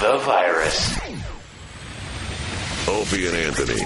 The Virus. Opie and Anthony.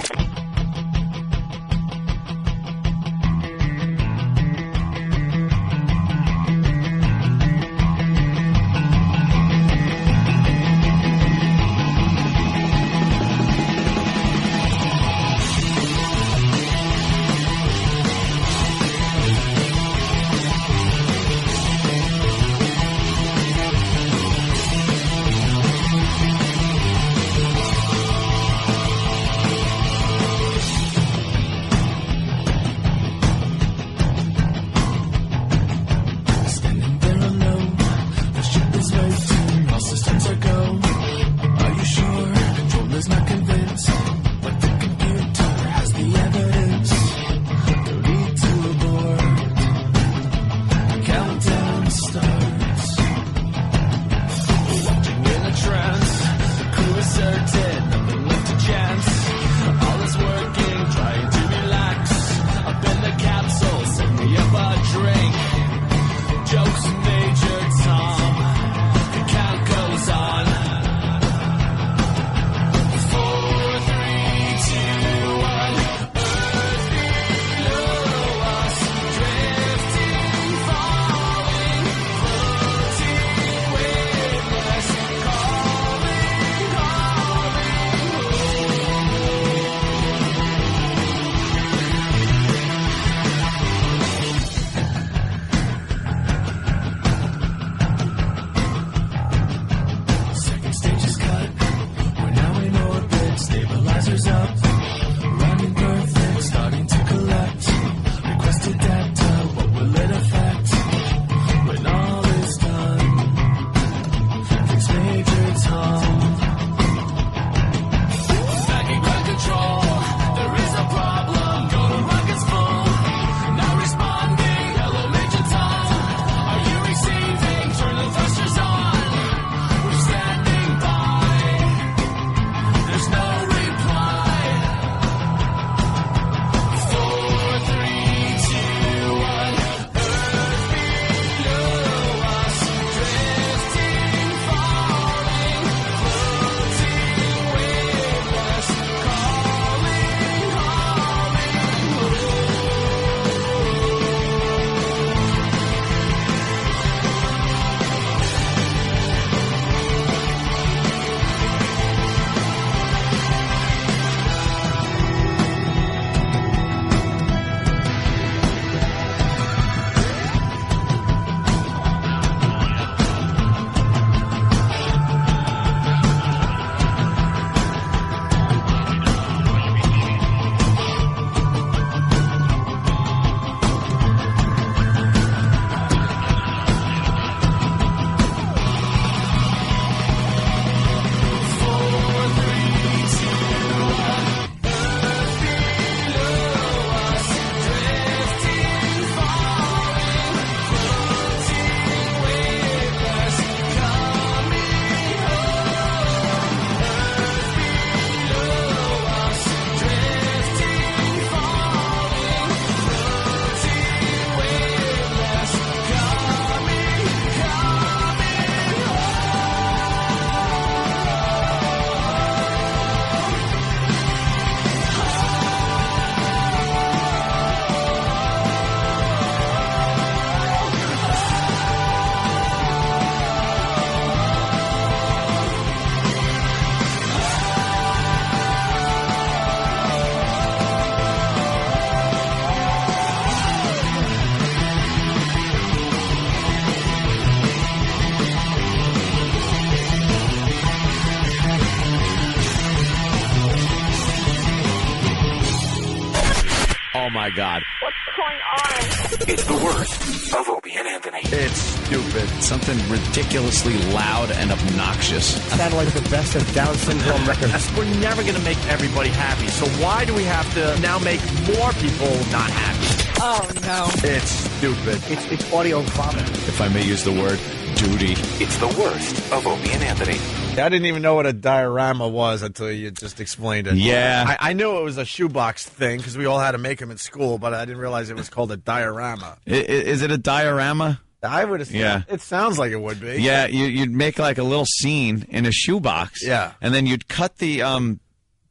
Oh, my God. What's going on? It's the worst of Opie and Anthony. It's stupid. Something ridiculously loud and obnoxious. Sound like the best of Down syndrome records. We're never going to make everybody happy. So why do we have to now make more people not happy? Oh, no. It's stupid. It's audio vomit. If I may use the word, duty. It's the worst of Opie and Anthony. I didn't even know what a diorama was until you just explained it. Yeah. I knew it was a shoebox thing because we all had to make them in school, but I didn't realize it was called a diorama. Is it a diorama? I would have. Yeah. It sounds like it would be. Yeah, you'd make like a little scene in a shoebox. Yeah. And then you'd cut the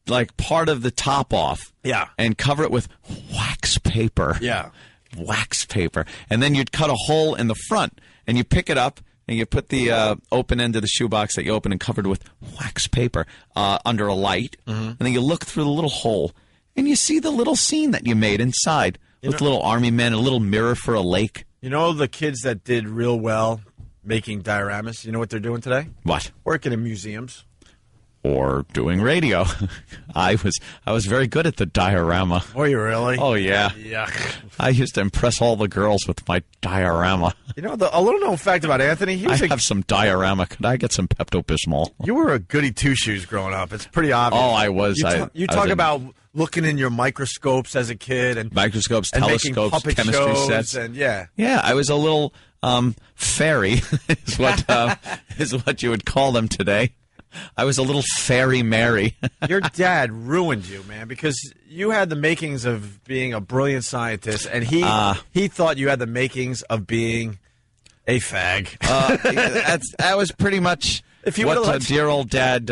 like part of the top off. Yeah. And cover it with wax paper. Yeah. Wax paper. And then you'd cut a hole in the front, and you pick it up, and you put the open end of the shoebox that you open and covered with wax paper under a light. And then you look through the little hole, and you see the little scene that you made inside with little army men, a little mirror for a lake. You know the kids that did real well making dioramas? You know what they're doing today? What? Working in museums. Or doing radio. I was very good at the diorama. Oh, you really? Oh, yeah. Yuck. I used to impress all the girls with my diorama. You know, a little known fact about Anthony, I have some diorama. Could I get some Pepto-Bismol? You were a goody two-shoes growing up. It's pretty obvious. Oh, I was. You talk about looking in your microscopes as a kid. And microscopes, and telescopes, puppet chemistry shows sets. And, yeah. Yeah, I was a little fairy is what you would call them today. I was a little fairy Mary. Your dad ruined you, man, because you had the makings of being a brilliant scientist, and he thought you had the makings of being a fag. That was pretty much what dear old dad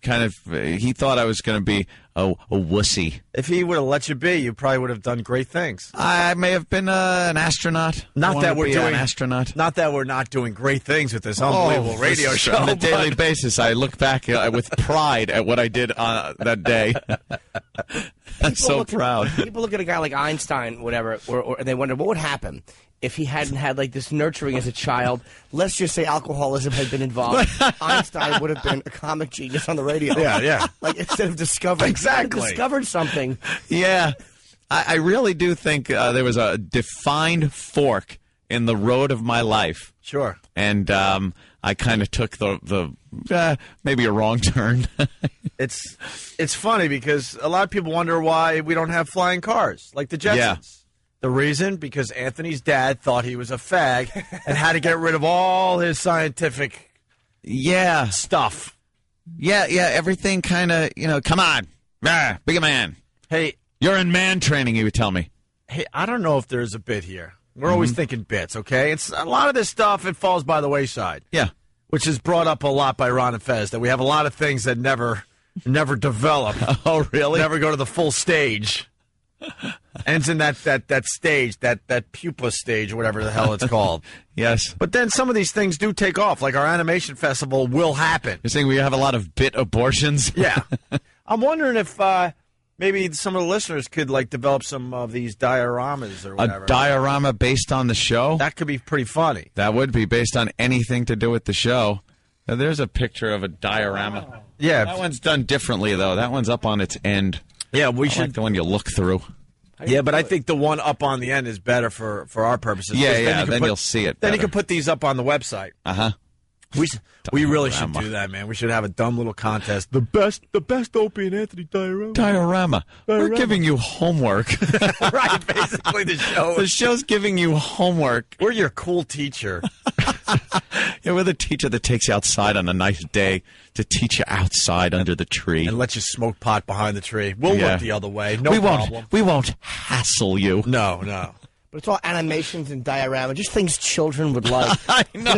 he thought I was going to be a wussy. If he would have let you be, you probably would have done great things. I may have been an astronaut. Not that we're doing an astronaut. Not that we're not doing great things with this unbelievable radio show on a daily basis. I look back with pride at what I did on that day. I'm so proud. People look at a guy like Einstein, whatever, or they wonder what would happen if he hadn't had like this nurturing as a child. Let's just say alcoholism had been involved. Einstein would have been a comic genius on the radio. Yeah. Like instead of discovered something. Yeah, I really do think there was a defined fork in the road of my life. Sure. And I kind of took the maybe a wrong turn. It's funny because a lot of people wonder why we don't have flying cars like the Jetsons. Yeah. The reason? Because Anthony's dad thought he was a fag and had to get rid of all his scientific stuff. Yeah, everything kind of, come on. Be a man. Hey. You're in man training, you would tell me. Hey, I don't know if there's a bit here. We're always thinking bits, okay? It's a lot of this stuff, it falls by the wayside. Yeah. Which is brought up a lot by Ron and Fez, that we have a lot of things that never develop. Oh, really? Never go to the full stage. Ends in that stage, that pupa stage, or whatever the hell it's called. Yes. But then some of these things do take off, like our animation festival will happen. You're saying we have a lot of bit abortions? Yeah. I'm wondering if maybe some of the listeners could develop some of these dioramas or whatever. A diorama based on the show? That could be pretty funny. That would be based on anything to do with the show. Now, there's a picture of a diorama. Yeah. That one's done differently, though. That one's up on its end. Yeah, we should. Like the one you look through. Yeah, but I think the one up on the end is better for our purposes. Yeah, then you'll see it better. Then you can put these up on the website. Uh-huh. We really should do that, man. We should have a dumb little contest. The best Opie and Anthony diorama. Diorama. We're giving you homework. Right, basically the show. The show's giving you homework. We're your cool teacher. Yeah, we're the teacher that takes you outside on a nice day to teach you outside under the tree. And let you smoke pot behind the tree. We'll look the other way. No problem. We won't hassle you. No. But it's all animations and diorama, just things children would like. I know.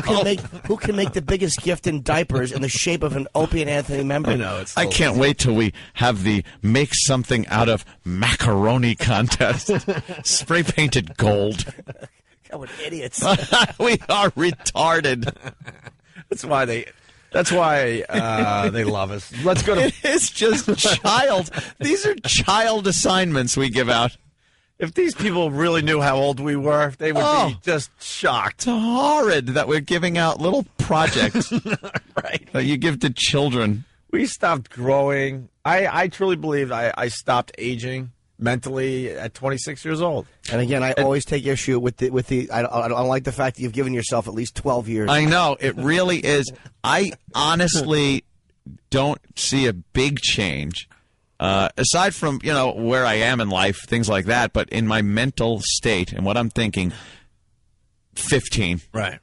Who can make the biggest gift in diapers in the shape of an Opie and Anthony member? I know. I can't wait till we have the make something out of macaroni contest. Spray painted gold. God, we're idiots. We are retarded. That's why they love us. Let's go to. It's just child. These are child assignments we give out. If these people really knew how old we were, they would be just shocked. It's horrid that we're giving out little projects Right. that you give to children. We stopped growing. I truly believe I stopped aging mentally at 26 years old. And again, I always take issue with the. I don't like the fact that you've given yourself at least 12 years. I know. It really is. I honestly don't see a big change. Aside from, where I am in life, things like that, but in my mental state and what I'm thinking, 15. Right.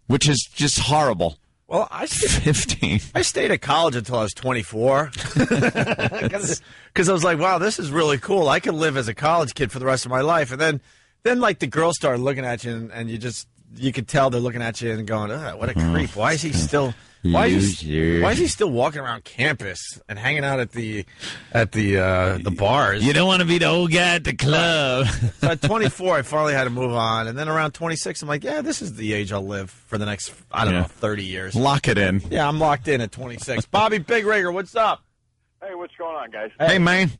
Which is just horrible. Well, 15. I stayed at college until I was 24 because I was like, wow, this is really cool. I can live as a college kid for the rest of my life. And then the girls started looking at you and you just you could tell they're looking at you and going, "What a creep! Why is he still? Why is he still walking around campus and hanging out at the bars?" You don't want to be the old guy at the club. So at 24, I finally had to move on, and then around 26, I'm like, "Yeah, this is the age I'll live for the next 30 years." Lock it in. Yeah, I'm locked in at 26. Bobby Big Rigger, what's up? Hey, what's going on, guys? Hey, man.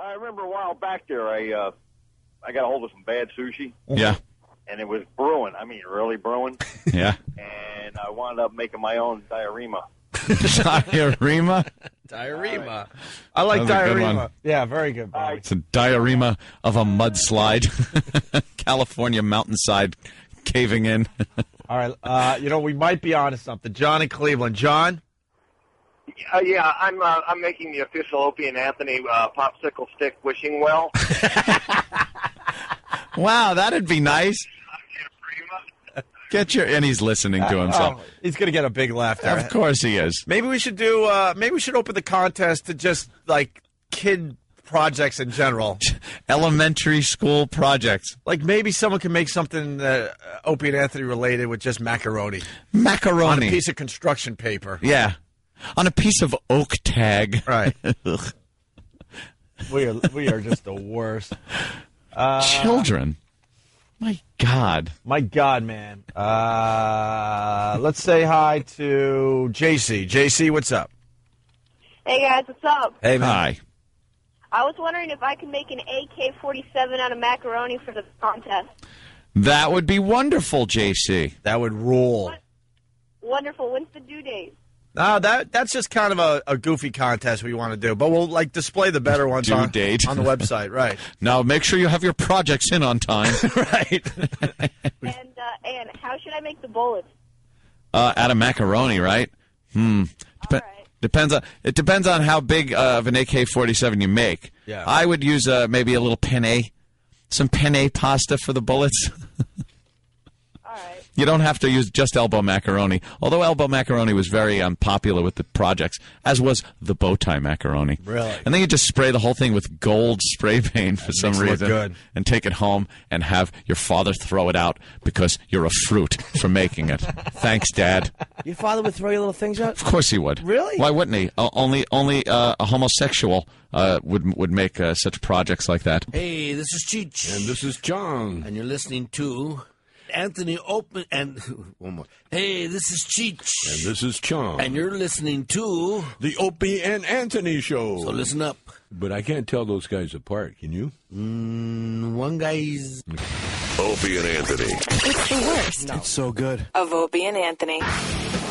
I remember a while back there, I got a hold of some bad sushi, Yeah. and it was brewing. I mean, really brewing. Yeah. And I wound up making my own diarrhea. Diarrhea. Diarrhea. I like That was a good diarrhea. one. Yeah, very good, Bobby. It's a diarrhea of a mudslide. California mountainside caving in. All right, we might be onto something. John in Cleveland. John? Yeah, I'm making the official Opie and Anthony popsicle stick wishing well. Wow, that'd be nice. And he's listening to himself. He's going to get a big laugh there. Of course he is. Maybe we should do. Maybe we should open the contest to just like kid projects in general, Elementary school projects. like maybe someone can make something Opie and Anthony related with just macaroni on a Macaroni. piece of construction paper. Yeah. On a piece of oak tag. Right. Ugh. we are just the worst. Children. My God. My God, man. Let's say hi to JC. JC, what's up? Hey guys, what's up? Hey, man. Hi. I was wondering if I could make an AK-47 out of macaroni for the contest. That would be wonderful, JC. That would rule. Wonderful. When's the due date? No, that's just kind of a goofy contest we want to do, but we'll like display the better ones Due on date. the website, right? Now, make sure you have your projects in on time. Right. And how should I make the bullets? Out of macaroni, right? All right. Depends on how big of an AK-47 you make. Yeah. I would use maybe a little penne, some penne pasta for the bullets. All right. You don't have to use just elbow macaroni, although elbow macaroni was very popular with the projects, as was the bow tie macaroni. Really? And then you just spray the whole thing with gold spray paint for some makes it look reason, good. and take it home and have your father throw it out because you're a fruit for making it. Thanks, Dad. Your father would throw your little things out? Of course he would. Really? Why wouldn't he? Only a homosexual would make such projects like that. Hey, this is Cheech. And this is John. And you're listening to Anthony Open and one more. Hey, this is Cheech. And this is Chong. And you're listening to the Opie and Anthony Show. So listen up. But I can't tell those guys apart, can you? One guy's Opie and Anthony. It's the worst It's so good. of Opie and Anthony.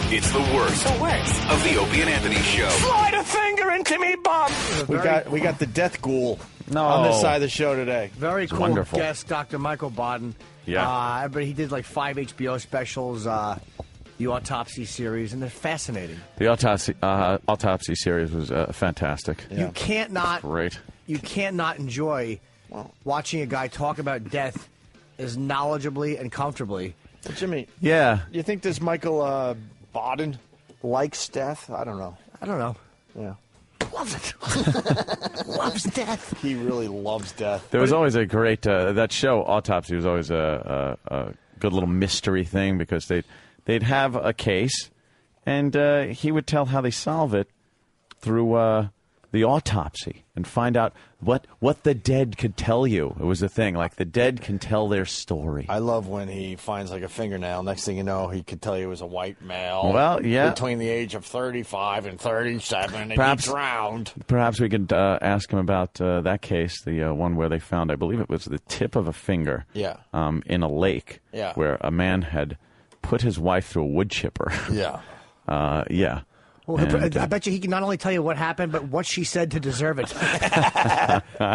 It's the worst The worst. of the Opie and Anthony Show. Slide a finger into me, Bob. We got the death ghoul No. on this side of the show today. Very cool wonderful. guest, Dr. Michael Baden. Yeah. But he did like 5 HBO specials, the Autopsy series, and they're fascinating. The autopsy series was fantastic. You can't not Great. You can't not enjoy watching a guy talk about death as knowledgeably and comfortably. Jimmy, Yeah. you think this Michael Baden likes death? I don't know. I don't know. Yeah. Loves it. Loves death. He really loves death. There was always a great that show Autopsy was always a good little mystery thing because they'd have a case and he would tell how they solve it through the autopsy and find out what the dead could tell you. It was a thing like the dead can tell their story. I love when he finds like a fingernail. Next thing you know, he could tell you it was a white male. Well, yeah. Between the age of 35 and 37, and Perhaps- he drowned. Perhaps we could ask him about that case, the one where they found, I believe it was the tip of a finger Yeah. in a lake Yeah. where a man had put his wife through a wood chipper. Yeah. Yeah. Well, And, I bet you he can not only tell you what happened, but what she said to deserve it.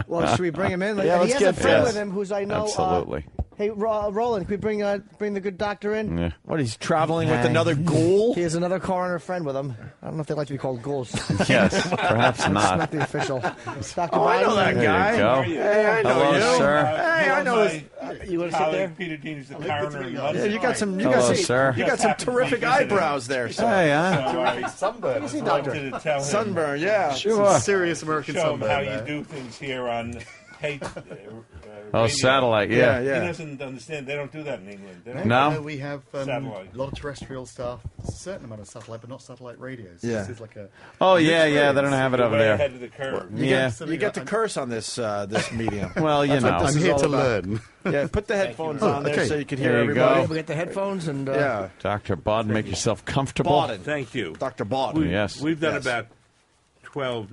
Well, should we bring him in? Yeah, And he let's has a get friend this. with him who's I know. Absolutely. Hey, Roland, can we bring the good doctor in? Yeah. What, he's traveling with Hey. another ghoul? He has another coroner friend with him. I don't know if they like to be called ghouls. Yes, perhaps It's not. not the official. Dr. Oh, I know that There guy. you go. Hey, I know Hello, you. sir. Hey, I know his. You want to sit there? Peter Dean is the coroner in Yeah, you got some. You Hello, got some, sir. You got some terrific eyebrows there, sir. Hey, huh? Sunburn. wanted to tell him, Sunburn, yeah. Sure. Serious American show him sunburn. how man. you do things here on hates. Satellite, yeah. Yeah. He doesn't understand. They don't do that in England. They don't No? We have Satellite. a lot of terrestrial stuff, a certain amount of satellite, but not satellite radios. Yeah. This is like a Oh, yeah, they don't have it over way there. ahead of the curve. You get to curse on this this medium. Well, you know. I'm here to learn. Yeah, put the headphones on there okay. so you can hear There you everybody. go. We get the headphones and Yeah, Dr. Bodden, make yourself comfortable. Bodden. Thank you. Dr. Bodden. Yes. We've done Yes. about 12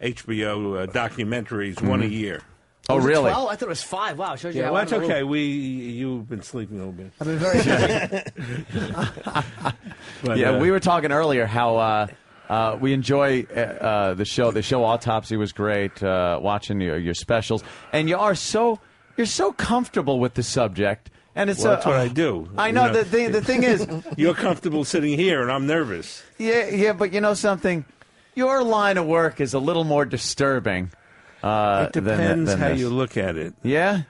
HBO documentaries, one a year. Oh, Was it really? 12? I thought it was 5. Wow, shows you Yeah, how well, that's I'm a okay. little- You've been sleeping a little bit. I've been very But, Yeah, we were talking earlier how we enjoy the show. The show Autopsy was great. Watching your specials, and you're so comfortable with the subject, and it's Well, that's what I do. I know. You know. The thing is, You're comfortable sitting here, and I'm nervous. yeah, but you know something, your line of work is a little more disturbing. It depends than how this. you look at it. Yeah.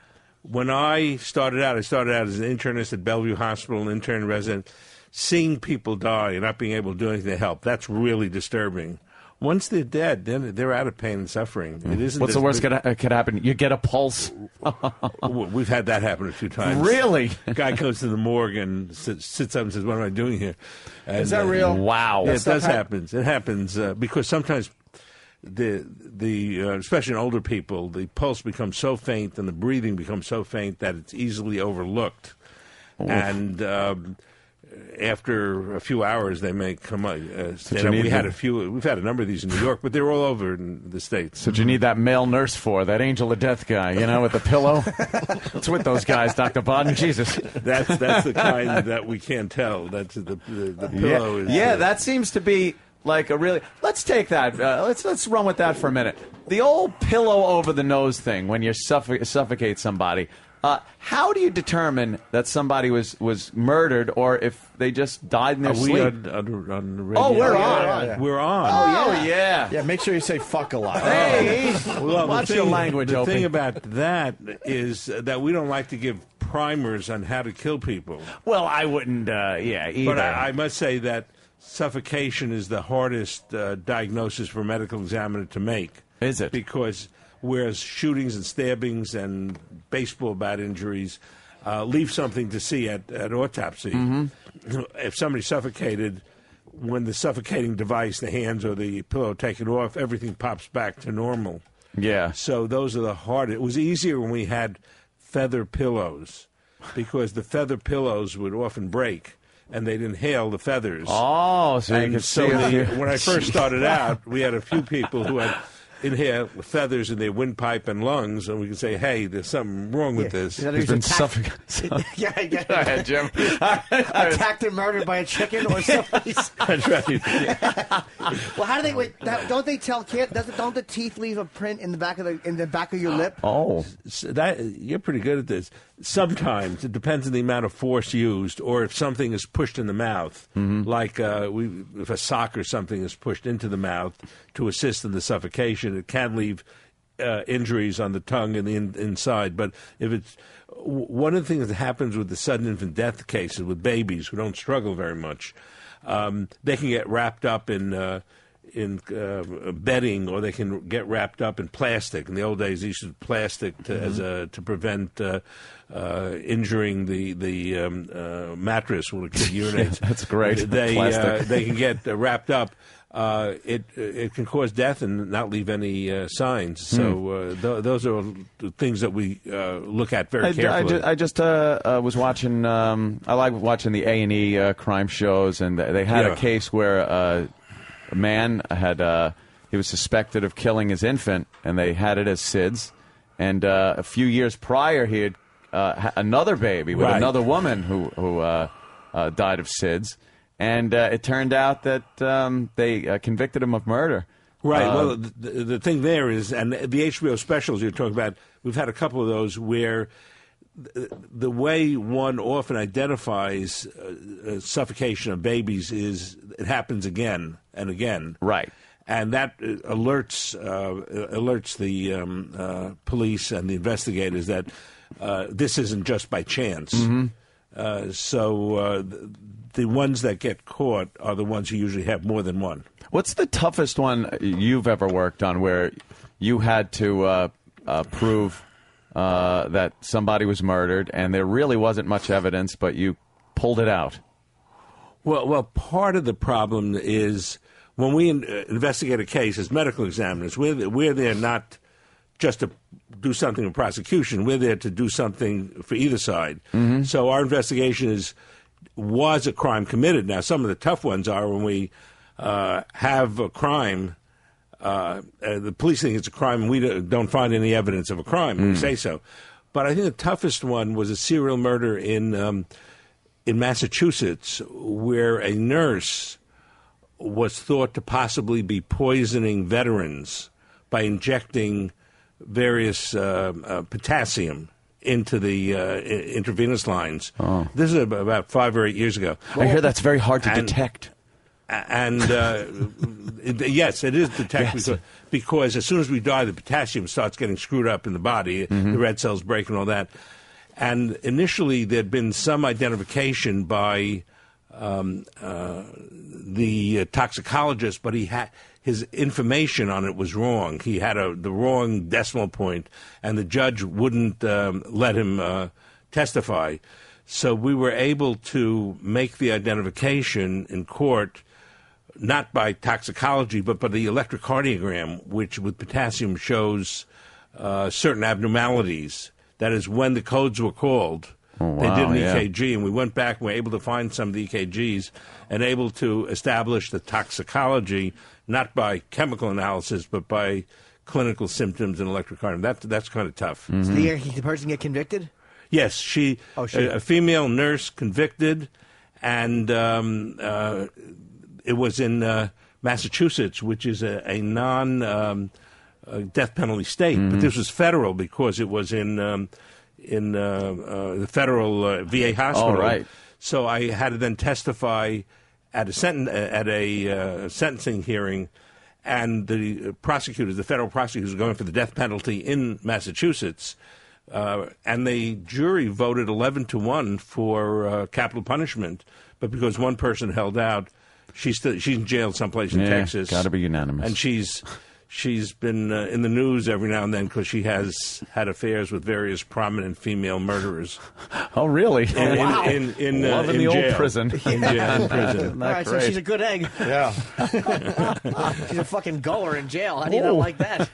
When I started out as an internist at Bellevue Hospital, an intern resident. Seeing people die and not being able to do anything to help, that's really disturbing. Once they're dead, then they're out of pain and suffering. It isn't. What's the this worst big- could happen? You get a pulse. We've had that happen a few times. Really? Guy goes to the morgue and sits up and says, "What am I doing here?" And, Is that real? Wow. Yeah, it does happen. It happens because sometimes the especially in older people, the pulse becomes so faint and the breathing becomes so faint that it's easily overlooked. Oof. And after a few hours, they may come up. you We've had a number of these in New York, but they're all over in the States. So you need that male nurse for that angel of death guy, you know, with the pillow. What's with those guys, Dr. Bodden? Jesus. That's the kind that we can't tell. That's the pillow is. Yeah, that seems to be like a really. Let's take that. Let's run with that for a minute. The old pillow over the nose thing when you suffocate somebody. How do you determine that somebody was murdered or if they just died in their Are we sleep? on the radio? Oh, we're on. Yeah. We're on. Oh, yeah. Yeah, make sure you say fuck a lot. Hey, Well, watch the your thing- language, The Opie. thing about that is that we don't like to give primers on how to kill people. Well, I wouldn't, either. But I must say that suffocation is the hardest diagnosis for a medical examiner to make. Is it? Because whereas shootings and stabbings and baseball bat injuries leave something to see at autopsy, if somebody suffocated, when the suffocating device, the hands or the pillow taken off, everything pops back to normal. Yeah. So those are the hardest. It was easier when we had feather pillows because the feather pillows would often break and they'd inhale the feathers. Oh, so you And can so see if you- when I first started out, we had a few people who had inhaled feathers in their windpipe and lungs, and we could say, hey, there's something wrong with this. He's been suffocating. Yeah, I get Go ahead, Jim. attacked and murdered by a chicken or somebody. That's right. Well, how do they? Wait, don't they tell? Don't the teeth leave a print in the back of your lip? Oh. So you're pretty good at this. Sometimes it depends on the amount of force used, or if something is pushed in the mouth, like if a sock or something is pushed into the mouth to assist in the suffocation, it can leave injuries on the tongue and the inside. But if it's one of the things that happens with the sudden infant death cases with babies who don't struggle very much, they can get wrapped up in bedding, or they can get wrapped up in plastic. In the old days, they used plastic to prevent injuring the mattress when a kid urinates. That's great. They can get wrapped up. It can cause death and not leave any signs. So those are the things that we look at very carefully. I just was watching. I like watching the A&E crime shows, and they had a case where a man he was suspected of killing his infant, and they had it as SIDS. And a few years prior, he had another baby with another woman who died of SIDS. And it turned out that they convicted him of murder. Right. Well, the thing there is, and the HBO specials you're talking about, we've had a couple of those where the way one often identifies suffocation of babies is it happens again and again. Right. And that alerts the police and the investigators that this isn't just by chance. So the ones that get caught are the ones who usually have more than one. What's the toughest one you've ever worked on where you had to prove that somebody was murdered, and there really wasn't much evidence, but you pulled it out. Well, part of the problem is when we investigate a case as medical examiners, we're there not just to do something in prosecution. We're there to do something for either side. Mm-hmm. So our investigation was a crime committed. Now, some of the tough ones are when we have a crime. The police think it's a crime, and we don't find any evidence of a crime. We say so. But I think the toughest one was a serial murder in Massachusetts, where a nurse was thought to possibly be poisoning veterans by injecting various potassium into the intravenous lines. Oh. This is about 5 or 8 years ago. I hear that's very hard to detect. And yes, it is detectable because as soon as we die, the potassium starts getting screwed up in the body. The red cells break and all that. And initially, there'd been some identification by the toxicologist, but his information on it was wrong. He had the wrong decimal point, and the judge wouldn't let him testify. So we were able to make the identification in court, not by toxicology, but by the electrocardiogram, which with potassium shows certain abnormalities. That is, when the codes were called, they did an EKG, and we went back and were able to find some of the EKGs and able to establish the toxicology, not by chemical analysis, but by clinical symptoms and electrocardiogram. That's kind of tough. Mm-hmm. Did the person get convicted? Yes, a female nurse convicted, and it was in Massachusetts, which is a non-death penalty state. But this was federal because it was in the federal VA hospital. Oh, right. So I had to then testify at a sentencing hearing, and the federal prosecutors, were going for the death penalty in Massachusetts. And the jury voted 11-1 for capital punishment, but because one person held out, she's in jail someplace in Texas. Got to be unanimous. And she's been in the news every now and then because she has had affairs with various prominent female murderers. Oh, really? In the jail. old prison. In jail, in prison. All right, so she's a good egg. Yeah. She's a fucking goer in jail. How do you not like that?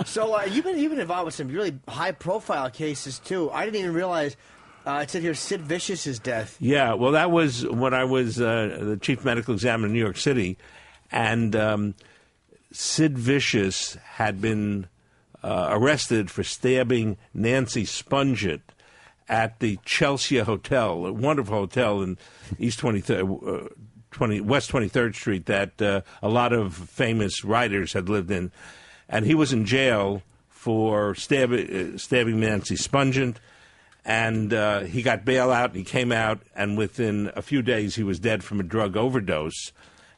So you've been involved with some really high-profile cases, too. I didn't even realize... it said here Sid Vicious's death. Yeah, well, that was when I was the chief medical examiner in New York City, and Sid Vicious had been arrested for stabbing Nancy Spungett at the Chelsea Hotel, a wonderful hotel in West 23rd Street that a lot of famous writers had lived in. And he was in jail for stabbing Nancy Spungett. And he got bail out, and he came out, and within a few days he was dead from a drug overdose.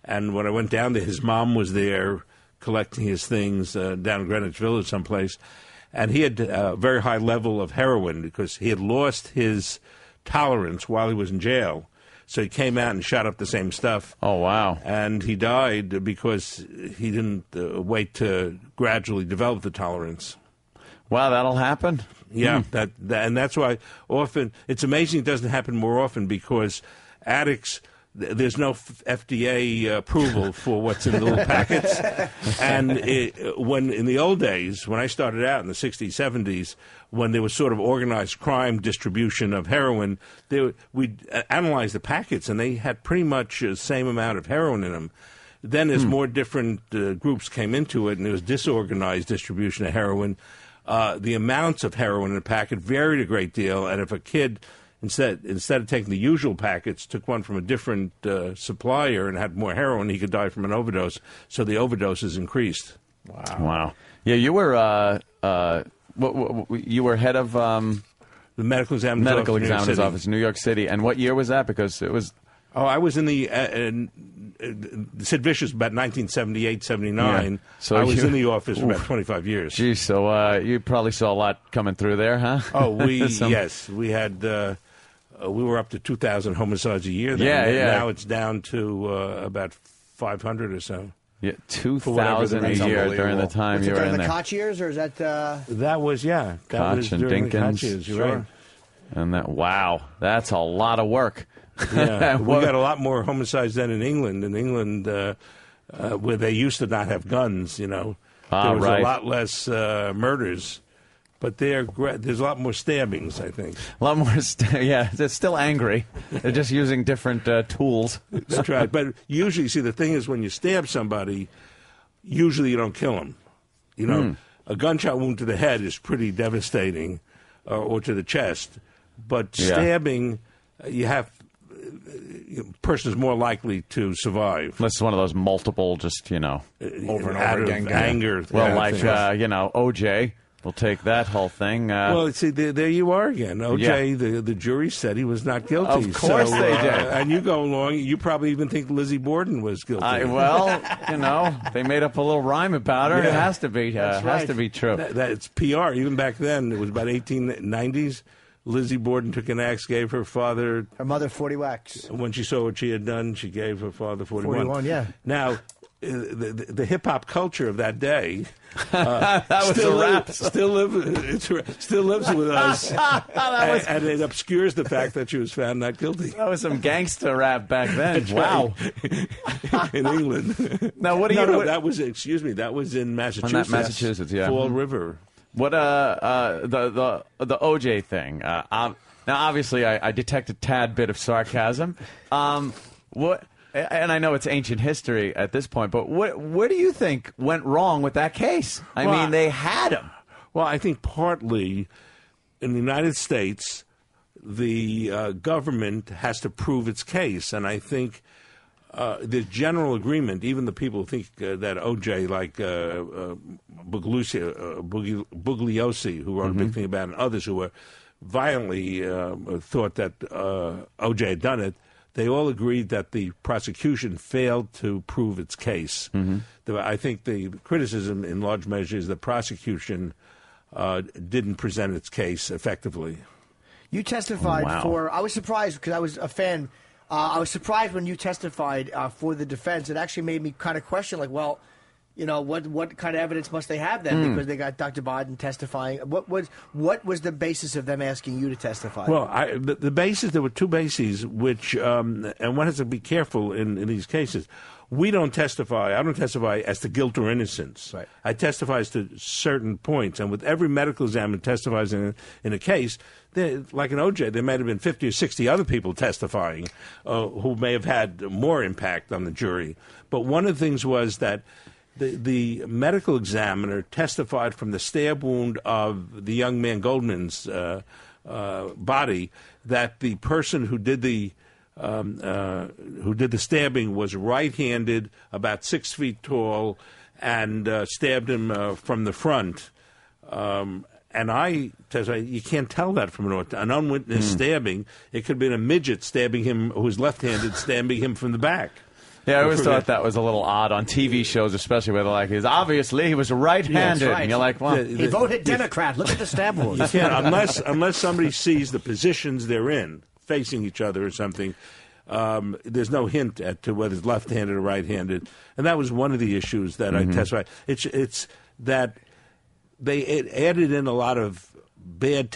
And when I went down there, his mom was there collecting his things down in Greenwich Village someplace. And he had a very high level of heroin because he had lost his tolerance while he was in jail. So he came out and shot up the same stuff. Oh, wow. And he died because he didn't wait to gradually develop the tolerance. Wow, that'll happen? Yeah, and that's why often it's amazing it doesn't happen more often because addicts, there's no FDA approval for what's in the little packets. And when in the old days, when I started out in the 60s, 70s, when there was sort of organized crime distribution of heroin, we'd analyze the packets, and they had pretty much the same amount of heroin in them. Then as more different groups came into it and there was disorganized distribution of heroin, the amounts of heroin in a packet varied a great deal, and if a kid, instead of taking the usual packets, took one from a different supplier and had more heroin, he could die from an overdose. So the overdoses increased. Wow. Yeah, you were you were head of the medical examiner's office in New York City. And what year was that? Because it was... Oh, I was in the Sid Vicious about 1978, 79. Yeah. So I was in the office for about 25 years. Geez, so you probably saw a lot coming through there, huh? Oh, yes. We had, we were up to 2,000 homicides a year then. Yeah. Now it's down to about 500 or so. Yeah, For whatever the 2,000 a reason. year during the time Was you it were during in the there. Koch years, or is that? That was that Koch was and during the Koch Dinkins. years. You're Sure. right. And that's a lot of work. Yeah, we got a lot more homicides than in England. In England, where they used to not have guns, there was right. a lot less murders. But there's a lot more stabbings, I think. A lot more. They're still angry. They're just using different tools. That's right. But usually, see, the thing is, when you stab somebody, usually you don't kill them. A gunshot wound to the head is pretty devastating, or to the chest. But stabbing, person is more likely to survive. Unless it's one of those multiple, just over and over again. Anger. Well, like OJ. We'll take that whole thing. Well, see, there you are again. OJ, the jury said he was not guilty. Of course they did. And you go along, you probably even think Lizzie Borden was guilty. They made up a little rhyme about her. Yeah. It has to be. Has to be true. That's PR. Even back then, it was about 1890s. Lizzie Borden took an axe, gave her mother 40 whacks. When she saw what she had done, she gave her father 41. 41, yeah. Now, the hip hop culture of that day that was a rap. still lives with us, and it obscures the fact that she was found not guilty. That was some gangster rap back then. That's wow. Right. In England. Now, what do you? No, that was that was in Massachusetts. Massachusetts, yeah. Fall River. What the OJ thing? Now, obviously, I detect a tad bit of sarcasm. What? And I know it's ancient history at this point, but what do you think went wrong with that case? I mean, they had him. Well, I think partly in the United States, the government has to prove its case, and I think the general agreement, even the people who think that OJ, like Bugliosi, who wrote a big thing about it, and others who were violently thought that OJ had done it, they all agreed that the prosecution failed to prove its case. I think the criticism, in large measure, is the prosecution didn't present its case effectively. You testified for. I was surprised because I was a fan. I was surprised when you testified for the defense. It actually made me kind of question, what kind of evidence must they have then? Because they got Dr. Biden testifying. What was the basis of them asking you to testify? Well, the basis, there were two bases, which and one has to be careful in these cases. We don't testify. I don't testify as to guilt or innocence. Right. I testify as to certain points, and with every medical examiner testifies in a case, like an OJ, there might have been 50 or 60 other people testifying who may have had more impact on the jury. But one of the things was that the medical examiner testified from the stab wound of the young man Goldman's body that the person who did the stabbing was right-handed, about 6 feet tall, and stabbed him from the front. And I testified, you can't tell that from an unwitnessed stabbing. It could have been a midget stabbing him, who was left-handed, stabbing him from the back. Yeah, I always thought that was a little odd on TV shows, especially where they're like, obviously he was right-handed. Yeah, right. And you're like, well, he voted Democrat. Look at the stab wound. You can't, unless somebody sees the positions they're in, facing each other or something. There's no hint as to whether it's left-handed or right-handed, and that was one of the issues that I testified. It's that it added in a lot of bad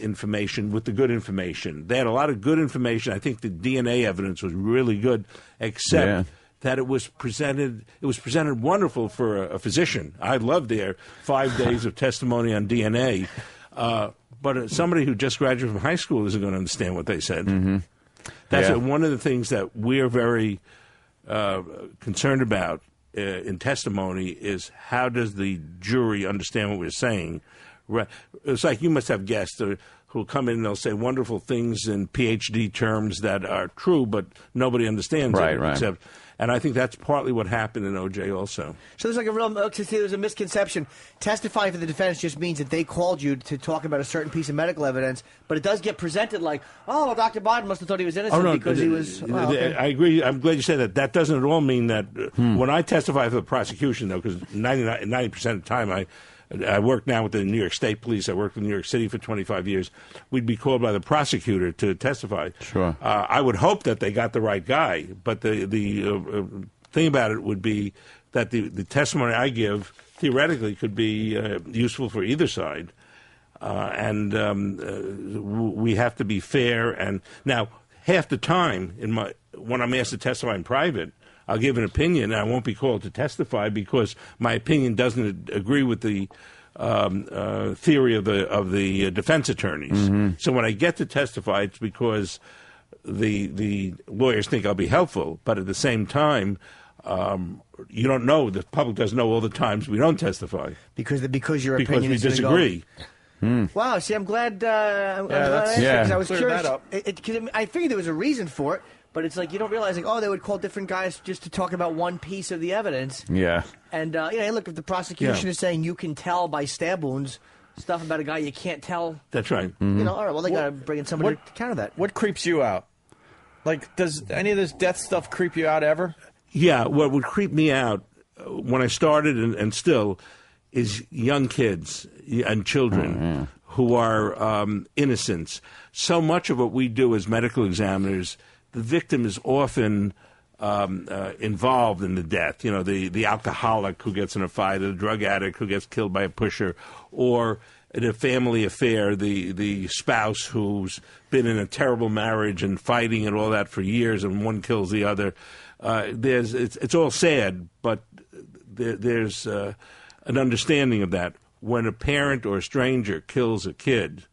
information with the good information. They had a lot of good information. I think the DNA evidence was really good, except that it was presented wonderful for a physician. I loved their 5 days of testimony on DNA. But somebody who just graduated from high school isn't going to understand what they said. That's one of the things that we're very concerned about in testimony is how does the jury understand what we're saying? It's like you must have guests who'll come in and they'll say wonderful things in PhD terms that are true, but nobody understands it. Except, and I think that's partly what happened in OJ also. So there's a misconception. Testifying for the defense just means that they called you to talk about a certain piece of medical evidence, but it does get presented like, oh, well, Dr. Biden must have thought he was innocent because he was... okay. I agree. I'm glad you said that. That doesn't at all mean that when I testify for the prosecution, though, because 90% of the time I work now with the New York State Police. I worked in New York City for 25 years. We'd be called by the prosecutor to testify. Sure. I would hope that they got the right guy, but the thing about it would be that the testimony I give theoretically could be useful for either side. We have to be fair. And now, half the time, when I'm asked to testify in private, I'll give an opinion, and I won't be called to testify because my opinion doesn't agree with the theory of the defense attorneys. Mm-hmm. So when I get to testify, it's because the lawyers think I'll be helpful, but at the same time, you don't know. The public doesn't know all the times we don't testify because your opinion we is disagree. Wow. See, I'm glad. Because I was curious. That up. I figured there was a reason for it, but it's like you don't realize, like, they would call different guys just to talk about one piece of the evidence. Yeah. And look, if the prosecution is saying you can tell by stab wounds stuff about a guy you can't tell. That's right. Mm-hmm. All right. Well, they got to bring in somebody to counter that. What creeps you out? Like, does any of this death stuff creep you out ever? Yeah, what would creep me out when I started and still is young kids and children who are innocents. So much of what we do as medical examiners, the victim is often involved in the death. You know, the alcoholic who gets in a fight, or the drug addict who gets killed by a pusher, or in a family affair, the spouse who's been in a terrible marriage and fighting and all that for years, and one kills the other. It's all sad, but there's an understanding of that. When a parent or a stranger kills a kid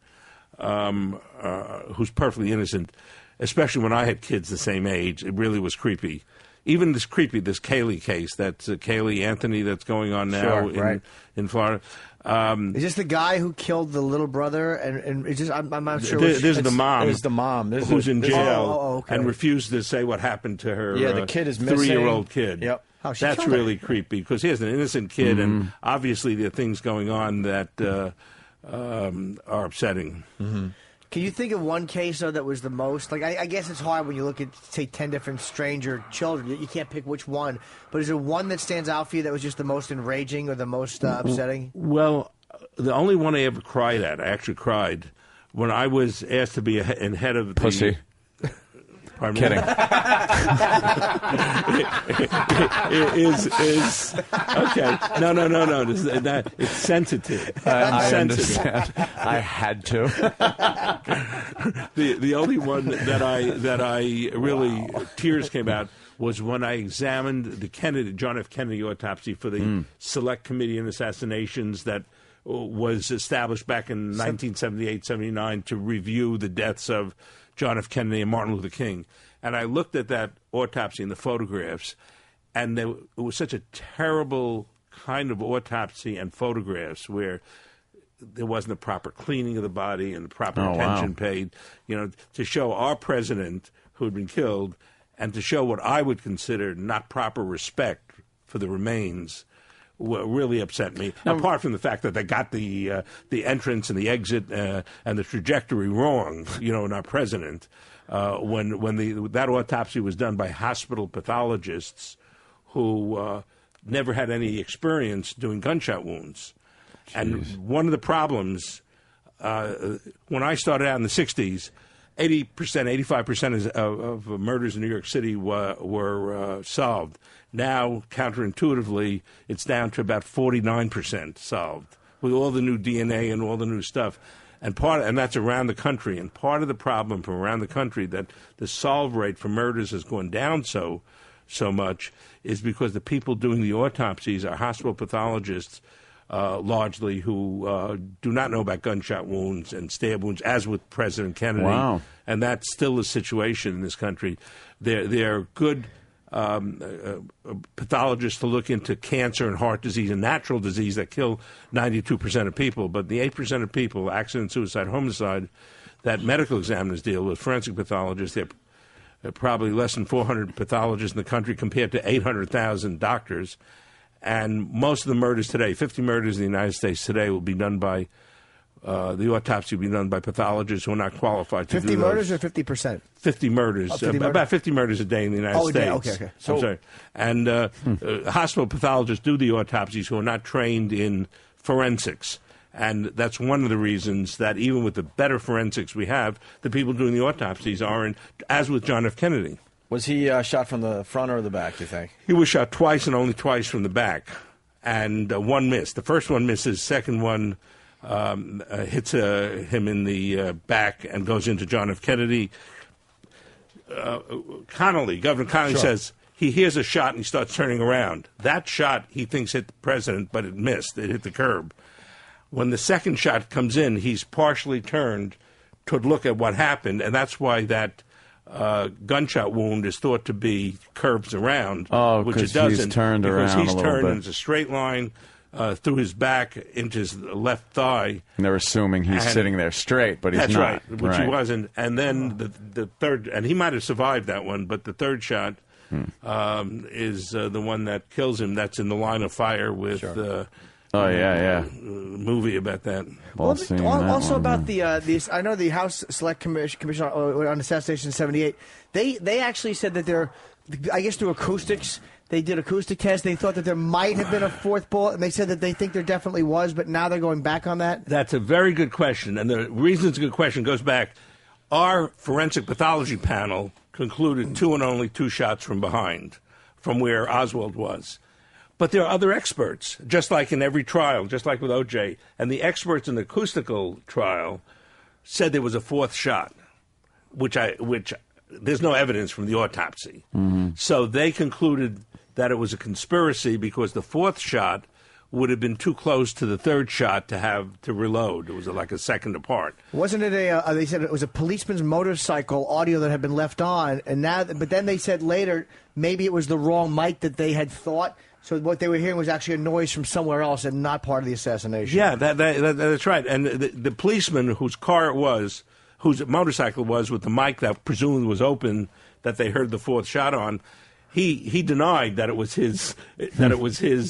who's perfectly innocent, especially when I had kids the same age, it really was creepy. Even this Caylee case, that's Caylee Anthony that's going on now in Florida. Is this the guy who killed the little brother? And it's just, I'm not sure. There's the mom. There's the mom. Who's in jail okay. and refused to say what happened to her. Yeah, the kid is missing. 3-year-old kid. Yep. That's really creepy because he has an innocent kid, and obviously there are things going on that are upsetting. Mm-hmm. Can you think of one case, though, that was the most? Like, I guess it's hard when you look at, say, 10 different stranger children. You can't pick which one. But is there one that stands out for you that was just the most enraging or the most upsetting? Well, the only one I ever cried at, I actually cried, when I was asked to be in head of the... Pussy. Pardon Kidding. is okay. No. It's sensitive. I understand. I had to. The only one that I really tears came out was when I examined the John F. Kennedy autopsy for the Select Committee on Assassinations that was established back in 1978-79 to review the deaths of John F. Kennedy and Martin Luther King. And I looked at that autopsy and the photographs, and it was such a terrible kind of autopsy and photographs where there wasn't a proper cleaning of the body and proper attention paid, to show our president who had been killed and to show what I would consider not proper respect for the remains. Really upset me. Apart from the fact that they got the entrance and the exit and the trajectory wrong, in our president, when that autopsy was done by hospital pathologists who never had any experience doing gunshot wounds. Jeez. And one of the problems when I started out in the 60s, 80%, 85% of murders in New York City were solved. Now, counterintuitively, it's down to about 49% solved with all the new DNA and all the new stuff. And that's around the country. And part of the problem from around the country that the solve rate for murders has gone down so much is because the people doing the autopsies are hospital pathologists, largely, who do not know about gunshot wounds and stab wounds, as with President Kennedy. Wow. And that's still the situation in this country. They're good pathologists to look into cancer and heart disease and natural disease that kill 92% of people. But the 8% of people, accident, suicide, homicide, that medical examiners deal with, forensic pathologists, there are probably less than 400 pathologists in the country compared to 800,000 doctors. And most of the murders today, 50 murders in the United States today, will be done by, the autopsy will be done by pathologists who are not qualified to do 50 murders or 50%? 50 murders. About 50 murders a day in the United States. Okay. I'm sorry. And hospital pathologists do the autopsies who are not trained in forensics. And that's one of the reasons that even with the better forensics we have, the people doing the autopsies aren't, as with John F. Kennedy. Was he shot from the front or the back, you think? He was shot twice and only twice from the back, and one missed. The first one misses. Second one hits him in the back and goes into John F. Kennedy. Governor Connolly says he hears a shot and he starts turning around. That shot he thinks hit the president, but it missed. It hit the curb. When the second shot comes in, he's partially turned to look at what happened, and that's why that gunshot wound is thought to be curves around, which it doesn't. He's turned around he's a little turned bit. and it's a straight line through his back into his left thigh. And they're assuming he's sitting there straight, but he's that's not. That's right, which he wasn't. And then the third, and he might have survived that one, but the third shot is the one that kills him. That's in the line of fire with. Movie about that. Also about the I know the House Select Commission on Assassination in '78. They actually said that I guess through acoustics, they did acoustic tests. They thought that there might have been a fourth bullet, and they said that they think there definitely was, but now they're going back on that. That's a very good question, and the reason it's a good question goes back. Our forensic pathology panel concluded 2 and only 2 shots from behind, from where Oswald was. But there are other experts, just like in every trial, just like with O.J. And the experts in the acoustical trial said there was a fourth shot, which there's no evidence from the autopsy. Mm-hmm. So they concluded that it was a conspiracy because the fourth shot would have been too close to the third shot to reload. It was like a second apart. Wasn't it they said it was a policeman's motorcycle audio that had been left on, but then they said later maybe it was the wrong mic that they had thought. So what they were hearing was actually a noise from somewhere else and not part of the assassination. Yeah, that's right. And the policeman whose car it was, whose motorcycle was with the mic that presumably was open, that they heard the fourth shot on, he denied that it was his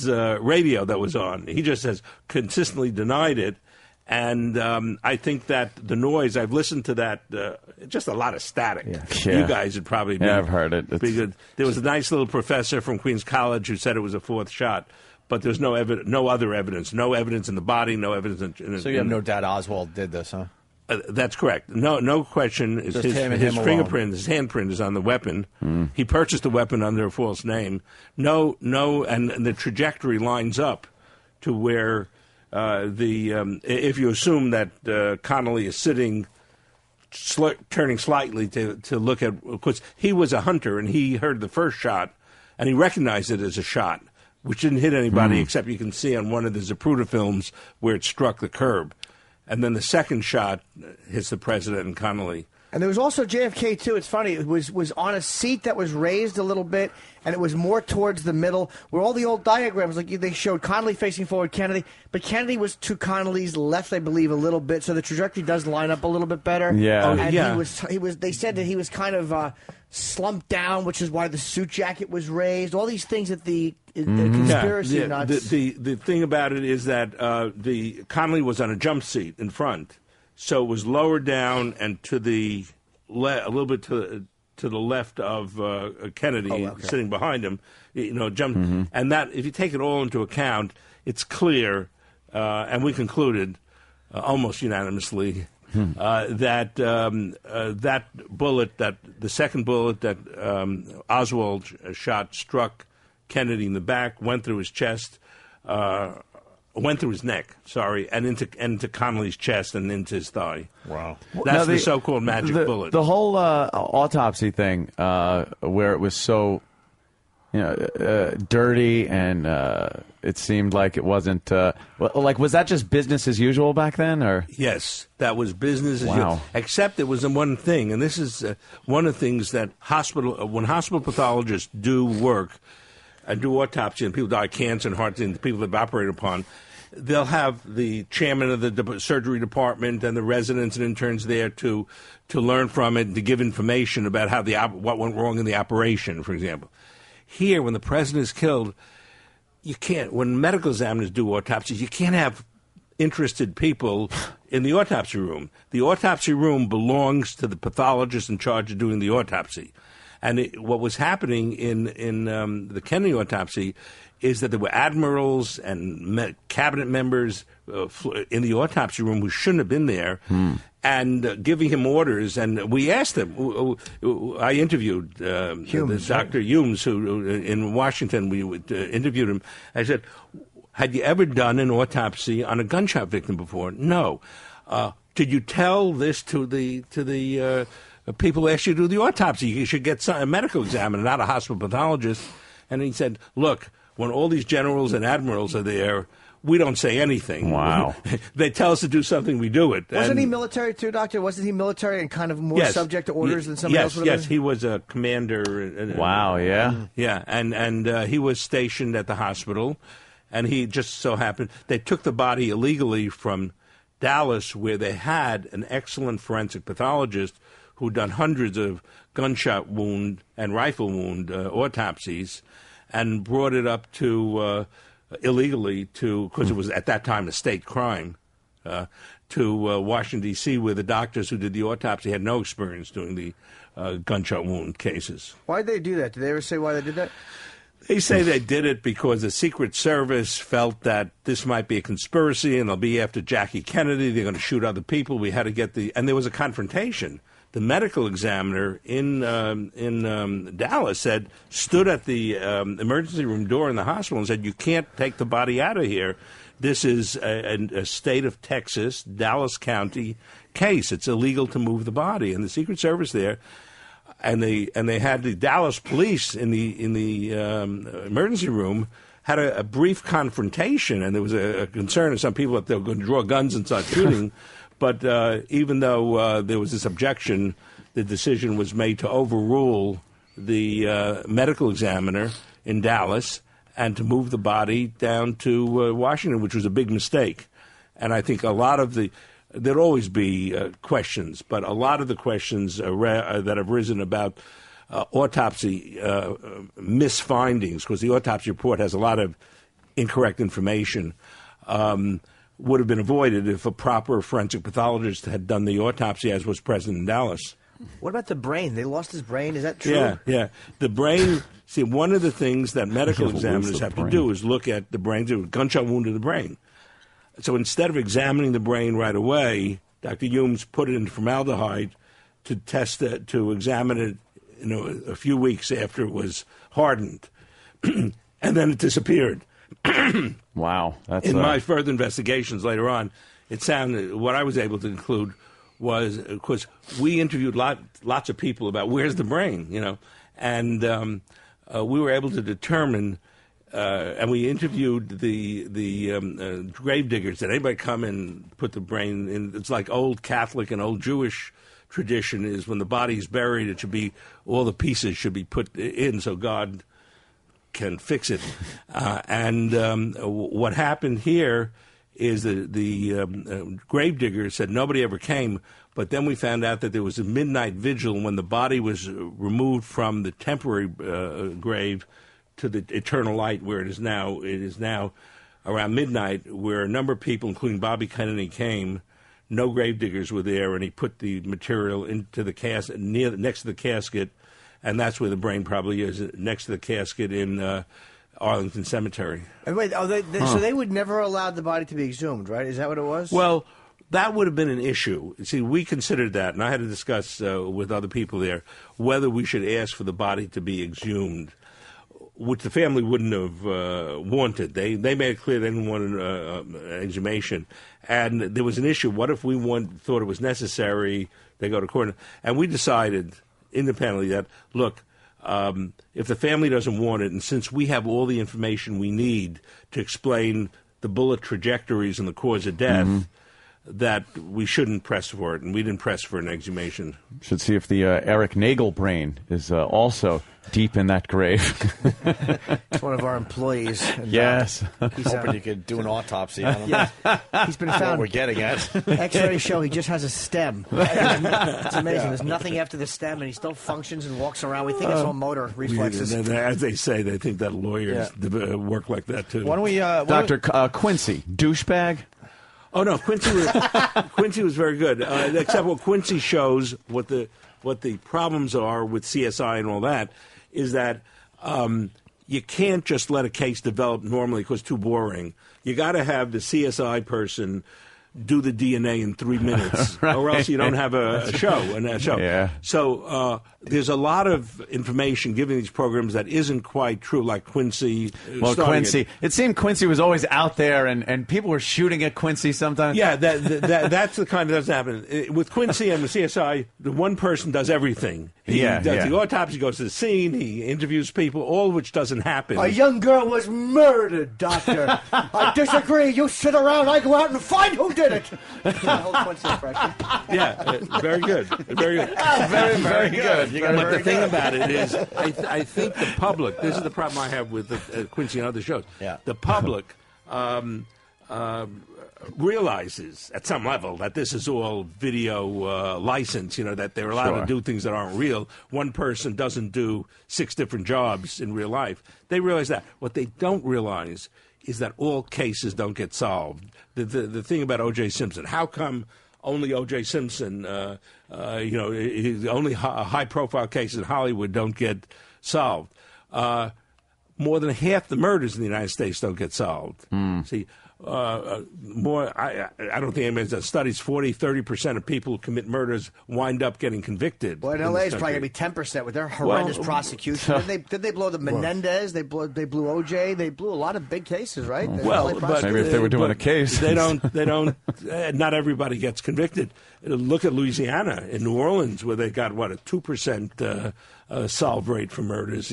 radio that was on. He just has consistently denied it. And I think that the noise, I've listened to that, just a lot of static. Yeah. You guys would probably be, I've heard it. Be good. There was a nice little professor from Queens College who said it was a fourth shot, but there's no other evidence. No evidence in the body, no evidence in So you have no doubt Oswald did this, huh? That's correct. No question. His fingerprint, his handprint is on the weapon. He purchased the weapon under a false name. And the trajectory lines up to where if you assume that Connolly is sitting, turning slightly to look at, because he was a hunter and he heard the first shot and he recognized it as a shot, which didn't hit anybody except you can see on one of the Zapruder films where it struck the curb. And then the second shot hits the president and Connolly. And there was also JFK, too. It's funny. It was on a seat that was raised a little bit, and it was more towards the middle, where all the old diagrams, like they showed Connolly facing forward, Kennedy. But Kennedy was to Connolly's left, I believe, a little bit, so the trajectory does line up a little bit better. Yeah. And he was. They said that he was kind of slumped down, which is why the suit jacket was raised. All these things that the conspiracy nuts. The thing about it is that the Connolly was on a jump seat in front. So it was lower down and to the a little bit to the left of Kennedy, sitting behind him. Jumped, and that if you take it all into account, it's clear, and we concluded almost unanimously that that bullet, that the second bullet that Oswald shot, struck Kennedy in the back, went through his chest. Went through his neck, and into Connolly's chest and into his thigh. Wow. That's the so-called magic bullet. The whole autopsy thing, where it was so dirty and it seemed like it wasn't... was that just business as usual back then? Or Yes, that was business as usual. Except it was the one thing, and this is one of the things that when hospital pathologists do work, and do autopsy, and people die of cancer and heart disease, people they've operated upon, they'll have the chairman of the surgery department and the residents and interns there to learn from it and to give information about what went wrong in the operation, for example. Here, when the president is killed, you can't. When medical examiners do autopsies, you can't have interested people in the autopsy room. The autopsy room belongs to the pathologist in charge of doing the autopsy. And what was happening in the Kennedy autopsy is that there were admirals and cabinet members in the autopsy room who shouldn't have been there, and giving him orders. And we asked him. I interviewed Dr. Humes, who in Washington. We interviewed him. I said, "Had you ever done an autopsy on a gunshot victim before?" "No." "Did you tell this to the people who asked you to do the autopsy? You should get a medical examiner, not a hospital pathologist." And he said, "Look, when all these generals and admirals are there, we don't say anything." Wow. They tell us to do something, we do it. Wasn't he military too, Doctor? Wasn't he military and kind of more subject to orders than somebody else would have Yes, been? he was a commander. Wow, yeah. Yeah, and he was stationed at the hospital, and he just so happened, they took the body illegally from Dallas, where they had an excellent forensic pathologist who'd done hundreds of gunshot wound and rifle wound autopsies, and brought it up to illegally to, because it was at that time a state crime, to Washington, D.C., where the doctors who did the autopsy had no experience doing the gunshot wound cases. Why did they do that? Did they ever say why they did that? They say they did it because the Secret Service felt that this might be a conspiracy and they'll be after Jackie Kennedy. They're going to shoot other people. We had to get and there was a confrontation. The medical examiner in Dallas stood at the emergency room door in the hospital and said, "You can't take the body out of here. This is a state of Texas, Dallas County case. It's illegal to move the body." And the Secret Service there, and they had the Dallas police in the emergency room, had a brief confrontation, and there was a concern of some people that they were going to draw guns and start shooting. But even though there was this objection, the decision was made to overrule the medical examiner in Dallas and to move the body down to Washington, which was a big mistake. And I think a lot of there'd always be questions, but a lot of the questions that have risen about autopsy misfindings, because the autopsy report has a lot of incorrect information, would have been avoided if a proper forensic pathologist had done the autopsy, as was present in Dallas. What about the brain? They lost his brain. Is that true? Yeah. The brain. See, one of the things that medical examiners have to do is look at the brain. There was a gunshot wound to the brain. So instead of examining the brain right away, Dr. Humes put it in formaldehyde to test it, to examine it, a few weeks after it was hardened, and then it disappeared. Wow. In my further investigations later on, what I was able to conclude was, of course, we interviewed lots of people about where's the brain, and we were able to determine, and we interviewed the grave diggers. Did anybody come and put the brain in? It's like old Catholic and old Jewish tradition is when the body's buried, it should be, all the pieces should be put in so God can fix it. And what happened here is the grave diggers said nobody ever came, but then we found out that there was a midnight vigil when the body was removed from the temporary grave to the eternal light where it is now. It is now around midnight, where a number of people, including Bobby Kennedy, came. No grave diggers were there, and he put the material into the casket next to the casket. And that's where the brain probably is, next to the casket in Arlington Cemetery. And wait, so they would never allow the body to be exhumed, right? Is that what it was? Well, that would have been an issue. See, we considered that, and I had to discuss with other people there whether we should ask for the body to be exhumed, which the family wouldn't have wanted. They made it clear they didn't want an exhumation. And there was an issue. What if we thought it was necessary? They go to court. And we decided independently that, look, if the family doesn't want it, and since we have all the information we need to explain the bullet trajectories and the cause of death, that we shouldn't press for it, and we didn't press for an exhumation. Should see if the Eric Nagel brain is also deep in that grave. It's one of our employees. And, yes. He's hoping you could do an autopsy on him. He's been found. What we're getting at. X-ray show he just has a stem. It's amazing. There's nothing after the stem, and he still functions and walks around. We think it's all motor reflexes. As they say, they think that lawyers work like that, too. Why don't we... Dr. Quincy, douchebag? Oh no, Quincy was very good. Except what Quincy shows, what the problems are with CSI and all that, is that you can't just let a case develop normally because it's too boring. You got to have the CSI person do the DNA in 3 minutes, Right. or else you don't have a show. Yeah. So there's a lot of information given these programs that isn't quite true, like Quincy. Well, starting Quincy. It seemed Quincy was always out there, and people were shooting at Quincy sometimes. Yeah, that's the kind that doesn't happen. With Quincy and the CSI, the one person does everything. He does the autopsy, goes to the scene, he interviews people, all of which doesn't happen. A young girl was murdered, Doctor. I disagree. You sit around, I go out and find who did it. The whole Quincy impression. Yeah, very good. Very good. Very, very good. But the thing about it is, I think the public, this is the problem I have with Quincy and other shows. Yeah. The public realizes at some level that this is all video license, that they're allowed to do things that aren't real. One person doesn't do 6 different jobs in real life. They realize that. What they don't realize is that all cases don't get solved. The thing about O.J. Simpson, how come only O.J. Simpson, only high-profile cases in Hollywood don't get solved? More than half the murders in the United States don't get solved. See, I don't think anybody's done studies. 30% of people who commit murders wind up getting convicted. Well, in L.A. it's probably going to be 10% with their horrendous prosecution. Did they blow the Menendez? They blew O.J. They blew a lot of big cases, right? But maybe if they were doing a case, they don't. Not everybody gets convicted. Look at Louisiana, in New Orleans, where they got a 2% solve rate for murders.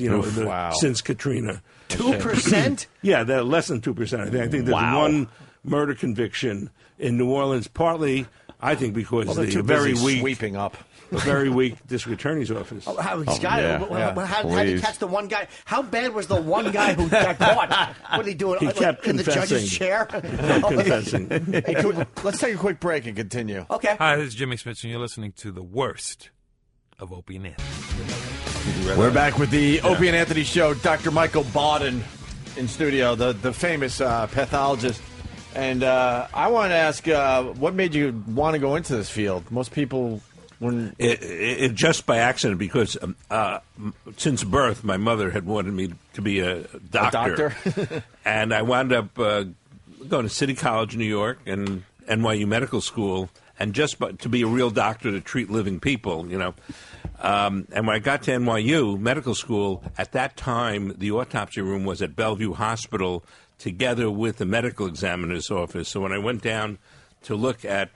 Since Katrina. 2%? Yeah, they're less than 2%. I think there's one murder conviction in New Orleans, partly, I think, because the very weak sweeping up. A very weak district attorney's office. How did he catch the one guy? How bad was the one guy who got caught? What did he do? He kept in the judge's chair? He kept confessing. Hey, let's take a quick break and continue. Okay. Hi, this is Jimmy Smith, and you're listening to the worst of Opie and Anthony. We're back with the Opie and Anthony show. Dr. Michael Bauden in studio, the famous pathologist. And I want to ask, what made you want to go into this field? Most people wouldn't. It just by accident, because since birth, my mother had wanted me to be a doctor. And I wound up going to City College, New York, and NYU Medical School, and to be a real doctor to treat living people, And when I got to NYU Medical School, at that time, the autopsy room was at Bellevue Hospital together with the medical examiner's office. So when I went down to look at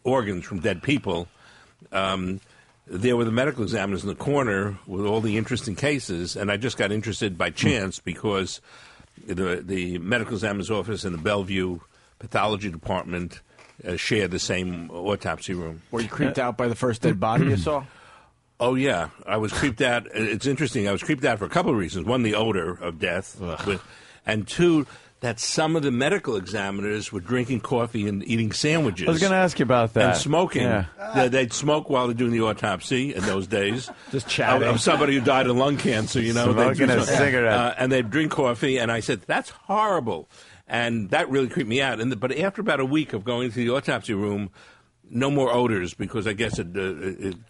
organs from dead people, there were the medical examiners in the corner with all the interesting cases, and I just got interested by chance because the medical examiner's office and the Bellevue pathology department share the same autopsy room. Were you creeped out by the first dead body you saw? Oh, yeah. I was creeped out. It's interesting. I was creeped out for a couple of reasons. One, the odor of death. And two, that some of the medical examiners were drinking coffee and eating sandwiches. I was going to ask you about that. And smoking. Yeah. They'd smoke while they're doing the autopsy in those days. Just chatting. Of somebody who died of lung cancer, Smoking a cigarette. And they'd drink coffee, and I said, that's horrible. And that really creeped me out. But after about a week of going to the autopsy room, no more odors, because I guess it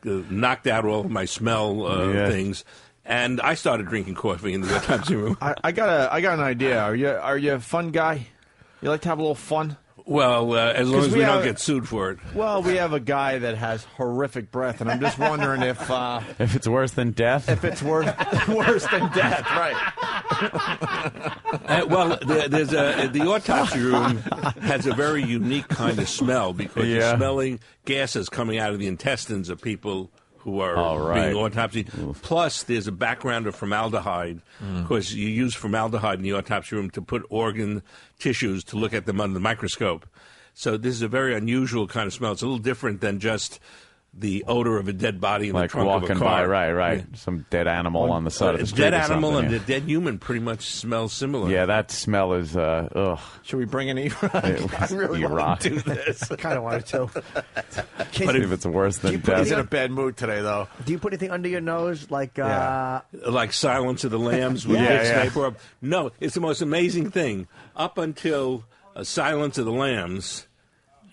knocked out all of my smell things. And I started drinking coffee in the autopsy room. I got an idea. Are you a fun guy? You like to have a little fun? Well, as long as we don't get sued for it. Well, we have a guy that has horrific breath, and I'm just wondering if it's worse than death. If it's worse than death, right? There's the autopsy room has a very unique kind of smell, because you're smelling gases coming out of the intestines of people who are being autopsied. Plus, there's a background of formaldehyde, because you use formaldehyde in the autopsy room to put organ tissues to look at them under the microscope. So this is a very unusual kind of smell. It's a little different than just the odor of a dead body in the trunk of a car. Like walking by, right. Yeah. Some dead animal on the side of the street. A dead animal and a dead human pretty much smell similar. Yeah, that smell is, ugh. Should we bring an E-Rock? I really want to do this. I kind of wanted to. But if it's worse than death. He's in a bad mood today, though. Do you put anything under your nose, like Silence of the Lambs with Vicks Vapor? No, it's the most amazing thing. Up until Silence of the Lambs,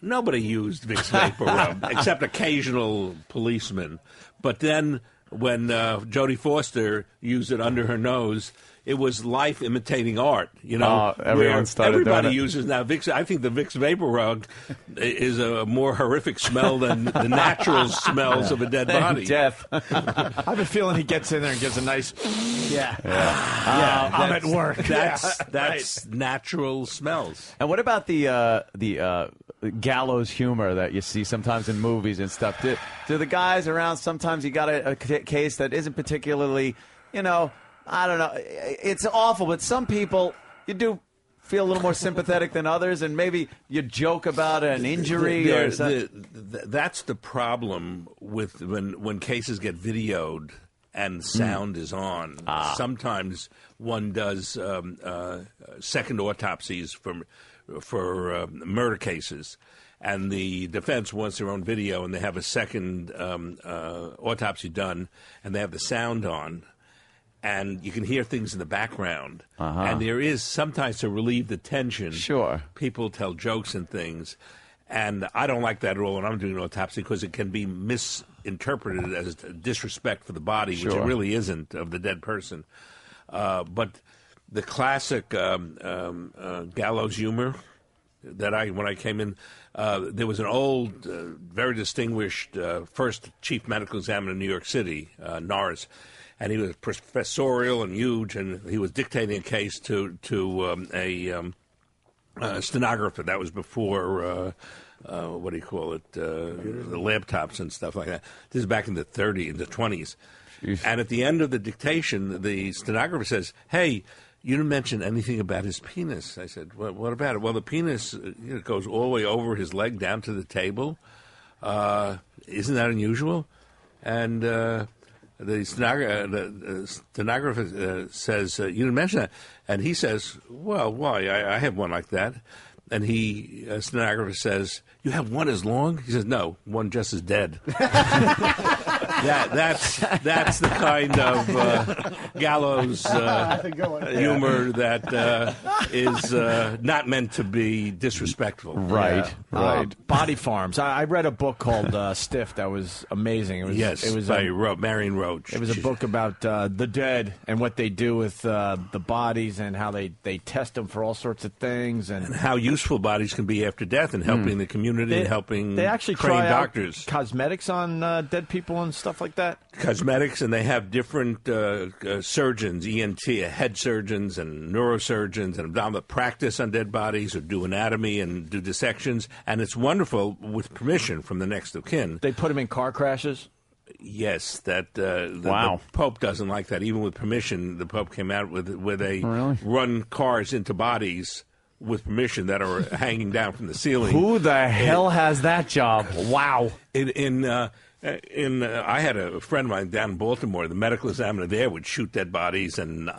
nobody used Vicks Vapor Rub except occasional policemen. But then when Jodie Foster used it under her nose, it was life imitating art. Everyone started everybody doing it. uses now Vicks. I think the Vicks Vapor Rub is a more horrific smell than the natural smells of a dead body. Jeff. I have a feeling he gets in there and gives a nice. I'm at work. That's natural smells. And what about the gallows humor that you see sometimes in movies and stuff? Do the guys around, sometimes you got a case that isn't particularly, I don't know, it's awful, but some people, you do feel a little more sympathetic than others, and maybe you joke about an injury or something. That's the problem with when cases get videoed and sound is on. Sometimes one does second autopsies for murder cases, and the defense wants their own video, and they have a second autopsy done, and they have the sound on. And you can hear things in the background. And there is, sometimes to relieve the tension, people tell jokes and things. And I don't like that at all when I'm doing an autopsy, because it can be misinterpreted as disrespect for the body, which it really isn't, of the dead person. But the classic gallows humor that when I came in, there was an old, very distinguished first chief medical examiner in New York City, Norris. And he was professorial and huge, and he was dictating a case to a stenographer. That was before, what do you call it, the laptops and stuff like that. This is back in the 20s. Jeez. And at the end of the dictation, the stenographer says, "Hey, you didn't mention anything about his penis." I said, "Well, what about it?" "Well, the penis goes all the way over his leg down to the table. Isn't that unusual?" And the stenographer says, "You didn't mention that." And he says, "Well, why? I have one like that." And stenographer says, "You have one as long?" He says, "No, one just as dead." That's the kind of gallows humor that is not meant to be disrespectful. Right. Body Farms. I read a book called Stiff that was amazing. It was by Marion Roach. It was a book about the dead and what they do with the bodies and how they test them for all sorts of things. And how useful bodies can be after death and helping the community and helping they actually trained try doctors. Out cosmetics on dead people and stuff like that? Cosmetics, and they have different surgeons, ENT, head surgeons and neurosurgeons and abdominal practice on dead bodies or do anatomy and do dissections. And it's wonderful with permission from the next of kin. They put them in car crashes? Yes, the Pope doesn't like that. Even with permission, the Pope came out where they run cars into bodies with permission that are hanging down from the ceiling. Who the hell has that job? Wow. I had a friend of mine down in Baltimore. The medical examiner there would shoot dead bodies and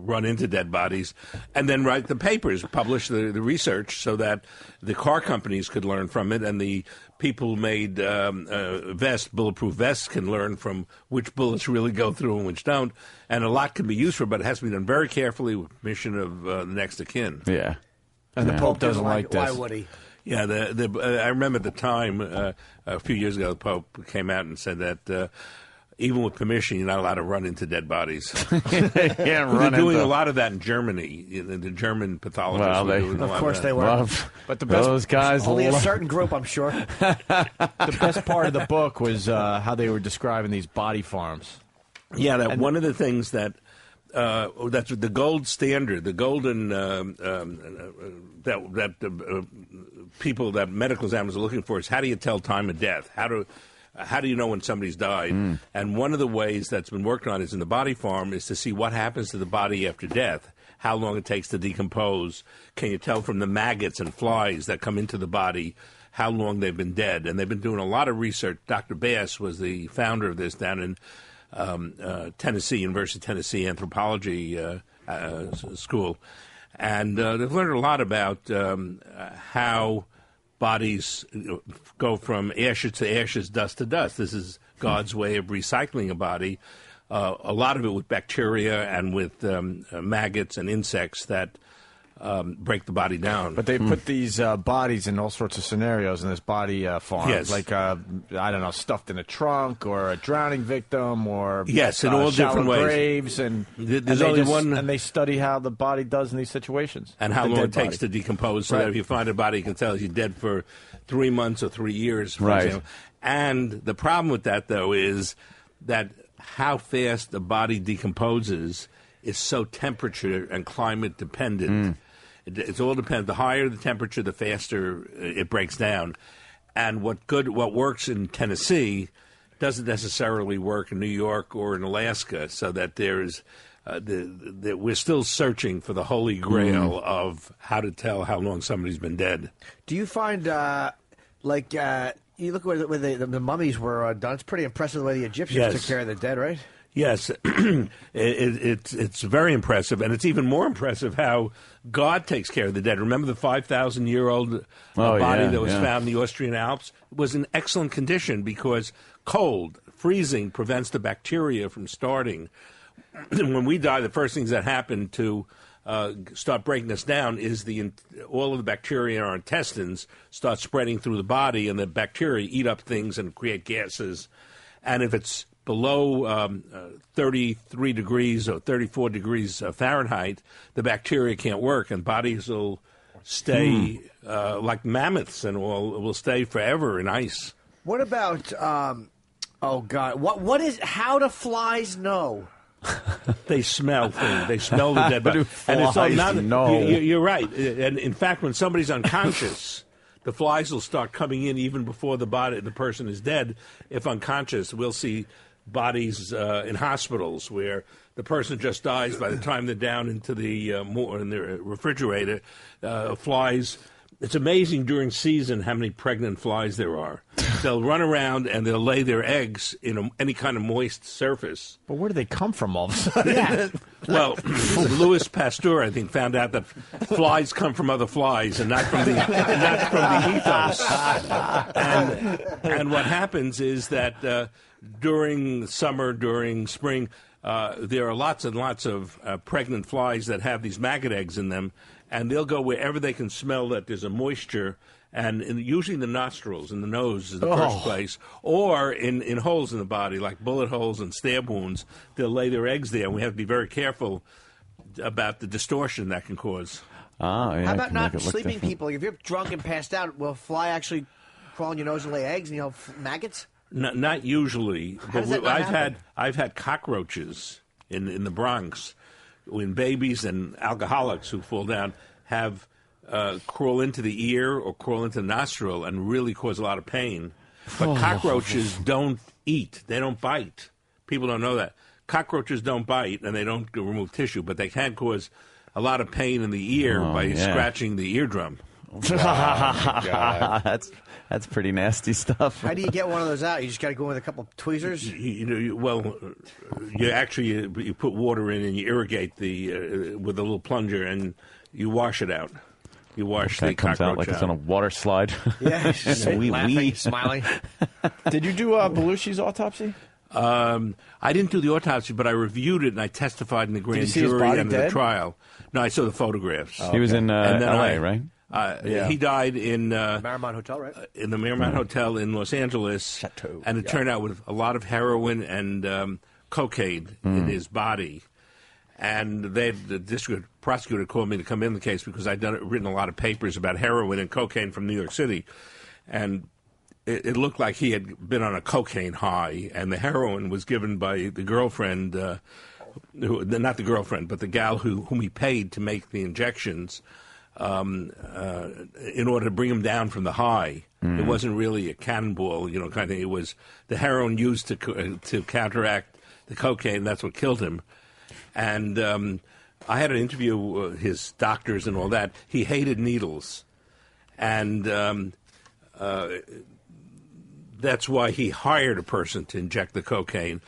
run into dead bodies, and then write the papers, publish the research, so that the car companies could learn from it, and the people who made bulletproof vests can learn from which bullets really go through and which don't. And a lot can be used for it, but it has to be done very carefully with permission of the next of kin. Yeah. And the Pope doesn't like this. Why would he? Yeah, I remember at the time, a few years ago, the Pope came out and said that even with permission, you're not allowed to run into dead bodies. They're doing a lot of that in Germany. The German pathologists were doing a lot of course that. they were. But the best, those guys only a certain group, I'm sure. The best part of the book was how they were describing these body farms. Yeah, one of the things that's the gold standard, the golden people that medical examiners are looking for is how do you tell time of death? How do you know when somebody's died? And one of the ways that's been worked on is in the body farm is to see what happens to the body after death, how long it takes to decompose. Can you tell from the maggots and flies that come into the body how long they've been dead? And they've been doing a lot of research. Dr. Bass was the founder of this down in Tennessee, University of Tennessee Anthropology School. And they've learned a lot about how bodies go from ashes to ashes, dust to dust. This is God's way of recycling a body. A lot of it with bacteria and with maggots and insects that break the body down. But they put these bodies in all sorts of scenarios in this body farm. Yes. Like, I don't know, stuffed in a trunk or a drowning victim or yes, in all shallow different ways. graves. And they study how the body does in these situations. And how The long it dead takes body. to decompose so that if you find a body, you can tell you're dead for 3 months or 3 years, for Right. example. And the problem with that, though, is that how fast the body decomposes is so temperature and climate dependent. It's all dependent. The higher the temperature, the faster it breaks down. And what works in Tennessee doesn't necessarily work in New York or in Alaska. So that there's that we're still searching for the holy grail of how to tell how long somebody's been dead. Do you find you look where the mummies were done? It's pretty impressive the way the Egyptians took care of the dead, right? Yes, it's very impressive, and it's even more impressive how God takes care of the dead. Remember the 5,000-year-old body that was found in the Austrian Alps? It was in excellent condition because cold, freezing prevents the bacteria from starting. When we die, the first things that happen to start breaking us down is all of the bacteria in our intestines start spreading through the body, and the bacteria eat up things and create gases. And if it's below 33 degrees or 34 degrees Fahrenheit, the bacteria can't work, and bodies will stay like mammoths and will stay forever in ice. What about? What is? How do flies know? They smell things. They smell the dead body. And it's You're right. And in fact, when somebody's unconscious, the flies will start coming in even before the person is dead. If unconscious, we'll see bodies in hospitals where the person just dies. By the time they're down into the in the refrigerator, flies. It's amazing during season how many pregnant flies there are. They'll run around and they'll lay their eggs in any kind of moist surface. But where do they come from all of a sudden? Yeah. Well, Louis Pasteur, I think, found out that flies come from other flies and not from the ethos. And what happens is that during summer, during spring, there are lots and lots of pregnant flies that have these maggot eggs in them, and they'll go wherever they can smell that there's a moisture. And usually in the nostrils, in the nose is the first place, or in holes in the body, like bullet holes and stab wounds. They'll lay their eggs there, and we have to be very careful about the distortion that can cause. How about not sleeping people? If you're drunk and passed out, will a fly actually crawl in your nose and lay eggs, and maggots? Not usually. How does that not happen? I've had cockroaches in the Bronx when babies and alcoholics who fall down have crawl into the ear or crawl into the nostril and really cause a lot of pain. But cockroaches don't eat. They don't bite. People don't know that. Cockroaches don't bite and they don't remove tissue, but they can cause a lot of pain in the ear by scratching the eardrum. That's pretty nasty stuff. How do you get one of those out? You just got to go with a couple of tweezers? You put water in and you irrigate with a little plunger and you wash it out. You wash the it comes out like it's on a water slide. Yeah, laughing, smiling. Did you do Belushi's autopsy? I didn't do the autopsy, but I reviewed it and I testified in the grand jury and the trial. No, I saw the photographs. He was in L.A., right? He died in Marymount Hotel, right? In the Marymount Hotel in Los Angeles, Chateau. And it turned out with a lot of heroin and cocaine in his body. And the district prosecutor called me to come in the case because I'd written a lot of papers about heroin and cocaine from New York City, and it looked like he had been on a cocaine high, and the heroin was given by the girlfriend, not the girlfriend, but the gal whom he paid to make the injections. In order to bring him down from the high. It wasn't really a cannonball, kind of thing. It was the heroin used to counteract the cocaine. That's what killed him. And I had an interview with his doctors and all that. He hated needles. And that's why he hired a person to inject the cocaine.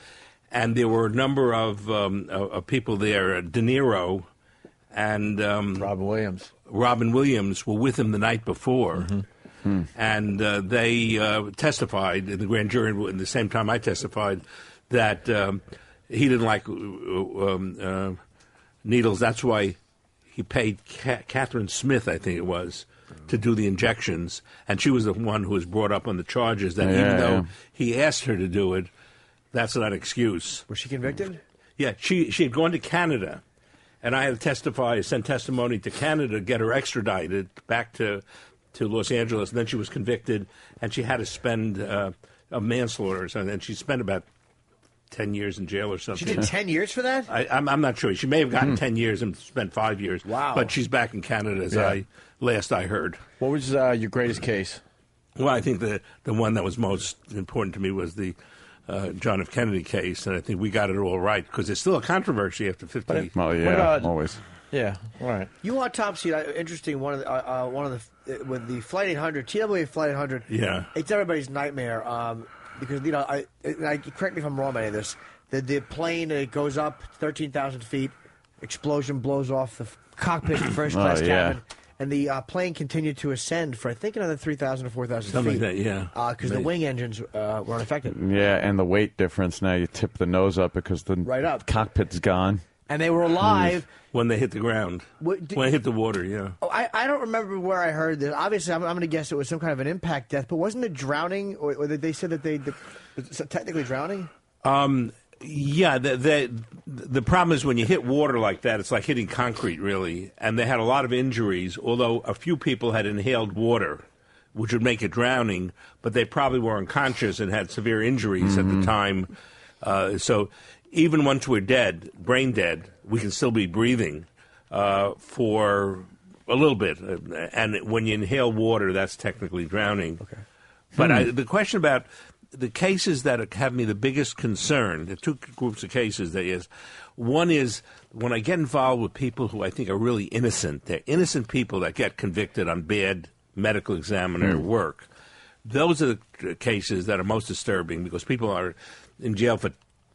And there were a number of people there, De Niro and Robin Williams were with him the night before, and they testified in the grand jury at the same time I testified that he didn't like needles. That's why he paid Catherine Smith, I think it was, to do the injections, and she was the one who was brought up on the charges that even though he asked her to do it, that's not an excuse. Was she convicted? Yeah, she had gone to Canada, and I had to send testimony to Canada to get her extradited back to Los Angeles, and then she was convicted, and she had to spend a manslaughter or something, and she spent about 10 years in jail or something. She did 10 years for that? I'm not sure. She may have gotten 10 years and spent 5 years. Wow. But she's back in Canada, as last I heard. What was your greatest case? Well, I think the one that was most important to me was the John F. Kennedy case, and I think we got it all right, because there's still a controversy after 50. Always. Yeah, right. You autopsied, interesting, with the Flight 800, TWA Flight 800. Yeah. It's everybody's nightmare. Because, I correct me if I'm wrong about any of this. The plane, it goes up 13,000 feet, explosion blows off the cockpit, first class cabin, and the plane continued to ascend for, I think, another 3,000 or 4,000 feet. Something like that, yeah. Because the wing engines weren't affected. Yeah, and the weight difference, now you tip the nose up because the cockpit's gone. And they were alive. When they hit the ground. When they hit the water, yeah. Oh, I don't remember where I heard this. Obviously, I'm going to guess it was some kind of an impact death, but wasn't it drowning? Or they said that technically drowning? Yeah, the problem is when you hit water like that, it's like hitting concrete, really. And they had a lot of injuries, although a few people had inhaled water, which would make it drowning, but they probably were unconscious and had severe injuries at the time. So even once we're dead, brain dead, we can still be breathing for a little bit. And when you inhale water, that's technically drowning. Okay. But the question about the cases that have me the biggest concern, the two groups of cases, that is, one is when I get involved with people who I think are really innocent. They're innocent people that get convicted on bad medical examiner work. Those are the cases that are most disturbing because people are in jail for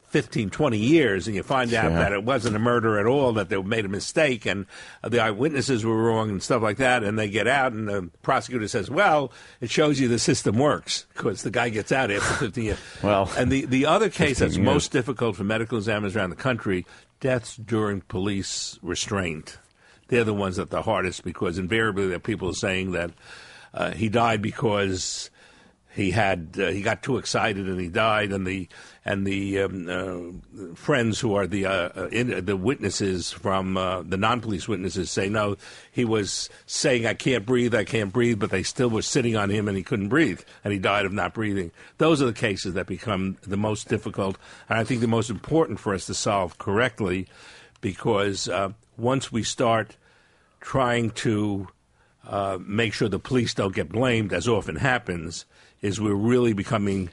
15, 20 years, and you find out that it wasn't a murder at all, that they made a mistake, and the eyewitnesses were wrong and stuff like that, and they get out, and the prosecutor says, well, it shows you the system works, because the guy gets out after 15 years. Well, and the other case that's most difficult for medical examiners around the country, deaths during police restraint. They're the ones that are the hardest, because invariably there are people saying that he died because he got too excited and he died, and the friends who are the witnesses from the non-police witnesses say no, he was saying I can't breathe, but they still were sitting on him and he couldn't breathe and he died of not breathing. Those are the cases that become the most difficult, and I think the most important for us to solve correctly, because once we start trying to make sure the police don't get blamed, as often happens, is we're really becoming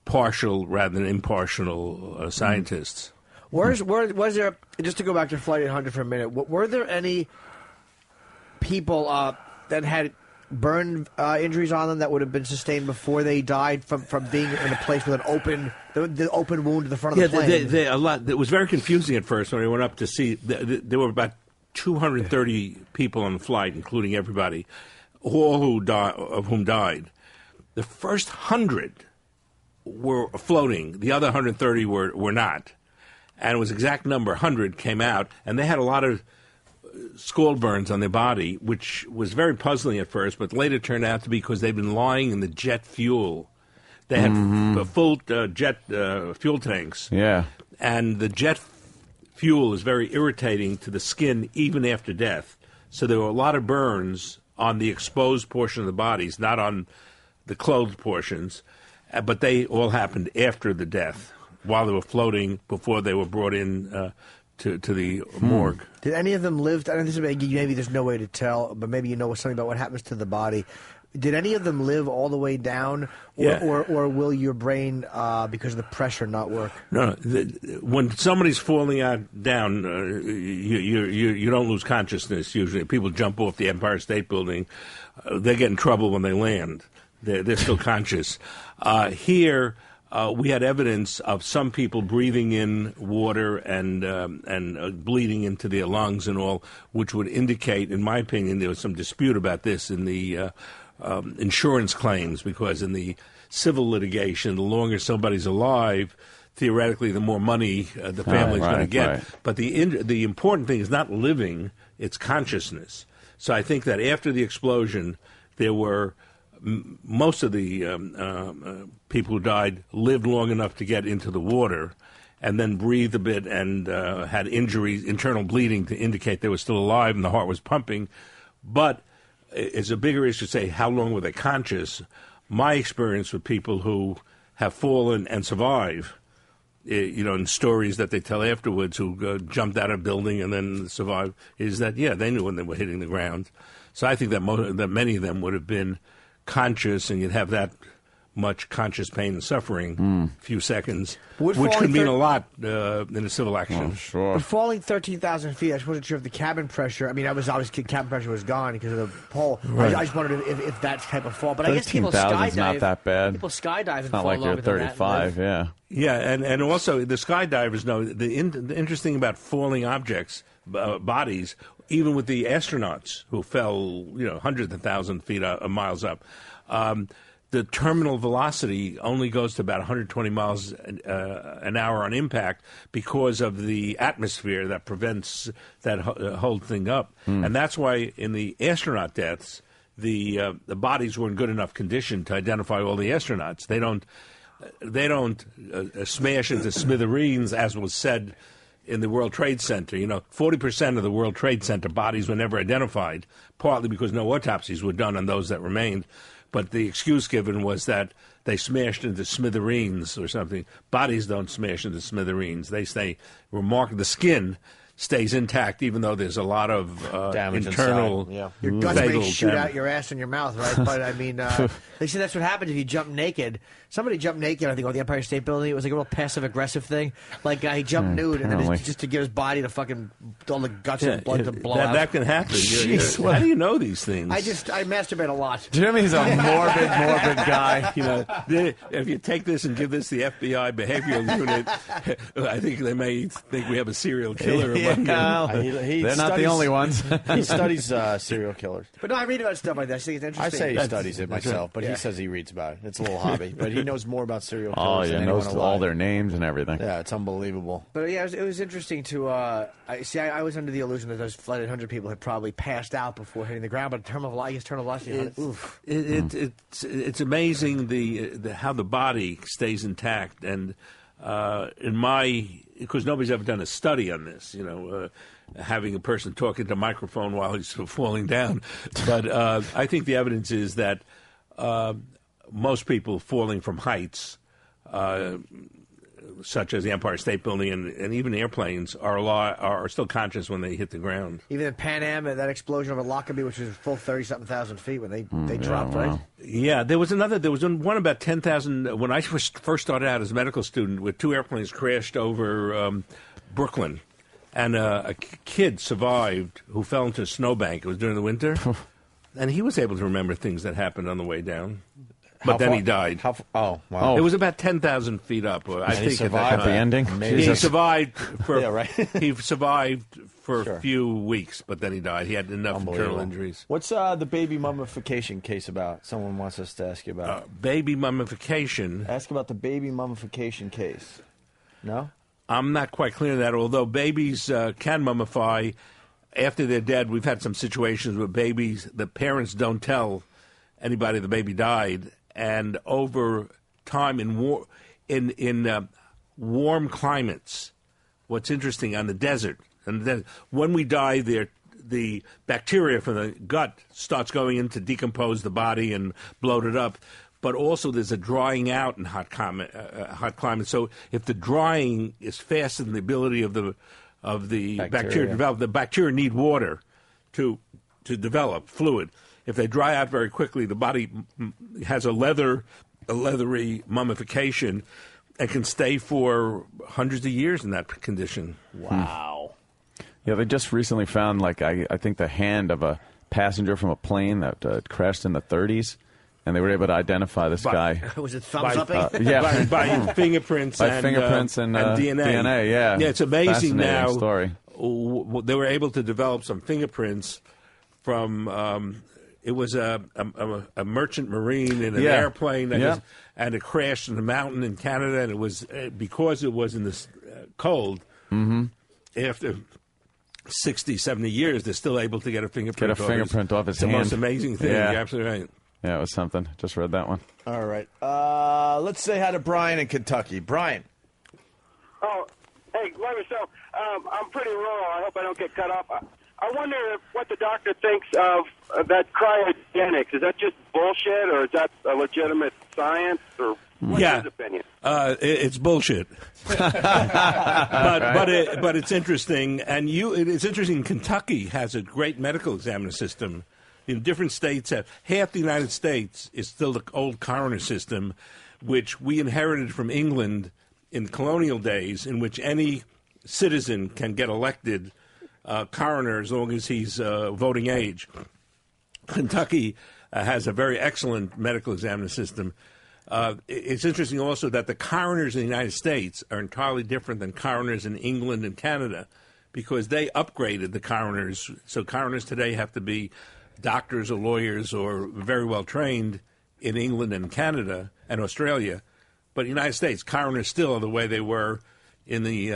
partial rather than impartial scientists. Was there, just to go back to Flight 800 for a minute, were there any people that had burn injuries on them that would have been sustained before they died from being in a place with an open wound to the front of the plane? A lot. It was very confusing at first when I went up to see. There were about 230 people on the flight, including everybody, all of whom died. The first 100 were floating. The other 130 were not. And it was exact number, 100, came out. And they had a lot of scald burns on their body, which was very puzzling at first, but later turned out to be because they'd been lying in the jet fuel. They had full jet fuel tanks. Yeah. And the jet fuel is very irritating to the skin even after death. So there were a lot of burns on the exposed portion of the bodies, not on the clothed portions, but they all happened after the death, while they were floating, before they were brought in to the morgue. Did any of them live? I know this is maybe there's no way to tell, but maybe you know something about what happens to the body. Did any of them live all the way down, or will your brain, because of the pressure, not work? No. When somebody's falling down, you don't lose consciousness usually. People jump off the Empire State Building. They get in trouble when they land. They're still conscious. Here, we had evidence of some people breathing in water and bleeding into their lungs and all, which would indicate, in my opinion, there was some dispute about this in the insurance claims, because in the civil litigation, the longer somebody's alive, theoretically, the more money the family's going to get. Right. But the important thing is not living; it's consciousness. So I think that after the explosion, there were most of the people who died lived long enough to get into the water, and then breathed a bit and had injuries, internal bleeding to indicate they were still alive and the heart was pumping. But it's a bigger issue to say how long were they conscious. My experience with people who have fallen and survive, in stories that they tell afterwards, who jumped out of a building and then survived, is that, they knew when they were hitting the ground. So I think that many of them would have been conscious, and you'd have that much conscious pain and suffering, a few seconds, which could mean a lot in a civil action. Oh, sure. But falling 13,000 feet, I just wasn't sure if the cabin pressure. I mean, cabin pressure was gone because of the pole. Right. I just wondered if that type of fall. But I guess people 13,000 is skydive. not that bad. People skydive and It's not fall like you're longer than that 35. Yeah. Yeah, and also the skydivers know the interesting about falling objects, bodies, even with the astronauts who fell, hundreds of thousands of feet, miles up. The terminal velocity only goes to about 120 miles an hour on impact because of the atmosphere that prevents that whole thing up. And that's why in the astronaut deaths, the bodies were in good enough condition to identify all the astronauts. They don't smash into smithereens, as was said in the World Trade Center. 40% of the World Trade Center bodies were never identified, partly because no autopsies were done on those that remained. But the excuse given was that they smashed into smithereens or something. Bodies don't smash into smithereens. They stay remarkable. The skin stays intact, even though there's a lot of damage internal. Inside. Yeah. Your guts may shoot out your ass and your mouth, right? But I mean, they say that's what happens if you jump naked. Somebody jumped naked, I think, on the Empire State Building. It was like a real passive-aggressive thing. Like he jumped nude, and then just to get his body to fucking all the guts and blood to blow out. That can happen. Jeez, how do you know these things? I masturbate a lot. Jimmy's a morbid guy. If you take this and give this the FBI behavioral unit, I think they may think we have a serial killer among them. They're not the only ones. He studies serial killers. But no, I read about stuff like that. I think it's interesting. I say he studies it myself, but he says he reads about it. It's a little hobby. But he knows more about serial killers. Oh, yeah, than knows anyone all alive. their names and everything. Yeah, it's unbelievable. But yeah, it was interesting to. I was under the illusion that those Flight 800 people had probably passed out before hitting the ground. But terminal velocity, oof. It's amazing how the body stays intact, and because nobody's ever done a study on this, having a person talking to a microphone while he's falling down. But I think the evidence is that most people falling from heights, such as the Empire State Building and even airplanes, are still conscious when they hit the ground. Even in Pan Am, that explosion over Lockerbie, which was full 30-something thousand feet when they dropped, right? Yeah, there was one about 10,000 when I first started out as a medical student, with two airplanes crashed over Brooklyn, and a kid survived who fell into a snowbank. It was during the winter, and he was able to remember things that happened on the way down. But then he died. Oh, wow. It was about 10,000 feet up. I think he survived the ending. He survived for he survived for a few weeks, but then he died. He had enough internal injuries. What's the baby mummification case about? Someone wants us to ask you about baby mummification. Ask about the baby mummification case. No? I'm not quite clear on that, although babies can mummify after they're dead. We've had some situations where the parents don't tell anybody the baby died, and over time in warm climates, what's interesting on the desert, when we die, the bacteria from the gut starts going in to decompose the body and bloat it up. But also there's a drying out in hot climate. So if the drying is faster than the ability of the bacteria to develop, the bacteria need water to develop fluid. If they dry out very quickly, the body has a leathery mummification and can stay for hundreds of years in that condition. Wow. Yeah, they just recently found, I think, the hand of a passenger from a plane that crashed in the 30s. And they were able to identify this guy. Was it thumbs upping? Yeah, by fingerprints and DNA. Yeah, it's amazing now. Story. They were able to develop some fingerprints from It was a merchant marine in an Yeah. airplane, Yeah. and it crashed in a mountain in Canada. And it was because it was in this cold. Mm-hmm. After 60, 70 years, they're still able to get a fingerprint. Off his It's the hand. most amazing thing. Yeah. You're absolutely right. Yeah, it was something. Just read that one. All right. Let's say hi to Brian in Kentucky. Brian. Oh, hey, Glover, so I'm pretty rural. I hope I don't get cut off. I wonder what the doctor thinks of that cryogenics. Is that just bullshit, or is that a legitimate science, or what's his opinion? It's bullshit. but it's interesting, and it's interesting. Kentucky has a great medical examiner system. In different states, half the United States is still the old coroner system, which we inherited from England in colonial days, in which any citizen can get elected coroner as long as he's voting age. Kentucky has a very excellent medical examiner system. It's interesting also that the coroners in the United States are entirely different than coroners in England and Canada, because they upgraded the coroners. So coroners today have to be doctors or lawyers or very well trained in England and Canada and Australia. But in the United States, coroners still are the way they were in the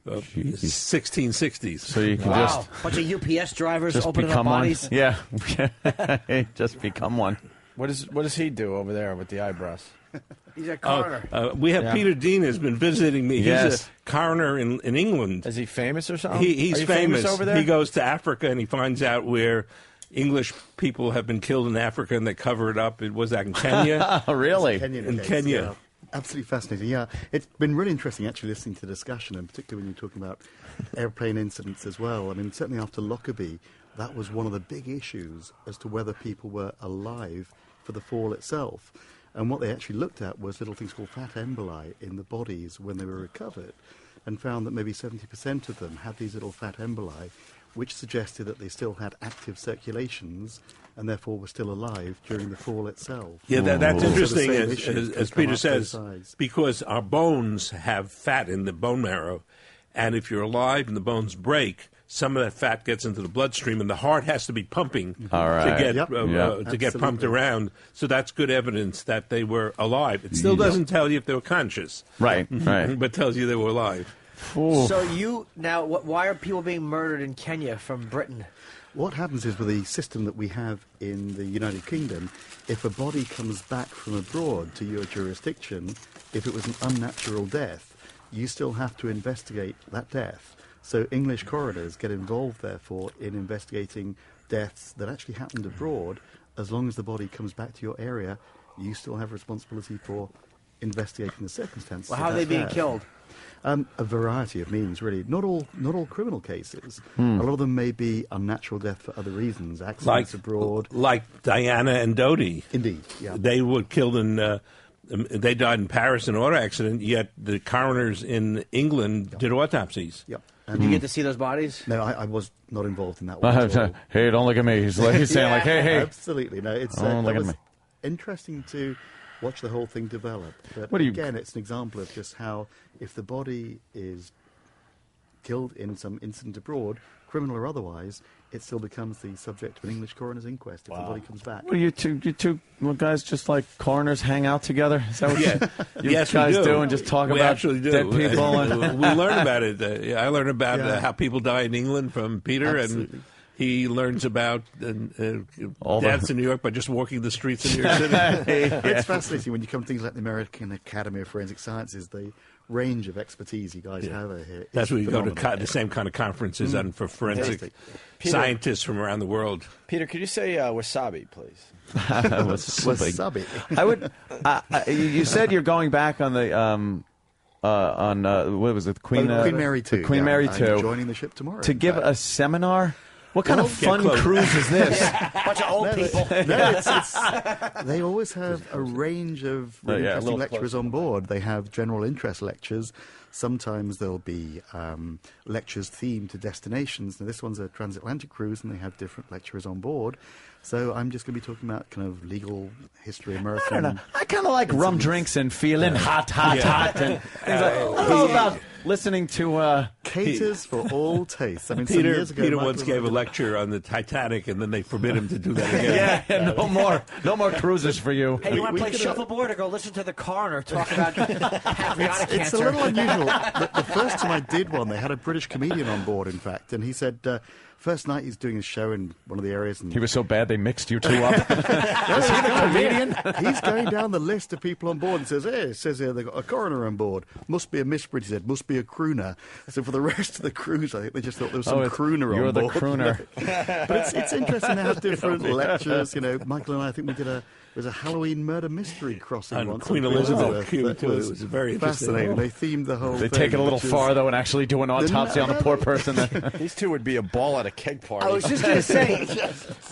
1660s. So you can just bunch of UPS drivers just opening up become one. bodies. Yeah, just become one. What does he do over there with the eyebrows? He's a coroner. We have Peter Dean has been visiting me. Yes. He's a coroner in England. Is he famous or something? He's Are you famous over there. He goes to Africa and he finds out where English people have been killed in Africa, and they cover it up. It was that in Kenya. Really? In Kenya. Yeah. Absolutely fascinating. Yeah, it's been really interesting actually listening to the discussion, and particularly when you're talking about airplane incidents as well. I mean, certainly after Lockerbie, that was one of the big issues as to whether people were alive for the fall itself. And what they actually looked at was little things called fat emboli in the bodies when they were recovered, and found that maybe 70% of them had these little fat emboli, which suggested that they still had active circulations and therefore were still alive during the fall itself. Yeah, that's So the interesting, same issues as can come Peter up both says, sides. because our bones have fat in the bone marrow, and if you're alive and the bones break, some of that fat gets into the bloodstream, and the heart has to be pumping All right. to get Yep. to get pumped Absolutely. around. So that's good evidence that they were alive. It still doesn't tell you if they were conscious, Right, right. but tells you they were alive. So why are people being murdered in Kenya from Britain? What happens is with the system that we have in the United Kingdom, if a body comes back from abroad to your jurisdiction, if it was an unnatural death, you still have to investigate that death. So English coroners get involved, therefore, in investigating deaths that actually happened abroad. As long as the body comes back to your area, you still have responsibility for investigating the circumstances. Well, of how are they that being death. killed? A variety of means, really. Not all criminal cases. A lot of them may be unnatural death for other reasons, accidents abroad. Like Diana and Dodi. Indeed, yeah. They were killed in. They died in Paris in an auto accident. Yet the coroners in England did autopsies. Yep. Do you get to see those bodies? No, I was not involved in that one at all. Hey, don't look at me. He's saying like, hey. Absolutely. No, it's Don't look that at was me. interesting to watch the whole thing develop. But What do you- again, it's an example of just how if the body is killed in some incident abroad, criminal or otherwise, it still becomes the subject of an English coroner's inquest if the body comes back. What do you two guys just like coroners hang out together? Is that what you Yes, we guys do. and just talk We about actually do. dead people? And We learn about it. I learned about Yeah. how people die in England from Peter, Absolutely. and he learns about All the- deaths in New York by just walking the streets of New York City. It's fascinating when you come to things like the American Academy of Forensic Sciences, the range of expertise you guys have here. is That's where you go to phenomenal. the same kind of conferences and for forensic Fantastic. scientists from around the world. Peter, could you say wasabi, please? Wasabi. I would. You said you're going back on the on what was it, Queen Mary 2. Queen yeah. Mary I'm 2 joining the ship tomorrow. to give a seminar. What kind of Get fun close. cruise is this? Bunch of old people. They always have a range of really yeah, a interesting little lecturers on board. They have general interest lectures. Sometimes there'll be lectures themed to destinations. Now, this one's a transatlantic cruise, and they have different lecturers on board. So I'm just going to be talking about kind of legal history, American. I don't know. I kind of like rum drinks and feeling hot, and things like, I don't know about listening to caters for all tastes. I mean, some Peter years ago, Michael once gave a lecture on the Titanic, and then they forbid him to do that again. no more cruises for you. Hey, you want to play shuffleboard or go listen to the coroner talk about pancreatic cancer? It's a little unusual. The first time I did one, they had a British comedian on board, in fact, and he said, first night he's doing a show in one of the areas. And he was so bad they mixed you two up. Is he the comedian? He's going down the list of people on board and says, hey, it says here they've got a coroner on board. Must be a Miss British, he said, must be a crooner. So for the rest of the cruise, I think they just thought there was some crooner on board. You're the crooner. But it's interesting to have different lectures. You know, Michael and I think we did a Halloween murder mystery crossing on once. Queen Elizabeth Q, too. It was very fascinating. They themed the whole They thing. take it a little far, though, and actually do an autopsy on the poor person. These two would be a ball at a keg party. I was just going to say,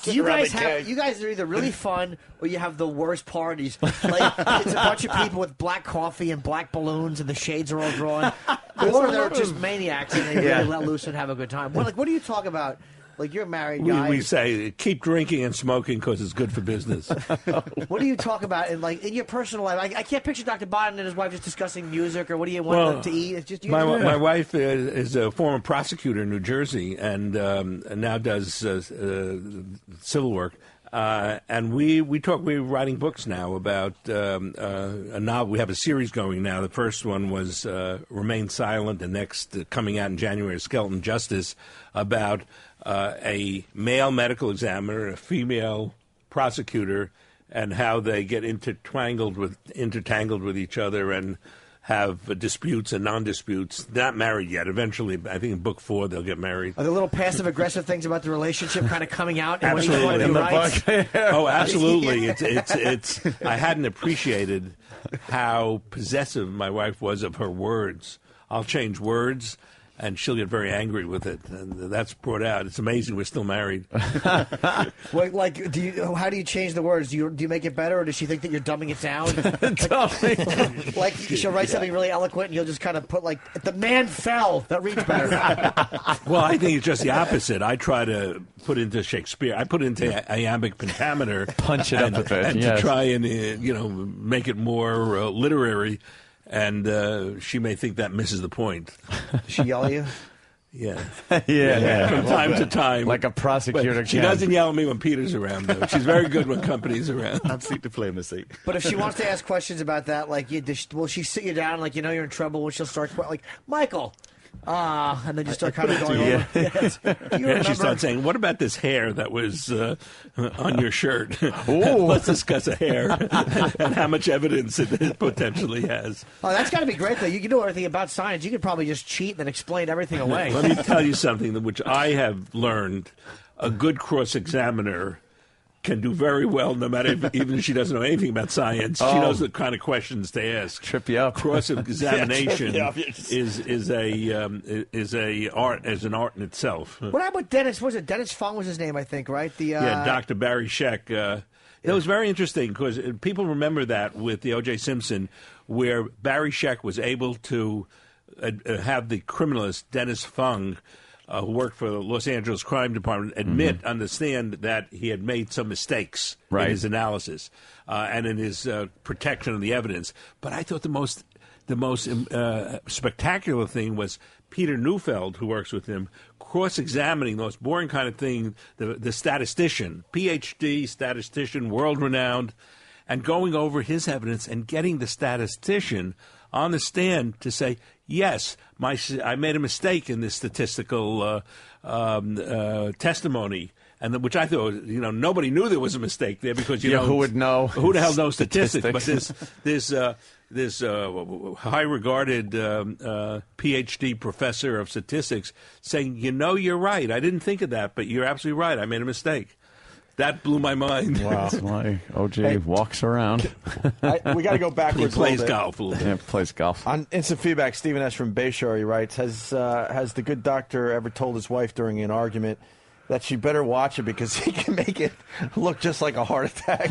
you guys are either really fun or you have the worst parties. Like, it's a bunch of people with black coffee and black balloons and the shades are all drawn. Or they're just maniacs and they really let loose and have a good time. What do you talk about? Like, you're a married guy. We say keep drinking and smoking because it's good for business. What do you talk about in your personal life? I can't picture Dr. Bodden and his wife just discussing music or what do you want to eat. It's just you. My wife is a former prosecutor in New Jersey and now does civil work. And we talk. We're writing books now about a novel. We have a series going now. The first one was Remain Silent. The next coming out in January is Skeleton Justice, about a male medical examiner and a female prosecutor, and how they get intertangled with each other and have disputes and non-disputes. They're not married yet. Eventually, I think in book 4 they'll get married. Are the little passive-aggressive things about the relationship kind of coming out? Absolutely. In the book? Oh, absolutely. It's. I hadn't appreciated how possessive my wife was of her words. I'll change words, and she'll get very angry with it, and that's brought out. It's amazing we're still married. Well, like, how do you change the words? Do you make it better, or does she think that you're dumbing it down? Like she'll write something really eloquent, and you'll just kind of put like, "The man fell." That reads better. Well, I think it's just the opposite. I try to put into Shakespeare. I put into iambic pentameter, punch it up a bit, and to try and make it more literary. And she may think that misses the point. Does she yell at you? Yeah. Yeah. From time to time. Like a prosecutor. She doesn't yell at me when Peter's around, though. She's very good when company's around. Absolute diplomacy. But if she wants to ask questions about that, like, will she sit you down, like, you're in trouble, when she'll start, like, Michael, and then you start kind of going over. Yes. She starts saying, what about this hair that was on your shirt? Let's discuss a hair and how much evidence it potentially has. Oh, that's got to be great, though. You can know everything about science. You could probably just cheat and then explain everything away. Let me tell you something which I have learned. A good cross-examiner can do very well, no matter even if she doesn't know anything about science. She knows the kind of questions to ask. Trip you up. Cross-examination is an art in itself. What about Dennis? Was it Dennis Fung was his name? I think, right? Dr. Barry Scheck. It was very interesting because people remember that with the O.J. Simpson, where Barry Scheck was able to have the criminalist Dennis Fung, who worked for the Los Angeles Crime Department, understand that he had made some mistakes in his analysis and in his protection of the evidence. But I thought the most spectacular thing was Peter Neufeld, who works with him, cross-examining the most boring kind of thing, the statistician, PhD statistician, world-renowned, and going over his evidence and getting the statistician on the stand to say, yes, I made a mistake in this statistical testimony, and which I thought, nobody knew there was a mistake there because who would know? Who the hell knows statistics? But this high-regarded PhD professor of statistics saying, you're right. I didn't think of that, but you're absolutely right. I made a mistake. That blew my mind. Wow. That's why OJ walks around. We got to go backwards. He plays golf a little bit. Yeah, plays golf. On instant feedback, Stephen S. from Bayshore, he writes, has the good doctor ever told his wife during an argument that she better watch it because he can make it look just like a heart attack?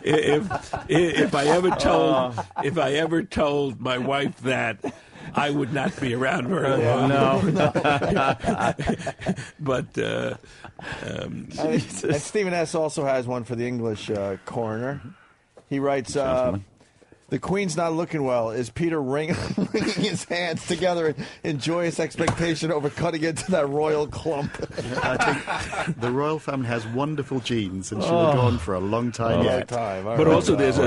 if I ever told my wife that, I would not be around very long. No. But and Stephen S. also has one for the English coroner. He writes, the the Queen's not looking well. Is Peter wringing his hands together in joyous expectation over cutting into that royal clump? I think the royal family has wonderful genes, and she'll have gone for a long time yet. But also, there's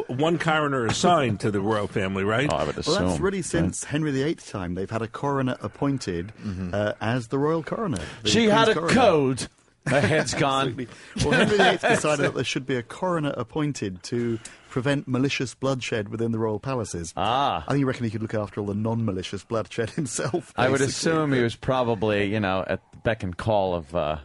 one coroner assigned to the royal family, right? I would assume. Well, that's really since Henry VIII's time. They've had a coroner appointed as the royal coroner. She had a code. Her head's gone. Well, Henry VIII decided that there should be a coroner appointed to prevent malicious bloodshed within the royal palaces. I think you reckon he could look after all the non-malicious bloodshed himself. I would basically. assume he was probably, at the beck and call of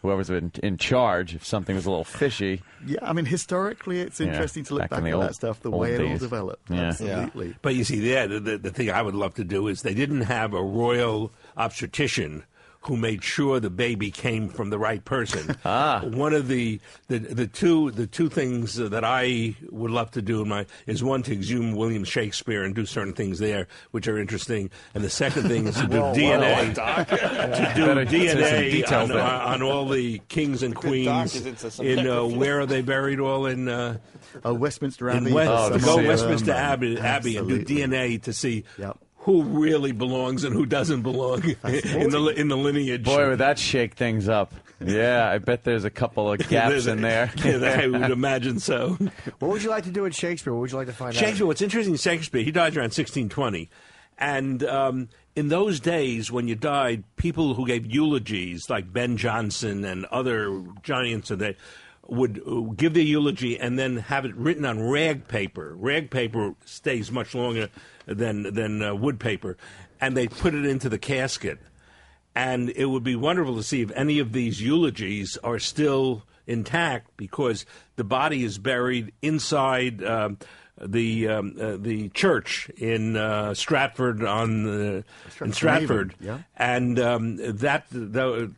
whoever's in charge if something was a little fishy. Yeah, I mean, historically, it's interesting to look back at that stuff, the way it all developed. Yeah. Absolutely. But you see, the thing I would love to do is they didn't have a royal obstetrician who made sure the baby came from the right person. One of the two things that I would love to do is one to exhume William Shakespeare and do certain things there which are interesting, and the second thing is to do DNA. To do DNA on all the kings and queens. Where are they buried? All in Westminster Abbey. To go Westminster Abbey and do DNA to see. Who really belongs and who doesn't belong in the lineage. Boy, would that shake things up. Yeah, I bet there's a couple of gaps in there. I would imagine so. What would you like to do with Shakespeare? What would you like to find out? Shakespeare, what's interesting in Shakespeare, he died around 1620. And in those days, when you died, people who gave eulogies, like Ben Jonson and other giants of that, would give their eulogy and then have it written on rag paper. Rag paper stays much longer than wood paper, and they put it into the casket. And it would be wonderful to see if any of these eulogies are still intact, because the body is buried inside the church in Stratford in Stratford, and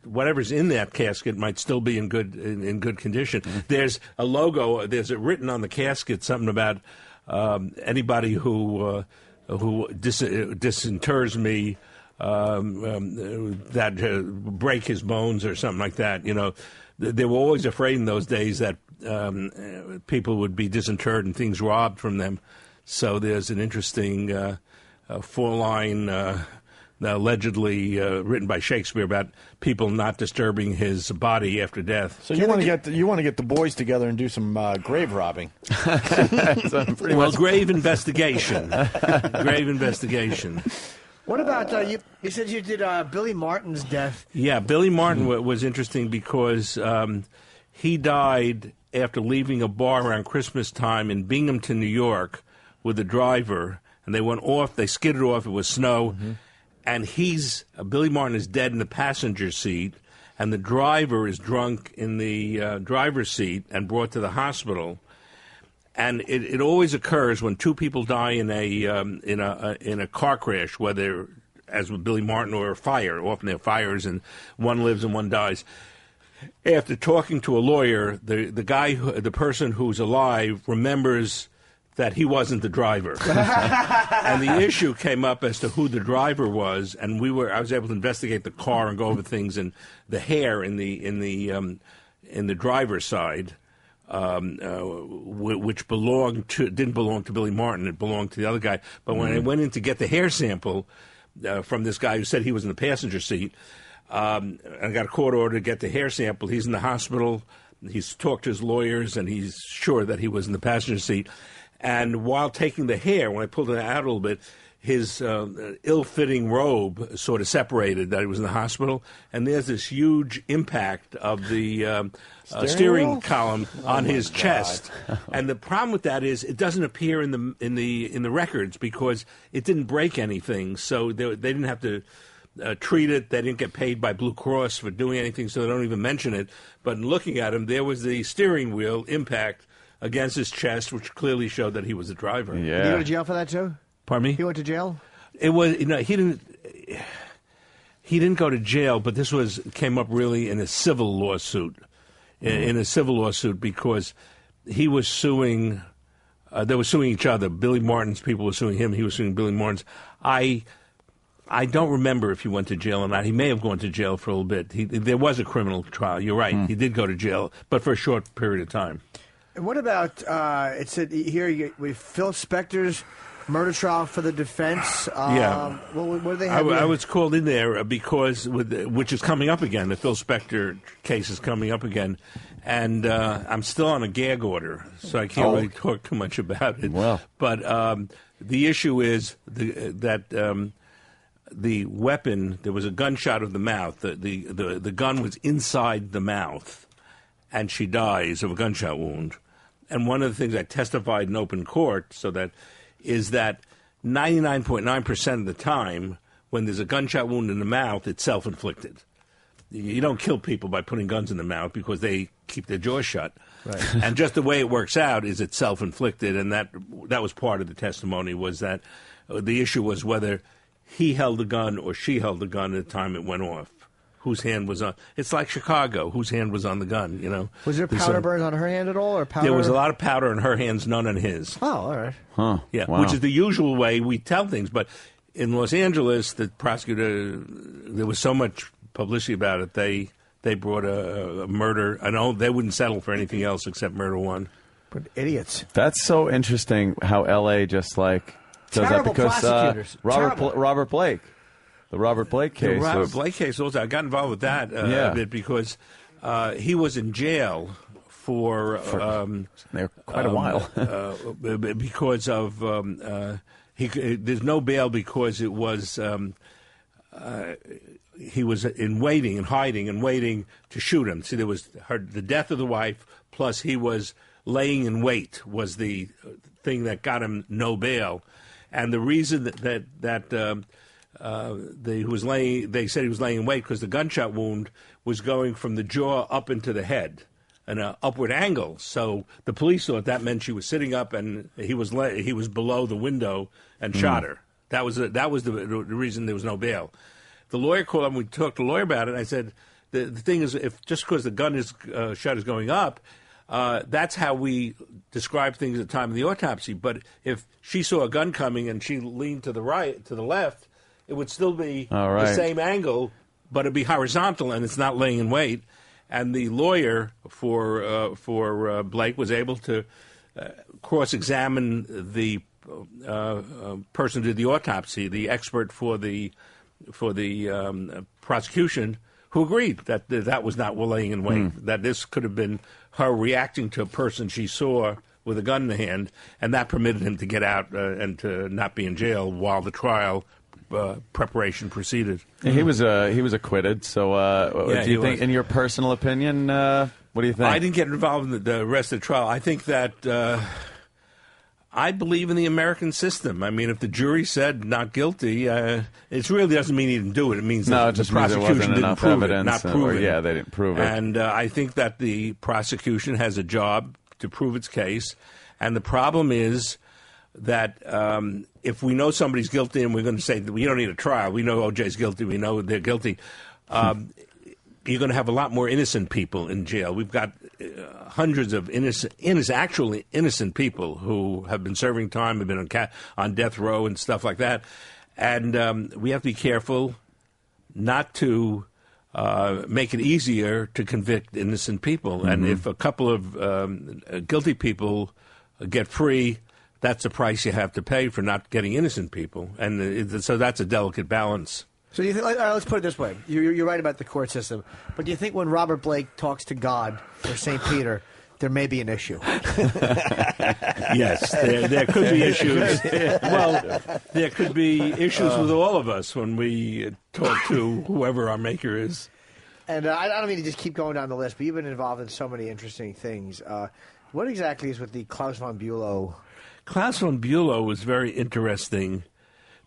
whatever's in that casket might still be in good condition. There's a logo. There's written on the casket something about anybody who disinters me. That break his bones or something like that. They were always afraid in those days that people would be disinterred and things robbed from them. So there's an interesting 4-line, allegedly written by Shakespeare about people not disturbing his body after death. So you want to get the boys together and do some grave robbing? Grave investigation. Grave investigation. What about, you said you did Billy Martin's death. Yeah, Billy Martin was interesting because he died after leaving a bar around Christmas time in Binghamton, New York, with a driver, and they went off, they skidded off, it was snow, and Billy Martin is dead in the passenger seat, and the driver is drunk in the driver's seat and brought to the hospital. And it always occurs when two people die in a car crash, whether as with Billy Martin or a fire. Often there are fires, and one lives and one dies. After talking to a lawyer, the person who's alive remembers that he wasn't the driver, and the issue came up as to who the driver was. And I was able to investigate the car and go over things, and the hair in the driver's side. Which didn't belong to Billy Martin. It belonged to the other guy. But when I went in to get the hair sample from this guy who said he was in the passenger seat, I got a court order to get the hair sample. He's in the hospital. He's talked to his lawyers, and he's sure that he was in the passenger seat. And while taking the hair, when I pulled it out a little bit, his ill-fitting robe sort of separated that he was in the hospital, and there's this huge impact of the steering column on his chest. And the problem with that is it doesn't appear in the records because it didn't break anything, so they didn't have to treat it. They didn't get paid by Blue Cross for doing anything, so they don't even mention it. But in looking at him, there was the steering wheel impact against his chest, which clearly showed that he was the driver. Yeah. Did he go to jail for that too? Pardon me? He went to jail? It was he didn't go to jail, but this came up really in a civil lawsuit. In a civil lawsuit because he was suing they were suing each other. Billy Martin's people were suing him, he was suing Billy Martin's. I don't remember if he went to jail or not. He may have gone to jail for a little bit. There was a criminal trial. You're right. He did go to jail, but for a short period of time. And what about it said here with Phil Spector's murder trial for the defense? Yeah. What do they have? I was called in there because which is coming up again. The Phil Spector case is coming up again, and I'm still on a gag order, so I can't really talk too much about it. Well, but the issue is that the weapon, there was a gunshot of the mouth. The gun was inside the mouth, and she dies of a gunshot wound. And one of the things I testified in open court is that 99.9% of the time, when there's a gunshot wound in the mouth, it's self-inflicted. You don't kill people by putting guns in the mouth because they keep their jaws shut. Right. And just the way it works out is it's self-inflicted, and that was part of the testimony, was that the issue was whether he held the gun or she held the gun at the time it went off. Whose hand was on? It's like Chicago. Whose hand was on the gun? You know. Was there powder burns on her hand at all, or powder? There was a lot of powder in her hands, none on his. Oh, all right. Huh. Yeah, Wow. which is the usual way we tell things. But in Los Angeles, the prosecutor, there was so much publicity about it. They brought a murder. I know they wouldn't settle for anything else except murder one. But idiots. That's so interesting how L.A. just does Terrible that because prosecutors. Terrible. Robert Blake. The Robert Blake case. The Robert Blake case also. I got involved with that a bit because he was in jail for quite a while because of there's no bail because it was he was in hiding and waiting to shoot him. See, there was the death of the wife, plus he was laying in wait was the thing that got him no bail, and the reason that they said he was laying in wait because the gunshot wound was going from the jaw up into the head, an upward angle. So the police thought that meant she was sitting up and he was below the window and shot her. That was the reason there was no bail. The lawyer called up and we talked to the lawyer about it. And I said the thing is, if just because the gun shot is going up, that's how we describe things at the time of the autopsy. But if she saw a gun coming and she leaned to the left, it would still be the same angle, but it'd be horizontal, and it's not laying in wait. And the lawyer for Blake was able to cross-examine the person who did the autopsy, the expert for the prosecution, who agreed that was not laying in wait, that this could have been her reacting to a person she saw with a gun in the hand, and that permitted him to get out and to not be in jail while the trial preparation proceeded. He was acquitted. So, do you think, in your personal opinion, what do you think? I didn't get involved in the rest of the trial. I think that I believe in the American system. I mean, if the jury said not guilty, it really doesn't mean he didn't do it. It means that the prosecution didn't prove it, not prove it. Yeah, they didn't prove it. And I think that the prosecution has a job to prove its case. And the problem is that if we know somebody's guilty and we're going to say that we don't need a trial, we know O.J.'s guilty, we know they're guilty, you're going to have a lot more innocent people in jail. We've got hundreds of actually innocent people who have been serving time, have been on death row and stuff like that. And we have to be careful not to make it easier to convict innocent people. Mm-hmm. And if a couple of guilty people get free, that's the price you have to pay for not getting innocent people. And so that's a delicate balance. So do you think? All right, let's put it this way: you're right about the court system, but do you think when Robert Blake talks to God or St. Peter, there may be an issue? Yes, there could be issues. Well, there could be issues with all of us when we talk to whoever our maker is. And I don't mean to just keep going down the list, but you've been involved in so many interesting things. What exactly is with the Klaus von Bülow? Klaus von Bülow was very interesting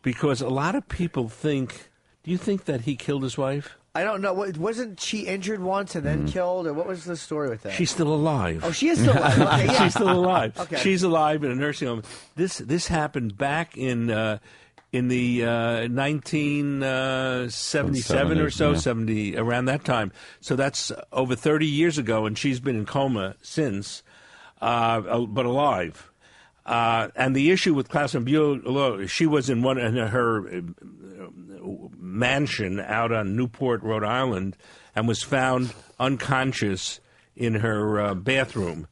because a lot of people think. Do you think that he killed his wife? I don't know. Wasn't she injured once and then killed? Or what was the story with that? She's still alive. Oh, she is still alive. Okay, yeah. She's still alive. Okay. She's alive in a nursing home. This happened back in the 1977 or so, 70, around that time. So that's over 30 years ago, and she's been in coma since, but alive. And the issue with Klaus von Bülow, she was in her mansion out on Newport, Rhode Island, and was found unconscious in her bathroom.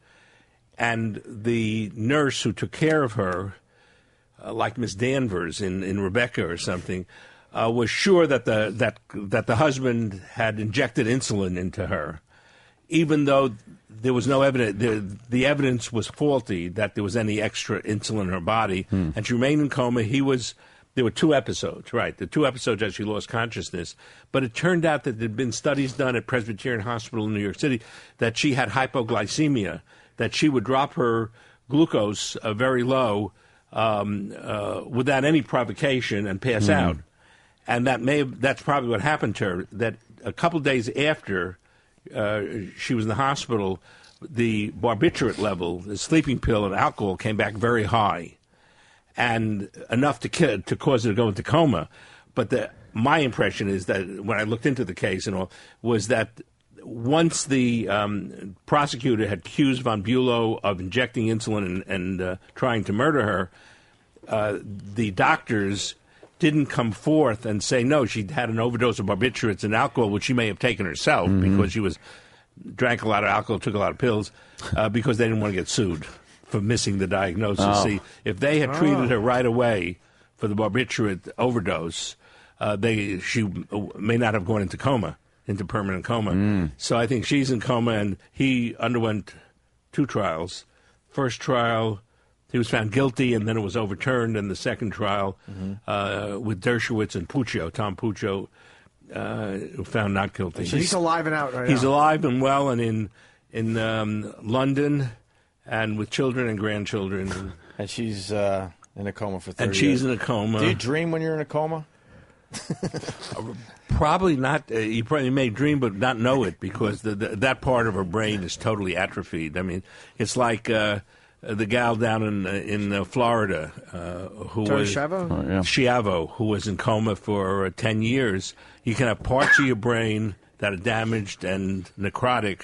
and the nurse who took care of her, like Miss Danvers in Rebecca or something, was sure that the husband had injected insulin into her, even though there was no evidence. The evidence was faulty that there was any extra insulin in her body, and she remained in coma. There were 2 episodes, right? The 2 episodes that she lost consciousness. But it turned out that there had been studies done at Presbyterian Hospital in New York City that she had hypoglycemia, that she would drop her glucose very low without any provocation and pass out. And that's probably what happened to her, that a couple days after she was in the hospital, the barbiturate level, the sleeping pill and alcohol came back very high, and enough to cause her to go into coma. But my impression is that when I looked into the case and all, was that once the prosecutor had accused von Bülow of injecting insulin and trying to murder her, the doctors didn't come forth and say, no, she had an overdose of barbiturates and alcohol, which she may have taken herself because she drank a lot of alcohol, took a lot of pills, because they didn't want to get sued for missing the diagnosis. Oh. See, if they had treated her right away for the barbiturate overdose, she may not have gone into coma, into permanent coma. So I think she's in coma, and he underwent 2 trials. First trial, he was found guilty, and then it was overturned. In the second trial, with Dershowitz and Puccio, Tom Puccio, found not guilty. So he's alive and out right now. He's alive and well, and in London, and with children and grandchildren. And she's in a coma for 30 And she's years. in a coma. Do you dream when you're in a coma? Probably not. You probably may dream, but not know it, because that part of her brain is totally atrophied. I mean, it's like the gal down in Florida who Tony was Schiavo? Schiavo, who was in coma for 10 years. You can have parts of your brain that are damaged and necrotic,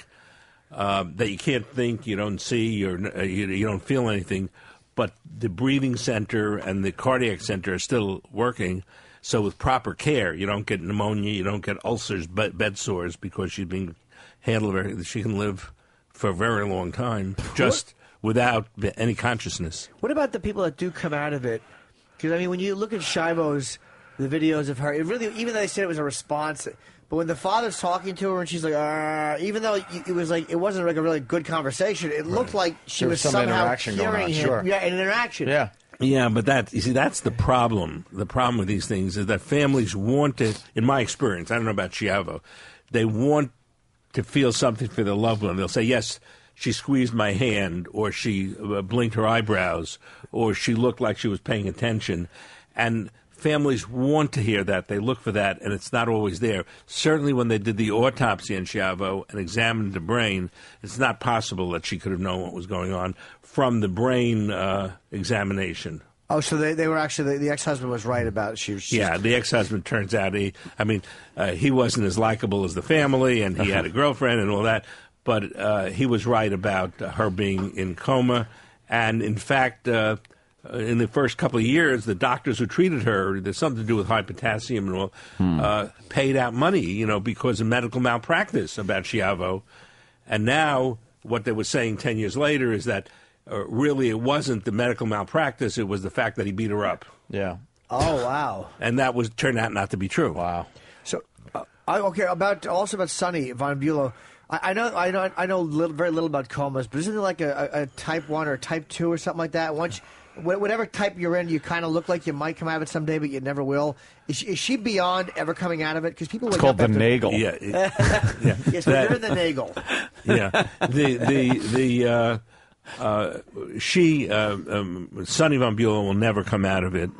that you can't think, you don't see, or you don't feel anything, but the breathing center and the cardiac center are still working. So with proper care, you don't get pneumonia, you don't get ulcers, bed sores, because she's being handled. She can live for a very long time, just without any consciousness. What about the people that do come out of it? Because, I mean, when you look at Schiavo's, the videos of her, it really, even though they said it was a response, but when the father's talking to her and she's like, even though it was like, it wasn't like a really good conversation, it looked like she There was was some somehow interaction going hearing on, him. sure. Yeah, an interaction. Yeah. Yeah, but that's the problem. The problem with these things is that families want to, in my experience, I don't know about Schiavo, they want to feel something for their loved one. They'll say, yes, she squeezed my hand, or she blinked her eyebrows, or she looked like she was paying attention. And families want to hear that. They look for that, and it's not always there. Certainly when they did the autopsy on Schiavo and examined the brain, it's not possible that she could have known what was going on from the brain examination. Oh, so they were actually, the ex-husband was right about it. Yeah, the ex-husband turns out he wasn't as likable as the family, and he had a girlfriend and all that, but he was right about her being in coma. And in fact, in the first couple of years, the doctors who treated her, there's something to do with high potassium and all, paid out money, because of medical malpractice about Schiavo. And now what they were saying 10 years later is that really it wasn't the medical malpractice, it was the fact that he beat her up. Yeah. Oh, wow. And that turned out not to be true. Wow. So, about Sonny von Bülow. I know very little about comas, but isn't it like a type 1 or type 2 or something like that? Whatever type you're in, you kind of look like you might come out of it someday, but you never will. Is she beyond ever coming out of it? Because people It's called the Nagel. Yeah. Yes, but they're in the Nagel. Yeah. Sonny von Bülow will never come out of it.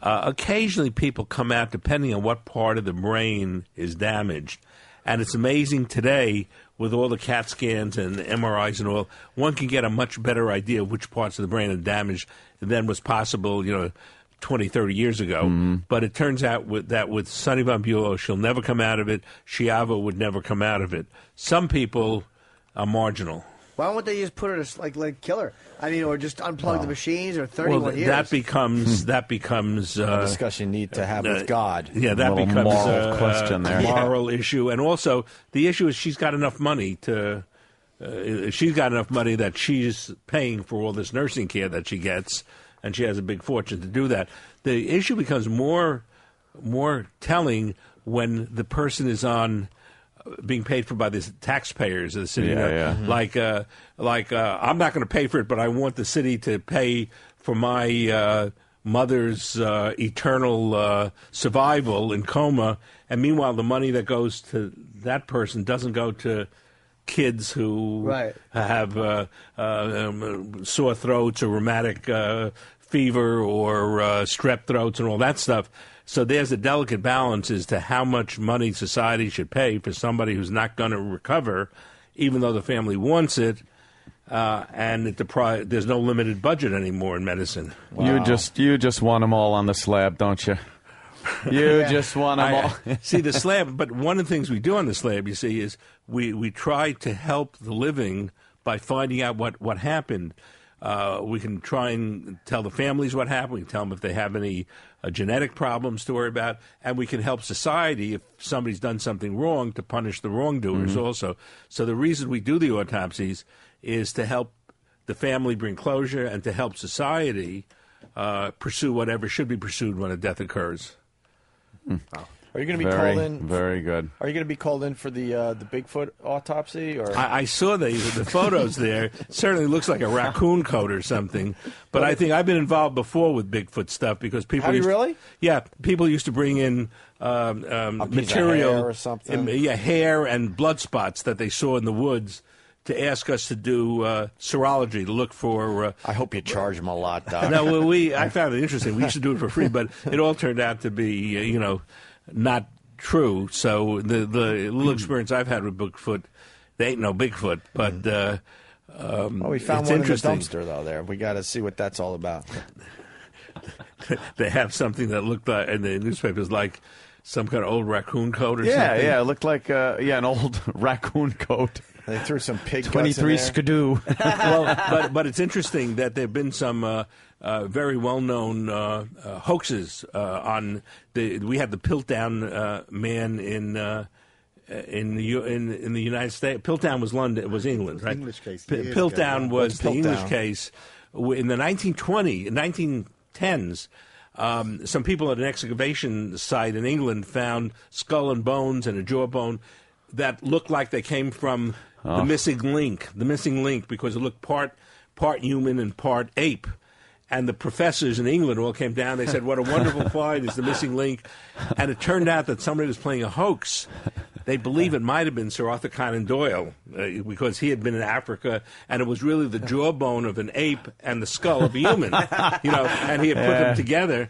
Occasionally people come out depending on what part of the brain is damaged. And it's amazing today, with all the CAT scans and MRIs and all, one can get a much better idea of which parts of the brain are damaged than was possible, 20, 30 years ago. But it turns out with Sonny von Bülow, she'll never come out of it. Schiavo would never come out of it. Some people are marginal. Why won't they just put her to like kill her? I mean, or just unplug the machines, or 31 years? That becomes a discussion you need to have with God. Yeah, that Little becomes moral question there. a moral issue, and also the issue is she's got enough money to she's got enough money that she's paying for all this nursing care that she gets, and she has a big fortune to do that. The issue becomes more telling when the person is on being paid for by the taxpayers of the city. Like I'm not going to pay for it, but I want the city to pay for my mother's eternal survival in coma, and meanwhile the money that goes to that person doesn't go to kids who have sore throats or rheumatic fever or strep throats and all that stuff. So there's a delicate balance as to how much money society should pay for somebody who's not going to recover, even though the family wants it, and there's no limited budget anymore in medicine. Wow. You just want them all on the slab, don't you? You just want them all. See, the slab, but one of the things we do on the slab, you see, is we try to help the living by finding out what happened. We can try and tell the families what happened. We can tell them if they have any genetic problems to worry about. And we can help society if somebody's done something wrong to punish the wrongdoers also. So the reason we do the autopsies is to help the family bring closure and to help society pursue whatever should be pursued when a death occurs. Are you going to be called in? Very good. Are you going to be called in for the Bigfoot autopsy? Or I saw the photos there. Certainly looks like a raccoon coat or something. But I think I've been involved before with Bigfoot stuff because people. Have you really? Yeah, people used to bring in material hair or something. Hair and blood spots that they saw in the woods to ask us to do serology to look for. I hope you charge them a lot, Doc. No, I found it interesting. We used to do it for free, but it all turned out to be not true. So the little experience I've had with Bigfoot, they ain't no Bigfoot, but we found one in the interesting. dumpster though. There, we got to see what that's all about. They have something that looked like in the newspapers like some kind of old raccoon coat or something. Yeah, it looked like an old raccoon coat. They threw some pig 23 skidoo. Well, but it's interesting that there have been some very well-known hoaxes on the. We had the Piltdown man in the United States. Piltdown was London. It was England, right? English case. Piltdown was the English case in the 1910s. Some people at an excavation site in England found skull and bones and a jawbone that looked like they came from the missing link, because it looked part human and part ape. And the professors in England all came down. They said, what a wonderful find is the missing link. And it turned out that somebody was playing a hoax. They believe it might have been Sir Arthur Conan Doyle because he had been in Africa, and it was really the jawbone of an ape and the skull of a human, and he had put them together.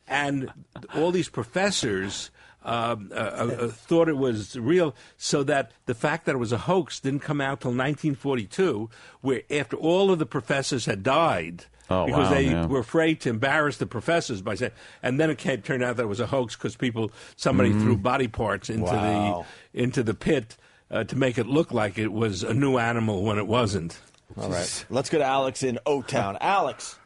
And all these professors thought it was real, so that the fact that it was a hoax didn't come out till 1942, where after all of the professors had died, because they were afraid to embarrass the professors by saying, and then it turned out that it was a hoax because somebody threw body parts into the pit to make it look like it was a new animal when it wasn't. All right, let's go to Alex in O-Town. Alex.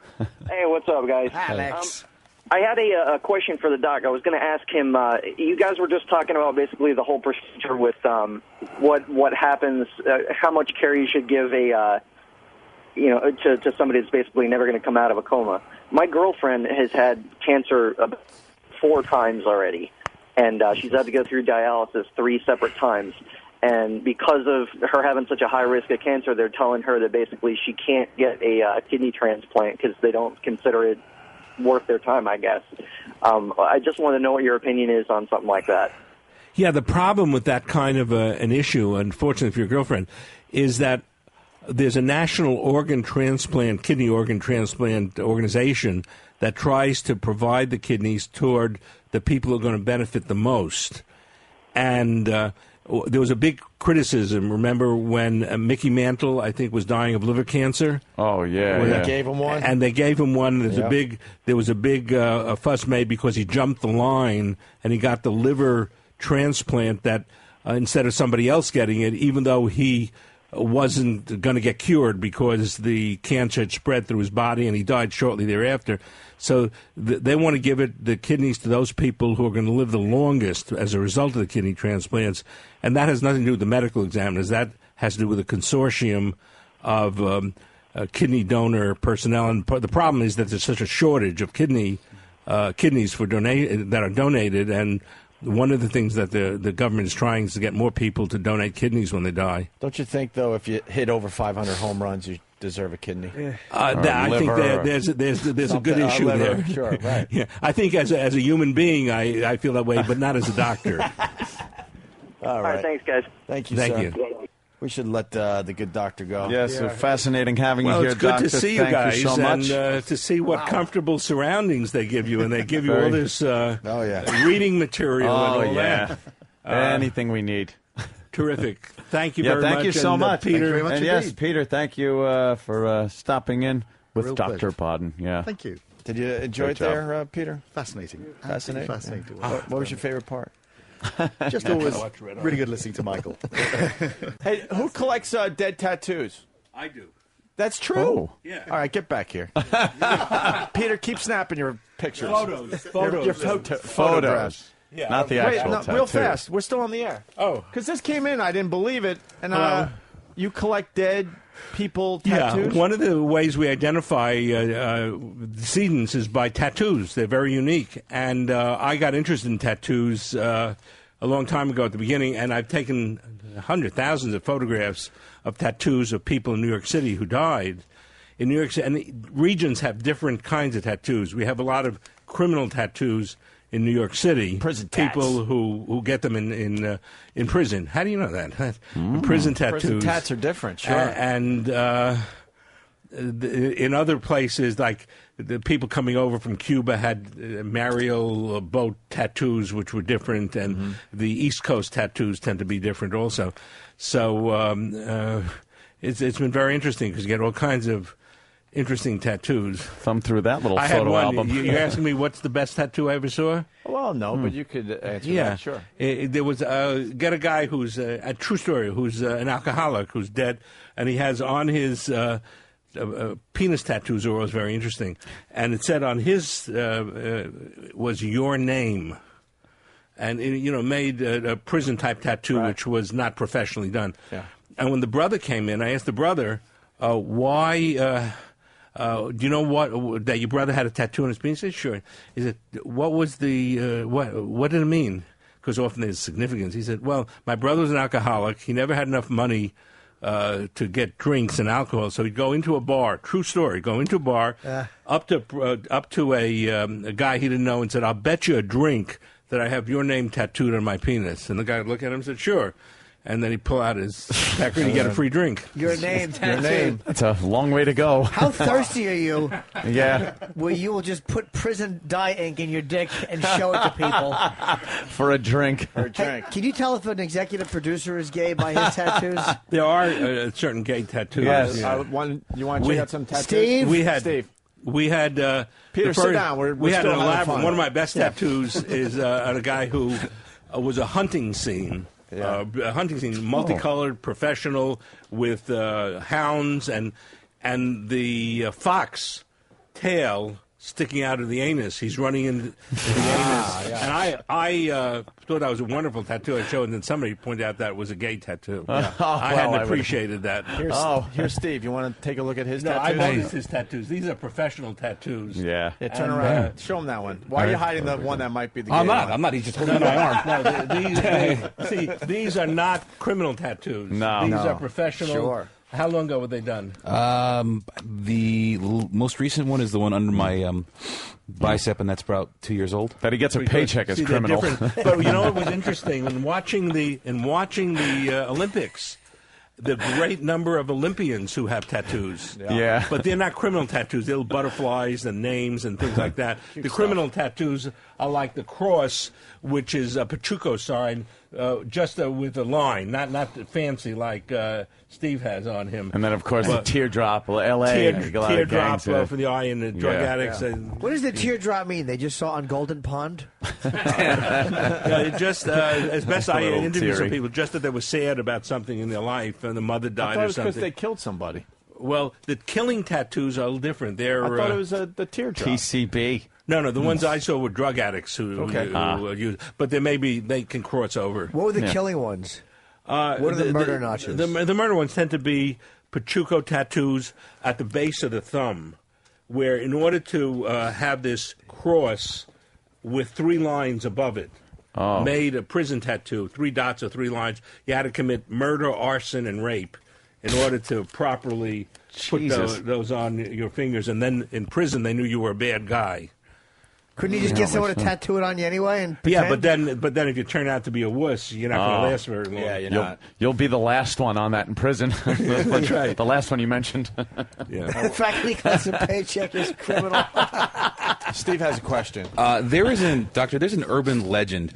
Hey, what's up, guys? Alex. I had a question for the doc. I was going to ask him. You guys were just talking about basically the whole procedure with what happens, how much care you should give to somebody that's basically never going to come out of a coma. My girlfriend has had cancer 4 times already, and she's had to go through dialysis 3 separate times. And because of her having such a high risk of cancer, they're telling her that basically she can't get a kidney transplant because they don't consider it worth their time, I guess. I just want to know what your opinion is on something like that. Yeah, the problem with that kind of an issue, unfortunately for your girlfriend, is that there's a national kidney organ transplant organization that tries to provide the kidneys toward the people who are going to benefit the most. And there was a big criticism. Remember when Mickey Mantle, I think, was dying of liver cancer? Oh, yeah. When they gave him one? And they gave him one. There was a big fuss made because he jumped the line and he got the liver transplant that instead of somebody else getting it, even though he wasn't going to get cured because the cancer had spread through his body and he died shortly thereafter. So they want to give the kidneys to those people who are going to live the longest as a result of the kidney transplants. And that has nothing to do with the medical examiners. That has to do with a consortium of kidney donor personnel. And the problem is that there's such a shortage of kidneys that are donated, and one of the things that the government is trying is to get more people to donate kidneys when they die. Don't you think, though, if you hit over 500 home runs, you deserve a kidney? I think there's a good issue liver, there. Sure, right. Yeah, I think as a human being, I feel that way, but not as a doctor. All right. Thanks, guys. Thank you, Thank sir. you. We should let the good doctor go. Yes, so fascinating having Well, you here, it's good Doctor. to see you Thank guys you so much. and to see what comfortable surroundings they give you, and they give you all this reading material and all that. Anything we need. Terrific. Thank you very much. Thank you so and, much. Peter. Thank you very much And yes, indeed. Peter, thank you for stopping in with Real Dr. pleasure. Podden. Yeah. Thank you. Did you enjoy Great it there, Peter? Fascinating. Fascinating. Fascinating. Yeah. What was your favorite part? Just always really good listening to Michael. Hey, who collects dead tattoos? I do. That's true? Oh. Yeah. All right, get back here. Peter, keep snapping your pictures. Photos. Your photographs. Yeah. Not the Wait, actual no, tattoo. real fast. We're still on the air. Oh. Because this came in, I didn't believe it. And you collect dead people tattoos? Yeah, one of the ways we identify decedents is by tattoos. They're very unique. And I got interested in tattoos a long time ago at the beginning, and I've taken thousands of photographs of tattoos of people in New York City who died. In New York City, and regions have different kinds of tattoos. We have a lot of criminal tattoos in New York City. Prison tats. People who get them in prison. How do you know that? Prison tattoos. Prison tats are different, sure. And in other places, like the people coming over from Cuba had Mariel boat tattoos, which were different, and the East Coast tattoos tend to be different also. So it's been very interesting because you get all kinds of interesting tattoos. Thumb through that little I had photo one. album. You're asking me what's the best tattoo I ever saw? Well, no, but you could answer that, sure. There was get a guy who's a true story, who's an alcoholic who's dead, and he has on his penis tattoos are always very interesting, and it said on his was your name, and it, made a prison type tattoo, which was not professionally done. Yeah. And when the brother came in, I asked the brother why. Do you know what that your brother had a tattoo on his penis? He said, sure. He said, what was the what did it mean? Because often there's significance. He said, well, my brother was an alcoholic. He never had enough money to get drinks and alcohol, so he'd go into a bar. True story. Go into a bar, up to a guy he didn't know, and said, "I'll bet you a drink that I have your name tattooed on my penis." And the guy would look at him and said, "Sure." And then he'd pull out his packer and he'd get a free drink. Your name tattooed. Your name. It's a long way to go. How thirsty are you? Yeah. Where you will just put prison dye ink in your dick and show it to people. For a drink. Hey, can you tell if an executive producer is gay by his tattoos? There are certain gay tattoos. Yes. You want to check out some tattoos? Steve? We had Steve. Peter, sit down. We had still an having elaborate. fun. One of my best tattoos is on a guy who was a hunting scene. A hunting scene, multicolored, professional, with hounds and the fox tail sticking out of the anus. He's running into the anus. Yeah. And I thought that was a wonderful tattoo I showed, and then somebody pointed out that it was a gay tattoo. I hadn't appreciated that. Here's Steve. You want to take a look at his No, I tattoos? noticed his tattoos. These are professional tattoos. Yeah. Turn around. Show him that one. Why are you hiding the one that might be the gay I'm not. one? I'm not. He's just holding my arm. These are not criminal tattoos. No. These are professional. Sure. How long ago were they done? The most recent one is the one under my bicep, and that's about 2 years old. That he gets a paycheck as See, criminal. they're different. But you know what was interesting? In watching the Olympics, the great number of Olympians who have tattoos. Yeah. But they're not criminal tattoos. They're butterflies and names and things like that. The criminal tattoos are like the cross, which is a Pachuco sign, just with a line, not fancy like Steve has on him. And then, of course, the teardrop, L.A. Teardrop for the eye and the drug addicts. Yeah. What does the teardrop mean? They just saw on Golden Pond? Just as best I Little interviewed some teary. people, just that they were sad about something in their life and the mother I died thought it or was because something. they killed somebody. Well, the killing tattoos are a little different. They're I thought it was the teardrop. TCB. no, the ones I saw were drug addicts who Okay. use, but they can cross over. What were the Yeah. killing ones? What are the murder notches? The murder ones tend to be Pachuco tattoos at the base of the thumb, where in order to have this cross with 3 lines above it, made a prison tattoo, 3 dots or 3 lines, you had to commit murder, arson, and rape in order to properly put those on your fingers. And then in prison, they knew you were a bad guy. Couldn't you just get someone to tattoo it on you anyway? And yeah, but then if you turn out to be a wuss, you're not going to last very long. Yeah, you're not. You'll be the last one on that in prison. That's right. The last one you mentioned. The fact that he collects a paycheck is criminal. Steve has a question. There's an urban legend.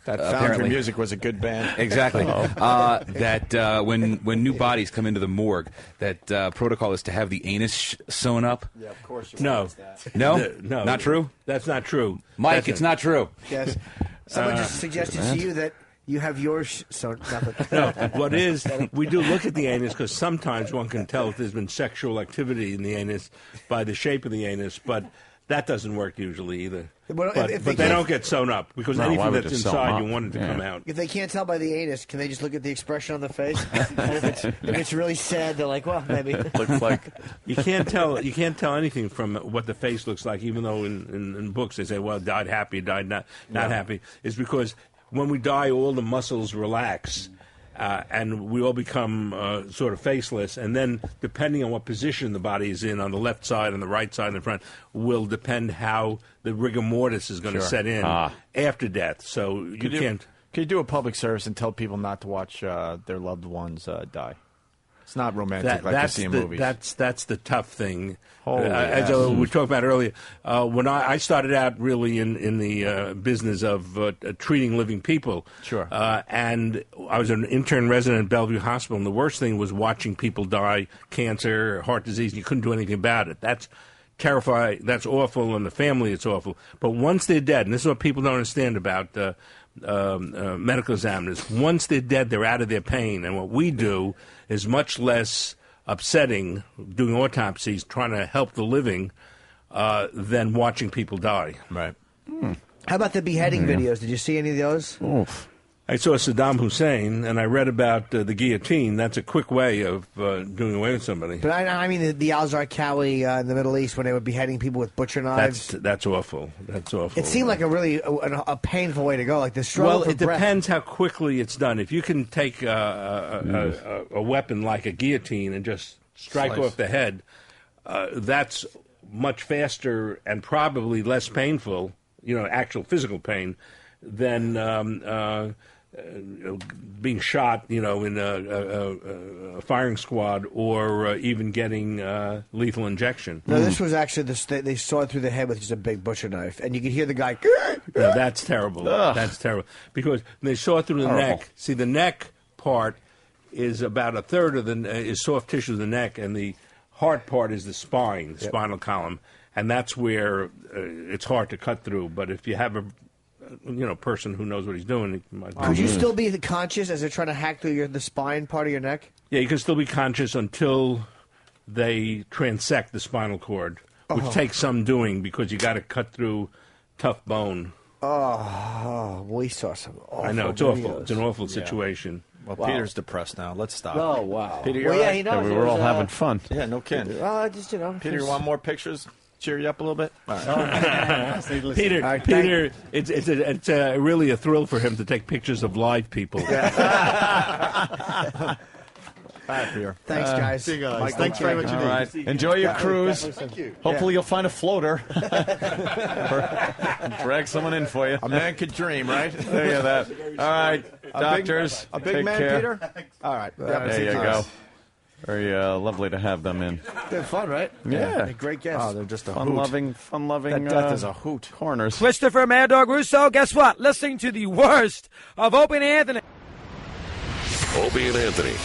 That Foundry Music was a good band. Exactly. That when new bodies come into the morgue, that protocol is to have the anus sewn up. Yeah, of course. No, no, not true. That's not true, Mike. It's not true. Yes. Someone just suggested to you that you have yours, so nothing. No, what is, we do look at the anus because sometimes one can tell if there's been sexual activity in the anus by the shape of the anus, but that doesn't work usually either. Well, but if they don't get sewn up because anything that's just sew 'em inside up? you want it to come out. If they can't tell by the anus, can they just look at the expression on the face? And if it's really sad, they're like, well, maybe. Looks like you can't tell anything from what the face looks like, even though in books they say, well, died happy, died not happy. It's because when we die, all the muscles relax. And we all become sort of faceless, and then depending on what position the body is in, on the left side, on the right side, in the front, will depend how the rigor mortis is going to set in after death. So you can't. Can you do a public service and tell people not to watch their loved ones die? It's not romantic like you see in movies. That's the tough thing. As we talked about earlier, when I started out really in the business of treating living people. Sure. And I was an intern resident at Bellevue Hospital, and the worst thing was watching people die, cancer, heart disease, and you couldn't do anything about it. That's terrifying. That's awful, and the family, it's awful. But once they're dead, and this is what people don't understand about medical examiners, once they're dead, they're out of their pain. And what we do is much less upsetting, doing autopsies, trying to help the living, than watching people die. Right. How about the beheading videos? Did you see any of those? Oof. I saw Saddam Hussein, and I read about the guillotine. That's a quick way of doing away with somebody. But I mean the Al-Zarqawi in the Middle East when they were beheading people with butcher knives. That's awful. That's awful. It seemed like a painful way to go. Like the struggle for it breath. depends how quickly it's done. If you can take a weapon like a guillotine and just strike off the head, that's much faster and probably less painful, actual physical pain, than being shot, in a firing squad or even getting lethal injection. No, this was actually they saw it through the head with just a big butcher knife, and you could hear the guy. No, that's terrible. That's terrible because they saw it through the neck. See, the neck part is about a third of is soft tissue of the neck, and the heart part is the spine, spinal column, and that's where it's hard to cut through. But if you have a person who knows what he's doing. Could you still be conscious as they're trying to hack through the spine part of your neck? Yeah, you can still be conscious until they transect the spinal cord, which takes some doing because you got to cut through tough bone. We saw some awful I know, it's videos. awful. It's an awful situation. Well, Peter's depressed now. Let's stop. Oh, wow. Peter, you're well, yeah, right? he knows. we were all having fun. Yeah, no kidding. Just, Peter, you want more pictures? Cheer you up a little bit? All right. Peter, it's really a thrill for him to take pictures of live people. Bye, Peter. Thanks, guys. See you guys. Mike, Thanks very much All indeed. right. Enjoy your cruise. Thank you. Hopefully you'll find a floater. Drag someone in for you. A man could dream, right? There you go. That. All right, doctors. A big take man, care. Peter? All right. There you go. Very lovely to have them in. They're fun, right? Yeah. Great guests. Oh, they're just a Fun-loving. That death is a hoot. Corners. Christopher Mad Dog Russo, guess what? Listening to the worst of Opie and Anthony. Opie and Anthony.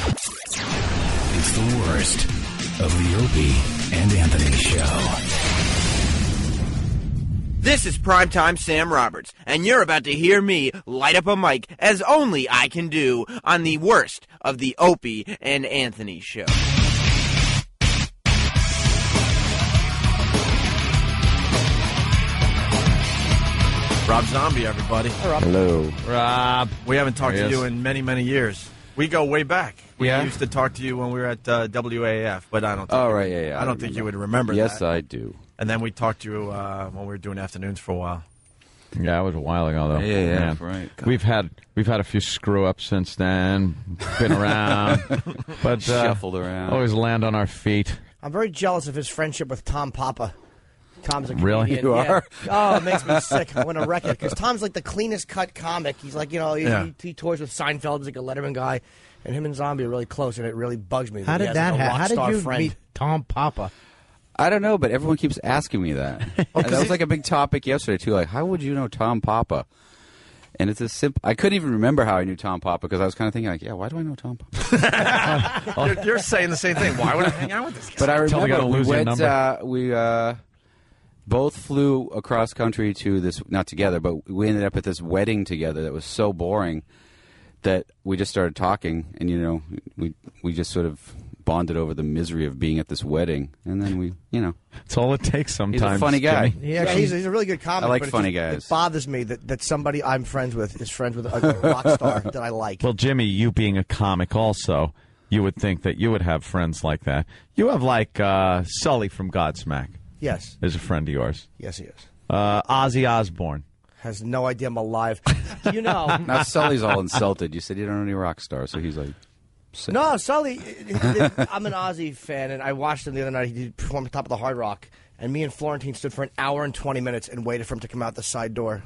It's the worst of the Opie and Anthony Show. This is Primetime Sam Roberts, and you're about to hear me light up a mic as only I can do on the worst of the Opie and Anthony Show. Rob Zombie, everybody. Hello. Rob. We haven't talked to Yes. you in many, many years. We go way back. We Yeah? used to talk to you when we were at WAAF, but I don't think Oh, right, yeah. I don't think you would remember Yes, that. I do. And then we talked to you when we were doing afternoons for a while. Yeah, it was a while ago though. Yeah, Man. right. We've had a few screw ups since then. Been around, but Shuffled around. Always land on our feet. I'm very jealous of his friendship with Tom Papa. Tom's a Really? comedian. You Yeah. are? Oh, it makes me sick. I want to wreck it because Tom's like the cleanest cut comic. He's like, he tours with Seinfeld. He's like a Letterman guy, and him and Zombie are really close, and it really bugs me. How he did has, that like, a happen? rock How star did you friend. meet Tom Papa? I don't know, but everyone keeps asking me that. And that was like a big topic yesterday too. Like, how would you know Tom Papa? And it's a simple. I couldn't even remember how I knew Tom Papa because I was kind of thinking, like, yeah, why do I know Tom Papa? You're saying the same thing. Why would I hang out with this guy? But I Tell the guy remember to we lose your went. number. We both flew across country to this. Not together, but we ended up at this wedding together that was so boring that we just started talking, and we just sort of bonded over the misery of being at this wedding, and then we. It's all it takes sometimes. He's a funny guy. Jimmy. He's a really good comic. I like but funny it guys. bothers me that somebody I'm friends with is friends with a rock star that I like. Well, Jimmy, you being a comic also, you would think that you would have friends like that. You have like Sully from Godsmack. Yes. Is a friend of yours. Yes, he is. Ozzy Osbourne. Has no idea I'm alive. You know. Now Sully's all insulted. You said you don't know any rock stars, so he's like. No, Sully. I'm an Ozzy fan, and I watched him the other night. He did perform at the top of the Hard Rock, and me and Florentine stood for an hour and 20 minutes and waited for him to come out the side door.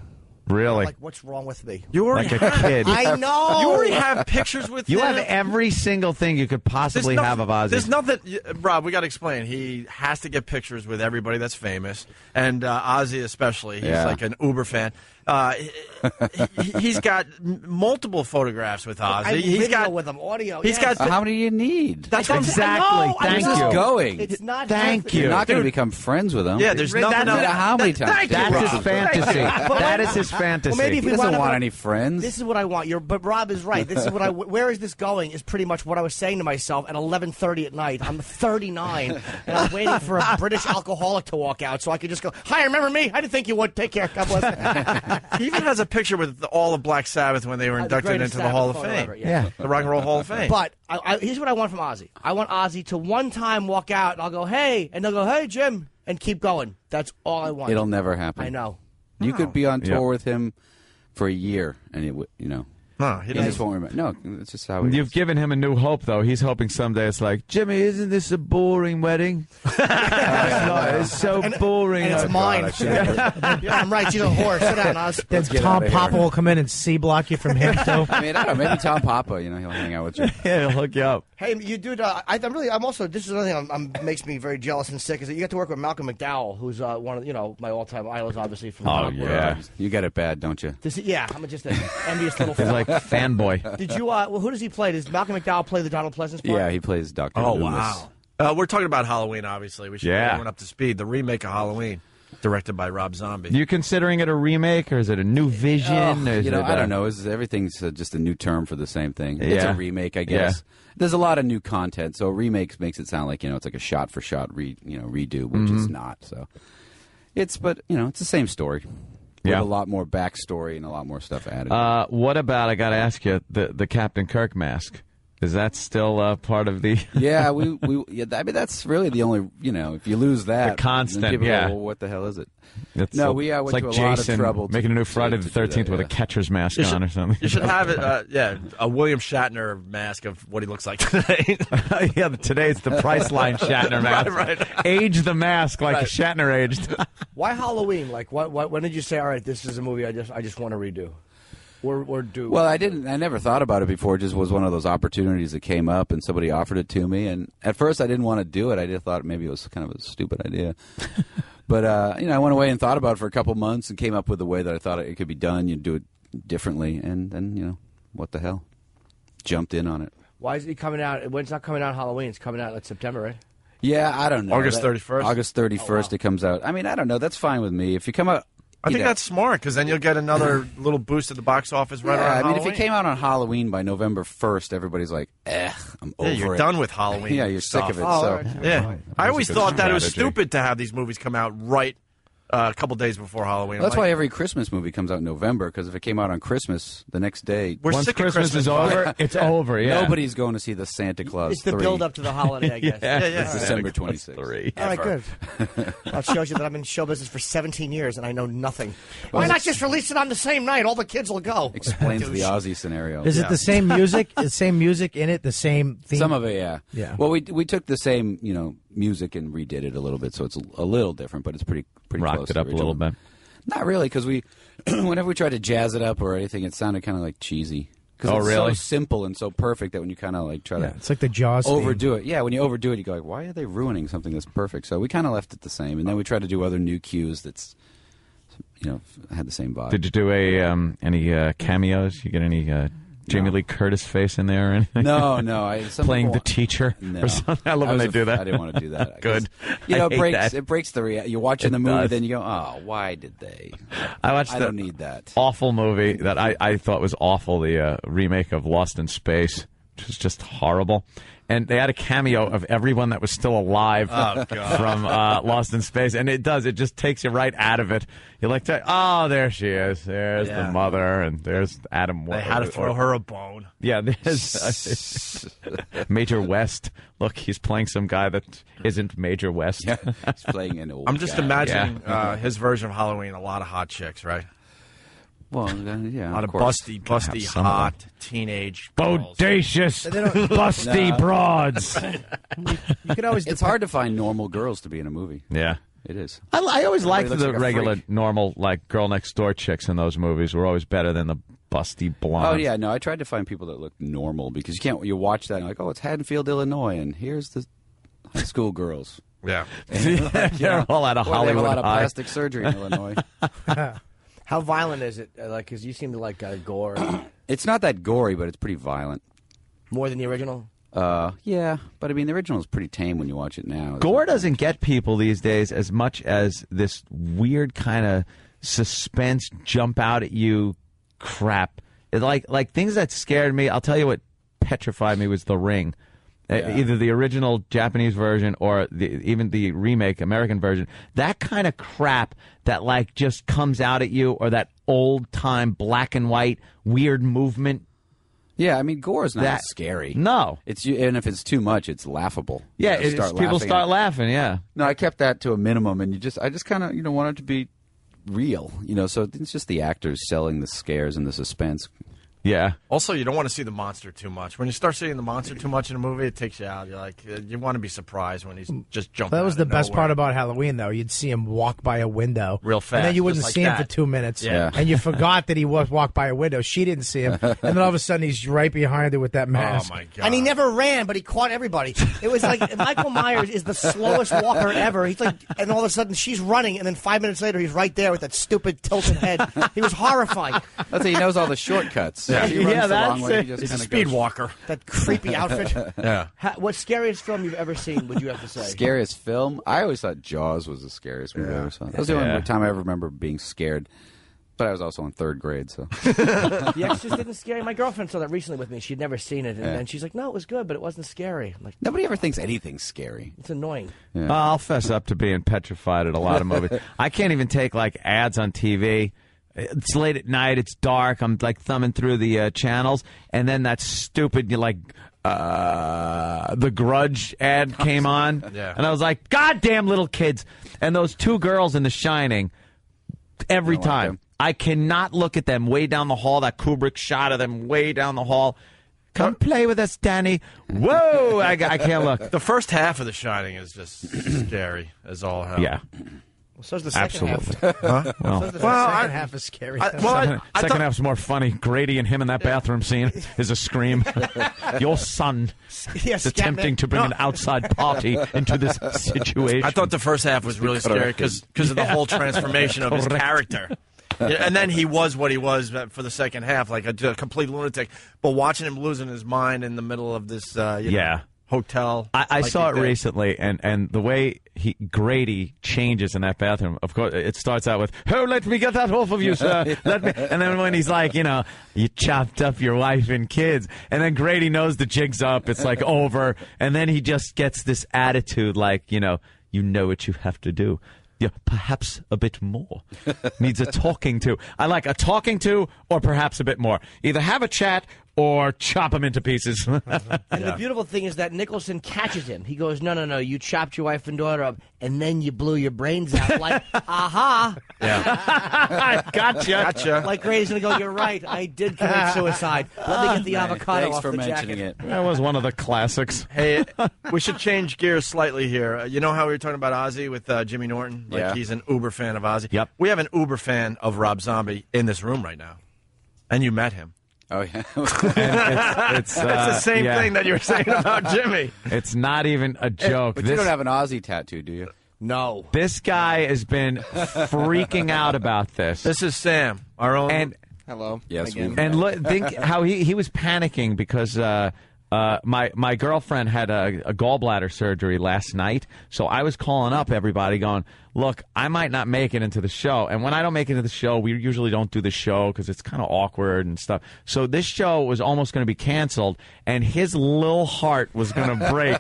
Really? Like, what's wrong with me? You already Like a kid. I know. You already have pictures with You him. have every single thing you could possibly have of Ozzy. There's nothing, Rob. We got to explain. He has to get pictures with everybody that's famous, and Ozzy especially. He's like an uber fan. He's got multiple photographs with Ozzy. I He's video got with him, audio. He's yes. got. How many do you need? That's what I'm saying. Exactly. I know, Thank I know. you. Going. It's not. Thank you. You're not going to Dude. become friends with him. Yeah, there's nothing that's- else. How many times? Thank you, That's Rob. his fantasy. That is his fantasy. Well, maybe if He we doesn't wound up want on- any friends. This is what I want. But Rob is right. This is what where is this going? Is pretty much what I was saying to myself at 11:30 at night. I'm 39 and I'm waiting for a British alcoholic to walk out so I could just go, "Hi, remember me? I didn't think you would. Take care. God bless." He even has a picture with all of Black Sabbath when they were inducted greatest into the Hall of Sabbath Fame. photo ever, yeah. The Rock and Roll Hall of Fame. But here's what I want from Ozzy. I want Ozzy to one time walk out and I'll go, "Hey," and they'll go, "Hey, Jim," and keep going. That's all I want. It'll never happen. I know. You could be on tour Yeah. with him for a year, and it would, no, he just won't remember. No, it's just how it You've is. given him a new hope, though. He's hoping someday it's like, Jimmy, isn't this a boring wedding? It's so boring. And it's Oh, mine. God, I should've- Yeah, I'm right. She's a whore. Sit down, Oz. Then Tom Papa will come in and C-block you from him, too. I mean, I don't know. Maybe Tom Papa, he'll hang out with you. Yeah, he'll hook you up. Hey, you dude, I'm also, this is another thing makes me very jealous and sick, is that you get to work with Malcolm McDowell, who's one of, my all-time idols, obviously, from Oh, Rock World. yeah. You got it bad, don't you? I'm just an envious little He's like fanboy. Did you, who does he play? Does Malcolm McDowell play the Donald Pleasance part? Yeah, he plays Dr. Oh, Loomis. wow. We're talking about Halloween, obviously. We should get Yeah. everyone up to speed. The remake of Halloween, directed by Rob Zombie. You considering it a remake, or is it a new vision? or is it I don't know. Everything's just a new term for the same thing. It's Yeah. a remake, I guess. There's a lot of new content, so remakes makes it sound like it's like a shot-for-shot redo, which is not. So it's the same story. With Yeah. a lot more backstory and a lot more stuff added. What about, I got to ask you, the Captain Kirk mask? Is that still part of the... Yeah, I mean, that's really the only, if you lose that, The constant, then people yeah. go, well, what the hell is it? It's no, like, we it's went like to a Jason lot of trouble. making a new Friday the 13th with a catcher's mask on or something. You should have it, a William Shatner mask of what he looks like today. Yeah, today it's the Priceline Shatner mask. Right. Age the mask like Shatner aged. Why Halloween? Like, when did you say, all right, this is a movie I just want to redo? Or do? Well, I never thought about it before. It just was one of those opportunities that came up, and somebody offered it to me. And at first, I didn't want to do it. I just thought maybe it was kind of a stupid idea. But I went away and thought about it for a couple months and came up with a way that I thought it could be done. You'd do it differently, and then what the hell? Jumped in on it. Why is it coming out? When it's not coming out Halloween, it's coming out like September, right? Yeah, I don't know. August 31st? August 31st it comes out. I mean, I don't know. That's fine with me. If you come out... I think that's smart, because then you'll get another little boost at the box office right around I mean, Halloween. if it came out on Halloween by November 1st, everybody's like, I'm over you're it. done with Halloween Yeah, you're stuff. sick of it. Oh, so right. Yeah. I always thought that it was stupid to have these movies come out right a couple days before Halloween. Well, that's I'm why like, every Christmas movie comes out in November, because if it came out on Christmas, the next day... We're Once sick of Christmas is over, it's over, yeah. Nobody's going to see the Santa Claus It's the 3. build up to the holiday, I guess. It's All December right. 26th. All right, good. That shows you that I'm in show business for 17 years and I know nothing. Why not just release it on the same night? All the kids will go. Explains the Douche. Ozzy scenario. Is it the same music? The same music in it? The same theme? Some of it, yeah. Yeah. Well, we took the same, music and redid it a little bit, so it's a little different, but it's pretty Rocked close it to up the a little original. bit. Not really, because whenever we tried to jazz it up or anything, it sounded kind of like cheesy. Because Oh, it's really? so simple and so perfect that when you kind of like try Yeah, to it's like the Jaws theme. overdo it. Yeah, when you overdo it, you go like, why are they ruining something that's perfect? So we kind of left it the same, and then we tried to do other new cues that's, had the same vibe. Did you do any cameos? You get any Jamie Lee Curtis face in there or anything? No. Playing the teacher No. or something? I love when they do that. I didn't want to do that. Good. It I hate that. breaks the reality. You're watching It the movie, does. then you go, oh, why did they? I watched I the don't need that. awful movie that I thought was awful, the remake of Lost in Space, which was just horrible. And they had a cameo of everyone that was still alive from Lost in Space. And it just takes you right out of it. You're like, oh, there she is. There's the mother, and there's Adam. they had to throw her a bone. Yeah, there's Major West. Look, he's playing some guy that isn't Major West. Yeah, he's playing an old I'm just guy. imagining his version of Halloween. A lot of hot chicks, right? Well, yeah, A lot of course. busty, some of hot teenage girls. Bodacious, busty broads. You could always. It's hard to find normal girls to be in a movie. Yeah. It is. I always liked looks the like a regular, freak. normal, like, girl next door chicks in those movies were always better than the busty blondes. Oh yeah, no. I tried to find people that look normal because you can't. You watch that and you're like, oh, it's Haddonfield, Illinois, and here's the high school girls. Yeah, They're all out of Or they have Hollywood a lot of High. plastic surgery in Illinois. How violent is it? Because you seem to like gore. It's not that gory, but it's pretty violent. More than the original? Yeah, but I mean the original is pretty tame when you watch it now. Gore doesn't get people these days as much as this weird kind of suspense, jump out at you crap. It, like things that scared me. I'll tell you what petrified me was The Ring. Either the original Japanese version or even the remake American version. That kind of crap that like just comes out at you, or that old time black and white weird movement. Yeah, I mean gore is not That- scary. No, and if it's too much, it's laughable. yeah, You just people laughing start at- laughing. Yeah, No, I kept that to a minimum, and I just kind of want it to be real, So it's just the actors selling the scares and the suspense. yeah. Also, you don't want to see the monster too much. When you start seeing the monster too much in a movie, it takes you out. You're like, you want to be surprised when he's just jumping. That was out the of best nowhere. part about Halloween, though. You'd see him walk by a window Real fast, and then you wouldn't just like see him that. for 2 minutes. Yeah. And you forgot that he walked by a window. She didn't see him, and then all of a sudden he's right behind her with that mask. Oh my god! And he never ran, but he caught everybody. It was like Michael Myers is the slowest walker ever. He's like, and all of a sudden she's running, and then 5 minutes later he's right there with that stupid tilted head. He was horrifying. That's how he knows all the shortcuts. Yeah. He runs Yeah, the long that's way, it. he just He's a kinda speed goes- walker. That creepy outfit. Yeah. What scariest film you've ever seen? Would you have to say? Scariest film? I always thought Jaws was the scariest movie I ever saw. That was the only time I ever remember being scared. But I was also in third grade, so. The Exorcist didn't scare you. My girlfriend saw that recently with me. She'd never seen it, and Yeah. then she's like, "No, it was good, but it wasn't scary." I'm like, Nobody ever thinks anything's scary. it's annoying. Yeah. I'll fess up to being petrified at a lot of movies. I can't even take like ads on TV. It's late at night. It's dark. I'm like thumbing through the channels, and then that stupid the Grudge ad came on, Yeah. and I was like, "Goddamn little kids!" And those two girls in The Shining. Every You don't like time them? I cannot look at them way down the hall. That Kubrick shot of them way down the hall. Come play with us, Danny. Whoa! I can't look. The first half of The Shining is just scary as all hell. Yeah. Well, so's the second Absolutely. half. Well, So's the Well, second I- half is scary. second half's more funny. Grady and him in that bathroom scene is a scream. Your son Yes, is attempting to bring an outside party into this situation. I thought the first half was really scary because of the whole transformation of his Correct. character. Yeah, and then he was what he was for the second half, like a complete lunatic. But watching him losing his mind in the middle of this hotel. I like saw he it did. recently, and the way Grady changes in that bathroom, of course, it starts out with, "Oh, let me get that off of you, sir." Let me. And then when he's like, you chopped up your wife and kids, and then Grady knows the jig's up, it's like over, and then he just gets this attitude like, you know what you have to do. Yeah, perhaps a bit more. Needs a talking to. I like a talking to or perhaps a bit more. Either have a chat or chop him into pieces. And the beautiful thing is that Nicholson catches him. He goes, no, you chopped your wife and daughter up, and then you blew your brains out. Like, aha. Yeah. Gotcha. Like Ray's going to go, you're right, I did commit suicide. Let me get the avocado Thanks off for the mentioning jacket. it. That was one of the classics. Hey, we should change gears slightly here. You know how we were talking about Ozzy with Jimmy Norton? Like Yeah. he's an uber fan of Ozzy. Yep. We have an uber fan of Rob Zombie in this room right now. And you met him. Oh, yeah. It's the same thing that you were saying about Jimmy. It's not even a joke. But you don't have an Aussie tattoo, do you? No. This guy has been freaking out about this. This is Sam, our own. And Hello. Yes, again. we've and look, think how he was panicking because my girlfriend had a gallbladder surgery last night, so I was calling up everybody going, look, I might not make it into the show. And when I don't make it into the show, we usually don't do the show because it's kind of awkward and stuff. So this show was almost going to be canceled, and his little heart was going to break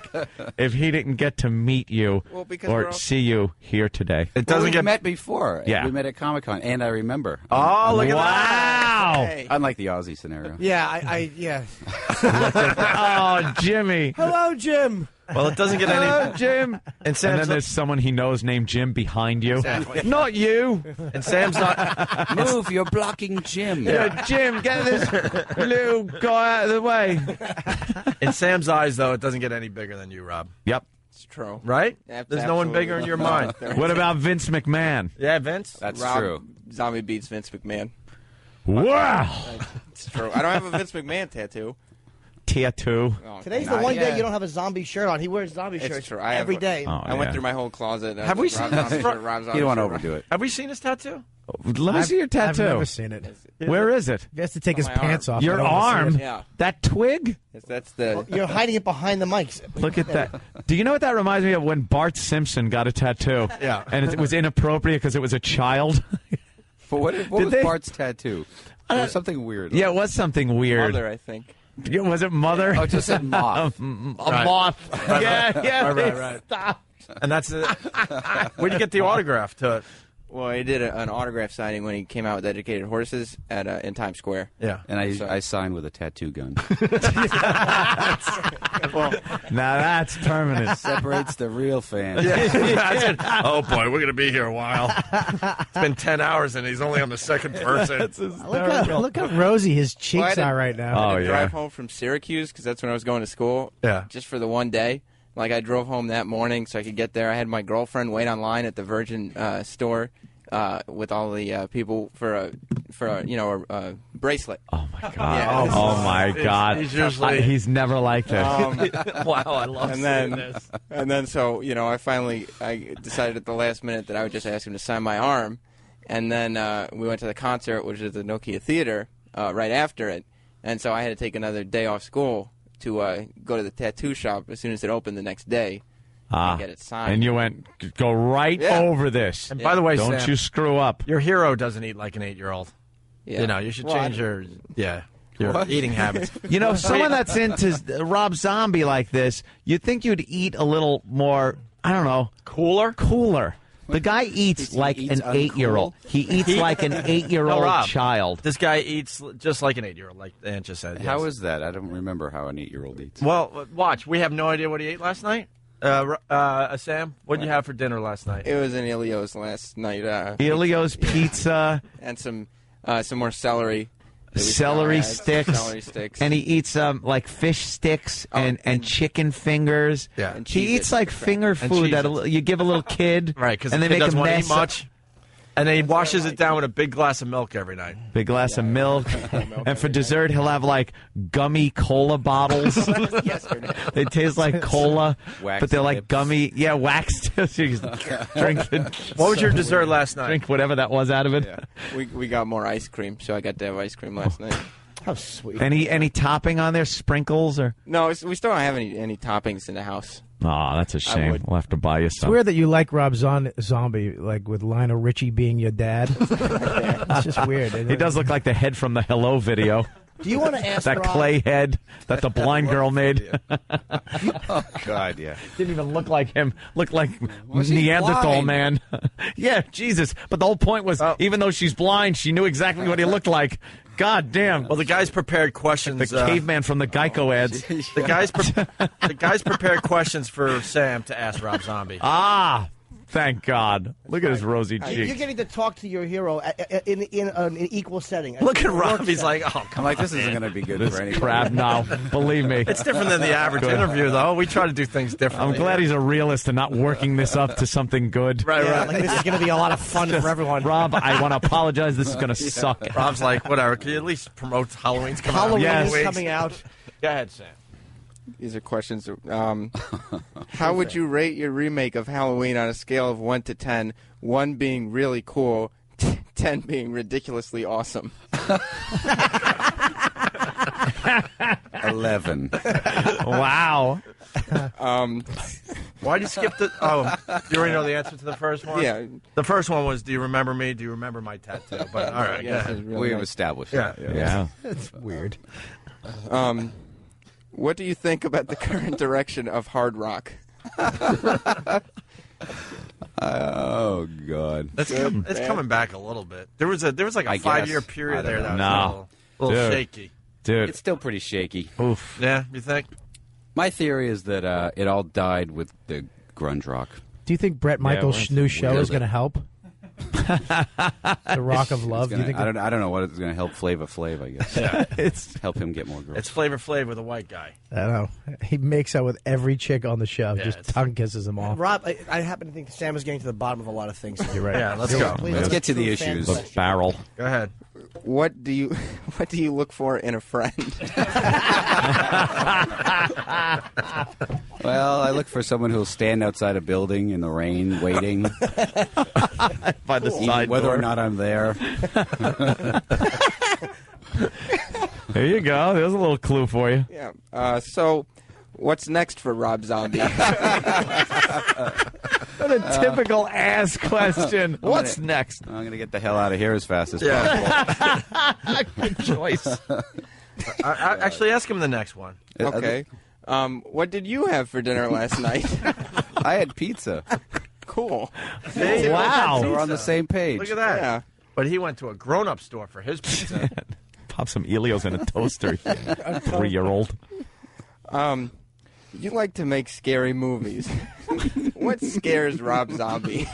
if he didn't get to meet you or see you here today. It doesn't we met before. Yeah. We met at Comic-Con, and I remember. Oh, look at wow. that. Unlike the Aussie scenario. Yeah, yeah. Oh, Jimmy. Hello, Jim. Well, it doesn't get Hello, any. Jim. And Sam's then there's someone he knows named Jim behind you. Exactly. Not you. And Sam's not. Move, you're blocking Jim. Yeah, Jim, get this little guy out of the way. In Sam's eyes, though, it doesn't get any bigger than you, Rob. Yep. It's true. Right? That's There's no one absolutely bigger in your no, mind. there What isn't. about Vince McMahon? Yeah, Vince? That's Rob true. Zombie beats Vince McMahon. Wow. It's true. I don't have a Vince McMahon tattoo. Tattoo. Oh, Today's not the one yet. day you don't have a zombie shirt on. He wears zombie It's shirts true. every day. Oh, I went through my whole closet. Have we seen this? You don't want to overdo it. Have we seen his tattoo? Let me see your tattoo. I've never seen it. Where is it? He has to take On his my pants arm. off. Your I don't wanna see arm? it. Yeah. That twig? That's the. You're hiding it behind the mics. Look at that. Do you know what that reminds me of? When Bart Simpson got a tattoo. Yeah. And it was inappropriate because it was a child. But what Did was they- Bart's tattoo? It was something weird. Yeah, it was something weird. Mother, I think. Was it Mother? Oh, it just said moth. A Right. moth. Yeah. Right. Stop. And that's it. Where'd you get the autograph to it? Well, he did an autograph signing when he came out with Educated Horses at in Times Square. Yeah. And So- I signed with a tattoo gun. Now that's permanent. Separates the real fan. Oh, boy, we're going to be here a while. It's been 10 hours, and he's only on the second person. Look how rosy his Well, I cheeks had are to- right now. I had to drive home from Syracuse because that's when I was going to school. Yeah. Just for the one day. Like I drove home that morning so I could get there. I had my girlfriend wait online at the Virgin store with all the people for a bracelet. Oh my god! Yeah. Oh my god! He's usually- he's never like this. Wow, I love And seeing then, this. and then, so I decided at the last minute that I would just ask him to sign my arm, and then we went to the concert, which is the Nokia Theater, right after it, and so I had to take another day off school to go to the tattoo shop as soon as it opened the next day and get it signed. And you went go right Yeah. over this. And by the way, don't Sam, you screw up. your hero doesn't eat like an 8-year-old. Yeah. You know, you should Well, change your eating habits. You know, someone that's into Rob Zombie like this, you'd think you'd eat a little more. I don't know, Cooler? The guy eats like eats an 8-year-old. He eats like an 8-year-old No, Rob. child. This guy eats just like an 8-year-old, like Aunt just said. How yes. is that? I don't remember how an 8-year-old eats. Well, watch. We have no idea what he ate last night. Sam, what did you have for dinner last night? It was in Elio's last night. Elio's pizza, And some more celery. that we celery still had, sticks, Celery sticks. and he eats like fish sticks and chicken fingers. Yeah. And He eats Cheez-Its. like finger food that you give a little kid, Right, because and the they kid make a doesn't want to eat mess. much. And then he washes it down with a big glass of milk every night. Big glass of milk, and for dessert he'll have like gummy cola bottles. Yesterday. They taste like cola, Wax but they're like tips. gummy. Yeah, waxed. So you just drink it. What was your dessert last night? Drink whatever that was out of it. Yeah. We got more ice cream, so I got to have ice cream last night. How sweet. Any topping on there? Sprinkles or? No, we still don't have any toppings in the house. Oh, that's a shame. would. We'll have to buy you It's some. weird that you like Rob Zombie, like with Lionel Richie being your dad. It's just weird. He does look like the head from the Hello video. Do you want to ask that Rob? clay head that the blind girl made? Oh God, yeah. Didn't even look like him. Looked like she's Neanderthal blind. man. Yeah, Jesus. But the whole point was, even though she's blind, she knew exactly what he looked like. God damn. Well, the guy's prepared questions. The caveman from the Geico ads. The guy's prepared questions for Sam to ask Rob Zombie. Ah, thank God. Look at his rosy You're cheeks. getting to talk to your hero in an equal setting. Look at In a work Rob. He's setting. like, oh, come I'm like, on, this isn't man. going to be good This for anybody. crap now. Believe me. It's different than the average interview, though. We try to do things differently. I'm glad he's a realist and not working this up to something good. Right, Yeah, right. like this is going to be a lot of fun for everyone. Rob, I want to apologize. This is going to suck. Rob's like, whatever. Can you at least promote Halloween's coming Halloween out? is coming out. Go ahead, Sam. These are questions. How would you rate your remake of Halloween on a scale of 1 to 10? 1 being really cool, 10 being ridiculously awesome. 11. Wow. Why'd you skip the? Oh, you already know the answer to the first one. Yeah. The first one was, "Do you remember me? Do you remember my tattoo?" But all right, Yeah, yeah. it's really We've nice. established Yeah. that. Yeah. That's weird. What do you think about the current direction of hard rock? Oh God. It's coming back a little bit. There was like a I 5-year guess. period I don't there that was know. a little Dude. shaky. Dude. It's still pretty shaky. Oof. Yeah, you think? My theory is that it all died with the grunge rock. Do you think Brett Michaels' new show is going to help? The Rock of Love. It's Do you gonna- think I don't know what it's going to help Flava Flav, I guess. Yeah. It's help him get more girls. It's Flavor Flav with a white guy. I don't know. He makes out with every chick on the show. Yeah, just it's- tongue kisses them all. Rob, I happen to think Sam is getting to the bottom of a lot of things. You're right. Yeah, let's go. Please, Let's get to the true fan issues. The question. barrel. Go ahead. What do you look for in a friend? Well, I look for someone who'll stand outside a building in the rain, waiting, By the side whether door. or not I'm there. There you go. There's a little clue for you. Yeah. So, what's next for Rob Zombie? What a typical ass question. What's next? I'm going to get the hell out of here as fast as possible. Good choice. Actually, ask him the next one. Okay. What did you have for dinner last night? I had pizza. Cool. Wow. So we're on the same page. Look at that. Yeah. But he went to a grown-up store for his pizza. Pop some Elios in a toaster. 3-year-old. You like to make scary movies. What scares Rob Zombie?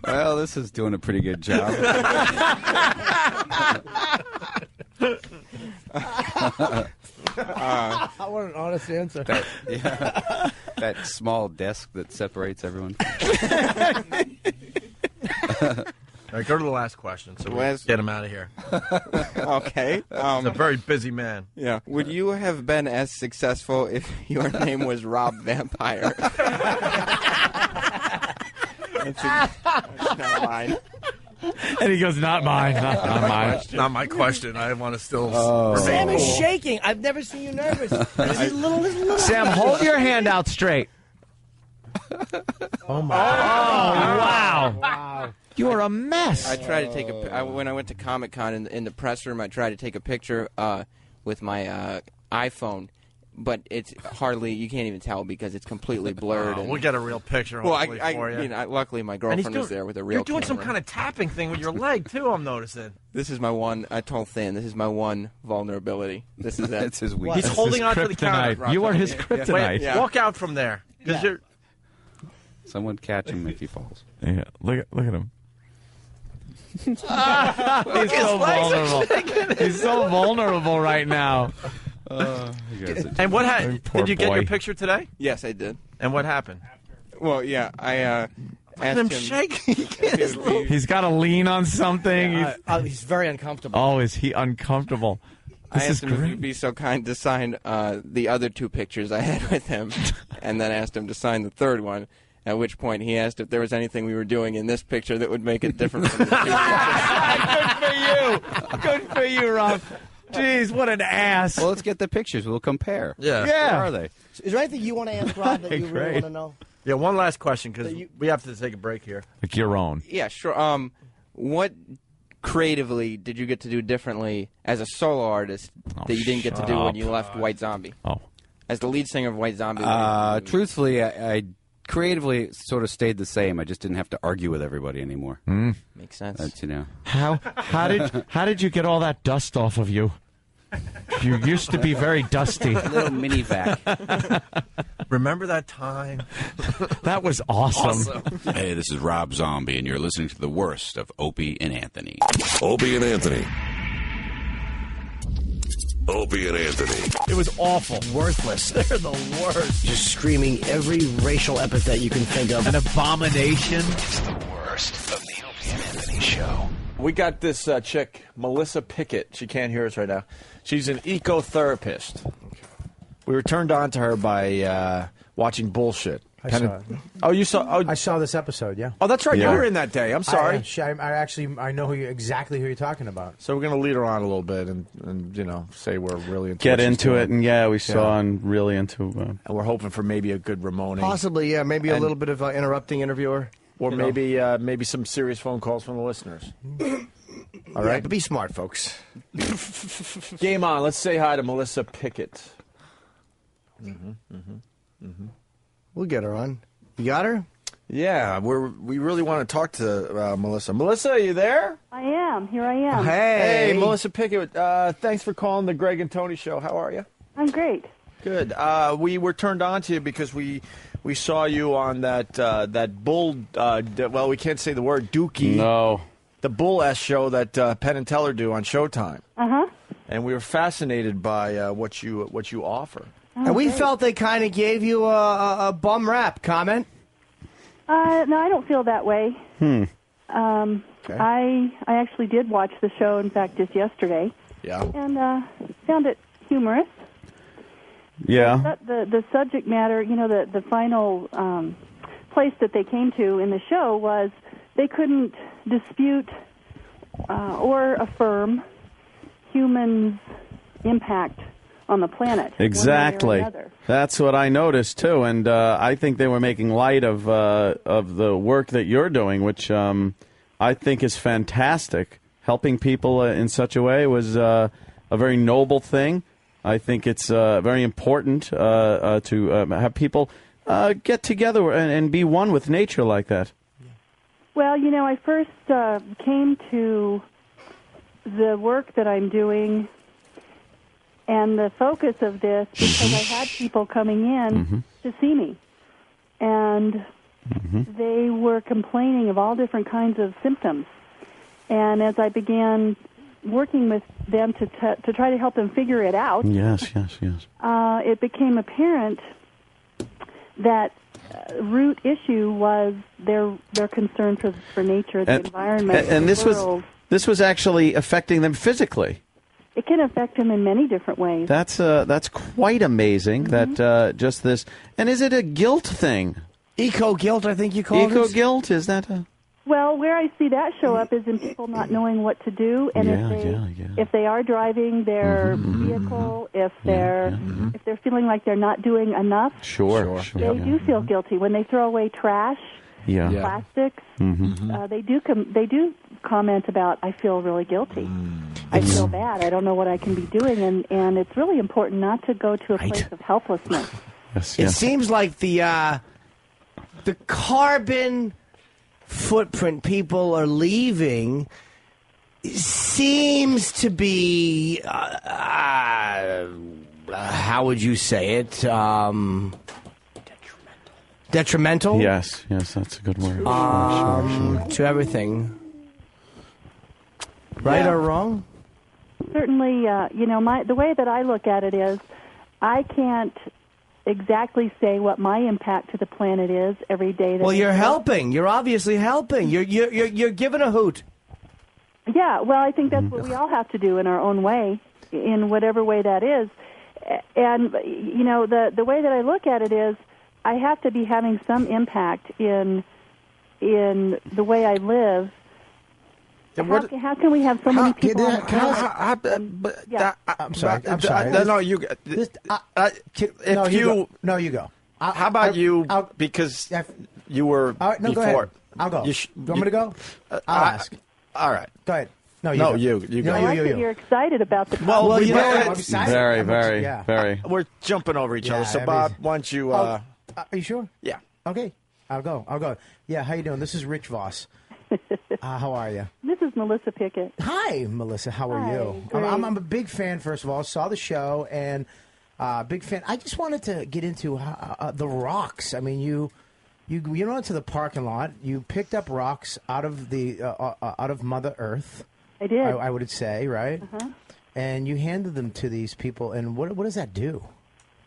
Well, this is doing a pretty good job. I want an honest answer. That small desk that separates everyone. All right, go to the last question so we can get him out of here. Okay. He's a very busy man. Yeah. Would you have been as successful if your name was Rob Vampire? That's not mine. And he goes, not mine. Not mine. Not my question. I want to still Sam remain is cool. shaking. I've never seen you nervous. This is little. Sam, hold your hand out straight. Oh my! Wow. Wow. You are a mess. I tried to take when I went to Comic-Con in the press room, I tried to take a picture with my iPhone, but it's hardly, you can't even tell because it's completely blurred. We'll get a real picture Well, hopefully for you. luckily my And girlfriend was there with a real You're doing some camera. kind of tapping thing with your leg, too, I'm noticing. This is my one, I told Thin, this is my one vulnerability. This is it. That's his weakness. He's holding on to the counter. Kryptonite. You are his kryptonite. Wait, Yeah. walk out from there. 'Cause you're... Someone catch him if he falls. Yeah, look at him. He's so vulnerable. He's so vulnerable right now. And what happened? Poor Did you get boy. your picture today? Yes, I did. And what happened? Well, yeah, I asked him him. shake. He's got to lean on something. He's very uncomfortable. Oh, is he uncomfortable? I This is asked him if great. he'd be so kind to sign the other 2 pictures I had with him, and then asked him to sign the 3rd one. At which point he asked if there was anything we were doing in this picture that would make it different from the 2 pictures. Good for you. Good for you, Rob. Jeez, what an ass. Well, let's get the pictures. We'll compare. Yeah. Yeah. Where are they? Is there anything you want to ask Rob that you really Great. want to know? Yeah, one last question because we have to take a break here. Like your own. Yeah, sure. What creatively did you get to do differently as a solo artist that you didn't get to do when you left White Zombie? Oh. As the lead singer of White Zombie. Truthfully, I creatively sort of stayed the same. I just didn't have to argue with everybody anymore. Makes sense. That's, you know. How did you get all that dust off of you? You used to be very dusty. Little mini vac. Remember that time? That was awesome. Hey, this is Rob Zombie, and you're listening to the worst of Opie and Anthony. Opie and Anthony. Opie and Anthony. It was awful. Worthless. They're the worst. Just screaming every racial epithet you can think of. An abomination. It's the worst of the Opie and Anthony show. We got this chick, Melissa Pickett. She can't hear us right now. She's an ecotherapist. We were turned on to her by watching Bullshit. I saw it. Oh, you saw? Oh, I saw this episode. Yeah. Oh, that's right. You were in that day. I'm sorry. I know exactly who you're talking about. So we're going to lead her on a little bit and you know, say we're really into Get what she's into doing. it, and we saw and really into. And we're hoping for maybe a good Ramone. Possibly, yeah. Maybe a little bit of interrupting interviewer. Or you know. maybe some serious phone calls from the listeners. All Yeah, right, but be smart, folks. Game on. Let's say hi to Melissa Pickett. We'll get her on. You got her? Yeah, we really want to talk to Melissa. Melissa, are you there? I am. Here I am. Hey, Melissa Pickett. Thanks for calling the Greg and Tony Show. How are you? I'm great. Good. We were turned on to you because we saw you on that Bull. Well, we can't say the word Dookie. No. The Bull S show that Penn and Teller do on Showtime. And we were fascinated by what you offer. And we felt they kind of gave you a bum rap. Comment? No, I don't feel that way. Okay. I actually did watch the show, in fact, just yesterday. Yeah. And found it humorous. Yeah. The subject matter, you know, the final place that they came to in the show was they couldn't dispute or affirm humans' impact on the planet. Exactly. One way or another. That's what I noticed too, and I think they were making light of the work that you're doing, which I think is fantastic. Helping people in such a way was a very noble thing. I think it's very important to have people get together and be one with nature like that. Well, you know, I first came to the work that I'm doing and the focus of this because I had people coming in to see me. And they were complaining of all different kinds of symptoms. And as I began working with them to try to help them figure it out, Yes. it became apparent that root issue was their concern for nature, the environment, and the world. this was actually affecting them physically. It can affect them in many different ways. That's quite amazing. That just this, and is it a guilt thing? Eco guilt, I think you call it. Eco guilt, is that a? Well, where I see that show up is in people not knowing what to do, and if they are driving their vehicle, if they're feeling like they're not doing enough, they do feel guilty when they throw away trash, plastics. They do comment about, I feel really guilty. I feel bad. I don't know what I can be doing, and it's really important not to go to a place of helplessness. It seems like the carbon footprint people are leaving seems to be how would you say it? Detrimental. Yes, that's a good word. Sure. To everything. Right or wrong? Certainly, you know, the way that I look at it is, I can't exactly say what my impact to the planet is every day. Well, you're helping. You're obviously helping. You're giving a hoot. Yeah, well, I think that's what we all have to do in our own way, in whatever way that is. And you know, the way that I look at it is, I have to be having some impact in the way I live. How can we have so many people? I'm sorry. No, you. You go. How about you? Because you were no, before. go ahead. I'll go. You want me to go? I'll ask. All right. Go ahead. No, you No, I think you're excited about the Well, topic. you know, Very, yeah. very. We're jumping over each other. So, Bob, why don't you? Are you sure? Yeah. Okay. I'll go. Yeah, how you doing? This is Rich Voss. How are you? This is Melissa Pickett. Hi, Melissa. How are you? great. I'm a big fan, first of all. Saw the show, and big fan. I just wanted to get into the rocks. I mean, you went into the parking lot. You picked up rocks out of Mother Earth. I did. I would say, right? Uh-huh. And you handed them to these people. And what does that do?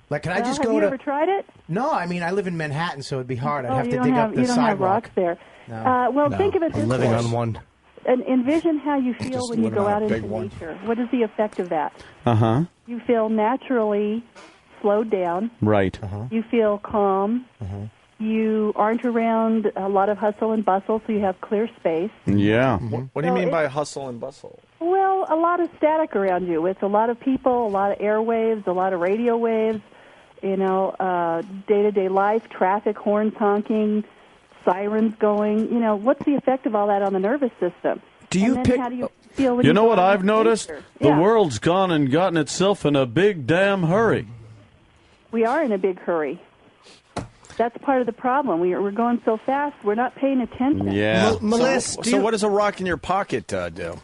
Like, can I just have go you to? ever tried it? No, I mean, I live in Manhattan, so it'd be hard. I'd Oh, have you to don't dig have, up the you don't have sidewalk. rocks there. No. Well, No. think of it this I'm living way. on one. And envision how you feel Just when you living go on a out into big one. nature. What is the effect of that? Uh-huh. You feel naturally slowed down. Right. You feel calm. You aren't around a lot of hustle and bustle, so you have clear space. Yeah. What do you So mean it- by hustle and bustle? Well, a lot of static around you. It's a lot of people, a lot of airwaves, a lot of radio waves, day-to-day life, traffic, horns honking, sirens going. What's the effect of all that on the nervous system? Do you and then how do you feel when You know go what out I've into noticed? nature? The Yeah. world's gone and gotten itself in a big damn hurry. We are in a big hurry. That's part of the problem. We're going so fast, we're not paying attention. So what does a rock in your pocket do?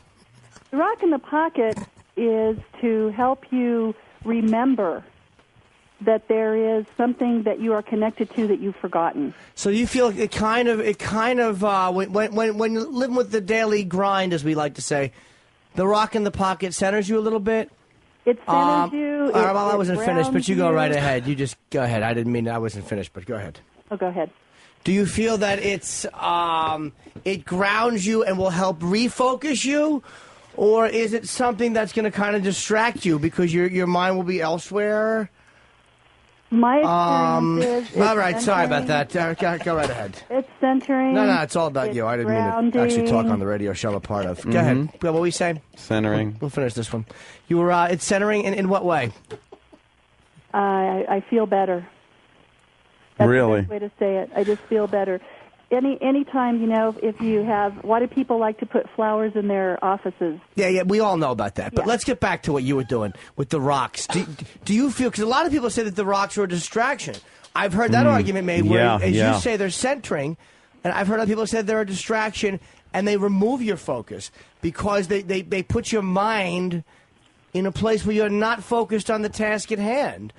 The rock in the pocket is to help you remember that there is something that you are connected to that you've forgotten. So you feel it kind of when you're living with the daily grind, as we like to say, the rock in the pocket centers you a little bit. It centers you. All right, well, I it wasn't finished, but grounds you go right ahead. You just go ahead. I didn't mean I wasn't finished, but go ahead. Oh, go ahead. Do you feel that it grounds you and will help refocus you, or is it something that's going to kind of distract you because your mind will be elsewhere? My experience is. All right, sorry about that. Go right ahead. It's centering. No, it's all about you. I didn't mean to actually talk on the radio show I'm a part of. Go ahead. What were we saying? Centering. We'll finish this one. You were. It's centering in what way? I feel better. That's Really? the best way to say it. I just feel better. Anytime, if you have, why do people like to put flowers in their offices? Yeah, we all know about that. But let's get back to what you were doing with the rocks. Do you feel, because a lot of people say that the rocks are a distraction. I've heard that argument made where, as you say, they're centering, and I've heard other people say they're a distraction, and they remove your focus because they put your mind in a place where you're not focused on the task at hand.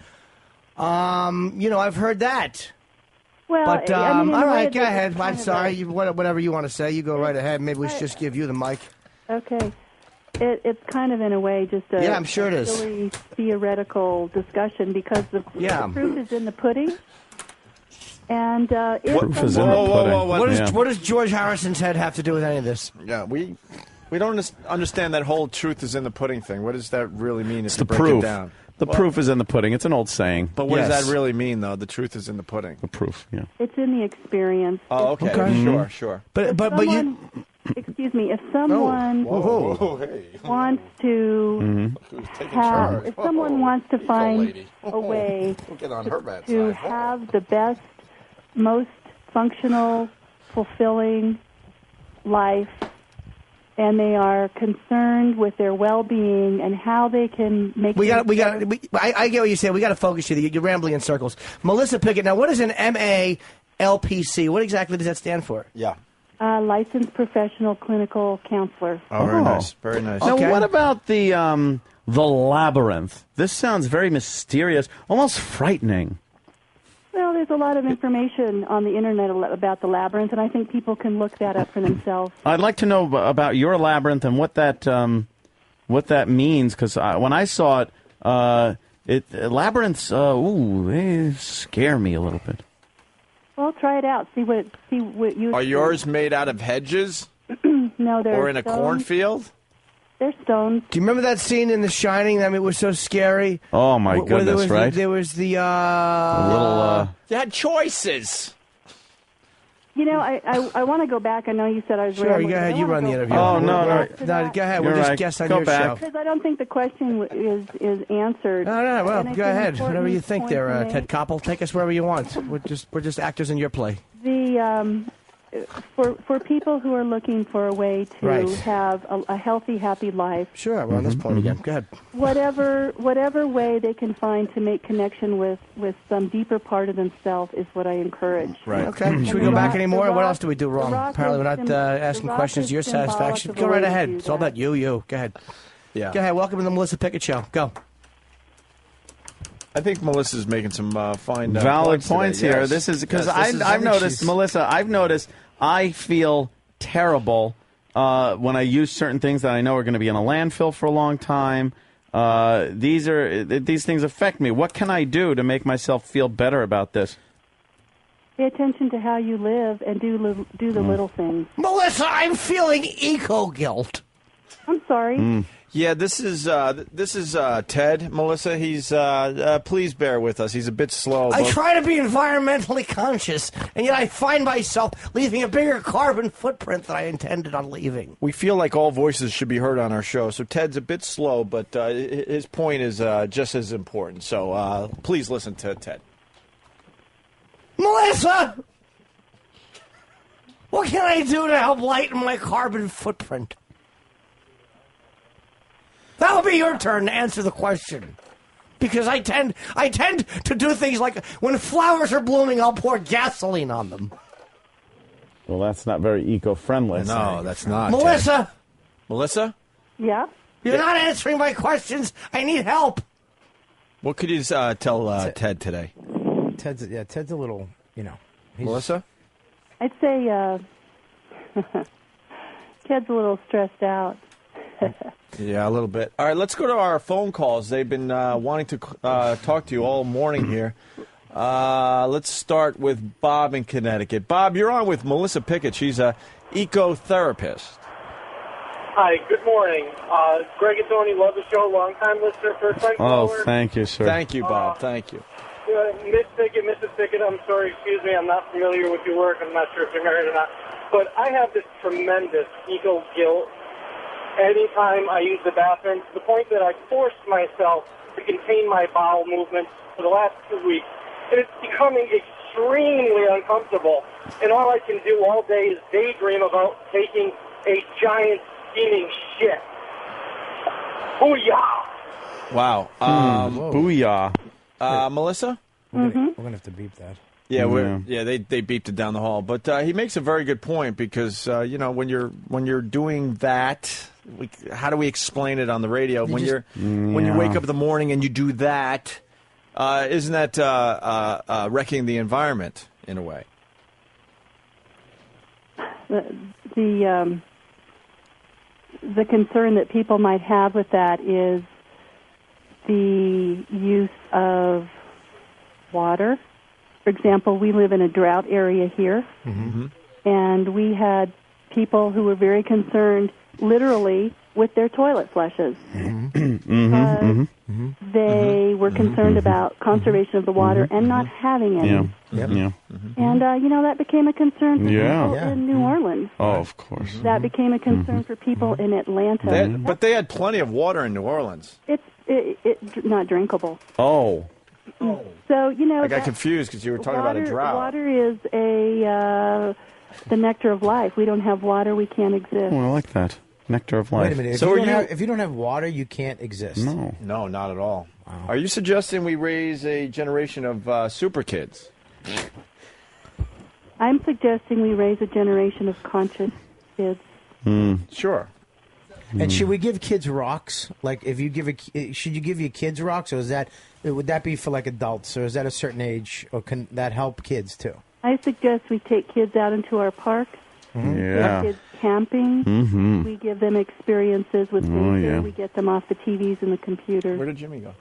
I've heard that. Well, But I mean, in all a way right, go it's ahead. kind I'm of sorry. Whatever you want to say, you go right ahead. Maybe we should just give you the mic. Okay. It's kind of, in a way, just a Yeah, I'm sure it is. silly theoretical discussion because the proof is in the pudding. And What does George Harrison's head have to do with any of this? Yeah, we don't understand that whole truth is in the pudding thing. What does that really mean? It's if the you break proof. it down? The proof is in the pudding. It's an old saying. But what does that really mean, though? The truth is in the pudding. The proof, yeah. it's in the experience. Oh, okay. Sure. But Someone, excuse me, if someone wants to have, if someone wants to find a way Get on her bad to side. have the best, most functional, fulfilling life, and they are concerned with their well-being and how they can make. I get what you're saying. We got to focus you. You're rambling in circles. Melissa Pickett. Now, what is an MALPC? What exactly does that stand for? Yeah. Licensed professional clinical counselor. Oh, very nice. Very nice. Now, what about the labyrinth? This sounds very mysterious, almost frightening. Well, there's a lot of information on the internet about the labyrinth, and I think people can look that up for themselves. I'd like to know about your labyrinth and what that means, because when I saw it, labyrinths, they scare me a little bit. Well, try it out. See what you. Are yours made out of hedges? No, they're Or in a stones. cornfield? They're stones. Do you remember that scene in The Shining? I mean, it was so scary. Oh my Where there goodness! was Right? there was the a little. You had choices. You know, I want to go back. I know you said I was Sure, rambling, go but ahead. I You wanna run the go interview. back Oh, no. to No, that. go ahead. You're We'll just right. guess on Go your back. show. Because I don't think the question is answered. No, well, And it's go an ahead. Whatever you important think point there, to make. Ted Koppel. Take us wherever you want. We're just actors in your play. for people who are looking for a way to Right. have a healthy, happy life, Sure, we're on this point again. Go ahead. whatever way they can find to make connection with some deeper part of themselves is what I encourage. Right. Okay. Should we go back anymore? What else do we do wrong? Apparently, we're not asking questions to your satisfaction. Go right ahead. It's all about you. Go ahead. Yeah. Go ahead. Welcome to the Melissa Pickett Show. Go. I think Melissa's making some fine valid points today. here. Yes. This is because Yes, I've noticed, Melissa. I've noticed I feel terrible when I use certain things that I know are going to be in a landfill for a long time. These things affect me. What can I do to make myself feel better about this? Pay attention to how you live and do the little things. Melissa, I'm feeling eco-guilt. I'm sorry. Yeah, this is Ted, Melissa. He's please bear with us. He's a bit slow. I but- try to be environmentally conscious, and yet I find myself leaving a bigger carbon footprint than I intended on leaving. We feel like all voices should be heard on our show. So Ted's a bit slow, but his point is just as important. So please listen to Ted. Melissa! What can I do to help lighten my carbon footprint? That'll be your turn to answer the question. Because I tend to do things like when flowers are blooming, I'll pour gasoline on them. Well, that's not very eco-friendly. No, that's not. Melissa! Ted. Melissa? Yeah? You're not answering my questions. I need help. What could you tell Ted today? Ted's a little, Melissa? I'd say Ted's a little stressed out. Yeah, a little bit. All right, let's go to our phone calls. They've been wanting to talk to you all morning here. Let's start with Bob in Connecticut. Bob, you're on with Melissa Pickett. She's a ecotherapist. Hi, good morning. Greg and Tony, love the show. Long-time listener, first-time caller. Thank you, sir. Thank you, Bob. Thank you. Miss Pickett, Mrs. Pickett, I'm sorry, excuse me, I'm not familiar with your work. I'm not sure if you're married or not. But I have this tremendous eco-guilt anytime I use the bathroom, to the point that I forced myself to contain my bowel movements for the last 2 weeks. And it's becoming extremely uncomfortable. And all I can do all day is daydream about taking a giant steaming shit. Booyah! Wow. Booyah. Melissa? We're gonna have to beep that. Yeah, they beeped it down the hall. But he makes a very good point because when you're doing that, how do we explain it on the radio? When you wake up in the morning and you do that, isn't that wrecking the environment in a way? The concern that people might have with that is the use of water. For example, we live in a drought area here, and we had people who were very concerned, literally, with their toilet flushes. They were concerned about conservation of the water and not having any. And, that became a concern for people in New Orleans. Oh, of course. That became a concern for people in Atlanta. But they had plenty of water in New Orleans. It's not drinkable. Oh. So, I got confused because you were talking about a drought. Water is the nectar of life. We don't have water, we can't exist. Oh, I like that. Nectar of life. Wait a minute. If you don't have water, you can't exist. No. No, not at all. Wow. Are you suggesting we raise a generation of super kids? I'm suggesting we raise a generation of conscious kids. Sure. And should we give kids rocks? Like, if you should you give your kids rocks, or would that be for like adults, or is that a certain age, or can that help kids too? I suggest we take kids out into our parks. Yeah. Take kids camping. We give them experiences with nature. We get them off the TVs and the computers. Where did Jimmy go?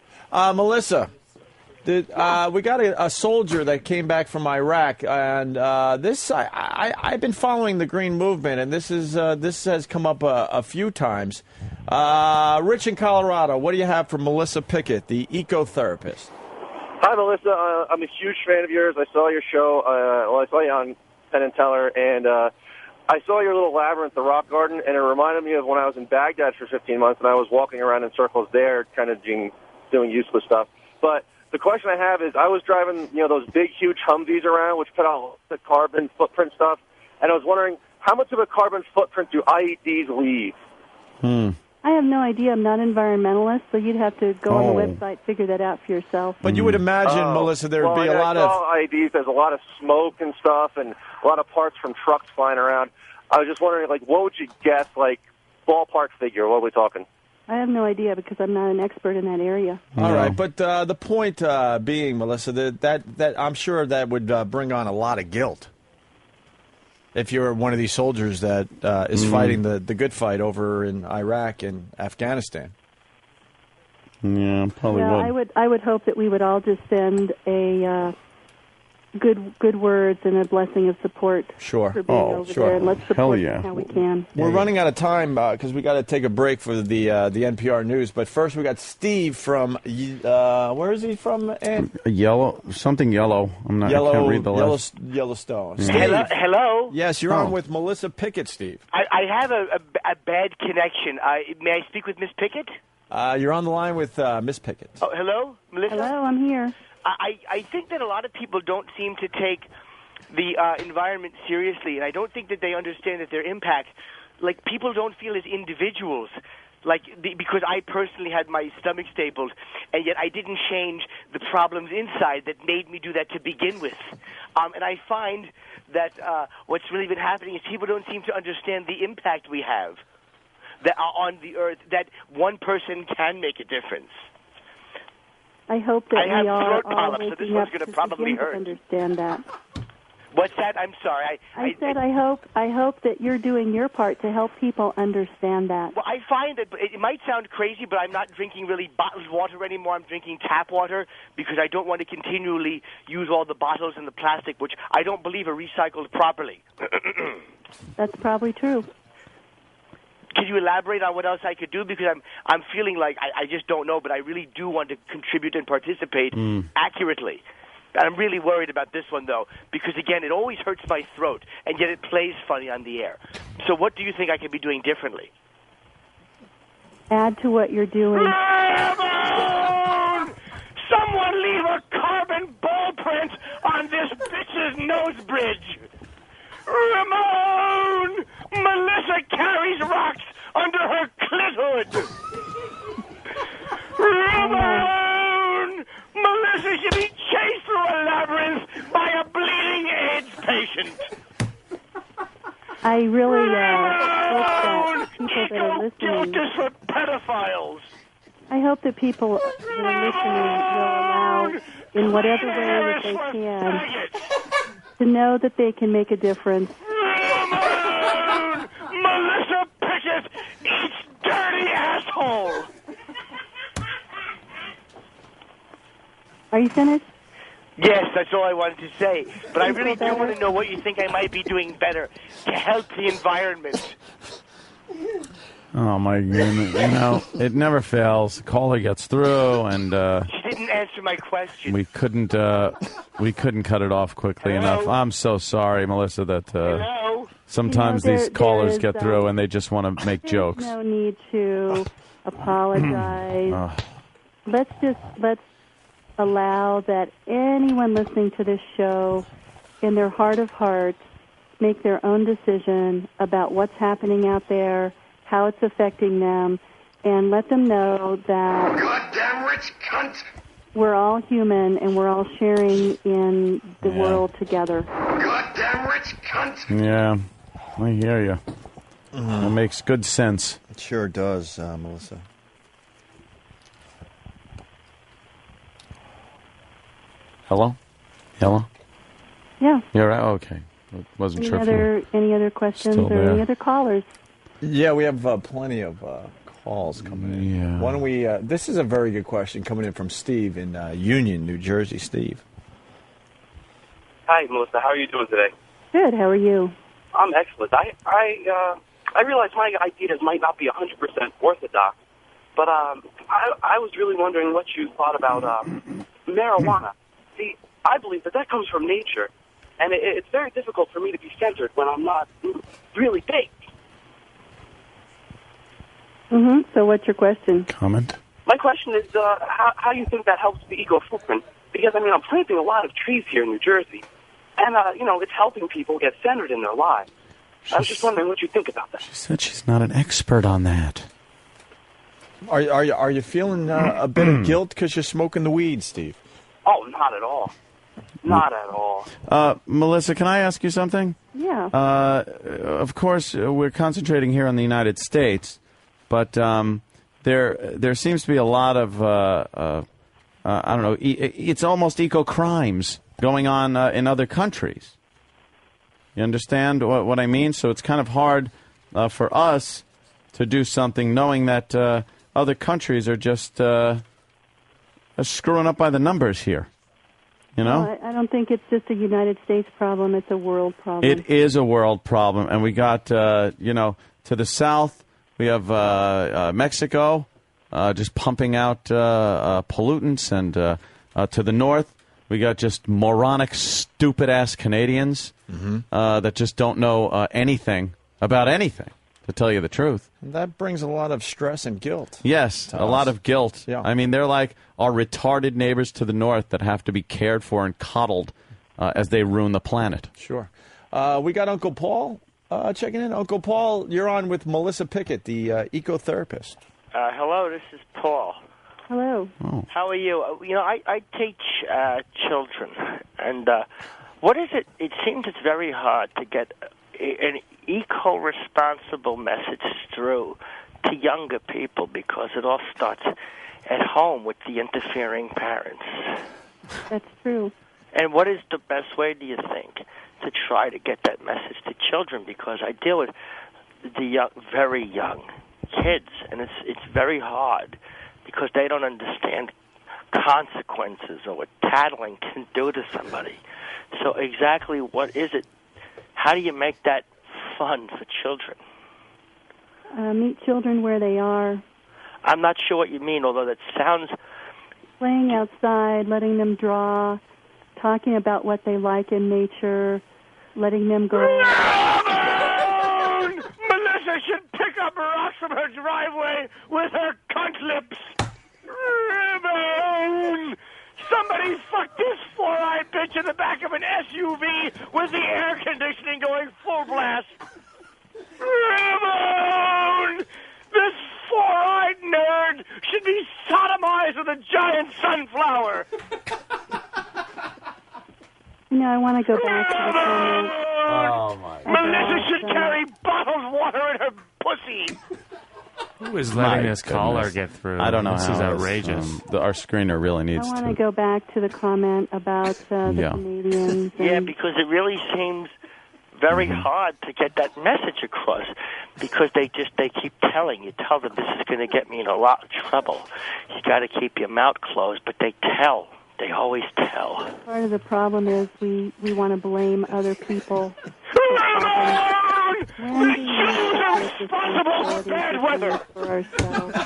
Melissa, we got a soldier that came back from Iraq, and I've been following the Green Movement, and this has come up a few times. Rich in Colorado, what do you have for Melissa Pickett, the ecotherapist? Hi, Melissa. I'm a huge fan of yours. I saw your show. I saw you on Penn and Teller, and I saw your little labyrinth, the rock garden, and it reminded me of when I was in Baghdad for 15 months, and I was walking around in circles there, kind of doing useless stuff. But the question I have is, I was driving, those big, huge Humvees around, which put out the carbon footprint stuff, and I was wondering how much of a carbon footprint do IEDs leave? I have no idea. I'm not an environmentalist, so you'd have to go on the website, figure that out for yourself. But you would imagine, Melissa, there would be a lot of IEDs. There's a lot of smoke and stuff, and a lot of parts from trucks flying around. I was just wondering, like, what would you guess, like, ballpark figure? What are we talking? I have no idea because I'm not an expert in that area. All right, but the point being, Melissa, that I'm sure that would bring on a lot of guilt if you're one of these soldiers that is fighting the good fight over in Iraq and Afghanistan. Yeah, probably would. I would hope that we would all just send a good words and a blessing of support. Sure. For being over there, and let's support them how we can. We're running out of time because we got to take a break for the NPR news. But first, we got Steve from where is he from? Yellow. I'm not. I can't read the last. Yellowstone. Yeah. Steve. Hello. Yes, you're on with Melissa Pickett, Steve. I have a bad connection. May I speak with Miss Pickett? You're on the line with Miss Pickett. Oh, hello, Melissa. Hello, I'm here. I think that a lot of people don't seem to take the environment seriously, and I don't think that they understand that their impact, like, people don't feel as individuals, because I personally had my stomach stapled, and yet I didn't change the problems inside that made me do that to begin with. And I find that what's really been happening is people don't seem to understand the impact we have that on the earth, that one person can make a difference. I hope that I have we are throat all polyps, so this waking one's up gonna to probably begin to hurt. understand that. What's that? I'm sorry. I said I hope that you're doing your part to help people understand that. Well, I find that it might sound crazy, but I'm not drinking really bottled water anymore. I'm drinking tap water because I don't want to continually use all the bottles and the plastic, which I don't believe are recycled properly. That's probably true. Can you elaborate on what else I could do? Because I'm feeling like I just don't know, but I really do want to contribute and participate accurately. And I'm really worried about this one, though, because, again, it always hurts my throat, and yet it plays funny on the air. So what do you think I could be doing differently? Add to what you're doing. Ramon! Someone leave a carbon ball print on this bitch's nose bridge. Ramon! Melissa carries rocks under her clit hood. Ramon! Melissa should be chased through a labyrinth by a bleeding AIDS patient. I really hope that people that are listening. Justice for pedophiles. I hope that people that are listening will allow, in whatever way that they can, to know that they can make a difference. Ramon! Melissa Pickett eats dirty asshole. Are you finished? Yes, that's all I wanted to say. But I really do want to know what you think I might be doing better to help the environment. Oh my goodness! It never fails. The caller gets through, and She didn't answer my question. we couldn't cut it off quickly enough. I'm so sorry, Melissa. That sometimes these callers get through and they just want to make jokes. No need to apologize. Let's allow that anyone listening to this show, in their heart of hearts, make their own decision about what's happening out there, how it's affecting them, and let them know that Goddamn rich cunt! we're all human and we're all sharing in the world together. Goddamn rich cunt! Yeah, I hear you. It makes good sense. It sure does, Melissa. Hello? Hello? Yeah. You're right? Okay. Wasn't sure if you were Any other questions still or there. any other callers? Yeah, we have plenty of calls coming in. Yeah. Why don't we? This is a very good question coming in from Steve in Union, New Jersey. Steve. Hi, Melissa. How are you doing today? Good. How are you? I'm excellent. I realize my ideas might not be 100% orthodox, but I was really wondering what you thought about marijuana. See, I believe that comes from nature, and it's very difficult for me to be centered when I'm not really baked. So what's your question? Comment? My question is how you think that helps the eco footprint. Because, I'm planting a lot of trees here in New Jersey, And, it's helping people get centered in their lives. I was just wondering what you think about that. She said she's not an expert on that. Are you feeling a bit of guilt because you're smoking the weed, Steve? Oh, not at all. Not at all. Melissa, can I ask you something? Yeah. Of course, we're concentrating here on the United States, but there seems to be a lot of I don't know. It's almost eco crimes going on in other countries. You understand what I mean? So it's kind of hard for us to do something knowing that other countries are just screwing up by the numbers here. You know? Well, I don't think it's just a United States problem. It's a world problem. It is a world problem. And we got, to the south, we have Mexico just pumping out pollutants. And to the north, we got just moronic, stupid-ass Canadians that just don't know anything about anything, to tell you the truth. That brings a lot of stress and guilt. Yes, a lot of guilt. Yeah. I mean, they're like our retarded neighbors to the north that have to be cared for and coddled as they ruin the planet. Sure. We got Uncle Paul checking in. Uncle Paul, you're on with Melissa Pickett, the ecotherapist. Hello, this is Paul. Hello. Oh. How are you? I teach children, and what is it? It seems it's very hard to get an eco-responsible message through to younger people because it all starts at home with the interfering parents. That's true. And what is the best way, do you think, to try to get that message to children? Because I deal with the young, very young kids, and it's very hard because they don't understand consequences or what tattling can do to somebody. So exactly what is it? How do you make that fun for children? Meet children where they are. I'm not sure what you mean, although that sounds... Playing outside, letting them draw, talking about what they like in nature, letting them go... Ramon! Melissa should pick up rocks from her driveway with her cunt lips. Ramon! Somebody fucked this four-eyed bitch in the back of an SUV with the air conditioning going full blast. Ramon! This four-eyed nerd should be sodomized with a giant sunflower. I want to go back to the comment. Oh, my God. Melissa should carry bottled water in her pussy. Who is letting this caller get through? I don't know this how is outrageous. Our screener really needs I want to. to go back to the comment about the Canadians. Yeah, because it really seems very hard to get that message across because they keep telling you, tell them this is going to get me in a lot of trouble. You got to keep your mouth closed, but they tell. They always tell. Part of the problem is we want to blame other people. Ramon! The Jews are responsible for bad weather. For ourselves.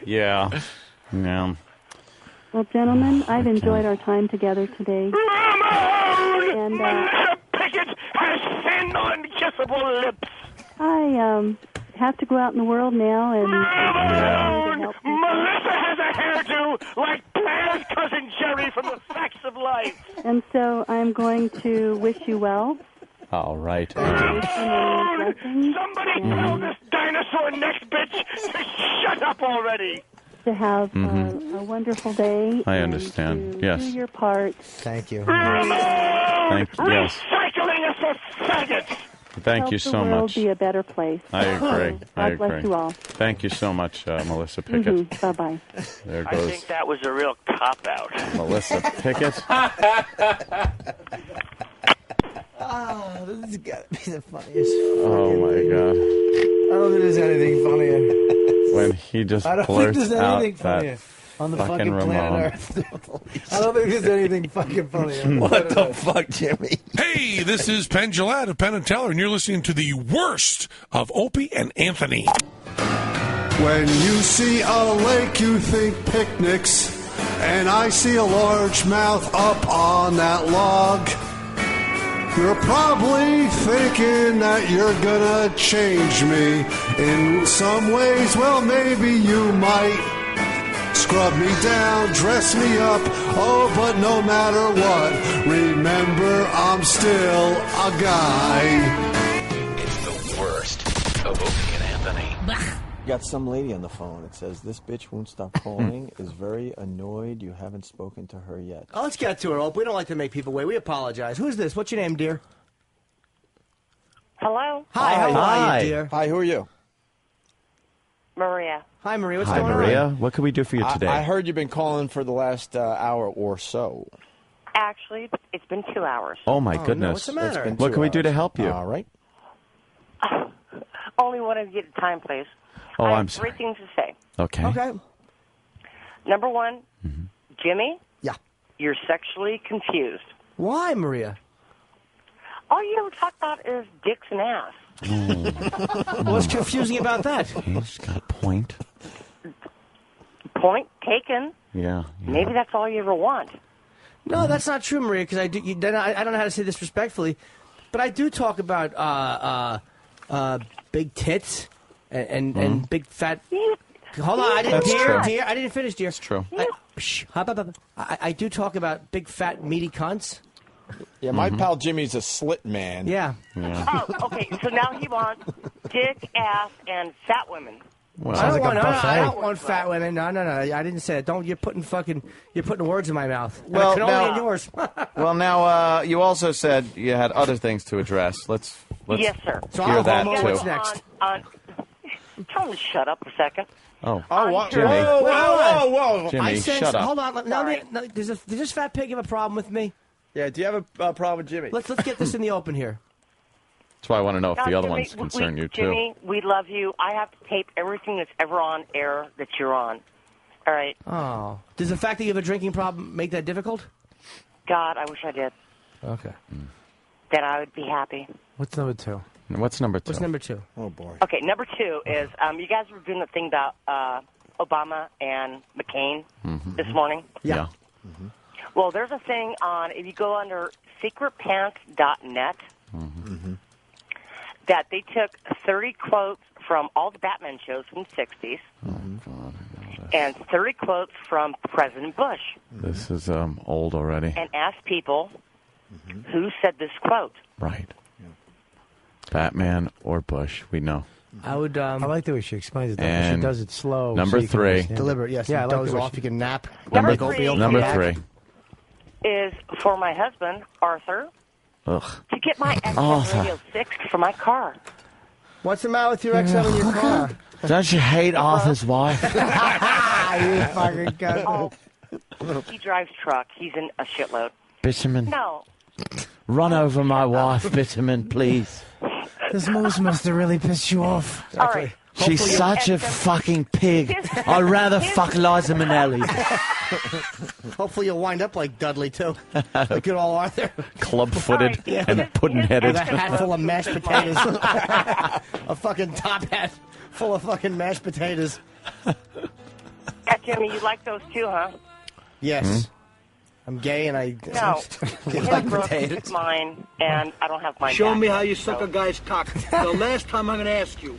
Yeah. Well, gentlemen, I've enjoyed our time together today. Ramon! And Melissa Pickett has thin, unkissable lips. I have to go out in the world now and help people. Melissa has a hairdo like Pam's cousin Jerry from The Facts of Life. And so I'm going to wish you well. All right. Somebody tell this dinosaur neck bitch to shut up already. To have a wonderful day. I understand. Do Yes. your part. Thank you. Ramon! Yes. Recycling us for faggots. Thank you Help so the world much. be a better place. I agree. God bless you all. Thank you so much, Melissa Pickett. Bye-bye. There I goes think that was a real cop-out. Melissa Pickett. Oh, this has got to be the funniest. Oh, my God. I don't think there's anything funnier. When he just I don't think blurts there's out anything funnier that on the fucking fucking planet Ramon. Earth. I don't think there's anything fucking funnier. What the fuck, Jimmy? Hey, this is Penn Jillette of Penn and Teller, and you're listening to the worst of Opie and Anthony. When you see a lake, you think picnics, and I see a largemouth up on that log. You're probably thinking that you're gonna change me in some ways. Well, maybe you might. scrub me down, dress me up. Oh, but no matter what, remember I'm still a guy. It's the worst of Opie and Anthony. Got some lady on the phone. It says, this bitch won't stop calling, is very annoyed you haven't spoken to her yet. Oh, let's get to her, Ope. We don't like to make people wait. We apologize. Who's this? What's your name, dear? Hello? Hi, how are you, dear? Hi, who are you? Maria. Hi, Maria. What's Hi, going Maria. on? What can we do for you today? I heard you've been calling for the last hour or so. Actually, it's been 2 hours. Oh, my no, goodness. what's the matter? It's been What 2 can we do to hours. help you? All right. Only one of you at a time, please. Oh, I have I'm three sorry. things to say. Okay. Okay. Number one, Jimmy. Yeah. You're sexually confused. Why, Maria? All you ever talk about is dicks and ass. What's confusing about that? He's got a point. Point taken. Yeah. Maybe that's all you ever want. No, that's not true, Maria, because I don't know how to say this respectfully, but I do talk about big tits and big fat. Hold on, I didn't, That's true. dear, I didn't finish, dear. It's true. I do talk about big fat meaty cunts. Yeah, my pal Jimmy's a slit man. Yeah. Oh, okay. So now he wants dick, ass, and fat women. Well, I don't want fat women. No, I didn't say it. Don't. You're putting words in my mouth. And Well, I can only now- in yours. Well, now you also said you had other things to address. Let's Yes, sir. So hear I'll that go. too. What's next? Tell him to shut up a second. Oh, what? Jimmy. Whoa. Jimmy, I sense, shut up. Hold on. No, does this fat pig have a problem with me? Yeah, do you have a problem with Jimmy? Let's get this in the open here. That's why I want to know if Now, the other Jimmy, ones concern you too. Jimmy, we love you. I have to tape everything that's ever on air that you're on. All right. Oh. Does the fact that you have a drinking problem make that difficult? God, I wish I did. Okay. Then I would be happy. What's number two? What's number two? What's number two? Oh, boy. Okay, number two is you guys were doing the thing about Obama and McCain this morning. Yeah. Well, there's a thing on, if you go under secretpants.net, that they took 30 quotes from all the Batman shows from the 60s and 30 quotes from President Bush This is old already. and asked people who said this quote. Right. Batman or Bush, we know. I would. I like the way she explains it. Though, 'cause And she does it slow. number so you can three. understand it. Deliberate, yes. Yeah, I you like doze the way off, she- you can nap. Number Make three. oatmeal, Number come back. three. Is for my husband, Arthur, Ugh. to get my XM Arthur. Radio 6 for my car. What's the matter with your XM in your car? Don't you hate Arthur's wife? You fucking cunt. Oh, he drives truck. He's in a shitload. Bitumen. No. Run over my wife, Bitumen, please. This moose must have really pissed you off. All right. She's Hopefully such a you'll- fucking pig. I'd rather fuck Liza Minnelli. Hopefully you'll wind up like Dudley, too. Like good old Arthur. Club-footed Yeah. and pudding-headed. With a hat full of mashed potatoes. A fucking top hat full of fucking mashed potatoes. Jimmy, you like those too, huh? Yes. I'm gay and I No. I like potatoes. Mine, and I don't have mine. Show back. me how you suck a guy's cock. The last time I'm going to ask you.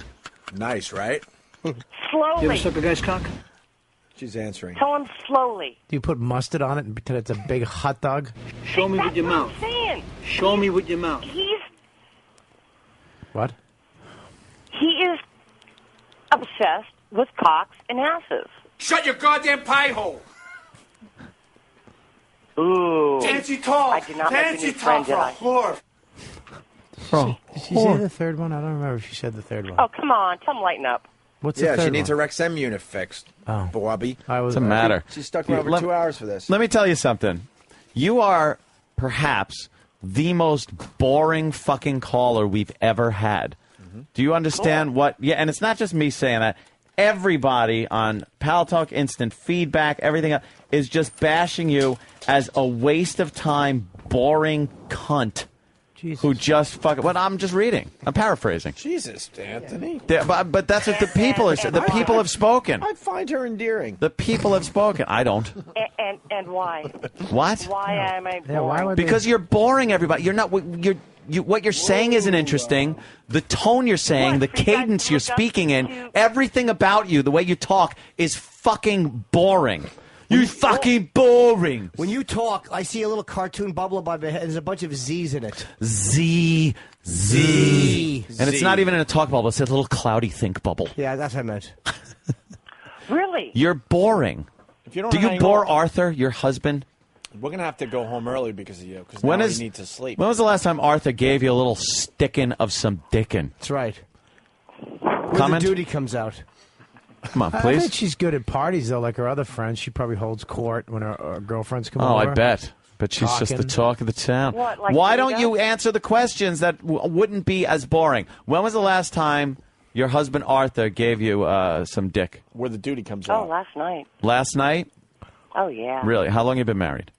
Nice, right? You Slowly. ever suck a guy's cock? She's answering. Tell him slowly. Do you put mustard on it and pretend it's a big hot dog? Show me with your mouth. I'm saying. Show me with your mouth. What? He is obsessed with cocks and asses. Shut your goddamn pie hole! Ooh. Fancy talk! I did not make a Fancy new talk friend, for did a I? whore! Did she say the third one? I don't remember if she said the third one. Oh, come on. Tell him lighten up. What's the Yeah, third she needs one? her XM unit fixed. Oh. Bobby. What's the matter? She stuck around for 2 hours for this. Let me tell you something. You are perhaps the most boring fucking caller we've ever had. Do you understand what? Yeah, and it's not just me saying that. Everybody on Pal Talk Instant Feedback, everything else, is just bashing you as a waste of time, boring cunt who just fucking. What I'm just reading. I'm paraphrasing. Jesus, Anthony. But that's what the people are. The people have spoken. I find her endearing. The people have spoken. I don't. And why? What? Why am I boring? Because you're boring everybody. You're not. what you're saying isn't interesting. The tone you're saying, the cadence you're speaking in, everything about you, the way you talk is fucking boring. You fucking boring. When you talk, I see a little cartoon bubble above your head. There's a bunch of Z's in it. Z. And it's not even in a talk bubble. It's a little cloudy think bubble. Yeah, that's what I meant. Really? You're boring. If you don't Do you hang bore on- Arthur, your husband? We're going to have to go home early because of you, because When now is- we need to sleep. When was the last time Arthur gave you a little sticking of some dickin'? That's right. When Comment? the duty comes out. Come on, I please. bet she's good at parties, though, like her other friends. She probably holds court when her girlfriends come Oh, over. I bet. But she's just the Talking. talk of the town. What, like Why Rita? don't you answer the questions that wouldn't be as boring? When was the last time your husband Arthur gave you some dick? Where the duty comes Oh, last night. Last night? Oh, yeah. Really? How long have you been married?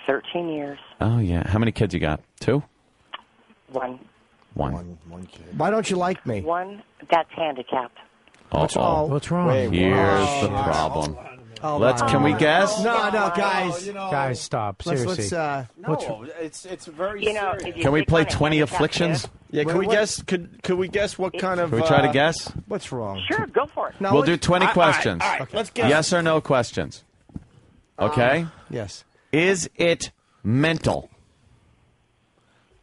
13 years. Oh, yeah. How many kids you got? 2? One. One kid. Why don't you like me? One that's handicapped. What's wrong? What's wrong? Here's the problem. Hold Let's. on. Can we guess? No, guys. Guys, stop. Seriously. No, it's very You know, serious. if you Can we take play on a 20 handicapped afflictions? kid- Yeah, can we guess? Could we guess what kind of? Can we try to guess? What's wrong? Sure, go for it. No, We'll do 20 questions. All right, let's guess. Yes or no questions. Okay? Yes. Is it mental?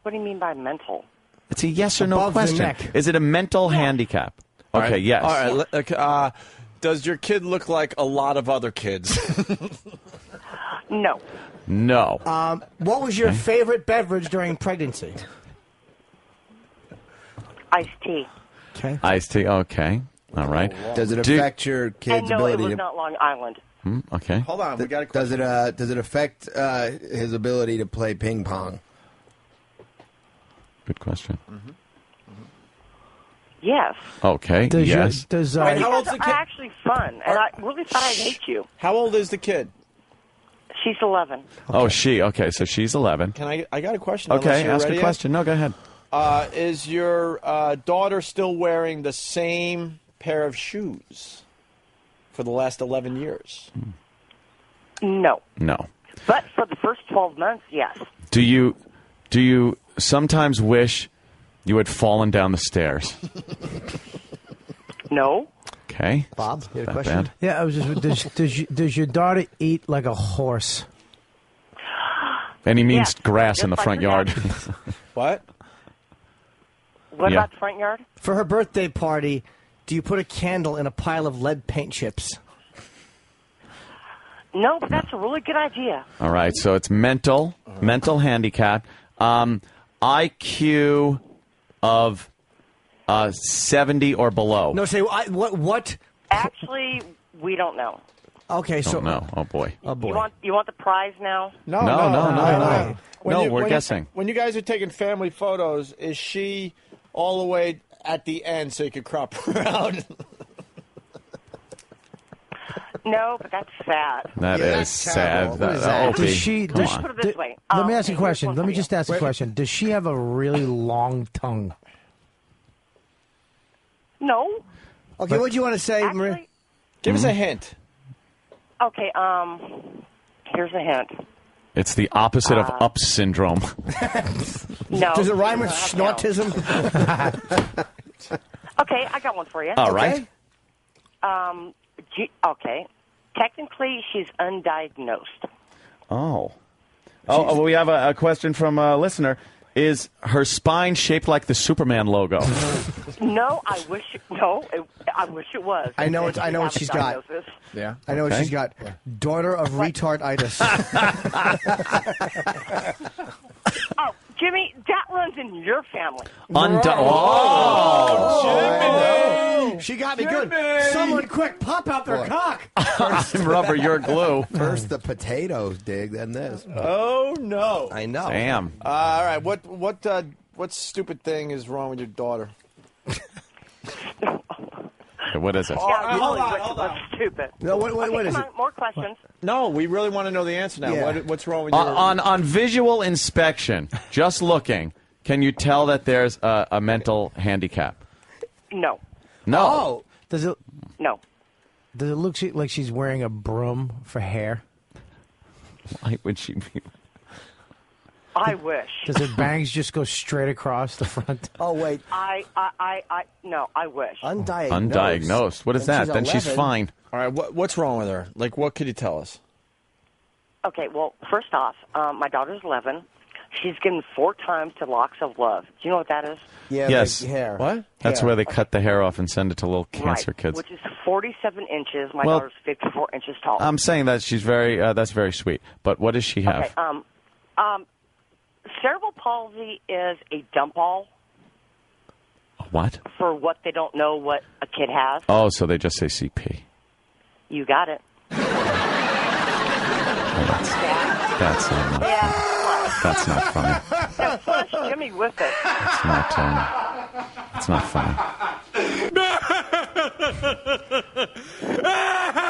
What do you mean by mental? It's a yes or no Above the question. neck. Is it a mental handicap? All Okay, right. yes. All right. Does your kid look like a lot of other kids? No. No. What was your favorite beverage during pregnancy? Iced tea. Okay. Iced tea. Okay. All right. Does it Do- affect your And kid's no, it ability was to? not Long Island. Okay. Hold on, we got a Does question. it affect his ability to play ping pong? Good question. Yes. Okay. Does your- yes. does Wait, how old's the It's kid? actually fun, and I really thought I'd hate you. How old is the kid? She's 11. Oh, she. Okay, so she's 11. Can I got a question. unless Okay, you're ask ready a yet? question. No, go ahead. Is your daughter still wearing the same pair of shoes for the last 11 years? No. No. But for the first 12 months, yes. Do you sometimes wish you had fallen down the stairs? No. Okay. Bob, you had a Not question? bad. Yeah, I was just. Does your daughter eat like a horse? And he means Yeah, grass in the just front like yard. What? What Yeah. about the front yard? For her birthday party, do you put a candle in a pile of lead paint chips? No, but that's a really good idea. All right, so it's mental handicap, IQ of 70 or below. No, say what? Actually, we don't know. Okay, so Oh no! Oh boy! oh boy. You want the prize now? No, No. When No, we're when guessing. When you guys are taking family photos, is she all the way at the end so you could crop her out? No, but that's sad. That is sad. What is that? Opie, Does she? come Does, on. Put it this way. let me ask you a here's question. one Let for me you. just ask a question. Does she have a really long tongue? No. Okay, what do you want to say, Maria? Actually, Give us a hint. okay. Here's a hint. It's the opposite of up syndrome. No. Does it rhyme with No. schnautism? Okay, I got one for you. All right. Okay. Technically, she's undiagnosed. Oh. Oh, we have a question from a listener. Is her spine shaped like the Superman logo? No, I wish. I wish it was. I know what she's got. Yeah. I know what Okay. she's got. Daughter of retarditis. Oh, Jimmy, that runs in your family. Oh! She got me good. Someone quick, pop out their cock. I'm rubber, you're glue. First the potatoes dig, then this. Oh no! I know. Damn. All right. What stupid thing is wrong with your daughter? What is it? Yeah, hold really, on. That's stupid. No, what is come it? on, more questions. No, we really want to know the answer now. Yeah. What's wrong with your? On visual inspection, just looking, can you tell that there's a mental handicap? No. No. Oh, Does it? No. Does it look like she's wearing a broom for hair? Why would she be? I wish. Does her bangs just go straight across the front? Oh wait, No, I wish. Undiagnosed. What is that? Then she's fine. All right, what's wrong with her? Like, what could you tell us? Okay, well, first off, my daughter's 11. She's given 4 times to Locks of Love. Do you know what that is? Yeah, yes. hair. What? That's where they cut the hair off and send it to little cancer kids. Which is 47 inches. My Well, daughter's 54 inches tall. I'm saying that she's very. That's very sweet. But what does she have? Okay, cerebral palsy is a dump all What? for what they don't know what a kid has. Oh, so they just say CP. You got it. That's not funny. Now, flush Jimmy with it. It's not funny.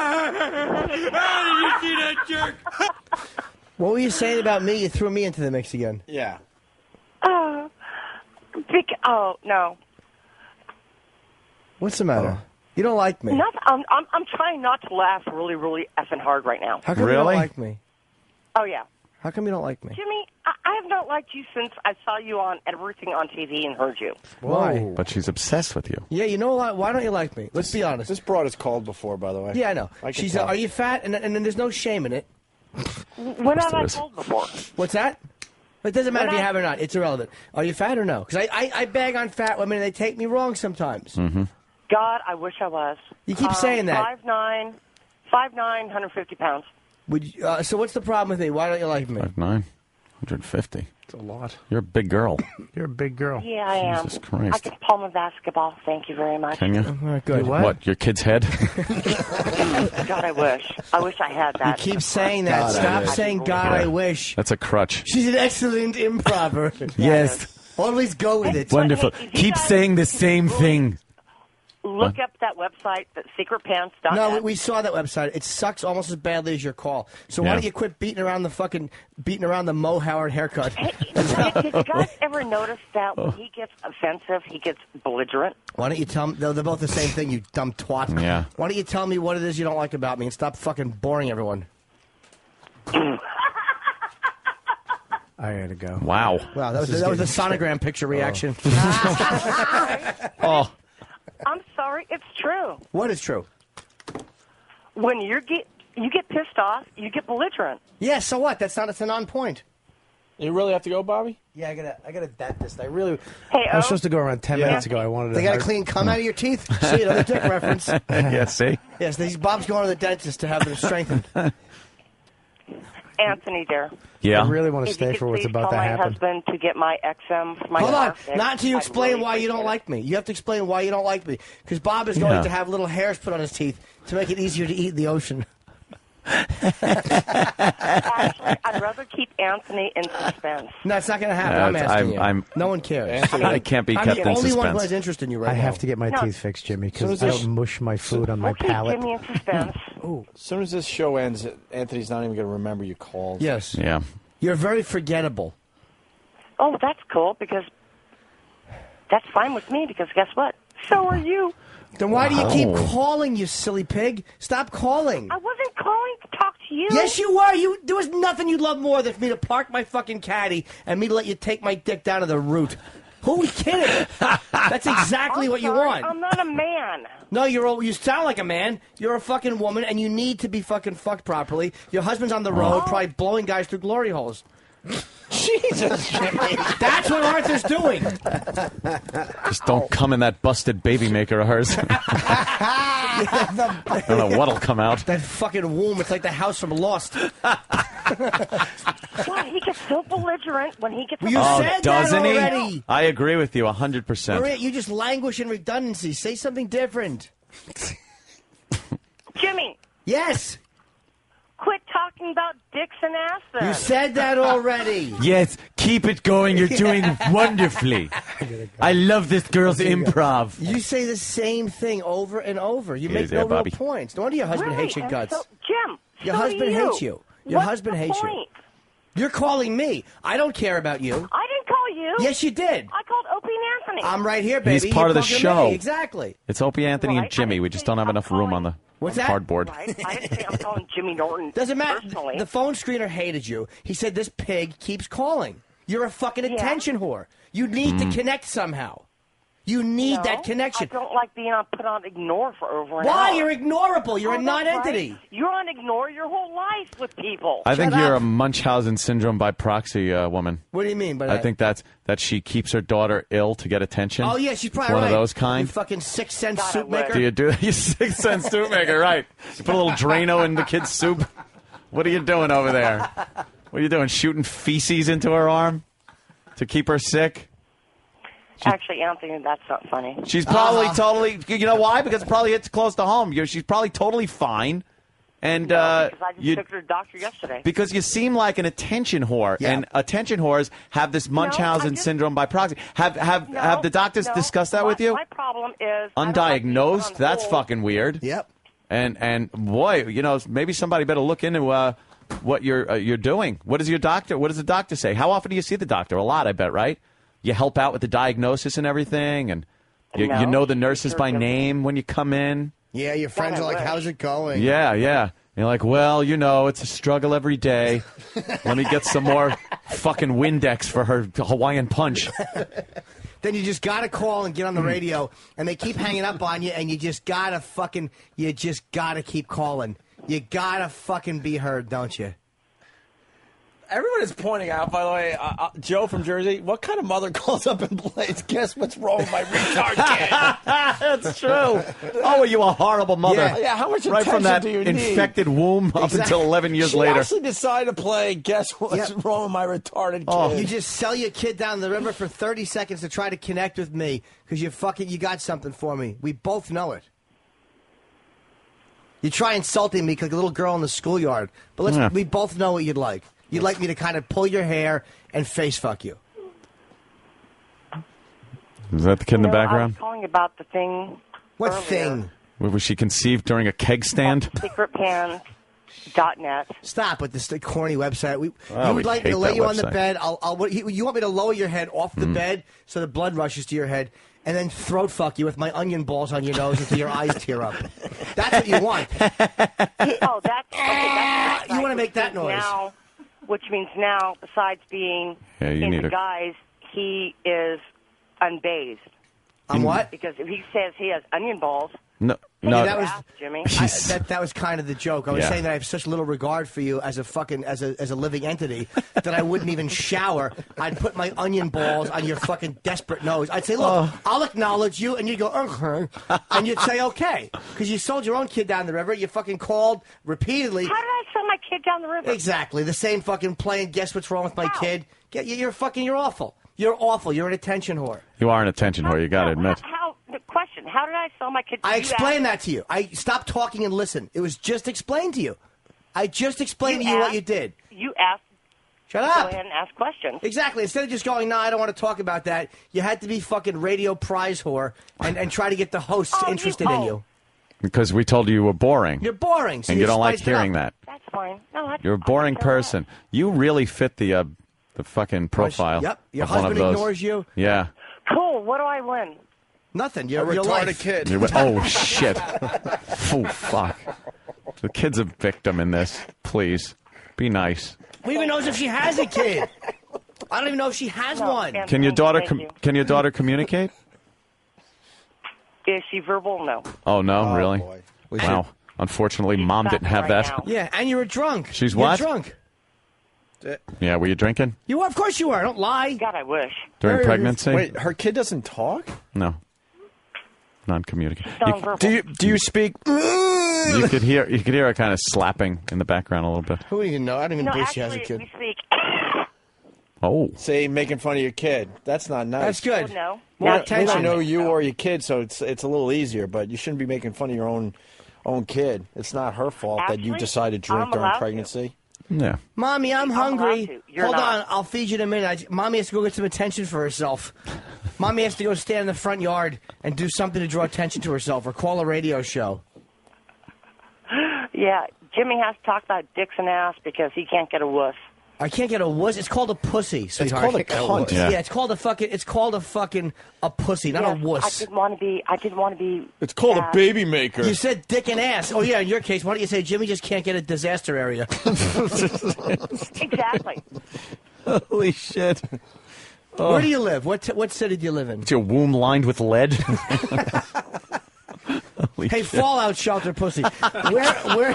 How did you see that jerk? What were you saying about me? You threw me into the mix again. Yeah. Oh, no. What's the matter? You don't like me. I'm trying not to laugh really, really effing hard right now. How come you don't like me? Oh, yeah. How come you don't like me? Jimmy, I have not liked you since I saw you on everything on TV and heard you. Why? But she's obsessed with you. Yeah, you know what? Why don't you like me? Let's be honest. This broad is called before, by the way. Yeah, I know. I can She's. tell. Are you fat? And then there's no shame in it. When have I told before? What's that? It doesn't matter When if you I- have or not. It's irrelevant. Are you fat or no? Because I bag on fat women and they take me wrong sometimes. Mm-hmm. God, I wish I was. You keep saying that. 5'9", 150 pounds. Would you, so what's the problem with me? Why don't you like me? 5'9", 150. It's a lot. You're a big girl. You're a big girl. Yeah, I am. Jesus Christ. I can palm a basketball. Thank you very much. Can you? Good. What? Your kid's head? God, I wish. I wish I had You that. keep saying that. God, I Stop wish. saying God, I wish. That's a crutch. She's an excellent improver. Yes. Always go with it. Wonderful. Keep saying the same thing. Look up that website, that secretpants.net. No, we saw that website. It sucks almost as badly as your call. So why Yeah. don't you quit beating around the Mo Howard haircut? Did you guys ever notice that when he gets offensive, he gets belligerent? Why don't you tell me? They're both the same thing, you dumb twat. Yeah. Why don't you tell me what it is you don't like about me and stop fucking boring everyone? I gotta go. Wow. Wow, that was the sonogram picture reaction. Oh. I'm sorry, it's true. What is true? When you get pissed off, you get belligerent. Yeah, so what? It's a non-point. You really have to go, Bobby? Yeah, I got a dentist. I really. Hey, I was supposed to go around 10 minutes ago. I wanted to. They got a clean cum out of your teeth? See, another dick reference. Yeah, see? Yes, Bob's going to the dentist to have them strengthened. Anthony, dear. Yeah. I really want to If stay you for could what's please about tell to my happen. husband to get my XM for my Hold on. car fixed. Not until you I'd explain really why you don't appreciate like me. You have to explain why you don't like me. Because Bob is going Yeah. to have little hairs put on his teeth to make it easier to eat in the ocean. Actually, I'd rather keep Anthony in suspense. No, it's not going to happen. Yeah, I'm asking you. I'm- no one cares. Anthony, I can't be I'm kept the in only one who suspense. has interest in you right I now. have to get my No. teeth fixed, Jimmy, So because is I this- don't mush my food on my Okay, palate. Jimmy in suspense. As soon as this show ends, Anthony's not even going to remember you called. Yes. Yeah. You're very forgettable. Oh, that's cool because that's fine with me because guess what? So are you. Then why do you keep Wow. calling, you silly pig? Stop calling. I wasn't calling to talk to you. Yes, you were. There was nothing you'd love more than for me to park my fucking caddy and me to let you take my dick down to the root. Who are you kidding? That's exactly I'm what you sorry, want. I'm not a man. No, you sound like a man. You're a fucking woman, and you need to be fucking fucked properly. Your husband's on the road, probably blowing guys through glory holes. Jesus, Jimmy. That's what Arthur's doing. Just don't come in that busted baby maker of hers. I don't know what'll come out. That fucking womb, it's like the house from Lost. Why, he gets so belligerent when he gets You Oh, said that doesn't he? already. I agree with you 100%. Maria, you just languish in redundancy. Say something different. Jimmy, Yes. quit talking about dicks and asses. You said that already. Yes, keep it going. You're doing wonderfully. I love this girl's improv. You say the same thing over and over. You Easy make there, no real Bobby. points. No wonder your husband Really? hates your And guts. So, Jim, Your so husband do you. hates you. Your What's husband the hates you. point? You're calling me. I don't care about you. I didn't call you. Yes, you did. I called Opie and Anthony. I'm right here, baby. He's part of You're the talking to show. me. Exactly. It's Opie, Anthony, and Right, Jimmy. We just don't have enough room on the What's that? cardboard. Right? I didn't say I'm calling Jimmy Norton. Doesn't matter. Personally. The phone screener hated you. He said this pig keeps calling. You're a fucking attention whore. You need to connect somehow. You need that connection. I don't like being put on ignore for over an Why? hour. You're ignorable. You're a that's non-entity. right. You're on ignore your whole life with people. I think you're a Munchausen syndrome by proxy woman. What do you mean by I that? think that she keeps her daughter ill to get attention. Oh, yeah, she's probably one right. of those kind. You fucking 6 cent soup maker. Do you do that? You 6 cent soup maker, right? You put a little Drano in the kid's soup. What are you doing over there? What are you doing? Shooting feces into her arm to keep her sick? Actually, Anthony, that's not funny. She's probably totally. You know why? Because it probably hits close to home. She's probably totally fine. And because I just took her to the doctor yesterday. Because you seem like an attention whore, and attention whores have this Munchausen syndrome by proxy. Have the doctors discussed that with you? My problem is Undiagnosed? That's fucking weird. Yep. And boy, maybe somebody better look into what you're doing. What does the doctor say? How often do you see the doctor? A lot, I bet, right? You help out with the diagnosis and everything, and you know the nurses by name when you come in. Yeah, your friends are like, how's it going? Yeah. You're like, well, it's a struggle every day. Let me get some more fucking Windex for her Hawaiian punch. Then you just gotta call and get on the radio, and they keep hanging up on you, and you just gotta keep calling. You gotta fucking be heard, don't you? Everyone is pointing out, by the way, Joe from Jersey, what kind of mother calls up and plays, guess what's wrong with my retard kid? That's true. Oh, are you a horrible mother? Yeah, how much right attention from that do you need? infected womb up until 11 years later. She actually decided to play Guess What's Wrong with My Retarded Kid. You just sell your kid down the river for 30 seconds to try to connect with me because you got something for me. We both know it. You try insulting me like a little girl in the schoolyard, but we both know what you'd like. You'd like me to kind of pull your hair and face fuck you. Is that the kid in the I background? was calling about the thing. What earlier. thing? Was she conceived during a keg stand? Secretpans.net. Stop with this corny website. You we would like me hate to lay that you on the website. bed. You want me to lower your head off the bed so the blood rushes to your head, and then throat fuck you with my onion balls on your nose until your eyes tear up. That's what you want. Oh, that's You want to make that noise. Now, which means now, besides being Yeah, you in need the a- guys, he is unbathed. On what? Because if he says he has onion balls, No, that was Jimmy. that was kind of the joke. I was saying that I have such little regard for you as a living entity that I wouldn't even shower. I'd put my onion balls on your fucking desperate nose. I'd say, look, I'll acknowledge you, and you'd go, and you'd say, okay, because you sold your own kid down the river. You fucking called repeatedly. How did I sell my kid down the river? Exactly the same fucking playing. Guess what's wrong with my kid? You're awful. You're awful. You're an attention whore. You are an attention whore, you got to admit. The question: how did I sell my kid? I explained that to you. I stopped talking and listen. It was just explained to you. I just explained to you what you did. You asked. Shut Go up. ahead and ask questions. Exactly. Instead of just going, no, I don't want to talk about that, you had to be fucking radio prize whore and try to get the hosts interested in you. Because we told you were boring. You're boring. So and you don't like spiced it hearing up. that. That's fine. No, You're a boring person. You really fit the fucking profile. Yep. Your of one husband of those. ignores you. Yeah. Cool. What do I win? Nothing. A Your retarded life. kid. Oh, shit. Oh, fuck. The kid's a victim in this. Please. Be nice. Who even knows if she has a kid? I don't even know if she has one. Can your daughter communicate? Is she verbal? No. Oh, no? Really? boy. Wow. Unfortunately, Mom didn't have that. Yeah, and you were drunk. She's You're what? drunk. Yeah, were you drinking You were, of course you were. Don't lie. God, I wish. during pregnancy? Wait, her kid doesn't talk? No. Non-communicative. Do you speak? You could hear her kind of slapping in the background a little bit. Who even know? I don't even No, believe she has a actually, kid. we speak. Oh. Say making fun of your kid. That's not nice. That's good. Oh, no. More Not attention. I know you or your kid, so it's a little easier. But you shouldn't be making fun of your own kid. It's not her fault that you Actually, decided to drink I'm during allowed to. pregnancy. Yeah. Mommy, I'm hungry. allowed to. You're Hold not. on, I'll feed you in a minute. Mommy has to go get some attention for herself. Mommy has to go stand in the front yard and do something to draw attention to herself or call a radio show. Yeah, Jimmy has to talk about dicks and ass because he can't get a wuss. I can't get a wuss. It's called a pussy, sweetheart. called a cunt. Yeah. It's called a fucking a pussy, not a wuss. I didn't want to be. It's called a ass. baby maker. You said dick and ass. Oh yeah, in your case, why don't you say Jimmy just can't get a disaster area? Exactly. Holy shit. Where do you live? What city do you live in? Is your womb lined with lead? Hey, Fallout Shelter pussy. Where?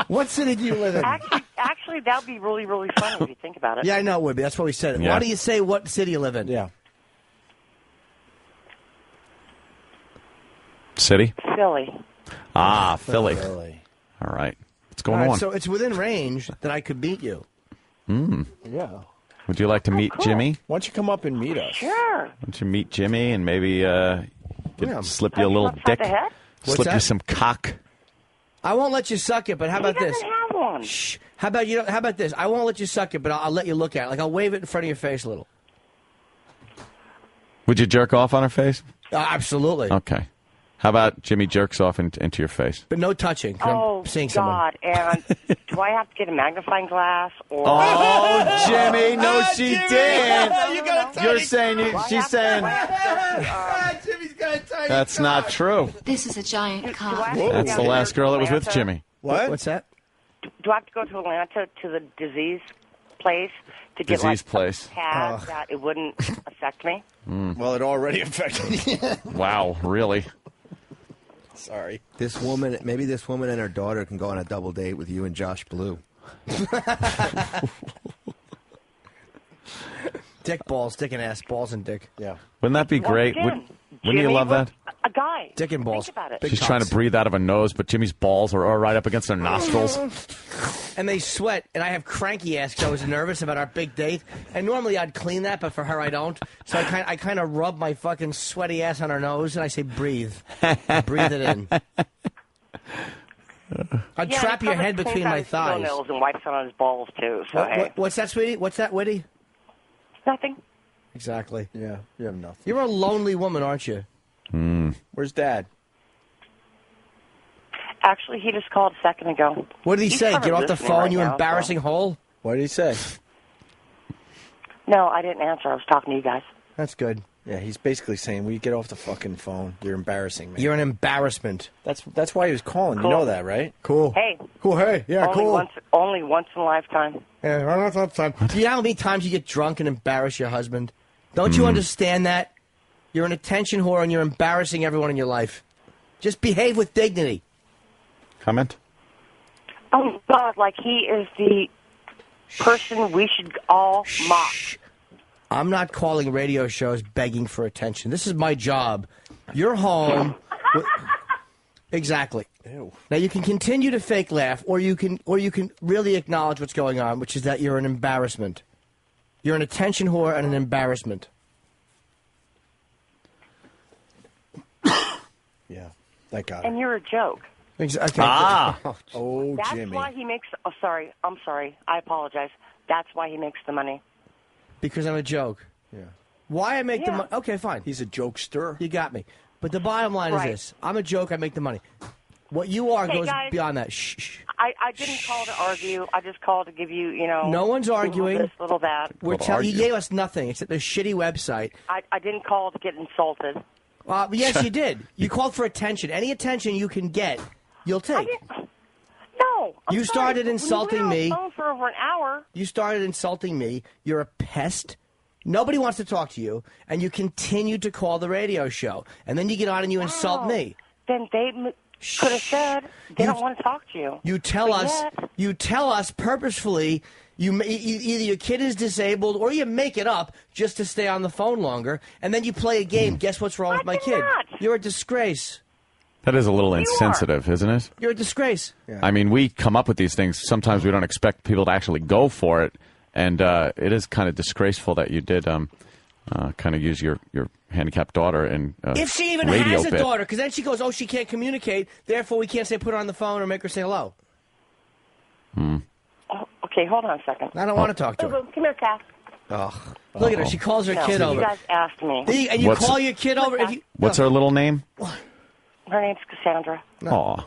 What city do you live in? Actually, that would be really, really funny if you think about it. Yeah, I know it would be. That's why we said it. Yeah. Why do you say what city you live in? Yeah. City? Philly. Ah, Philly. Philly. All right. What's All going right, on? so it's within range that I could beat you. Yeah. Would you like to meet Jimmy? Why don't you come up and meet us? Sure. Why don't you meet Jimmy and maybe slip you a little upside dick? the head? What's Slip you that? some cock. I won't let you suck it, but how about he this? doesn't have one. Shh. How about this? I won't let you suck it, but I'll let you look at it. Like I'll wave it in front of your face a little. Would you jerk off on her face? Absolutely. Okay. How about Jimmy jerks off into your face? But no touching. 'cause Oh, I'm seeing someone. God. And do I have to get a magnifying glass? Or Oh, Jimmy, no, she did. You're Do saying I she's have to- saying do I have to, Jimmy's got a tiny that's not true. This is a giant cock. That's the last girl that was with Jimmy. What? What's that? do I have to go to Atlanta to the disease place to get Disease like place. a pad that it wouldn't affect me? Well, it already affected you. Wow, really? Sorry. Maybe this woman and her daughter can go on a double date with you and Josh Blue. Dick balls, dick and ass, balls and dick. Yeah. Wouldn't that be Once great? again, Wouldn't you Jimmy love that? was a guy. Dick and balls. Think about it. Big She's cocks. trying to breathe out of her nose, but Jimmy's balls are right up against her nostrils. And they sweat, and I have cranky ass because I was nervous about our big date. And normally I'd clean that, but for her I don't. So I kind of rub my fucking sweaty ass on her nose, and I say, breathe. Breathe it in. I'd Yeah, trap he your covers head between cleans out my his thighs. toenails and wipes it on his balls too. So hey, What's that, sweetie? What's that, Witty? nothing. Exactly. Yeah, you have nothing. You're a lonely woman, aren't you? Where's Dad? Actually, he just called a second ago. What did he He's say? probably Get off the listening phone, right you now, embarrassing hole? What did he say? No, I didn't answer. I was talking to you guys. That's good. Yeah, he's basically saying, "Will you get off the fucking phone? You're embarrassing me." You're an embarrassment. That's why he was calling. Cool. You know that, right? Cool. Hey. Cool. Hey. Yeah. Only once in a lifetime. Yeah, right on time. Do you know how many times you get drunk and embarrass your husband? Don't you understand that? You're an attention whore and you're embarrassing everyone in your life. Just behave with dignity. Comment? Oh God! Like he is the person we should all mock. I'm not calling radio shows begging for attention. This is my job. You're home. Exactly. Ew. Now you can continue to fake laugh, or you can really acknowledge what's going on, which is that you're an embarrassment. You're an attention whore and an embarrassment. Yeah, that got And you're a joke. Exactly. Oh, That's Jimmy. why he makes. Oh, sorry. I'm sorry. I apologize. That's why he makes the money. Because I'm a joke. Yeah. Why I make the Yeah. money? Okay, fine. He's a jokester. You got me. But the bottom line Right. is this: I'm a joke. I make the money. What you are Hey, goes guys. beyond that. Shh. Shh. I didn't call to argue. I just called to give you, No one's arguing. Little this, little that. We're telling you gave us nothing except a shitty website. I didn't call to get insulted. Yes, you did. You called for attention. Any attention you can get, you'll take. No. I'm You sorry, started but insulting when me. we were on the phone for over an hour. You started insulting me. You're a pest. Nobody wants to talk to you, and you continue to call the radio show. And then you get on and you insult me. Then they could have said they don't want to talk to you. You tell But us. yet- You tell us purposefully. Either your kid is disabled or you make it up just to stay on the phone longer, and then you play a game. Guess what's wrong with my kid? You're a disgrace. That is a little insensitive, isn't it? You're a disgrace. I mean, we come up with these things. Sometimes we don't expect people to actually go for it. And it is kind of disgraceful that you did kind of use your handicapped daughter in If she even radio has a bit. daughter, because then she goes, oh, she can't communicate, therefore we can't say put her on the phone or make her say hello. Oh, okay, hold on a second. I don't want to talk to her. Come here, Cass. Look at her. She calls her No, kid over. You guys asked me. And you What's- call your kid over. If you, What's her little name? Her name's Cassandra. Aw,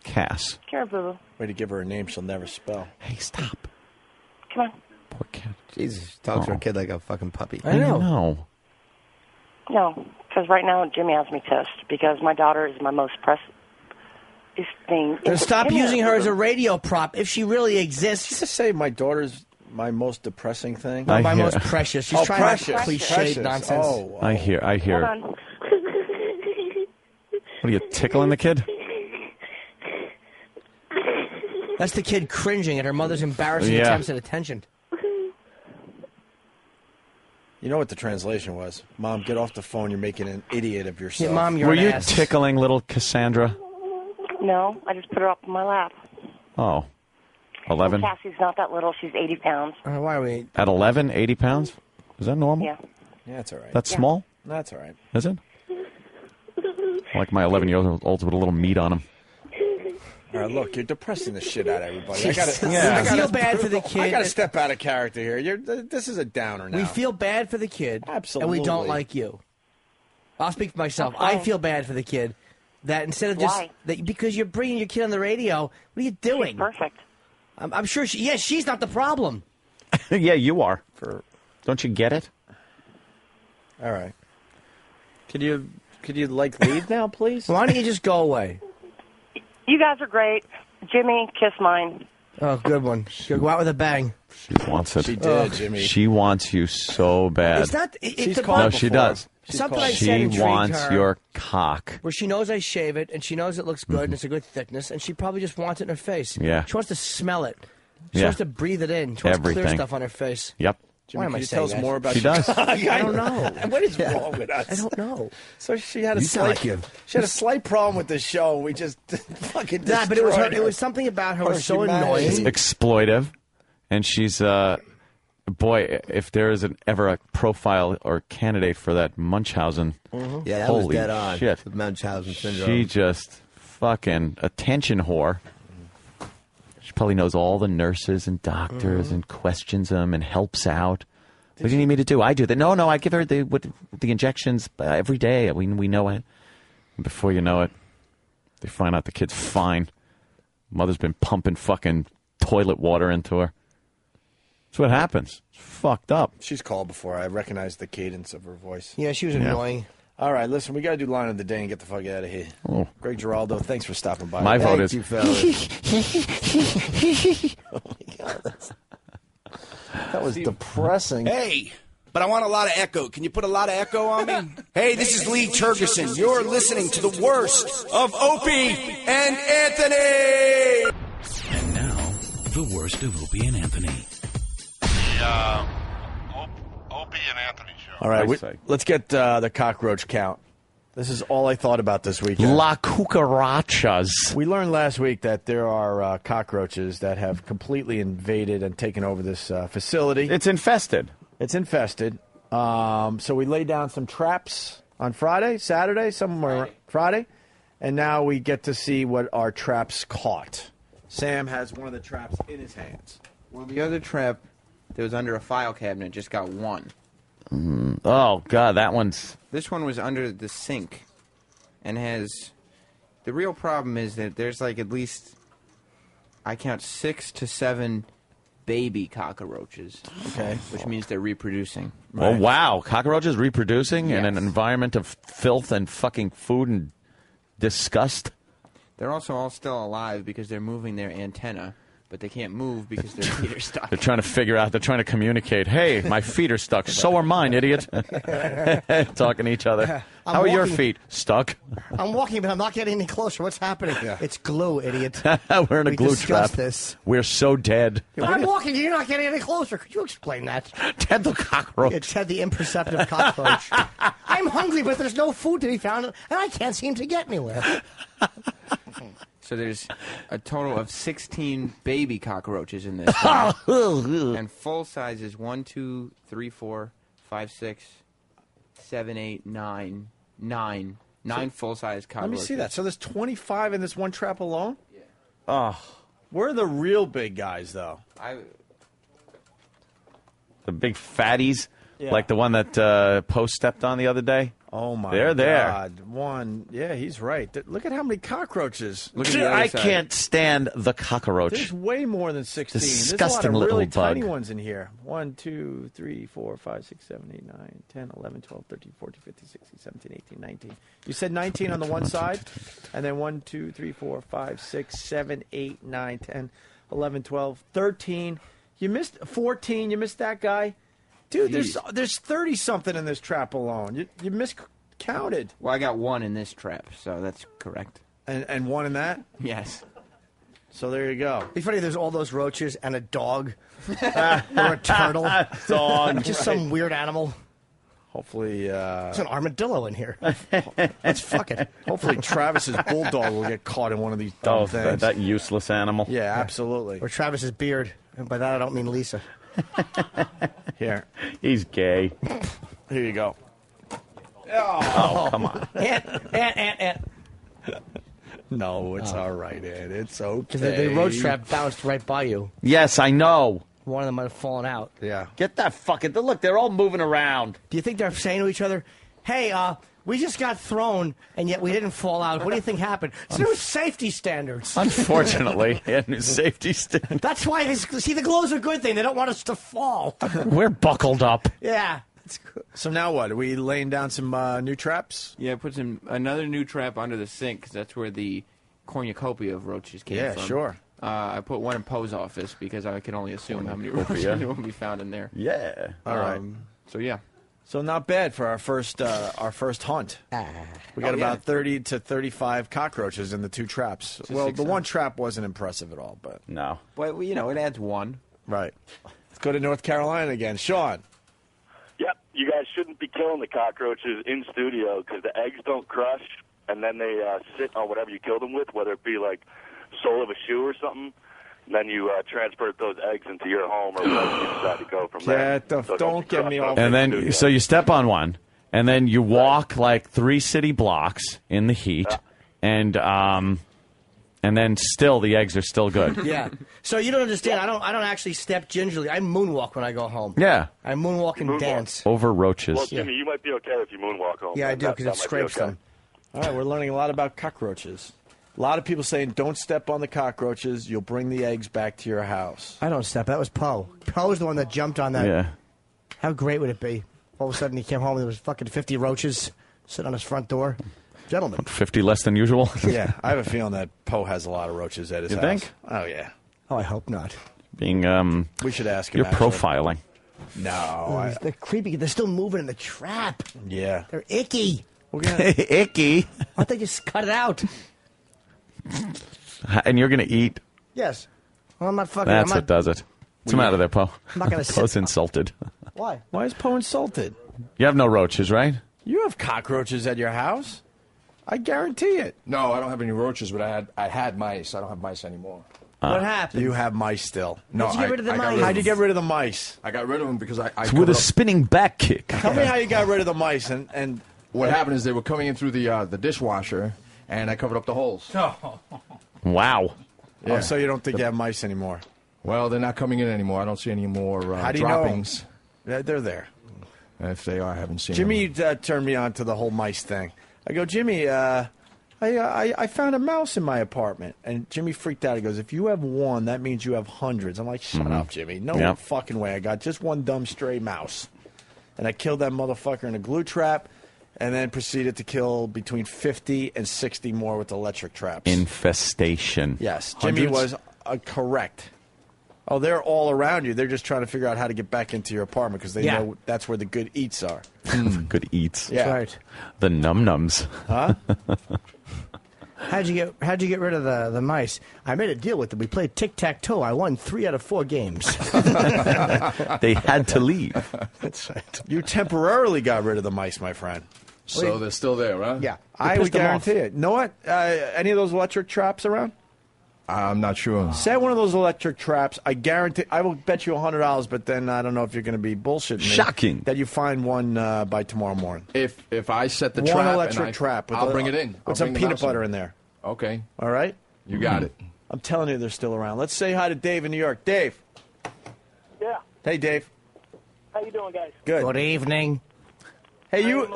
Cass. Come here, boo-boo. Way to give her a name she'll never spell. Hey, stop. Come on. Poor kid. Jesus, she talks to her kid like a fucking puppy. I know. No, because right now Jimmy has me pissed because my daughter is my most precious thing. Then stop using her as a radio prop if she really exists. Just say my daughter's My most depressing thing? No, my most precious. She's trying precious. cliched Precious. nonsense. Oh, I hear. Hold on. What are you tickling the kid? That's the kid cringing at her mother's embarrassing attempts at attention. You know what the translation was? Mom, get off the phone. You're making an idiot of yourself. Yeah, Mom, you're Were an you ass. tickling little Cassandra? No, I just put her up in my lap. Oh. 11? Cassie's not that little. She's 80 pounds. Why are we? At 11, 80 pounds? Is that normal? Yeah. Yeah, that's all right. That's small? That's all right. Is it? I like my 11-year-olds with a little meat on them. All right, look, you're depressing the shit out of everybody. I feel bad for the kid. I got to step out of character here. This is a downer now. We feel bad for the kid. Absolutely. And we don't like you. I'll speak for myself. I feel bad for the kid. That instead of just... Why? Because you're bringing your kid on the radio. What are you doing? She's perfect. I'm sure she's not the problem. Yeah, you are. Don't you get it? All right. Could you leave now, please? Why don't you just go away? You guys are great. Jimmy, kiss mine. Oh, good one. She'll go out with a bang. She wants it. She did, Jimmy. She wants you so bad. It's not... It's No, she does. Something I said She intrigued wants her, your cock. where she knows I shave it, and she knows it looks good, and it's a good thickness, and she probably just wants it in her face. Yeah. She wants to smell it. She Yeah. wants to breathe it in. She wants clear Everything. stuff on her face. Yep. Why am I Can you saying tell us that? more about She does. I don't know. What is wrong with us? I don't know. So she had a You sound slight, like you. she had a slight problem with the show. We just fucking Nah, but it was her, destroyed it was something about her Her was so humanity. annoying. Exploitive. And she's, boy, if there is ever a profile or candidate for that Munchausen, Yeah, that holy was dead on. shit. With Munchausen syndrome. She just fucking attention whore. She probably knows all the nurses and doctors and questions them and helps out. What do you need me to do? I do that. No, I give her the injections every day. We know it. And before you know it, they find out the kid's fine. Mother's been pumping fucking toilet water into her. That's what happens. It's fucked up. She's called before. I recognized the cadence of her voice. Yeah, she was annoying. All right, listen, we got to do line of the day and get the fuck out of here. Oh. Greg Giraldo, thanks for stopping by. My vote is. Thank you, fellas. Oh my God, that was depressing. Hey, but I want a lot of echo. Can you put a lot of echo on me? Hey, this is Lee Turgerson. You're listening to the worst of Opie and Anthony. And now, the worst of Opie and Anthony. Opie and Anthony show. All right, let's get the cockroach count. This is all I thought about this weekend. La cucarachas. We learned last week that there are cockroaches that have completely invaded and taken over this facility. It's infested. It's infested. So we laid down some traps on Saturday, somewhere Friday, and now we get to see what our traps caught. Sam has one of the traps in his hands. Well, the other trap that was under a file cabinet just got one. Oh, God, that one's... This one was under the sink and has... The real problem is that there's like at least, I count 6 to 7 baby cockroaches. Okay. Which means they're reproducing. Oh, wow. Cockroaches reproducing in an environment of filth and fucking food and disgust? They're also all still alive because they're moving their antenna, but they can't move because their feet are stuck. They're trying to figure out, they're trying to communicate. Hey, my feet are stuck. So are mine, idiot. Talking to each other. I'm How are your walking- feet? Stuck? I'm walking, but I'm not getting any closer. What's happening? It's glue, idiot. We're in a We glue trap. discussed this. We're so dead. I'm walking, you're not getting any closer. Could you explain that? Ted the cockroach. It's Ted the imperceptive cockroach. I'm hungry, but there's no food to be found, and I can't seem to get anywhere. So there's a total of 16 baby cockroaches in this thing. And full size is 1, 2, 3, 4, 5, 6, 7, 8, 9. 9 full-size Let cockroaches. me see that. So there's 25 in this one trap alone? Yeah. Oh. Where are the real big guys, though? The big fatties, Yeah. like the one that Post stepped on the other day. Oh, my They're there. God. One. Yeah, he's right. Look at how many cockroaches. I can't stand the cockroach. There's way more than 16. Disgusting There's a lot of little really bug. tiny ones in here. 1, 2, 3, 4, 5, 6, 7, 8, 9, 10, 11, 12, 13, 14, 15, 16, 17, 18, 19. You said 19 on the one side, and then 1, 2, 3, 4, 5, 6, 7, 8, 9, 10, 11, 12, 13. You missed 14. You missed that guy. Dude, there's 30-something in this trap alone. You miscounted. Well, I got one in this trap, so that's correct. And one in that? Yes. So there you go. It'd be funny if there's all those roaches and a dog. Or a turtle. Dog. Just some weird animal. Hopefully... There's an armadillo in here. Let's fuck it. Hopefully Travis's bulldog will get caught in one of these dumb things. That useless animal. Yeah, absolutely. Or Travis's beard. And by that I don't mean Lisa. Here. He's gay. Here you go. Oh, come on. Ant. No, it's all right, Ed. It's okay. The roach trap bounced right by you. Yes, I know. One of them might have fallen out. Yeah. Get that fucking... Look, they're all moving around. Do you think they're saying to each other, hey, we just got thrown, and yet we didn't fall out. What do you think happened? It's new safety standards. Unfortunately, safety standards. That's why, see, the glow's a good thing. They don't want us to fall. We're buckled up. Yeah. So now what? Are we laying down some new traps? Yeah, put another new trap under the sink, because that's where the cornucopia of roaches came from. Yeah, sure. I put one in Poe's office, because I can only assume how many roaches will be found in there. Yeah. All right. So, yeah. So not bad for our first hunt. We got about 30 to 35 cockroaches in the two traps. Well, the one trap wasn't impressive at all, but no. But it adds one. Right. Let's go to North Carolina again. Sean. Yep, you guys shouldn't be killing the cockroaches in studio because the eggs don't crush, and then they sit on whatever you kill them with, whether it be like sole of a shoe or something. And then you transport those eggs into your home or wherever you decide to go from there. So don't get me off. And then, so you step on one, and then you walk like 3 city blocks in the heat, and then still the eggs are still good. Yeah. So you don't understand. I don't actually step gingerly. I moonwalk when I go home. Yeah. I moonwalk and dance. Over roaches. Well, Jimmy, you might be okay if you moonwalk home. Yeah, I do, because it scrapes them. All right, we're learning a lot about cockroaches. A lot of people saying, don't step on the cockroaches. You'll bring the eggs back to your house. I don't step. That was Poe. Poe's the one that jumped on that. Yeah. How great would it be? All of a sudden he came home and there was fucking 50 roaches sitting on his front door. Gentlemen. 50 less than usual? Yeah, I have a feeling that Poe has a lot of roaches at his You house. think? Oh, yeah. Oh, I hope not. Being, we should ask him. You're actually. profiling. No. They're creepy. They're still moving in the trap. Yeah. They're icky. Icky. Why don't they just cut it out? And you're going to eat. Yes. Well, I'm not fucking. That's I'm what does it. What's the matter there, Poe? I'm not gonna Poe's sit- insulted. Why? Why is Poe insulted? You have no roaches, right? You have cockroaches at your house. I guarantee it. No, I don't have any roaches, but I had mice. I don't have mice anymore. What happened? You have mice still. No, How'd you get rid of the I got mice? rid of How'd you get rid of the mice? I got rid of them because I It's with a spinning back kick. Tell me how you got rid of the mice. And what happened is they were coming in through the dishwasher, and I covered up the holes. Wow. Oh, so you don't think you have mice anymore? Well, they're not coming in anymore. I don't see any more How do you droppings. know? They're there. If they are, I haven't seen Jimmy them. turned me on to the whole mice thing. I go, Jimmy, I found a mouse in my apartment. And Jimmy freaked out. He goes, if you have one, that means you have hundreds. I'm like, shut up, Jimmy. No fucking way. I got just one dumb stray mouse. And I killed that motherfucker in a glue trap and then proceeded to kill between 50 and 60 more with electric traps. Infestation. Yes, Jimmy was correct. Oh, they're all around you. They're just trying to figure out how to get back into your apartment because they know that's where the good eats are. Good eats. Yeah. Right. The num-nums. Huh? How'd you get rid of the mice? I made a deal with them. We played tic-tac-toe. I won 3 out of 4 games. They had to leave. That's right. You temporarily got rid of the mice, my friend. So they're still there, right? Yeah. I would guarantee it. Know what? Any of those electric traps around? I'm not sure. Set one of those electric traps. I guarantee. I will bet you $100, but then I don't know if you're going to be bullshitting me. Shocking. That you find one by tomorrow morning. If I set the one trap, electric trap. With I'll bring it in. With some peanut butter in there. Okay. All right. You got it. I'm telling you, they're still around. Let's say hi to Dave in New York. Dave. Yeah. Hey, Dave. How you doing, guys? Good. Good evening. Hey, you.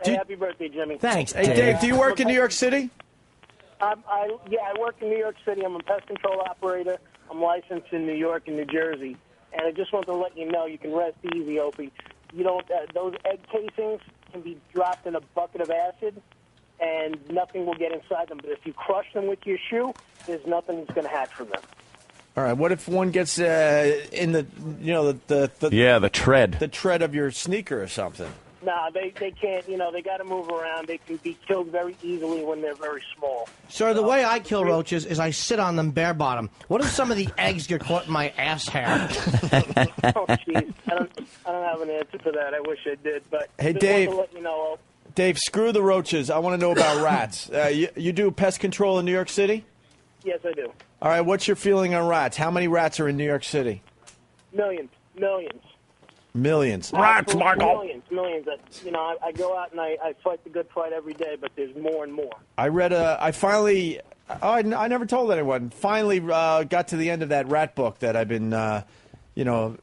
Hey, happy birthday, Jimmy. Thanks, Hey, Dave. Do you work in New York City? I work in New York City. I'm a pest control operator. I'm licensed in New York and New Jersey. And I just want to let you know you can rest easy, Opie. You don't. Those egg casings can be dropped in a bucket of acid, and nothing will get inside them. But if you crush them with your shoe, there's nothing that's going to hatch from them. All right. What if one gets in the the tread. The tread of your sneaker or something? Nah, they can't. They got to move around. They can be killed very easily when they're very small. Sir, the way I kill roaches is I sit on them bare bottom. What if some of the eggs get caught in my ass hair? Oh, jeez. I don't have an answer for that. I wish I did. But Hey, just Dave. wanted to let you know. Dave, screw the roaches. I want to know about rats. You do pest control in New York City? Yes, I do. All right. What's your feeling on rats? How many rats are in New York City? Millions. Millions. Rats, Michael. Millions. I go out and I fight the good fight every day, but there's more and more. I read I finally. I never told anyone. Finally got to the end of that rat book that I've been,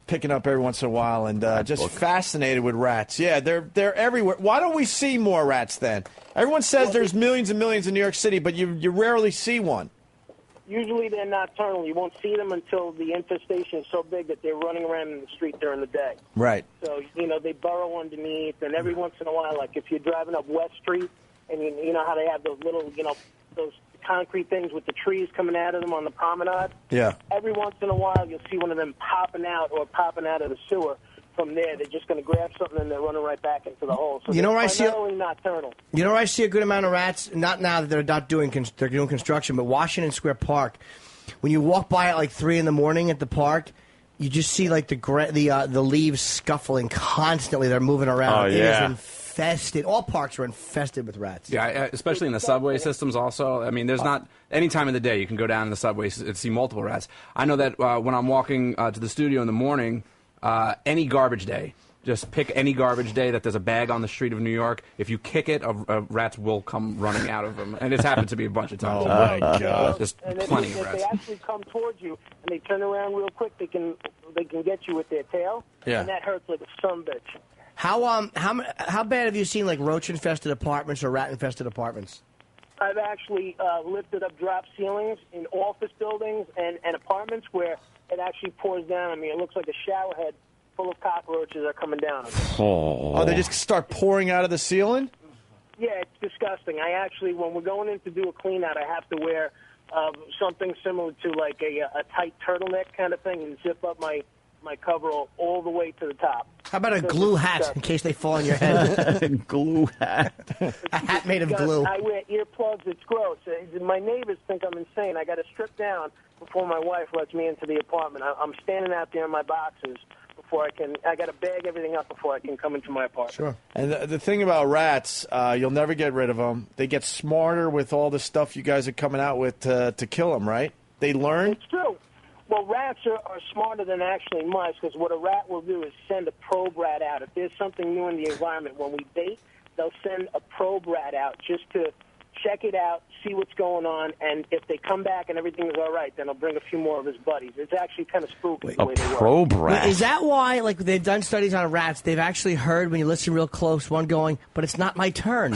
picking up every once in a while, and just fascinated with rats. Yeah, they're everywhere. Why don't we see more rats then? Everyone says there's millions and millions in New York City, but you rarely see one. Usually they're nocturnal. You won't see them until the infestation is so big that they're running around in the street during the day. Right. So, they burrow underneath, and every once in a while, like if you're driving up West Street, and you know how they have those little, those concrete things with the trees coming out of them on the promenade? Yeah. Every once in a while, you'll see one of them popping out of the sewer. From there, they're just going to grab something and they're running right back into the hole. So Where I see primarily nocturnal. Where I see a good amount of rats? Not now that they're not doing they're doing construction, but Washington Square Park. When you walk by at like 3 in the morning at the park, you just see like the leaves scuffling constantly. They're moving around. Oh, It yeah. is infested. All parks are infested with rats. Yeah, especially in the subway systems also. I mean, there's not any time of the day you can go down in the subway and see multiple rats. I know that when I'm walking to the studio in the morning, any garbage day, just pick any garbage day that there's a bag on the street of New York. If you kick it, rats will come running out of them. And it's happened to me a bunch of times. Oh, my God. Just And plenty if of they rats. actually come towards you and they turn around real quick, they can get you with their tail. Yeah. And that hurts like a sumbitch. How bad have you seen like roach infested apartments or rat infested apartments? I've actually lifted up drop ceilings in office buildings and apartments where it actually pours down on me. It looks like a shower head full of cockroaches are coming down on me. Oh, they just start pouring out of the ceiling? Yeah, it's disgusting. I actually, when we're going in to do a clean out, I have to wear something similar to like a tight turtleneck kind of thing and zip up my coverall all the way to the top. How about a glue hat in case they fall on your head? Glue hat. A hat made of Because glue. I wear earplugs. It's gross. My neighbors think I'm insane. I got to strip down before my wife lets me into the apartment. I'm standing out there in my boxes before I can. I got to bag everything up before I can come into my apartment. Sure. And the thing about rats, you'll never get rid of them. They get smarter with all the stuff you guys are coming out with to kill them, right? They learn? It's true. Well, rats are smarter than actually mice because what a rat will do is send a probe rat out. If there's something new in the environment, when we bait, they'll send a probe rat out just to check it out, see what's going on, and if they come back and everything is all right, then they'll bring a few more of his buddies. It's actually kind of spooky the way they work. Probe rat. Is that why, like, they've done studies on rats, they've actually heard, when you listen real close, one going, but it's not my turn.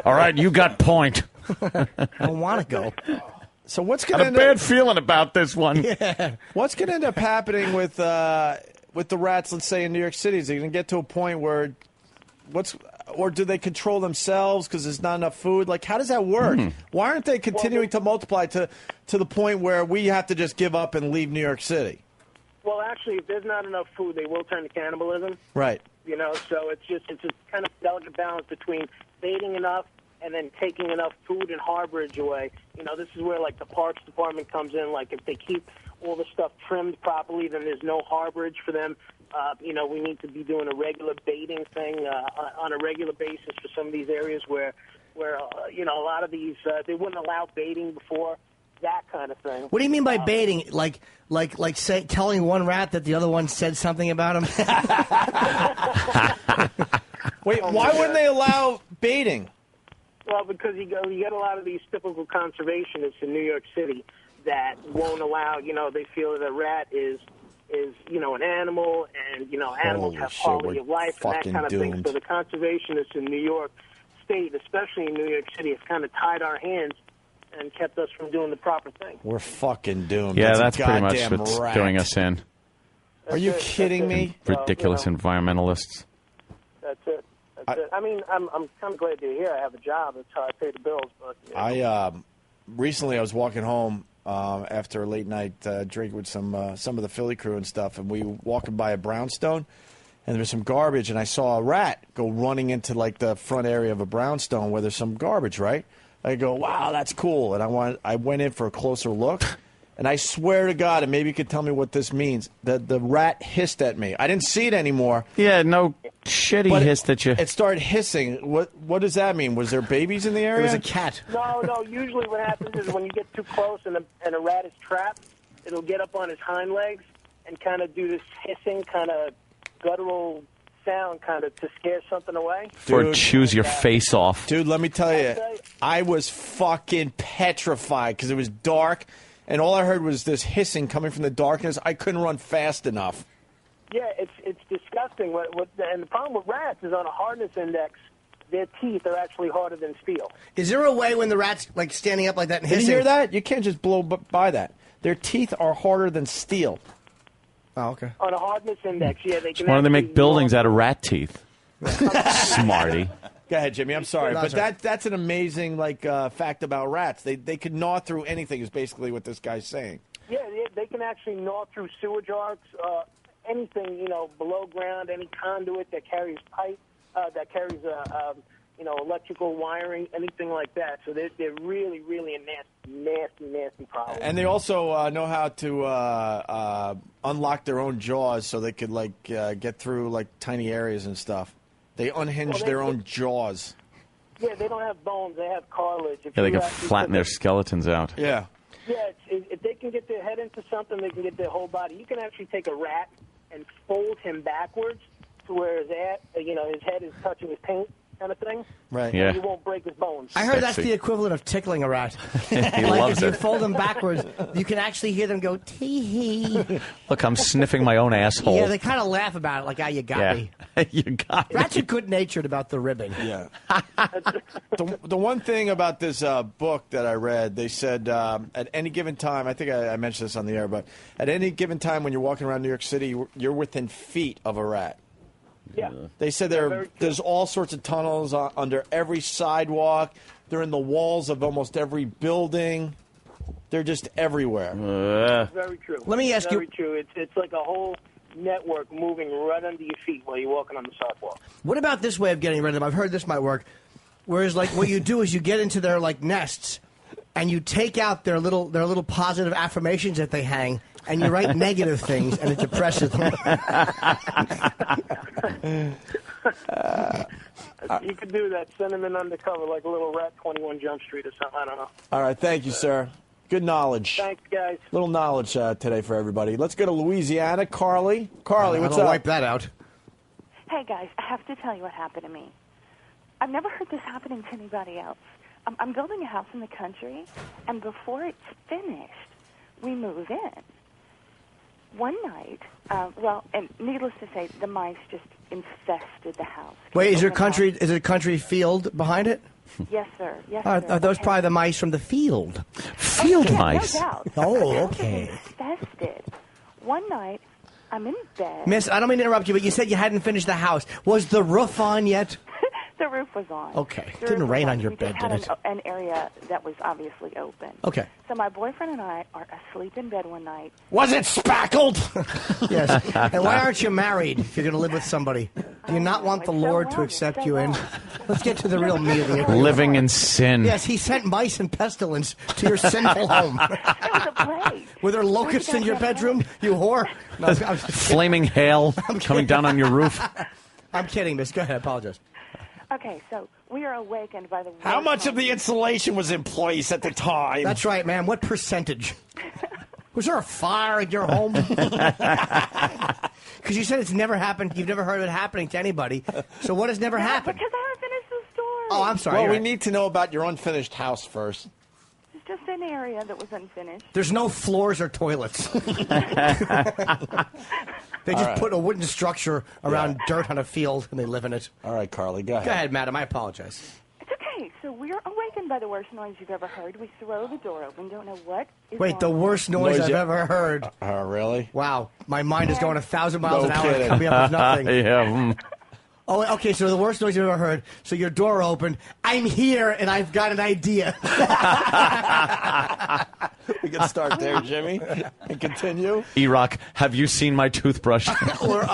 All right, you got point. I don't want to go. So what's Got going a bad feeling about this one. What's going to end up happening with the rats? Let's say in New York City, is it going to get to a point where or do they control themselves because there's not enough food? Like, how does that work? Why aren't they continuing to multiply to the point where we have to just give up and leave New York City? Well, actually, if there's not enough food, they will turn to cannibalism. Right. You know, so it's a kind of delicate balance between baiting enough and then taking enough food and harborage away. You know, this is where, like, the parks department comes in. Like, if they keep all the stuff trimmed properly, then there's no harborage for them. You know, we need to be doing a regular baiting thing on a regular basis for some of these areas where you know, a lot of these, they wouldn't allow baiting before, that kind of thing. What do you mean by baiting? Like telling one rat that the other one said something about him? Wait, why wouldn't they allow baiting? Well, because you get a lot of these typical conservationists in New York City that won't allow, you know, they feel that a rat is you know, an animal, and, you know, animals Holy have shit, quality we're of life and that fucking kind of thing. doomed. So the conservationists in New York State, especially in New York City, have kind of tied our hands and kept us from doing the proper thing. We're fucking doomed. Yeah, a that's pretty much goddamn what's rat. doing us in. Are you kidding me? Ridiculous environmentalists. That's it. That's it. I mean, I'm kind of glad to hear I have a job. That's how I pay the bills. But I recently I was walking home after a late night drink with some of the Philly crew and stuff, and we were walking by a brownstone, and there was some garbage, and I saw a rat go running into like the front area of a brownstone where there's some garbage, right? I go, wow, that's cool, and I went in for a closer look. And I swear to God, and maybe you could tell me what this means, that the rat hissed at me. I didn't see it anymore. Yeah, no shit, he hissed at you. It started hissing. What does that mean? Was there babies in the area? It was a cat. No. Usually what happens is when you get too close and a rat is trapped, it'll get up on his hind legs and kind of do this hissing, kind of guttural sound, kind of to scare something away. Or chews your face off. Dude, let me tell you, I was fucking petrified because it was dark. And all I heard was this hissing coming from the darkness. I couldn't run fast enough. Yeah, it's disgusting. And the problem with rats is on a hardness index, their teeth are actually harder than steel. Is there a way when the rat's like standing up like that and Did hissing? you hear that? You can't just blow by that. Their teeth are harder than steel. Oh, okay. On a hardness index, yeah, they can. Why don't they make buildings out of rat teeth? Smarty. Go ahead, Jimmy. I'm sorry, No, but sorry. that's an amazing fact about rats. They could gnaw through anything. Is basically what this guy's saying. Yeah, they can actually gnaw through sewage arcs, anything, below ground, any conduit that carries pipe, that carries, electrical wiring, anything like that. So they're really, really a nasty problem. And they also know how to unlock their own jaws so they could get through tiny areas and stuff. They unhinge their own jaws. Yeah, they don't have bones; they have cartilage. Yeah, they can flatten their skeletons out. Yeah. Yeah, if they can get their head into something, they can get their whole body. You can actually take a rat and fold him backwards to where his head is touching his paint, kind of thing. Right. Yeah. You won't break his bones. I heard that's the equivalent of tickling a rat. He like loves if you it. fold them backwards, you can actually hear them go tee hee. Look, I'm sniffing my own asshole. Yeah, they kind of laugh about it, like, "Ah, you got me." You got me. Rats are good-natured about the ribbing. Yeah. the one thing about this book that I read, they said at any given time, I think I mentioned this on the air, but at any given time when you're walking around New York City, you're within feet of a rat. Yeah. They said there's all sorts of tunnels under every sidewalk. They're in the walls of almost every building. They're just everywhere. Very true. Let me ask you- Very true. It's like a whole network moving right under your feet while you're walking on the sidewalk. What about this way of getting rid of them? I've heard this might work. Whereas, what you do is you get into their nests, and you take out their little positive affirmations that they hang, and you write negative things, and it depresses them. You could do that. Send them in undercover like a little rat 21 Jump Street or something. I don't know. All right, thank you, sir. Good knowledge. Thanks, guys. Little knowledge today for everybody. Let's go to Louisiana. Carly, what's up? Wipe that out. Hey, guys, I have to tell you what happened to me. I've never heard this happening to anybody else. I'm building a house in the country, and before it's finished, we move in. One night, and needless to say, the mice just infested the house. Wait, is it a country field behind it? Yes, sir. Yes, Are sir. those probably the mice from the field? Field Yeah, mice? No doubt. Oh, okay. Infested. One night, I'm in bed. Miss, I don't mean to interrupt you, but you said you hadn't finished the house. Was the roof on yet? The roof was on. Okay. The Didn't roof was rain on on. your We bed, just did it? had an area that was obviously open. Okay. So my boyfriend and I are asleep in bed one night. Was it spackled? Yes. And why aren't you married if you're going to live with somebody? Do you not want the Lord to accept you in? Let's get to the real meat of the issue. Living in sin. Yes, he sent mice and pestilence to your sinful home. Were there locusts in your bedroom, you whore? No, Flaming hail coming down on your roof. I'm kidding, miss. Go ahead. I apologize. Okay, so we are awakened by the How much of the insulation was in place at the time? That's right, ma'am. What percentage? Was there a fire at your home? Because you said it's never happened. You've never heard of it happening to anybody. So what has never happened? Because I haven't finished the story. Oh, I'm sorry. Well, You're we right. need to know about your unfinished house first. It's just an area that was unfinished. There's no floors or toilets. They just All right. put a wooden structure around dirt on a field and they live in it. All right, Carly, go ahead. Go ahead, madam. I apologize. It's okay. So we're awakened by the worst noise you've ever heard. We throw the door open, don't know what is Wait, the going on. worst noise I've you- ever heard. Really? Wow. My mind is going 1,000 miles No an hour kidding. and coming up with nothing. Yeah. Oh, okay, so the worst noise you've ever heard. So your door opened. I'm here, and I've got an idea. We can start there, Jimmy, and continue. E-Rock, have you seen my toothbrush? Or,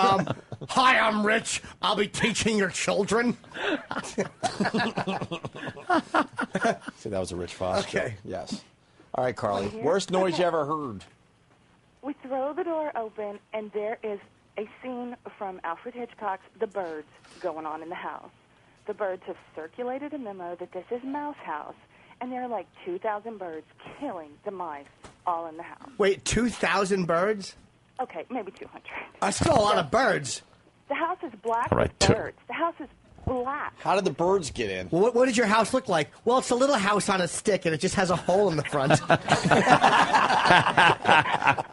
hi, I'm Rich. I'll be teaching your children. See, that was a Rich Foss Okay. joke. Yes. All right, Carly. Worst noise you ever heard? We throw the door open, and there is a scene from Alfred Hitchcock's The Birds going on in the house. The birds have circulated a memo that this is Mouse House, and there are like 2,000 birds killing the mice all in the house. Wait, 2,000 birds? Okay, maybe 200. That's still a lot of birds. The house is black All right, with birds. The house is black. How did the birds get in? Well, what did your house look like? Well, it's a little house on a stick, and it just has a hole in the front.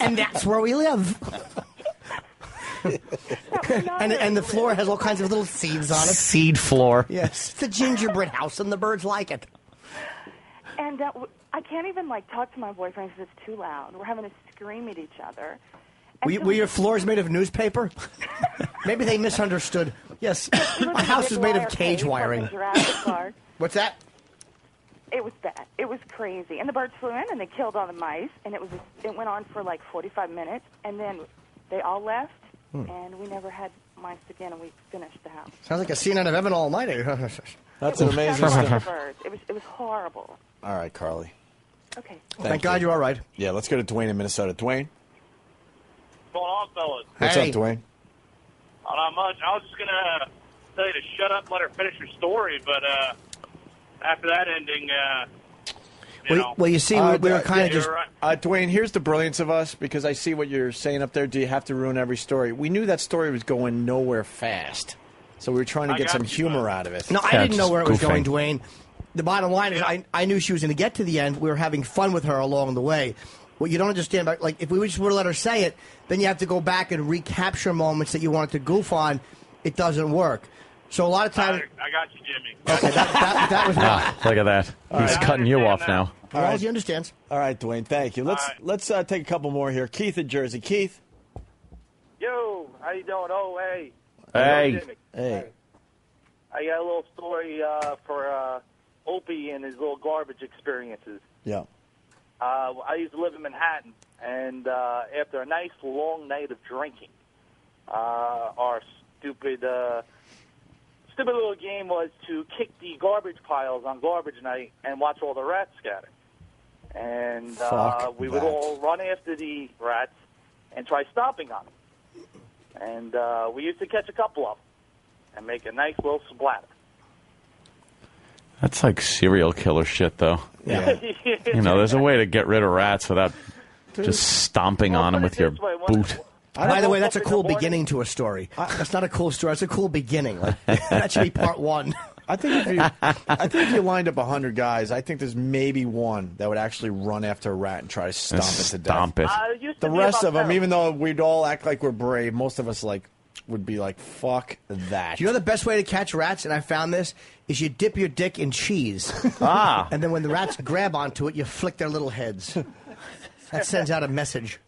And that's where we live. and the floor has all kinds of little seeds on it. Seed floor. Yes, it's a gingerbread house, and the birds like it. And I can't even talk to my boyfriend because it's too loud. We're having to scream at each other. Were your floors made of newspaper? Maybe they misunderstood. Yes, my house is made of cage wiring. What's that? It was bad. It was crazy. And the birds flew in and they killed all the mice. And it went on for like 45 minutes. And then they all left. And we never had mice again. And we finished the house. Sounds like a scene out of Evan Almighty. That's an amazing story. story. It was horrible. All right, Carly. Okay. Thank God you're all right. Yeah, let's go to Dwayne in Minnesota. Dwayne? What's going on, fellas? What's up, Dwayne? Not much. I was just going to tell you to shut up and let her finish her story, but after that ending, Well, you see, we were kind of just... Dwayne, here's the brilliance of us, because I see what you're saying up there. Do you have to ruin every story? We knew that story was going nowhere fast, so we were trying to get some humor out of it. No, I didn't know where it was going, Dwayne. The bottom line is I knew she was going to get to the end. We were having fun with her along the way. What you don't understand about, if we just would have let her say it, then you have to go back and recapture moments that you wanted to goof on. It doesn't work. So a lot of times... I got you, Jimmy. Okay, that was why. Look at that. He's cutting you off now. All right. He understands. All right, Dwayne, thank you. Let's take a couple more here. Keith in Jersey. Keith? Yo, how you doing? Oh, hey. Hey. Hey. I got a little story for Opie and his little garbage experiences. Yeah. I used to live in Manhattan, and after a nice long night of drinking, our stupid little game was to kick the garbage piles on garbage night and watch all the rats scatter. And we would all run after the rats and try stomping on them. And we used to catch a couple of them and make a nice little splatter. That's like serial killer shit, though. Yeah. There's a way to get rid of rats without just stomping on them with your boot. By the way, that's a cool beginning to a story. That's not a cool story. It's a cool beginning. That should be part one. I think if you lined up 100 guys, I think there's maybe one that would actually run after a rat and try to stomp it to death. Stomp it. The rest of them, even though we'd all act like we're brave, most of us would be like, fuck that. Do you know the best way to catch rats, and I found this, is you dip your dick in cheese. And then when the rats grab onto it, you flick their little heads. That sends out a message.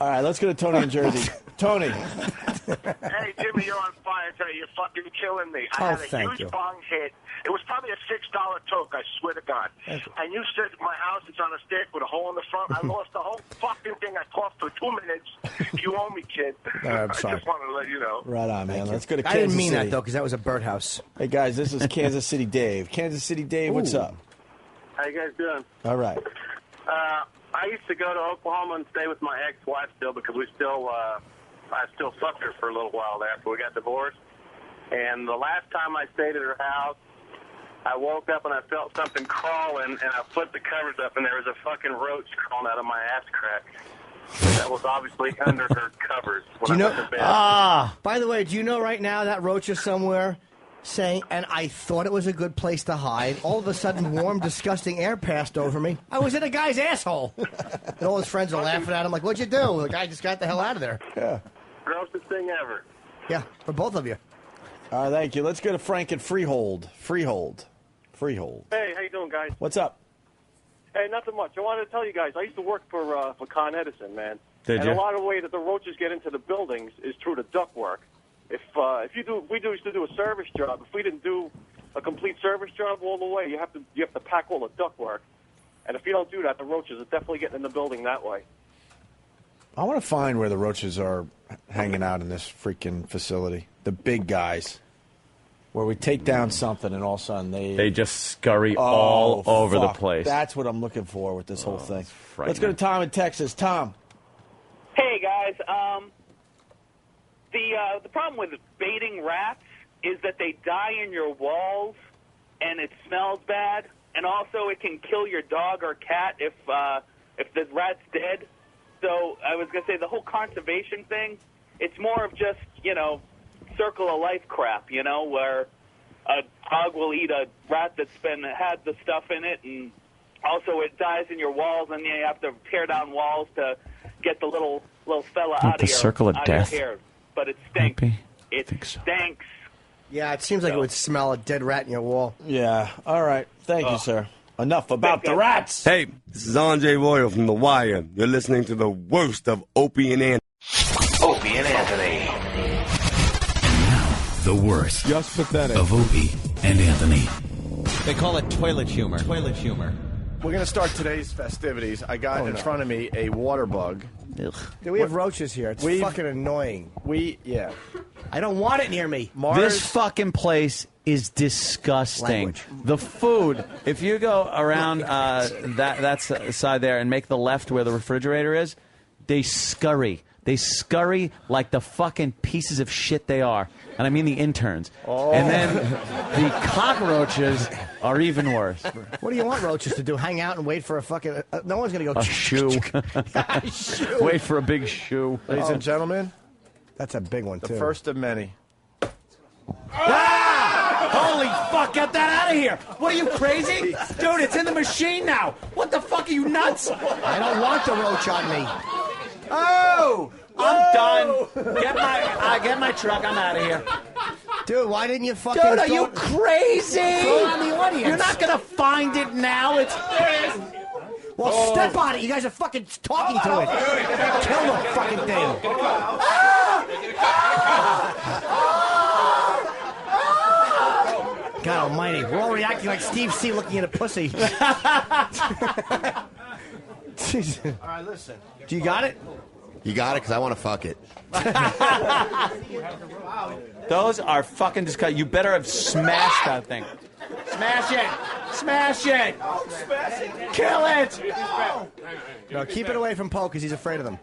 All right, let's go to Tony in Jersey. Tony. Hey, Jimmy, you're on fire today. You're fucking killing me. I had a huge bong hit. It was probably a $6 toke, I swear to God. And you said my house is on a stick with a hole in the front. I lost the whole fucking thing. I coughed for 2 minutes. You owe me, kid. I'm sorry. I just wanted to let you know. Right on, man. Let's go to I Kansas didn't mean City. that, though, because that was a birdhouse. Hey, guys, this is Kansas City Dave. Kansas City Dave, what's up? How you guys doing? All right. I used to go to Oklahoma and stay with my ex-wife still because I still fucked her for a little while after we got divorced. And the last time I stayed at her house, I woke up and I felt something crawling, and I flipped the covers up, and there was a fucking roach crawling out of my ass crack. That was obviously under her covers when I went to bed. By the way, do you know right now that roach is somewhere saying, and I thought it was a good place to hide. All of a sudden, warm, disgusting air passed over me. I was in a guy's asshole. And all his friends are laughing at him like, what'd you do? The guy just got the hell out of there. Yeah. Grossest thing ever. Yeah, for both of you. Thank you. Let's go to Frank at Freehold. Freehold. Hey, how you doing, guys? What's up? Hey, nothing much. I wanted to tell you guys, I used to work for Con Edison, man. Did and you? a lot of the way that the roaches get into the buildings is through the ductwork. if we used to do a service job, if we didn't do a complete service job all the way, you have to pack all the ductwork, and if you don't do that, the roaches are definitely getting in the building that way. I want to find where the roaches are hanging out in this freaking facility. The big guys. Where we take down something and all of a sudden they just scurry all over the place. That's what I'm looking for with this whole thing. Let's go to Tom in Texas. Tom. Hey, guys. The problem with baiting rats is that they die in your walls and it smells bad, and also it can kill your dog or cat if the rat's dead. So I was going to say the whole conservation thing, it's more of just, circle of life crap, where a dog will eat a rat that's had the stuff in it, and also it dies in your walls, and you have to tear down walls to get the little fella out of your hair. But it stinks. It stinks. Yeah, it seems like it would smell a dead rat in your wall. Yeah. All right. Thank you, sir. Enough about the rats. Hey, this is Andre Royal from The Wire. You're listening to the worst of Opie and Anthony. Opie and Anthony. And now, the worst Just pathetic. of Opie and Anthony. They call it toilet humor. Toilet humor. We're going to start today's festivities. I got in front of me a water bug. Dude, we have roaches here. It's fucking annoying. Yeah. I don't want it near me. This fucking place is disgusting. Language. The food, if you go around that side there and make the left where the refrigerator is, they scurry. They scurry like the fucking pieces of shit they are. And I mean the interns. Oh. And then the cockroaches are even worse. What do you want roaches to do? Hang out and wait for a fucking... no one's going to go... A shoe. Shoe. Wait for a big shoe. Ladies and gentlemen. That's a big one, The too. first of many. Holy fuck, get that out of here. What are you, crazy? Dude, it's in the machine now. What the fuck, are you nuts? I don't want the roach on me. Oh! I'm done. Get my truck. I'm out of here. Dude, why didn't you fucking... Dude, are you crazy? Throw it on the audience. You're not going to find it now. It's... Well, step on it. You guys are fucking talking to it. Kill the fucking thing. God almighty. We're all reacting like Steve C. looking at a pussy. Jesus. All right, listen. Do you got it? You got it, because I want to fuck it. Those are fucking disgusting. You better have smashed that thing. Smash it. Smash it. Kill it. No, keep it away from Poe because he's afraid of them.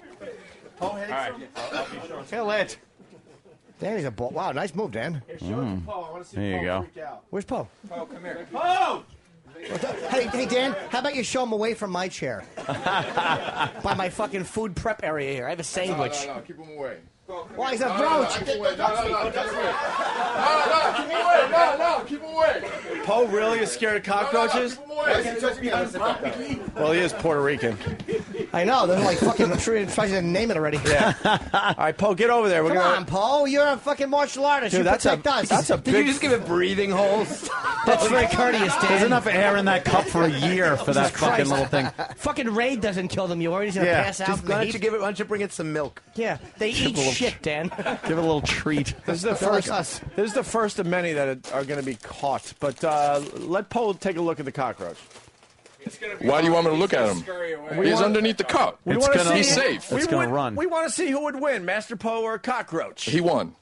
All right. Kill it. Danny's a ball. Wow, nice move, Dan. There you go. Where's Poe? Poe, come here. Poe! Hey, Dan, how about you show him away from my chair? By my fucking food prep area here. I have a sandwich. No, keep him away. Why is that roach? Keep him away. No, keep him away. Poe really is scared of cockroaches? Well, he is Puerto Rican. I know. They're like fucking... I'm sure he tries to name it already. Yeah. All right, Poe, get over there. Come on, Poe. You're a fucking martial artist. Dude, you protect us. That's a Did you just give it breathing holes? That's very courteous, Dan. There's enough air in that cup for a year for that Jesus fucking Christ. little thing. Fucking Raid doesn't kill them. You already going to pass out. Just, from the why heat. don't you bring it some milk? Yeah, they eat shit, Dan. Give it a little treat. This is the They're like first. us. This is the first of many that are going to be caught. But let Poe take a look at the cockroach. Why do you want me to look at him? He's underneath the cup. He's safe. It's going to run. We want to see who would win, Master Poe or a cockroach. He won.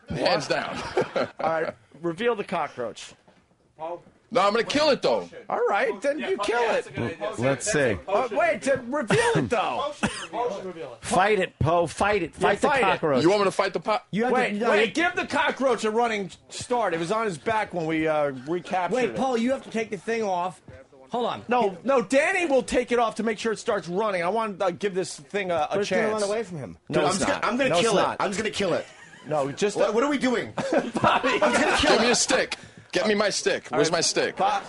Hands down. All right, reveal the cockroach. No, I'm going to kill it, though. All right, then you kill it. Let's see. Wait, reveal it, though. Fight it, Poe. Fight it. Fight the fight it. cockroach. You want me to fight the pot? Wait, give the cockroach a running start. It was on his back when we recaptured it. Wait, Paul, you have to take the thing off. Hold on. No, Danny will take it off to make sure it starts running. I want to give this thing a But it's going to chance. run away from him. No, I'm going to kill it. I'm just going to kill it. No, just... What are we doing? Give me a stick. Get me my stick. Where's my stick? All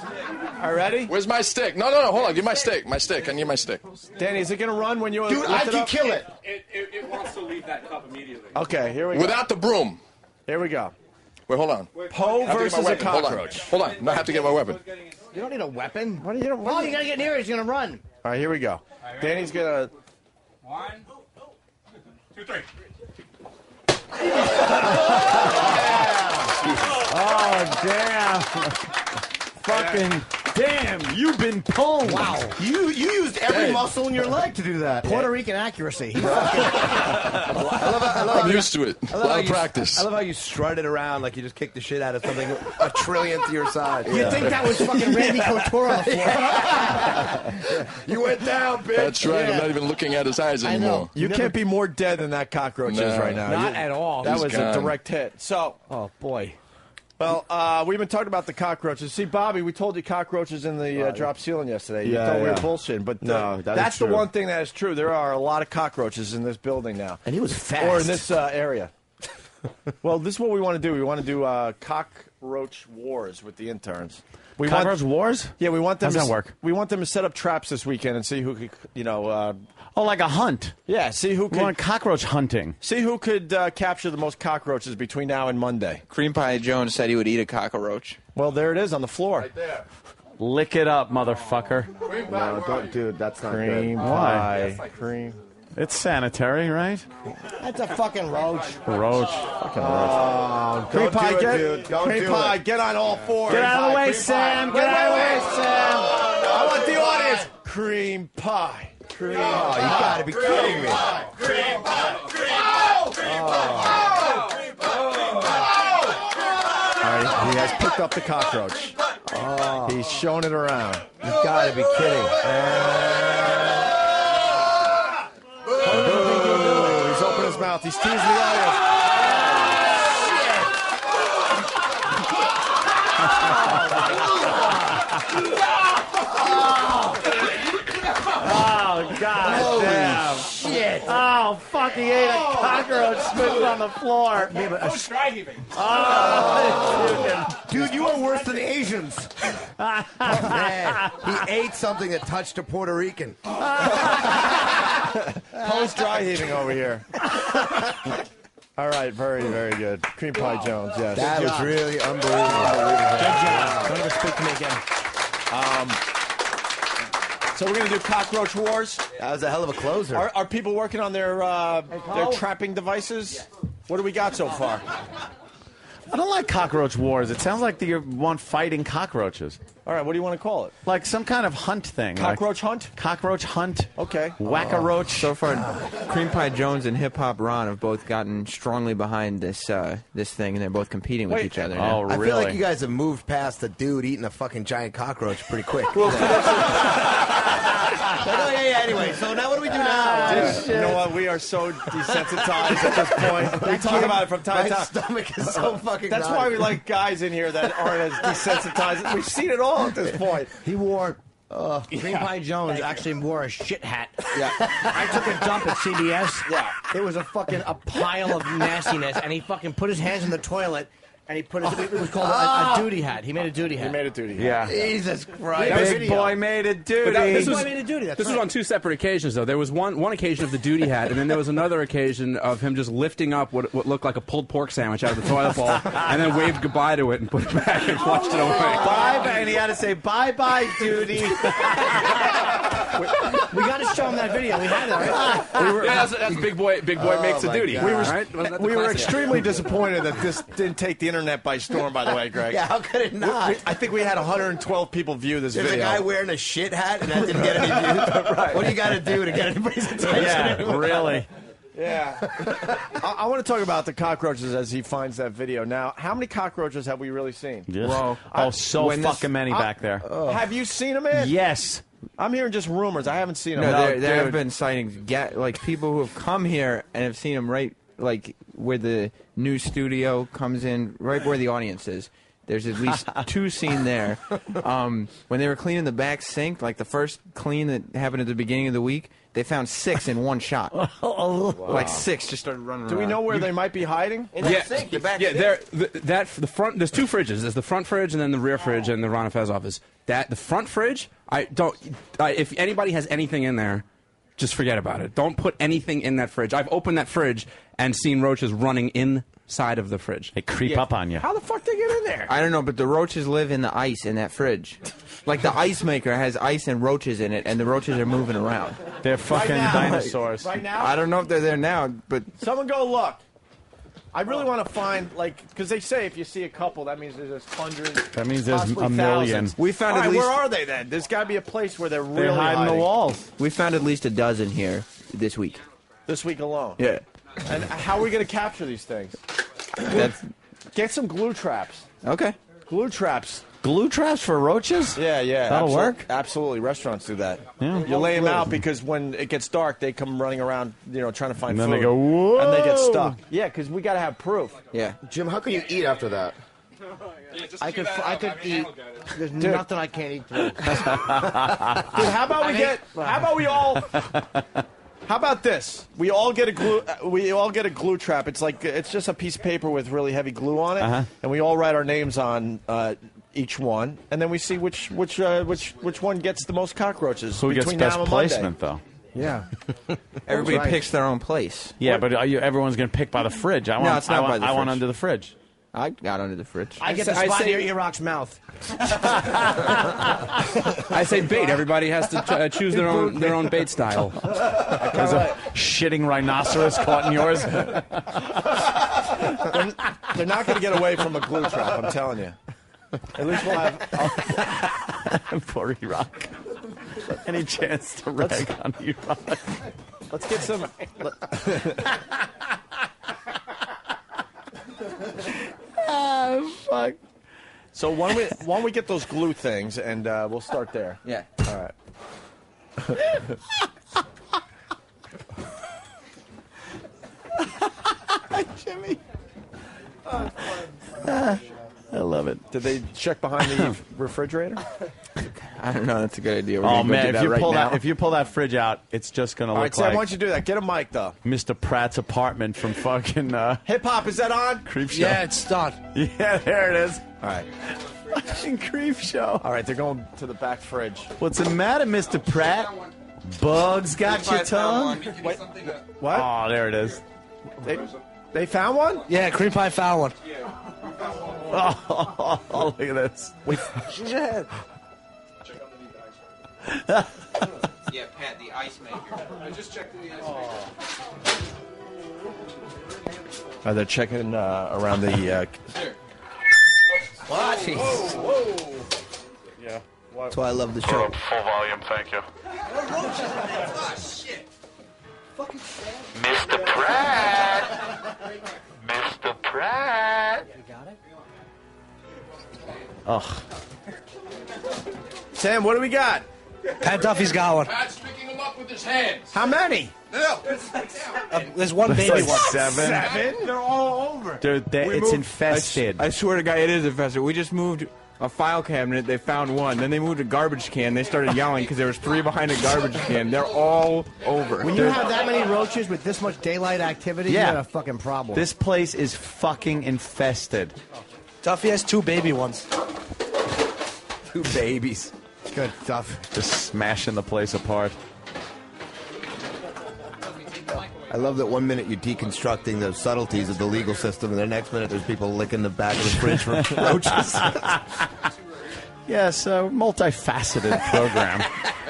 right, ready? Where's my stick? No. Hold on. Give my stick. My stick. I need my stick. Danny, is it going to run when you Dude, lift I it can up? kill it. It wants to leave that cup immediately. Okay, here we go. Without the broom. Here we go. Wait, hold on. Poe I have to get my versus a weapon. cockroach. Hold on. No, I have to get my weapon. You don't need a weapon. What are you going to run? Oh, you got to get near it. He's going to run. All right, here we go. Danny's going to... 1, 2, 3. You've been pulled. Wow. You used every muscle in your leg to do that. Puerto Rican accuracy. I'm used to it. A lot of practice. I love how you strutted around like you just kicked the shit out of something a trillionth your size. You'd think that was fucking Randy Couture on the floor. You went down, bitch. That's right. I'm not even looking at his eyes anymore. You can't be more dead than that cockroach is No. right now. Not at all. That He's was gone. a direct hit. So, Oh boy. well, we've been talking about the cockroaches. See, Bobby, we told you cockroaches in the drop ceiling yesterday. You Yeah, thought we were yeah. bullshitting, but No, that is that's the true. one thing that is true. There are a lot of cockroaches in this building now. And he was fast. Or in this area. Well, this is what we want to do. We want to do cockroach wars with the interns. We Cockroach wars? Yeah, we want them. How's that work? We want them to set up traps this weekend and see who could, Oh, like a hunt. yeah, see who We could want cockroach hunting. see who could capture the most cockroaches between now and Monday. Cream Pie Jones said he would eat a cockroach. Well, there it is on the floor. Right there. Lick it up, motherfucker. No, don't, dude. That's not Cream good. pie. Why? Cream. It's sanitary, right? That's a fucking roach. Roach. Oh, Cream don't pie, do it, get dude. Don't cream do pie, it. get on all fours. Get out of the way, Cream Sam. pie. Get out of the way, Sam. I want the audience. Cream pie. Cream. Oh, you gotta be kidding me. All right, he has picked up the cockroach. Oh. He's showing it around. You gotta be kidding. Ooh, he's opening his mouth. He's teasing the audience. Oh, God damn. Shit. Oh, fuck, he ate a cockroach spitting on the floor. Dry heaving. Dude, you are worse than Asians. Man, he ate something that touched a Puerto Rican. Post dry heaving over here. All right, very, very good. Cream Pie Jones, yes. That was really unbelievable. Good job. Don't ever speak to me again. So we're going to do cockroach wars. That was a hell of a closer. Are people working on their trapping devices? What do we got so far? I don't like cockroach wars. It sounds like you want fighting cockroaches. All right, what do you want to call it? Like some kind of hunt thing. Cockroach hunt? Cockroach hunt. Okay. Whack-a-roach. So far, Cream Pie Jones and Hip Hop Ron have both gotten strongly behind this thing, and they're both competing with each other now. Oh, I really? feel like you guys have moved past the dude eating a fucking giant cockroach pretty quick. Anyway, so now what do we do now? You know what? We are so desensitized at this point. We talk about it from time to My time. stomach is so fucking That's why we like guys in here that aren't as desensitized. We've seen it all at this point. He wore. Cream Pie Jones actually wore a shit hat. Yeah. I took a dump at CBS. Yeah. It was a pile of nastiness, and he fucking put his hands in the toilet, and he put his, it was called a duty hat. He made a duty hat. He made a duty. Yeah. Jesus Christ. Big boy made a duty. This Boy made a duty. That's was right. on two separate occasions, though. There was one occasion of the duty hat, and then there was another occasion of him just lifting up what looked like a pulled pork sandwich out of the toilet bowl, and then waved goodbye to it and put it back and flushed it away. Bye-bye. And he had to say, bye-bye, duty. We got to show him that video. We had it, right? That's Big Boy. Big Boy makes a my duty. God. Right? Wasn't that the We were classic? extremely disappointed that this didn't take the internet by storm, by the way, Greg. Yeah, how could it not? I think we had 112 people view this There's video. a guy wearing a shit hat and that didn't get any views. Right. What do you got to do to get anybody's attention? Yeah, really. Yeah. I want to talk about the cockroaches as he finds that video. Now, how many cockroaches have we really seen? Yes. Well, Oh, so when this- fucking many back there. Have you seen them, man? Yes. I'm hearing just rumors. I haven't seen them. No, there have been sightings. Like people who have come here and have seen them right, like where the new studio comes in, right where the audience is. There's at least two seen there. When they were cleaning the back sink, like the first clean that happened at the beginning of the week, they found 6 in one shot. Like 6 just started running around. Do we know where they might be hiding? Yeah, the front. There's two fridges. There's the front fridge and then the rear fridge in the Ron Fez office. The front fridge, if anybody has anything in there, just forget about it. Don't put anything in that fridge. I've opened that fridge and seen roaches running inside of the fridge. They creep up on you. How the fuck they get in there? I don't know, but the roaches live in the ice in that fridge. Like the ice maker has ice and roaches in it, and the roaches are moving around. They're fucking now. dinosaurs. Right now? I don't know if they're there now, but Someone go look. I really want to find, because they say if you see a couple, that means there's hundreds. That means there's possibly a million. thousands. We found All at right, least- where are they then? There's got to be a place where they're They really hide in the hiding. walls. We found at least a dozen here this week. This week alone. Yeah. And how are we going to capture these things? Get some glue traps. Okay. Glue traps. Glue traps for roaches? Yeah. That'll work? Absolutely. Restaurants do that. Yeah. You lay them out because when it gets dark, they come running around, trying to find And then food. they go, whoa. And they get stuck. Yeah, because we got to have proof. Yeah. Jim, how can you eat after that? I could eat. There's nothing I can't eat. Dude, how about this? We all get a glue trap. It's just a piece of paper with really heavy glue on it, and we all write our names on each one, and then we see which one gets the most cockroaches. Who gets between best now and placement, Monday. though? Yeah. Everybody Right. picks their own place. Yeah, but everyone's going to pick by the fridge. I want, it's not by the I want fridge. under the fridge. I got under the fridge. I get the spot near E-Rock's mouth. I say bait. Everybody has to choose their own bait style. There's a shitting rhinoceros caught in yours. They're not going to get away from a glue trap. I'm telling you. At least we'll have. Poor E-Rock. Any chance to rag on E-Rock? Let's get some. Fuck. So why don't we get those glue things and we'll start there. Yeah. All right. Jimmy. I love it. Did they check behind the refrigerator? I don't know. That's a good idea. We're Oh gonna go man, do if that you right pull now. that fridge out, it's just gonna All right, look Sam, like why don't you do that? Get a mic though. Mr. Pratt's apartment from fucking Hip hop, is that on? Creep Show. Yeah, it's done. Yeah, there it is. All right. Fucking Creep Show. All right, they're going to the back fridge. What's the matter, Mr. Pratt? Bugs got your tongue? Wait, what? Oh, there it is. They found one? Yeah, Cream Pie found one. Oh, look at this. Use your head. Yeah, Pat, the ice maker. I just checked the ice Are they checking around the? What? Yeah. That's why I love the show. Full volume, thank you. Mr. Pratt! Mr. Pratt! You got it? Ugh. Sam, what do we got? Pat Duffy's got one. Pat's picking them up with his hands. How many? There's one baby like one. seven. They're all over. Dude, it's infested. I swear to God, it is infested. We just moved a file cabinet. They found one. Then they moved a garbage can. They started yelling because there was 3 behind a garbage can. They're all over. When you have that many roaches with this much daylight activity, Yeah. you got a fucking problem. This place is fucking infested. Duffy has 2 baby ones. 2 babies. Good stuff. Just smashing the place apart. I love that 1 minute you're deconstructing the subtleties of the legal system, and the next minute there's people licking the back of the fridge for roaches. Yes, a multifaceted program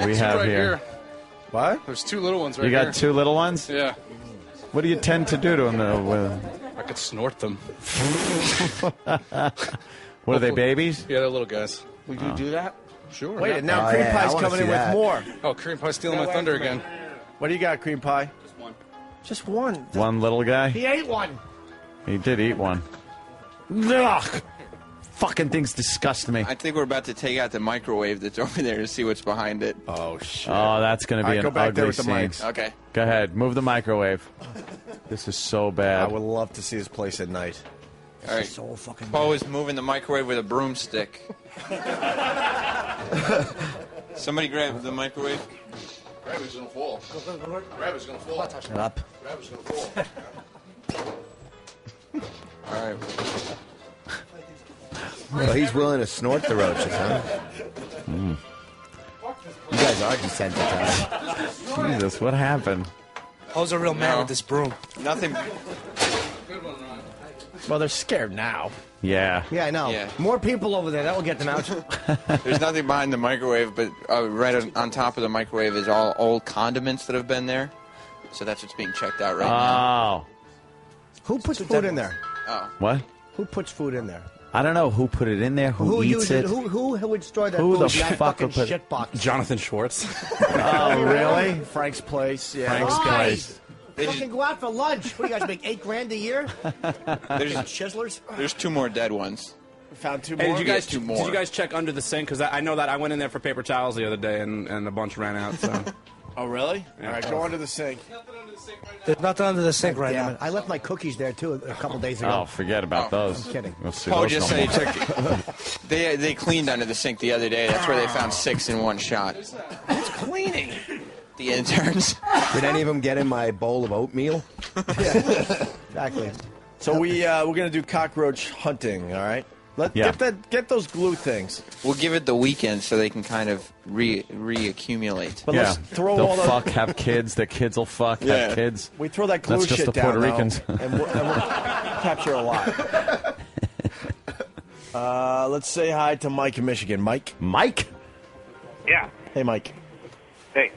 we have right here. What? There's 2 little ones right You got here. 2 little ones? Yeah. What do you tend to do to them? I could snort them. What are they, babies? Yeah, they're little guys. Would you do that? Sure. Wait, yeah. and now Oh, Cream yeah, I Pie's wanna coming in see with that. more. Oh, Cream Pie's stealing my thunder again. What do you got, Cream Pie? Just one. Just one. One little guy? He ate one. He did eat one. Ugh. Fucking things disgust me. I think we're about to take out the microwave that's over there to see what's behind it. Oh, shit. Oh, that's going to be All right, an go back ugly there with the scene. mics. Okay. Go ahead. Move the microwave. This is so I bad. would love to see this place at night. All right. So fucking Poe is moving the microwave with a broomstick. Somebody grab the microwave. Grab it's gonna fall. Grab it's gonna fall. Shut up. Grab it's gonna fall. All right. So he's willing to snort the roaches, huh? Mm. You guys are desensitized. Jesus, what happened? Poe's a real man with this broom. Nothing. Well, they're scared now. Yeah. Yeah, I know. Yeah. More people over there. That will get them out. There's nothing behind the microwave, but right on top of the microwave is all old condiments that have been there. So that's what's being checked out right now. Oh. Who puts food in there? Oh. What? Who puts food in there? I don't know who put it in there, who eats uses it. Who would store that Who food the in that fuck fucking would put- shit box? Jonathan Schwartz. Oh, really? Frank's Place. Yeah. Frank's Place. Fucking go out for lunch. What do you guys make $8,000 a year? There's Chislers. There's 2 more dead ones. We found 2 Hey, more. did you guys two more. Did you guys check under the sink? Because I know that I went in there for paper towels the other day and a bunch ran out. So. Oh, really? All right, go under the sink. There's nothing under the sink right Damn now. it. I left my cookies there, too, a couple days ago. Oh, forget about those. I'm kidding. We'll see Paul those just no said he more. took. They cleaned under the sink the other day. That's where they found 6 in one shot. Who's cleaning? The interns. Did any of them get in my bowl of oatmeal? Exactly. So we're gonna do cockroach hunting. All right. Yeah. Get those glue things. We'll give it the weekend so they can kind of reaccumulate. But Yeah, let's throw they'll all the. fuck, have kids. Their kids will fuck, have kids. We throw that glue That's just shit the down, Puerto Ricans. though, and we'll capture a lot. Let's say hi to Mike in Michigan. Mike. Mike. Yeah. Hey, Mike. Hey.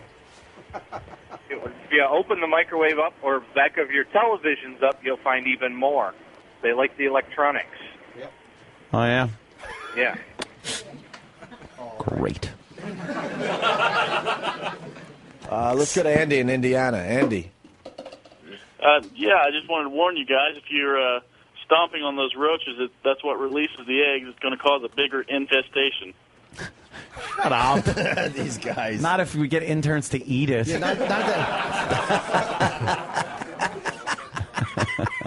If you open the microwave up or back of your televisions up, you'll find even more. They like the electronics. Oh yeah. Yeah. Great. Let's go to Andy in Indiana. Andy. Yeah, I just wanted to warn you guys, if you're stomping on those roaches, that's what releases the eggs. It's going to cause a bigger infestation. Shut up. These guys. Not if we get interns to eat it. Yeah, not that.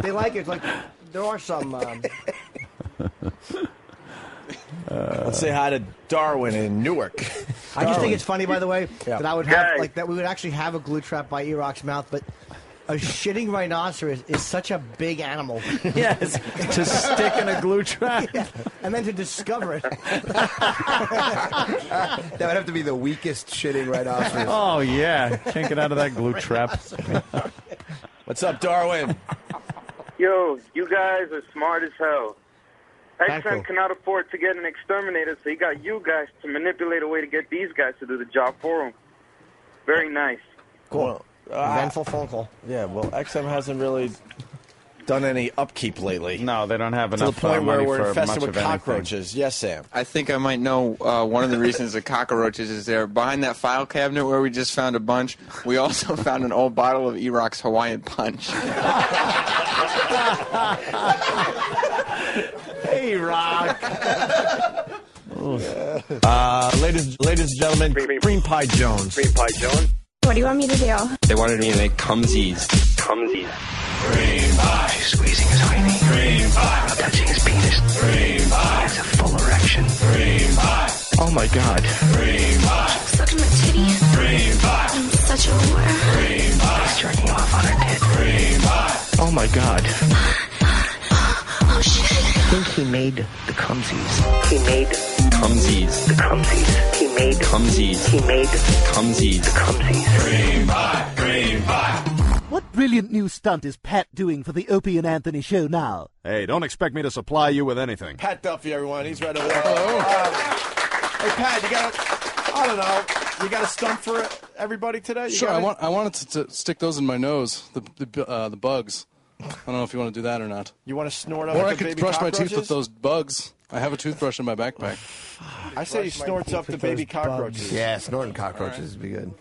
They like it. Like, there are some... Let's say hi to Darwin in Newark. I just think it's funny, by the way, Yeah. that I would have like that we would actually have a glue trap by E-Rock's mouth, but a shitting rhinoceros is such a big animal. Yes, to stick in a glue trap. Yeah. And then to discover it. That would have to be the weakest shitting rhinoceros. Oh yeah, can't get out of that glue trap. What's up, Darwin? Yo, you guys are smart as hell. Thank you. XM cannot afford to get an exterminator, so he got you guys to manipulate a way to get these guys to do the job for him. Very nice. Cool. Well, Eventful phone call. Yeah, well, XM hasn't really done any upkeep lately. No, they don't have To enough the point where money we're for infested much with of anything. cockroaches. Yes, Sam. I think I might know one of the reasons the cockroaches is there. Behind that file cabinet where we just found a bunch, we also found an old bottle of E-Rock's Hawaiian Punch. Hey, Rock. Ladies and gentlemen, Cream Pie Jones. Cream Pie Jones? What do you want me to do? They wanted me to make cumsies. Cumsies. Cream pie. Squeezing his hiney. Cream pie. Touching his penis. Cream pie. Has a full erection. Cream pie. Oh my god. Cream pie. Sucking my titties. Cream pie. I'm such a whore. Cream pie. He's jerking off on her tit. Cream pie. Oh my god. Oh shit. I think he made the cumsies. He made Cumsies. the cumsies. He made Cumsies. He made Cumsies. the cumsies. Cream pie. Cream pie. What brilliant new stunt is Pat doing for the Opie and Anthony show now? Hey, don't expect me to supply you with anything. Pat Duffy, everyone. He's right over there. Hey, Pat, I don't know. You got a stunt for everybody today? Sure, I wanted to stick those in my nose, the bugs. I don't know if you want to do that or not. You want to snort up Or the I could baby brush my teeth cockroaches? with those bugs. I have a toothbrush in my backpack. I say he snorts up the baby cockroaches. Yeah, snorting cockroaches would be good.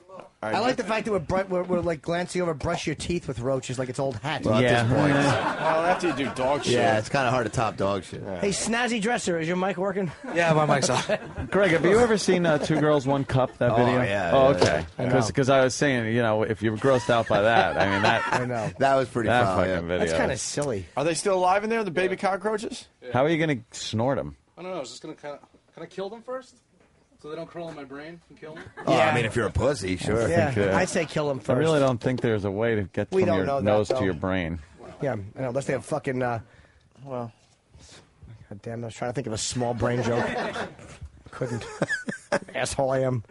I like the fact that we're like glancing over brush your teeth with roaches like it's old hat. Well, at this point. Well, after you do dog shit. Yeah, it's kind of hard to top dog shit. Hey, Snazzy Dresser, is your mic working? Yeah, my mic's off. Greg, have you ever seen Two Girls, One Cup, that video? Yeah, Oh, yeah, okay. Because I was saying, if you're grossed out by that, I mean, that I know. That was pretty that foul, fucking yeah. video. That's kind of silly. Are they still alive in there, the baby cockroaches? How are you going to snort them? I don't know. I was just going to kind of... Can I kill them first? So they don't crawl in my brain and kill me? Oh, I mean, if you're a pussy, sure. Yeah, I'd say kill him first. I really don't think there's a way to get We from don't your know that, nose though. to your brain. Yeah, I know, unless they have fucking, well, God damn, I was trying to think of a small brain joke. Couldn't. Asshole I am.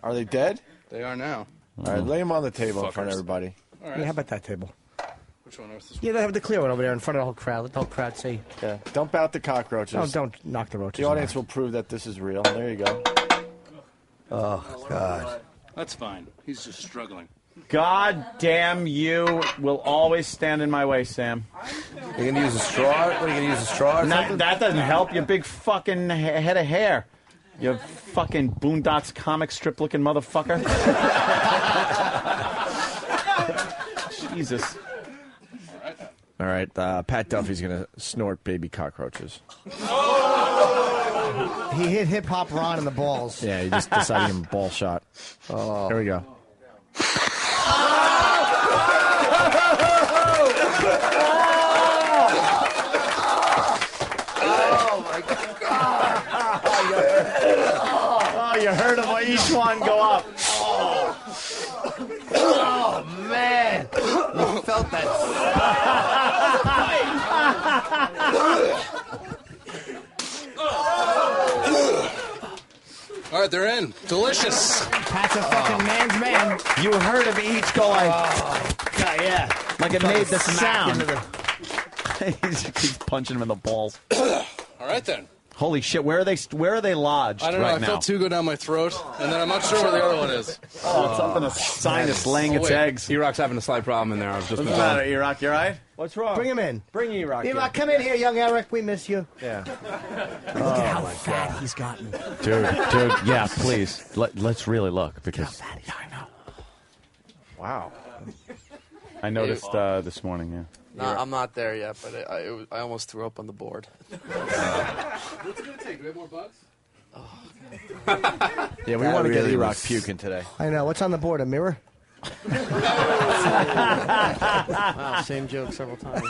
Are they dead? They are now. All right, lay them on the table in Fuckers. front of everybody. All right. Yeah, how about that table? Which one? This Yeah, they have the clear one over there in front of the whole crowd. Let the whole crowd see. Yeah, dump out the cockroaches. No, don't knock the roaches. The audience will prove that this is real. There you go. Oh, God. That's fine. He's just struggling. God damn you will always stand in my way, Sam. You're going to use a straw? What, are you going to use a straw or something? That doesn't help, you big fucking head of hair. You fucking Boondocks comic strip looking motherfucker. Jesus. All right, Pat Duffy's going to snort baby cockroaches. He hit Hip Hop Ron in the balls. Yeah, he just decided to give him a ball shot. Oh. Here we go. Oh, my God. Oh, you heard him each one go up. Oh, man. You felt that. All right, they're in. Delicious. Pat's a fucking man's man. You heard him each go like, God, yeah. like it made the sound. Into He's punching him in the balls. All right, then. Holy shit, where are they lodged I don't know. right I now? felt two go down my throat, and then I'm not sure where the other one is. Oh, it's up in a sinus laying its eggs. E-Rock's having a slight problem in there. I've just What's been the matter, E-Rock? You all right? What's wrong? Bring him in. Bring E-Rock in. E-Rock, come in here, young Eric. We miss you. Yeah. Look at how fat he's gotten. Dude, yeah, please. Let's really look because I know. Wow. I noticed this morning, yeah. No, I'm not there yet, but I almost threw up on the board. What's it going to take? Do we have more bugs? Yeah, we want to get E-Rock puking today. I know. What's on the board? A mirror? Wow, same joke several times.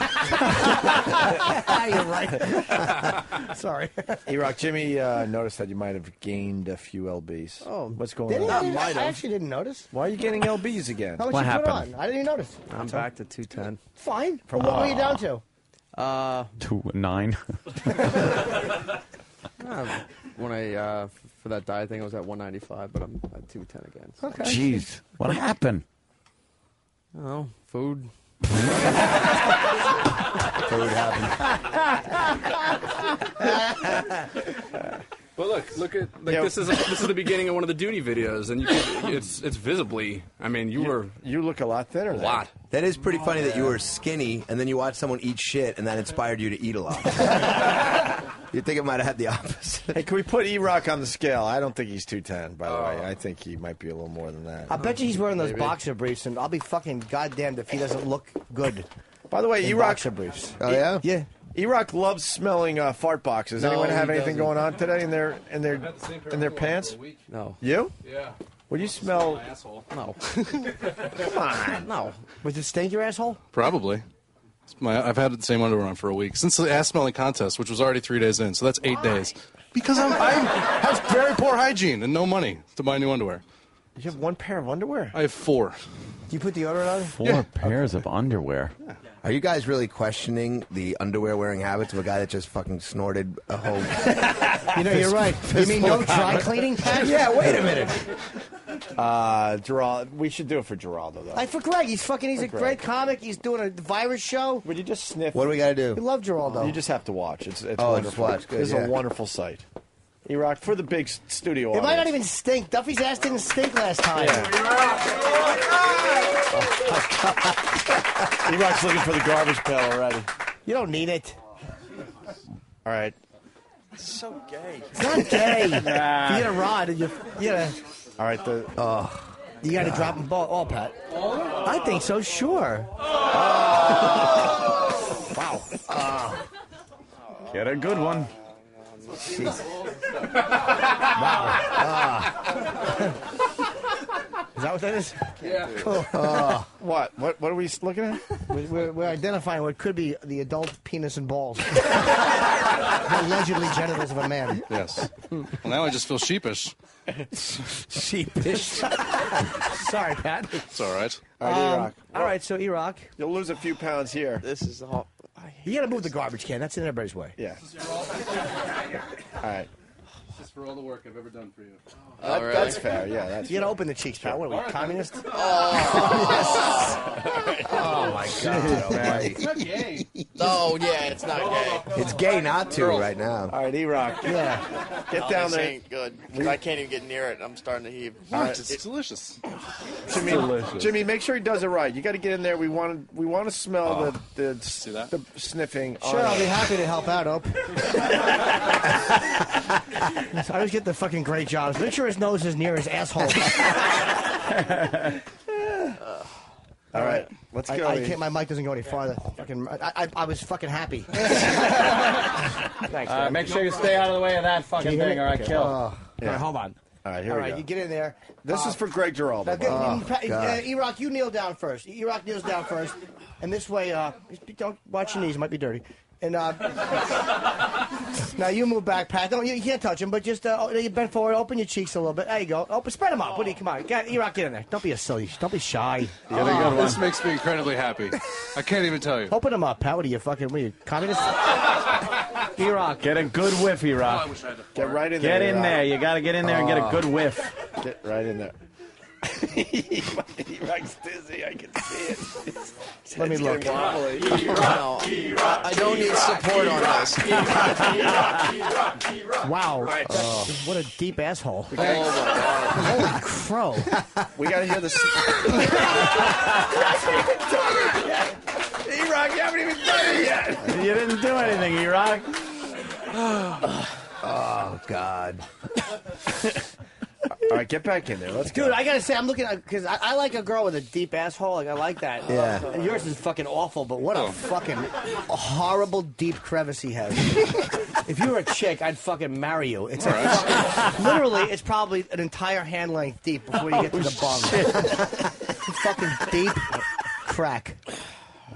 You're right. Sorry. E-Rock, Jimmy noticed that you might have gained a few lbs. Oh, what's going did he? on? I actually didn't notice. Why are you getting lbs again? How much you put on? I didn't even notice. I'm back to 210. Fine. From what were you down to? 2.9. When I for that diet thing, I was at 195, but I'm at 210 again. So. Okay. Jeez, what happened? Oh, food. Food happened. But look at this is the beginning of one of the duty videos, and it's visibly. I mean, you look a lot thinner. A lot. That is pretty funny that you were skinny, and then you watched someone eat shit, and that inspired you to eat a lot. You'd think it might have had the opposite. Hey, can we put E-Rock on the scale? I don't think he's 210, by the way. I think he might be a little more than that. I bet you he's wearing those boxer briefs, and I'll be fucking goddamned if he doesn't look good. By the way, in E-Rock boxer briefs. Oh yeah, yeah. E-Rock loves smelling fart boxes. No, Anyone have he anything doesn't. going on today in their pants? No. You? Yeah. Would you smell? Asshole. No. Come on. No. Would it stink your asshole? Probably. I've had the same underwear on for a week since the ass smelling contest, which was already 3 days in. So that's 8 days. Because I have very poor hygiene and no money to buy new underwear. You have one pair of underwear? I have 4. Do you put deodorant on? 4 pairs of underwear. Are you guys really questioning the underwear-wearing habits of a guy that just fucking snorted a whole... You know, you're right. You mean no dry cleaning, Pat? Yeah, wait a minute. Geraldo, we should do it for Geraldo, though. Like for Greg, he's a Greg. great comic. He's doing a virus show. Would you just sniff? What do we got to do? We love Geraldo. You just have to watch. It's Oh, wonderful. just watch. Good, This is yeah. a wonderful sight. E-Rock, for the big studio It might not audience. even stink. Duffy's ass didn't stink last time. E-Rock's looking for the garbage pail already. You don't need it. All right. It's so gay. It's not gay. If you get a rod, you gotta. All right. You gotta drop them ball. Oh, Pat. I think so. Sure. Wow. Get a good one. Jeez. Is that what that is? Yeah. Cool. What are we looking at? We're identifying what could be the adult penis and balls. The allegedly genitals of a man. Yes. Well, now I just feel sheepish. Sheepish. Sorry, Pat. It's all right. All right, E-Rock. All right, so E-Rock. You'll lose a few pounds here. This is all. You gotta move the garbage can. That's in everybody's way. Yeah. All right. This is for all the work I've ever done for you. Really? That's fair. Yeah, that's You gotta open the cheeks, Pat. What are we, communist? Oh, my God. It's not gay. Oh, yeah, it's not gay. It's gay not to right now. All right, E-Rock. Yeah. Get No, down this there. ain't good. 'Cause I can't even get near it. I'm starting to heave. It's delicious. Jimmy, make sure he does it right. You got to get in there. We want to smell the sniffing. Sure, I'll be happy to help out, Ope. I always get the fucking great jobs. Make sure his nose is near his asshole. All right, let's go. I can't, my mic doesn't go any farther. I was fucking happy. Thanks, man. Make sure you stay out of the way of that Can fucking you hear thing, me? or I Okay. kill. All right, hold on. All right, here All we right, go. you get in there. This is for Greg Giraldo. E-Rock, you kneel down first. E-Rock kneels down first. And this way, don't watch your knees. It might be dirty. And now you move back, Pat. You can't touch him, but just you bend forward, open your cheeks a little bit. There you go. Spread them out. What do you? Come on, E-Rock, get in there. Don't be a silly. Don't be shy. This makes me incredibly happy. I can't even tell you. Open them up, Pat. What are you communist? E-Rock, get a good whiff, E-Rock. Get right in there. Get in there. You got to get in there and get a good whiff. Get right in there. E-Rock's dizzy. I can see it. Let me look. I don't need support on this. Wow. What a deep asshole. Oh, my God. Holy crow. We got to hear this. E-Rock, you haven't even done it yet. You didn't do anything, E-Rock. Oh, God. All right, get back in there. Let's go. Dude, I gotta say, I'm looking at because I like a girl with a deep asshole. Like I like that. Yeah. And yours is fucking awful, but what a fucking horrible deep crevice he has. If you were a chick, I'd fucking marry you. It's a fucking, literally, it's probably an entire hand length deep before you get to the bum. Fucking deep crack.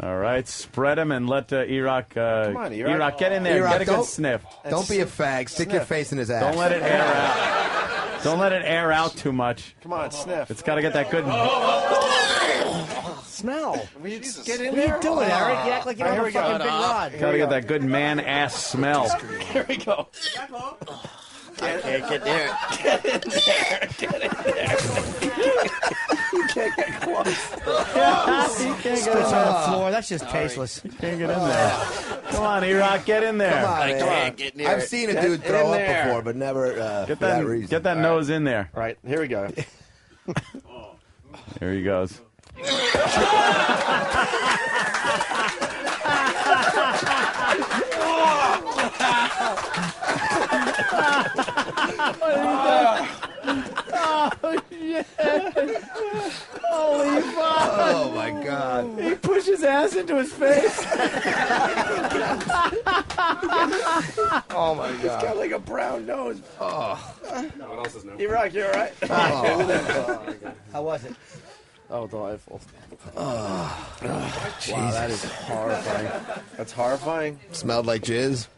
All right, spread him and let E-Rock. Come on, E-Rock. E-Rock, get in there. E-Rock, Get a good don't- sniff. Don't be a fag. Stick your face in his ass. Don't let it air out. Don't let it air out too much. Come on, sniff. It's got to get that good. Smell. Just get in What are there. you doing, Eric? You act like you're All on right, a here we go. fucking big rod. Got to get that good man ass smell. Here we go. I can't get near it. Get in there. Get in there. You can't get close. You can't get on the floor. That's just tasteless. You can't get in there. Come on, E-Rock, get in there. Come on, I man. can't get near I've it. seen a dude Get throw in up there. before, but never Get for that reason. that nose in there. All right, here we go. Here he goes. Oh, shit. Holy fuck. Oh, my God. He pushed his ass into his face. Oh, my God. He's got like a brown nose. What else is new? E-Rock, you all right? How was it? Oh, delightful. Wow, that is horrifying. That's horrifying. Smelled like jizz.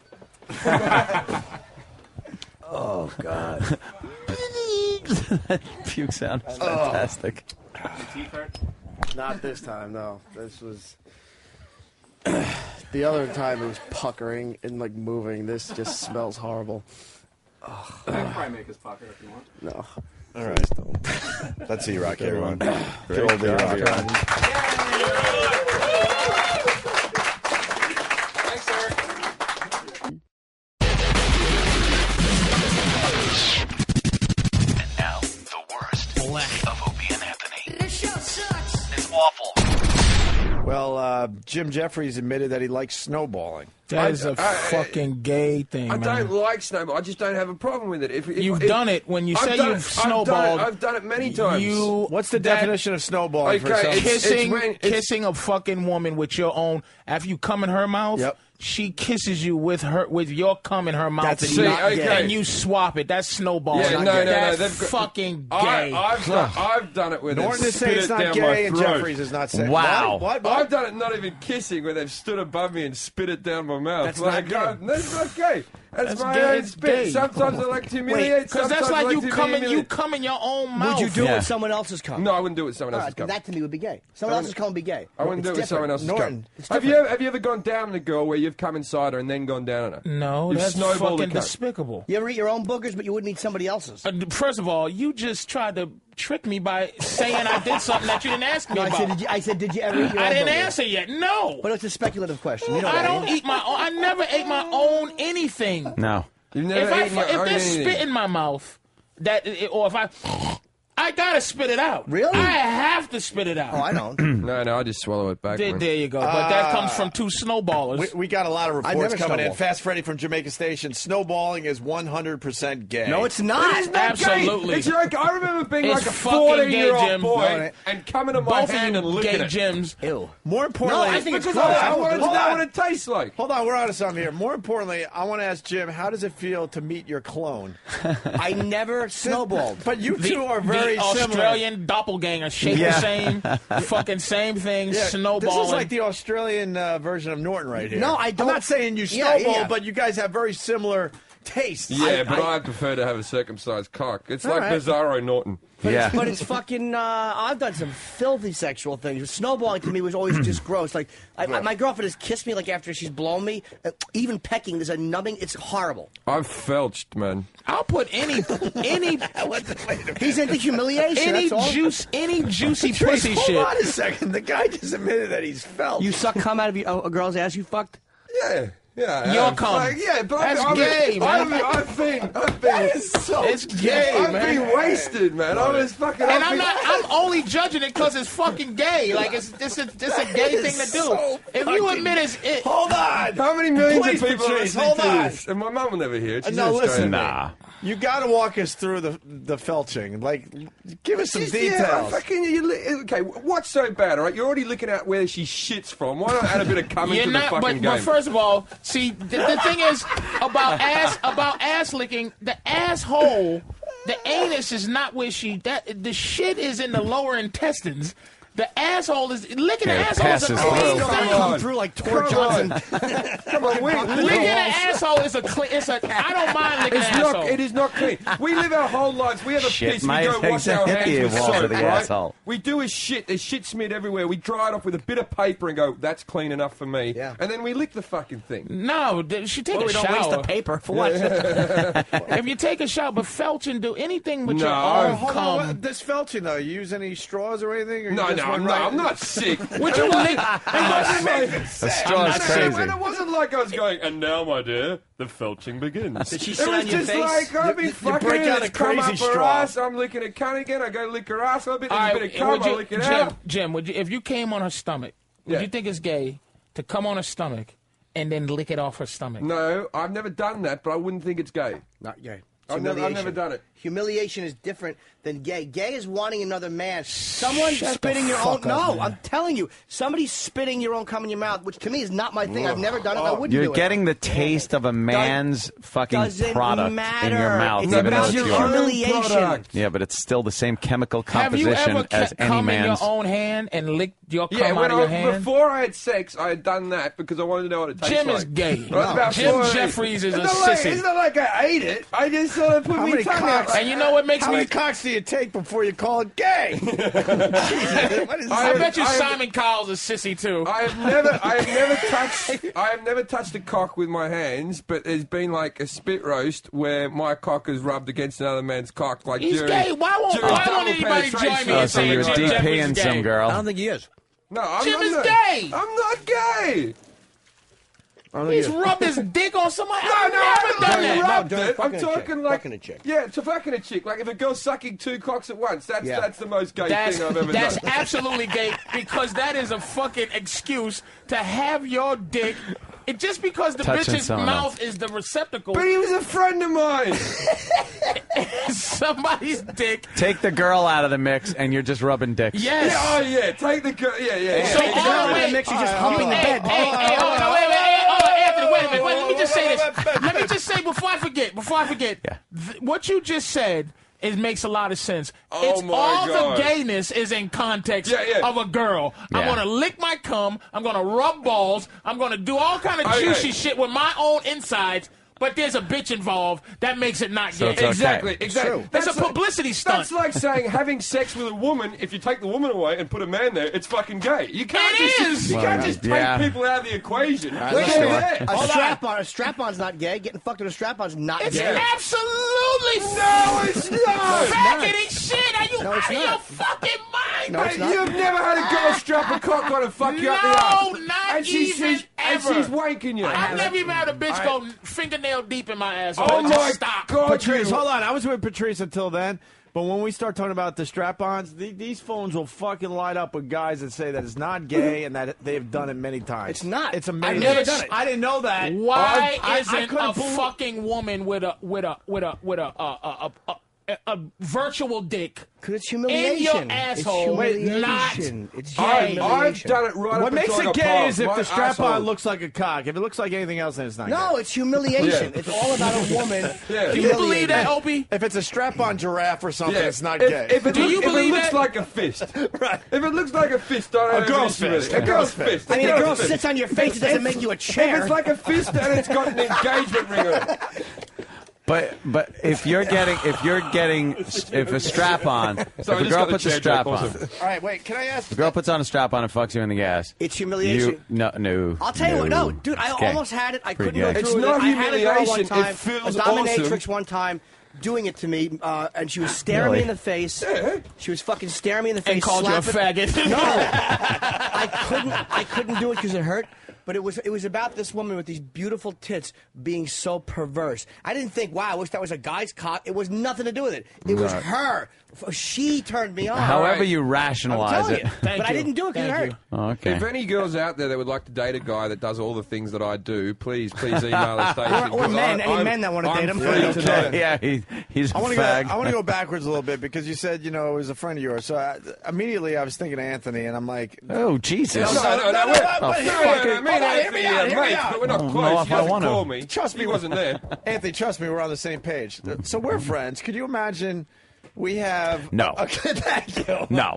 Oh, God. That puke sound is fantastic. Not this time, no. This was... the other time it was puckering and, like, moving. This just smells horrible. I can probably make his pucker if you want. No. All right. That's E-Rock, everyone. Good old E-Rock. Thanks, Eric. Now, the worst of Opie and Anthony. This show sucks. It's awful. Well, Jim Jeffries admitted that he likes snowballing. That is a fucking gay thing, I man. don't like snowball. I just don't have a problem with it. If You've done it. When you I've say done you've it. snowballed, I've done it many times. What's the definition of snowballing? For Okay, some? kissing a fucking woman with your own. After you cum in her mouth, she kisses you with your cum in her mouth, That's and, see, you, okay. and you swap it. That's snowballing. Yeah, no. That's they've got- fucking gay. I've done it with Norton them. is saying it's not gay, and Jeffries is not saying. Wow. What? I've done it not even kissing, where they've stood above me and spit it down my mouth. That's not gay. That's not gay. That's my gay. own It's spit. gay. Sometimes I like to humiliate. Because that's sometimes I like you to be cum humiliated. in your own mouth. Would you do it with someone else's cum? No, I wouldn't do it with someone All else's right, cum. that to me would be gay. Someone else's cum would be gay. I wouldn't do it with someone else's Norton, cum. it's Have different. you ever gone down with a girl where you've come inside her and then gone down on her. No, You've that's snowballed fucking the cunt. despicable. You ever eat your own boogers, but you wouldn't eat somebody else's? First of all, you just tried to trick me by saying I did something that you didn't ask me No, about. I said, did you ever eat your I own didn't boogers? answer yet. No. But it's a speculative question. You know I that, don't eh? eat my own. I never ate my own anything. No. You've never If eaten your own there's anything. spit in my mouth, or if I gotta spit it out. Really? I have to spit it out. Oh, I don't. No, I just swallow it back. There you go. But that comes from two snowballers. We got a lot of I reports never coming in. snowball. Fast Freddy from Jamaica Station. Snowballing is 100% gay. No, it's not. It is not Absolutely. gay. It's like, I remember being It's like a fucking gay, 14-year-old Jim. boy No, and coming to my Both hand of and you licking gay it. Jims. Ew. More importantly, No, I think it's Because gross. I wanted to Hold know on. what it tastes like. Hold on, we're on to something here. More importantly, I want to ask Jim, how does it feel to meet your clone? I never snowballed. But you two are very the similar. Australian doppelganger, shape the same, fucking same thing, snowballing. This is like the Australian version of Norton right here. No, I don't- I'm not saying you Yeah, snowball, yeah. but you guys have very similar tastes. Yeah, but I prefer to have a circumcised cock. It's All like right. Bizarro Norton. But it's fucking. I've done some filthy sexual things. Snowballing to me was always just gross. Like my girlfriend has kissed me like after she's blown me. Even pecking, there's a numbing. It's horrible. I've felched, man. I'll put any He's into humiliation. any that's all. juicy Trace, pussy hold shit. on a second. The guy just admitted that he's felt. You suck cum out of a girl's ass you fucked? Yeah. Yeah, Your cum. Yeah, but That's I've gay, man. I've been. It's gay, I've man. been wasted, man. I was fucking. And I'm only judging it because it's fucking gay. Like it's a gay thing to do. so If you fucking- admit it's Hold on. How many millions Please, of people are Patrice, listening hold to on. this? And my mum will never hear it. She's No, in listen. Australia. You got to walk us through the felching. Like, give us some Yeah, details. okay, what's so bad, all right? You're already looking at where she shits from. Why not add a bit of cum into the fucking but, game? but first of all, see the thing is about ass licking. The asshole, the anus is not where the shit is in the lower intestines. The asshole is licking Yeah, the asshole is a passes clean through. thing. Come through like Tor Johnson. Come on, Licking an asshole is a clean. I don't mind licking It's an not. asshole. It is not clean. We live our whole lives. We have a Shit piece. We might go wash our hit hands the with wall soap, to the right? asshole. We do is shit. There's shit smeared everywhere. We dry it off with a bit of paper and go, "That's clean enough for me." Yeah. And then we lick the fucking thing. No, she take a We don't shower. waste the paper for what? If you take a shower, but felching, do anything with No, your own Hold cum. on. This felching, though, you use any straws or anything? Or No, you just went no, right- I'm not sick. Would you lick? A straw is crazy. And it wasn't like I was going, and now, my dear, the felching begins. Did she It sit was on your just face? like, I've been You fucking break out it's a come crazy up her straw. ass, I'm licking a cunt again, I go lick her ass a little bit, All there's a right, bit of cum, I lick it out. Jim, would you, if you came on her stomach, would Yeah. you think it's gay to come on her stomach and then lick it off her stomach? No, I've never done that, but I wouldn't think it's gay. Not gay. I've never done it. Humiliation is different than gay. Gay is wanting another man. Someone Shut spitting the your own. fuck up, No, man. I'm telling you, somebody's spitting your own cum in your mouth, which to me is not my thing. I've never done it. I wouldn't do You're it. getting the taste of a man's fucking Doesn't product matter. in your mouth, It's even though about it's your yours. humiliation. Product. Yeah, but it's still the same chemical Have you composition ever as any come in your man's. own hand and licked your cum Yeah, out when of your hand? before I had sex, I had done that because I wanted to know what it tastes Jim like. is gay. Right, about Jim 4 Jeffries is a It's not like- sissy. It's not like I ate it. I just sort of put How my many tongue cocks? out. And you know what makes How me? many cocks do you take before you call it gay? Jesus, what is I that? bet you I- Simon Cowell's a sissy too. I have never touched a cock with my hands, but there's been like a spit roast where my cock has rubbed against another man's cock, like He's during. gay. Why won't during anybody double join me penetration. and Oh, so say you're Jim deep Jeffries peeing is some gay? girl. I don't think he is. No, I'm Jim is not, gay. I'm not gay. He's rubbed his dick on somebody. No, I've no, I never done haven't that. rubbed No, it. I'm fucking a chick. talking like Fucking a chick. Yeah, to fucking a chick. Like if a girl's sucking 2 cocks at once, that's the most gay That's thing I've ever that's done. absolutely gay because that is a fucking excuse to have your dick. It just because the Touching bitch's someone mouth is the receptacle. But he was a friend of mine. Somebody's dick. Take the girl out of the mix, and you're just rubbing dicks. Yes. Yeah, oh yeah, take the girl. Yeah. So Exactly. all the way, Mix, you're just humping the bed. Hey, oh no, wait, Anthony, wait a minute. Let me just say this. Let me just say before I forget. Yeah. What you just said. It makes a lot of sense. Oh, It's my all God. the gayness is in context Yeah. of a girl. I'm Yeah. gonna lick my cum. I'm gonna rub balls. I'm gonna do all kind of Okay. juicy shit with my own insides. but there's a bitch involved, that makes it not So gay. it's okay. Exactly. That's a publicity stunt. That's like saying having sex with a woman, if you take the woman away and put a man there, it's fucking gay. You can't You can't just take people out of the equation. Wait a minute. A strap-on's not gay. Getting fucked with a strap-on's not It's gay. absolutely No, it's not. faggoty shit. Are you No, it's out of your not. fucking mind? No, it's not. You've never had a girl strap a cock on and fuck you up the No, ass. not and she's, even she's, ever. And she's wanking you. I've never even had a bitch go fingernail deep in my asshole. Oh Just my stop. God, Patrice, you- hold on. I was with Patrice until then. But when we start talking about the strap-ons, these phones will fucking light up with guys that say that it's not gay and that they've done it many times. It's not. It's amazing. I've never done it. I didn't know that. Why I isn't couldn't a believe- fucking woman with a virtual dick Because it's in humiliation. your asshole? It's Not humiliation. It's gay. I've done it right What up makes until I it got gay past is if my the strap-on asshole. looks like a cock. If it looks like anything else, then it's not No, gay. it's humiliation. Yeah. It's all about a woman. Yeah. Do you believe that, Opie? If it's a strap-on giraffe or something, Yeah. it's not If- gay. If it, Do look- you if it believe looks that? like a fist, Right. If it looks like a fist, I don't A have girl's an issue with fist. it. A girl's fist. I mean, a girl girl's fist. sits on your face. It doesn't make you a If chair. it's like a fist and it's got an engagement ring on it. But if a strap on, if Sorry, I a just girl got the puts a chair strap joke on, also. All right, wait. Can I ask? if a girl puts on a strap on and fucks you in the ass, It's humiliation. no. I'll tell you what, no, dude, I It's gay. almost had it. I Pretty couldn't gay. go It's through not it. I had a girl one humiliation, time, it feels a dominatrix awesome. one time, doing it to me, and she was staring me in the face. She was fucking staring me in the face. And called you a slapping- faggot. No, I couldn't do it because it hurt. But it was about this woman with these beautiful tits being so perverse. I didn't think, wow, I wish that was a guy's cock. It was nothing to do with it. It was Right. her. She turned me on. However you I'm rationalize telling it. you. But I didn't do it because it hurt. Oh, okay. If any girls out there that would like to date a guy that does all the things that I do, please email us, Station. Or men, any men that wanna date him. I'm free to know. Yeah, he's a I want fag. to go backwards a little bit because you said it was a friend of yours. So immediately I was thinking of Anthony, and I'm like, Oh, Jesus. No, I mean Anthony, mate, but we're not don't know close. if He I doesn't want to. call me. Trust me, he wasn't there. Anthony, trust me, we're on the same page. So we're friends. Could you imagine we have... No. Okay, thank you. No.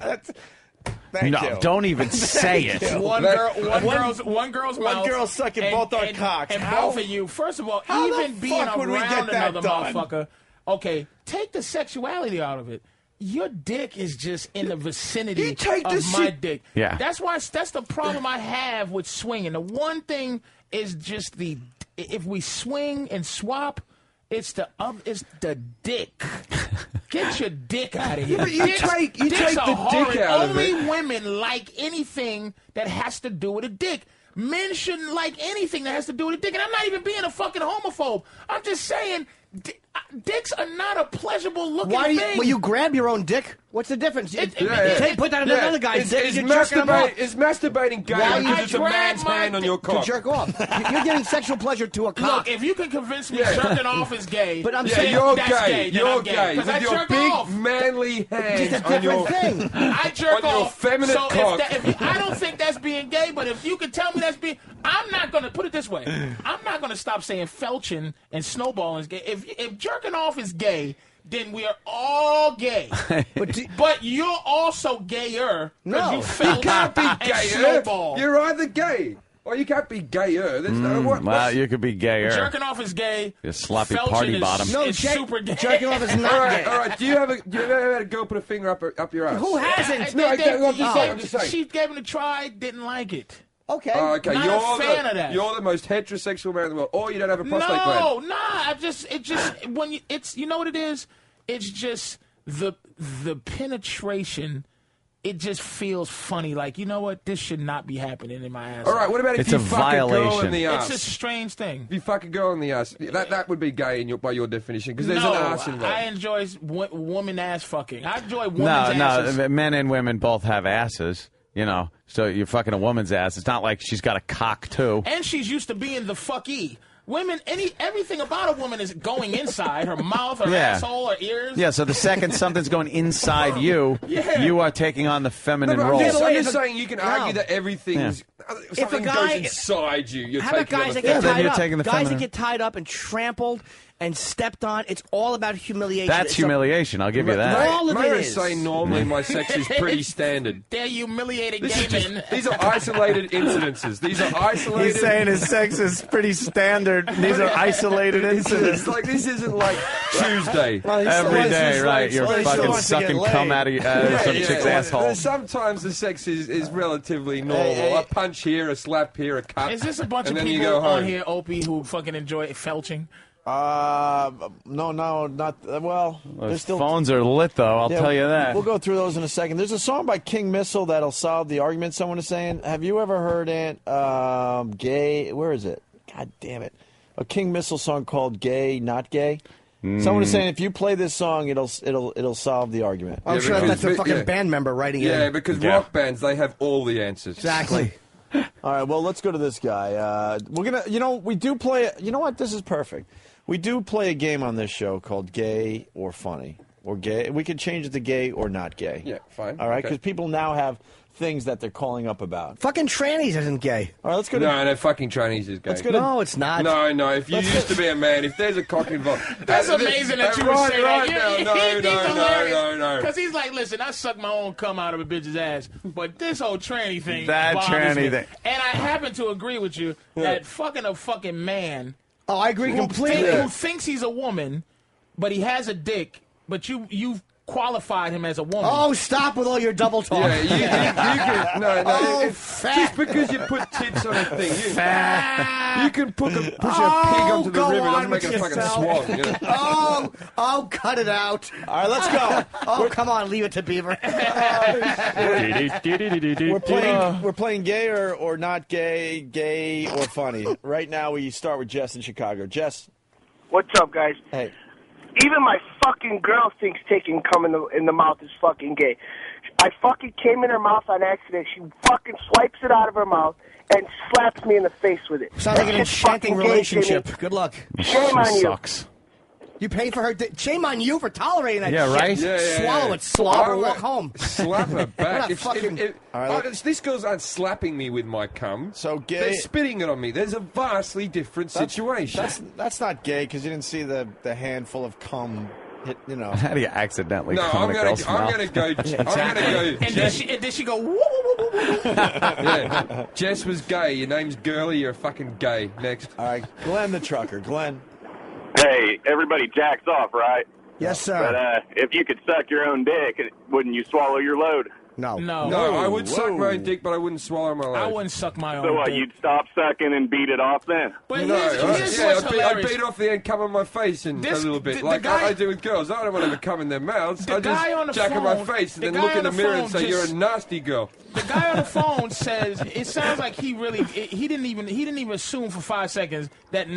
Thank No, you. don't even say it. One girl's One mouth. girl sucking both our cocks. And How- both of you. First of all, how the even being fuck would we around get that another done? motherfucker. Okay, take the sexuality out of it. Your dick is just in the vicinity of my dick. Yeah. That's the problem I have with swinging. The one thing is just if we swing and swap, it's the dick. Get your dick out of here. Yeah, but you Dicks- take dicks the are dick horrid. out of Only it. women like anything that has to do with a dick. Men shouldn't like anything that has to do with a dick. And I'm not even being a fucking homophobe. I'm just saying dicks are not a pleasurable looking Why do you, thing. well, you grab your own dick? What's the difference? Put that in Yeah. another guy's dick. Is You're jerking him off. masturbating gay Why because you it's a man's hand on your to cock? jerk off. You're giving sexual pleasure to a cock. Look, if you can convince me Yeah. jerking off is gay, But I'm Yeah, saying you're that's gay. then You're I'm gay. Because I With your jerk big, off. manly hands It's a on your different thing. I jerk on your off. feminine so cock. I don't think that's being gay, but if you can tell me that's being, I'm not going to put it this way. I'm not going to stop saying felching and snowballing is gay. If jerking off is gay, then we are all gay. But you're also gayer. No. you You felch can't be and gayer. snowball. You're either gay or you can't be gayer. That's Well, you could be gayer. Jerking off is gay. You sloppy Felching party is- bottom. No, it's super gay. jerking off is not all right, gay. all right. Do you ever had a girl put a finger up your ass? Who hasn't? No, I'm just saying. She gave it a try, didn't like it. Okay. Oh, okay, Not a fan of that. You're the most heterosexual man in the world, or you don't have a prostate gland. No, nah. When you know what it is? It's just the penetration. It just feels funny. Like, you know what? This should not be happening in my ass. All right, what about if It's you a fuck a girl violation. in the ass? It's a strange thing. If you fuck a girl in the ass, that would be gay by your definition, because there's no, an ass involved. I enjoy woman ass fucking. I enjoy woman's No, asses. men and women both have asses. So you're fucking a woman's ass. It's not like she's got a cock too. And she's used to being the fucky. Women, everything about a woman is going inside her mouth, her Yeah. asshole, her ears. Yeah, so the second something's going inside you, Yeah. you are taking on the feminine No, but role. I'm just saying you can argue that everything's If a something guy- goes inside you. You're How about taking on guys the that get then tied you're up? taking the Guys that feminine. get tied up and trampled, and stepped on. It's all about humiliation. That's humiliation. I'll give you that. All of May it I is. say normally my sex is pretty standard. They're humiliating This gay is just- men. these are isolated incidences. These are isolated. He's saying his sex is pretty standard. These are isolated incidents. It's like this isn't like Tuesday Every day, right? You're fucking sucking cum out of some chick's asshole. Sometimes the sex is relatively normal. A punch here, a slap here, a cut. Is this a bunch and of then you people go home. on here, Opie, who fucking enjoy felching? No, not well. Those phones are lit, though. I'll tell you that. We'll go through those in a second. There's a song by King Missile that'll solve the argument. Someone is saying, have you ever heard it? Gay. Where is it? God damn it! A King Missile song called "Gay, Not Gay." Someone is saying if you play this song, it'll solve the argument. I'm sure that's a fucking band member writing it. Yeah, because rock bands, they have all the answers. Exactly. All right, well, let's go to this guy. We're gonna, we do play. You know what? This is perfect. We do play a game on this show called Gay or Funny or Gay. We could change it to Gay or Not Gay. Yeah, fine. All right, Okay. because people now have things that they're calling up about. Fucking trannies isn't gay. All right, let's go to. No, fucking Chinese is gay. Let's go to. No, it's not. No, if you used to be a man, if there's a cock involved. That's amazing that you would say right that. now. No. Because he's like, listen, I suck my own cum out of a bitch's ass, but this whole tranny thing That bothers tranny me. thing. And I happen to agree with you that fucking a fucking man Oh, I agree completely. who thinks he's a woman, but he has a dick, but you've qualified him as a woman. Oh, stop with all your double talk. Yeah, you can. No. Oh, It's just because you put tits on a thing, you can push a pig Oh, onto the go river. It on doesn't make it a with fucking yourself. swan. You know? Oh, cut it out. All right, let's go. Oh, come on, leave it to Beaver. We're playing Gay or Not Gay, Gay or Funny. Right now, we start with Jess in Chicago. Jess. What's up, guys? Hey. Even my fucking girl thinks taking cum in the mouth is fucking gay. I fucking came in her mouth on accident. She fucking swipes it out of her mouth and slaps me in the face with it. Sounds like an That shit's enchanting fucking gay, relationship. Jimmy. Good luck. Shame on you. Sucks. You pay for her. Shame on you for tolerating that Yeah, shit. right? Swallow it, slob, or walk home. Slap her back. What a fucking- These girls aren't slapping me with my cum. So gay. They're spitting it on me. There's a vastly different situation. That's not gay because you didn't see the handful of cum hit. You know. How do you accidentally No, come I'm in a gonna girl's mouth? go. I'm gonna go. And then she go, woo, woo, woo, woo, woo. Yeah. Jess was gay. Your name's Girly. You're fucking gay. Next. All right, Glenn the trucker. Glenn. Hey, everybody jacks off, right? Yes, sir. But if you could suck your own dick, wouldn't you swallow your load? No. No, I would suck my own dick, but I wouldn't swallow my load. I wouldn't suck my own So what, dick. you'd stop sucking and beat it off then? But No, here's what's I'd hilarious. beat off the end, come on my face and This- a little bit, the like guy- I do with girls. I don't want to come in their mouths. The I guy on the just jack on my phone- face and the then guy look in on the the mirror and phone say, "You're a just- nasty girl." The guy on the phone says it sounds like he didn't even assume for 5 seconds that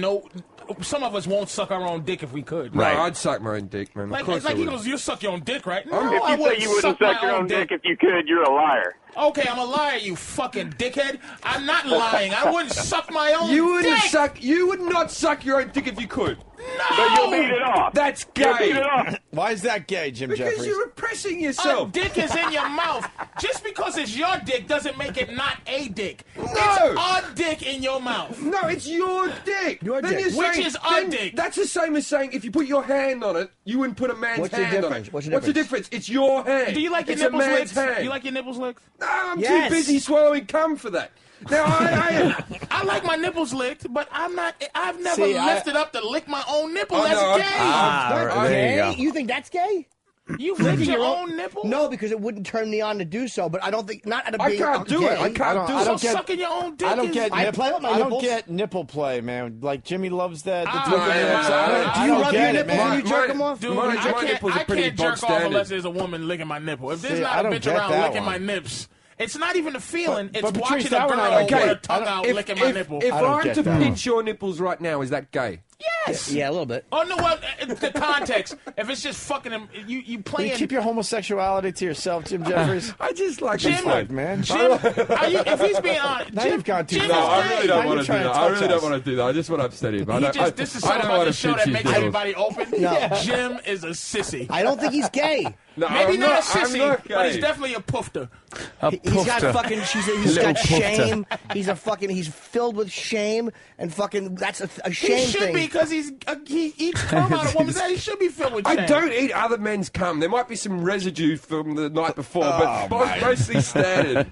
some of us won't suck our own dick if we could. No, I'd suck my own dick, man. Like, of course it's like I he would. goes, you suck your own dick, right? No, If I you say wouldn't you wouldn't suck suck your my own dick if you could, you're a liar. Okay, I'm a liar, you fucking dickhead. I'm not lying. I wouldn't suck my own You wouldn't dick. suck. You would not suck your own dick if you could. No. But you'll beat it off. That's You'll gay. beat it off. Why is that gay, Jim Because Jeffries? you're repressing A yourself. dick is in your mouth. Just because it's your dick doesn't make it not a dick. No. It's a dick in your mouth. No, it's your dick. Your Then dick. you're Which saying- is a then dick. That's the same as saying if you put your hand on it, you wouldn't put a man's What's the hand on difference? it. What's the the difference? It's your hand. Do you like your it's nipples a man's licked? hand. Do you like your nipples licked? No, I'm Yes. too busy swallowing cum for that. Now, I like my nipples licked, but I've never See, lifted up to lick my own nipple. Oh, That's no, gay. Ah, there you go. You think that's gay? You lick your own nipple? No, because it wouldn't turn me on to do so. But I don't think not out of I being can't do gay. it. I can't do it. So sucking your own dick I don't is... get. I play with my I don't nipples. get nipple play, man. Like Jimmy loves that. Ah, twinkle yeah, nips. yeah, I yeah. don't- Do I you don't rub get your it, nipples man. when you jerk them off? Dude, My I nipples are can't pretty bog jerk off unless standard. there's a woman licking my nipple. If there's See, not I a don't bitch get around that licking my one. nips, it's not even the feeling. But It's Patrice, watching a that one girl I don't with get. her tongue out licking my nipple. If I don't I'm get to that. pinch your nipples right now, is that gay? Yes. Yeah, a little bit. Oh no! Well, the context. If it's just fucking him, you Will playing. you keep your homosexuality to yourself, Jim Jeffries? I just like Jim, this life, man. Jim, if he's being honest, Now Jim, you've gone too Jim far. is No, I gay. really don't Now want you're to do trying that. to I touch really don't us. want to do that. I just want to upset him. This is something about the show that makes everybody open. No. Jim is a sissy. I don't think he's gay. No, Maybe I'm not a not- I'm sissy, not but he's gay. definitely a poofter. He's got fucking. He's got shame. He's filled with shame and fucking. That's a shame He should thing. be because he eats cum out of woman's ass. He should be filled with shame. I don't eat other men's cum. There might be some residue from the night before, but mostly standard.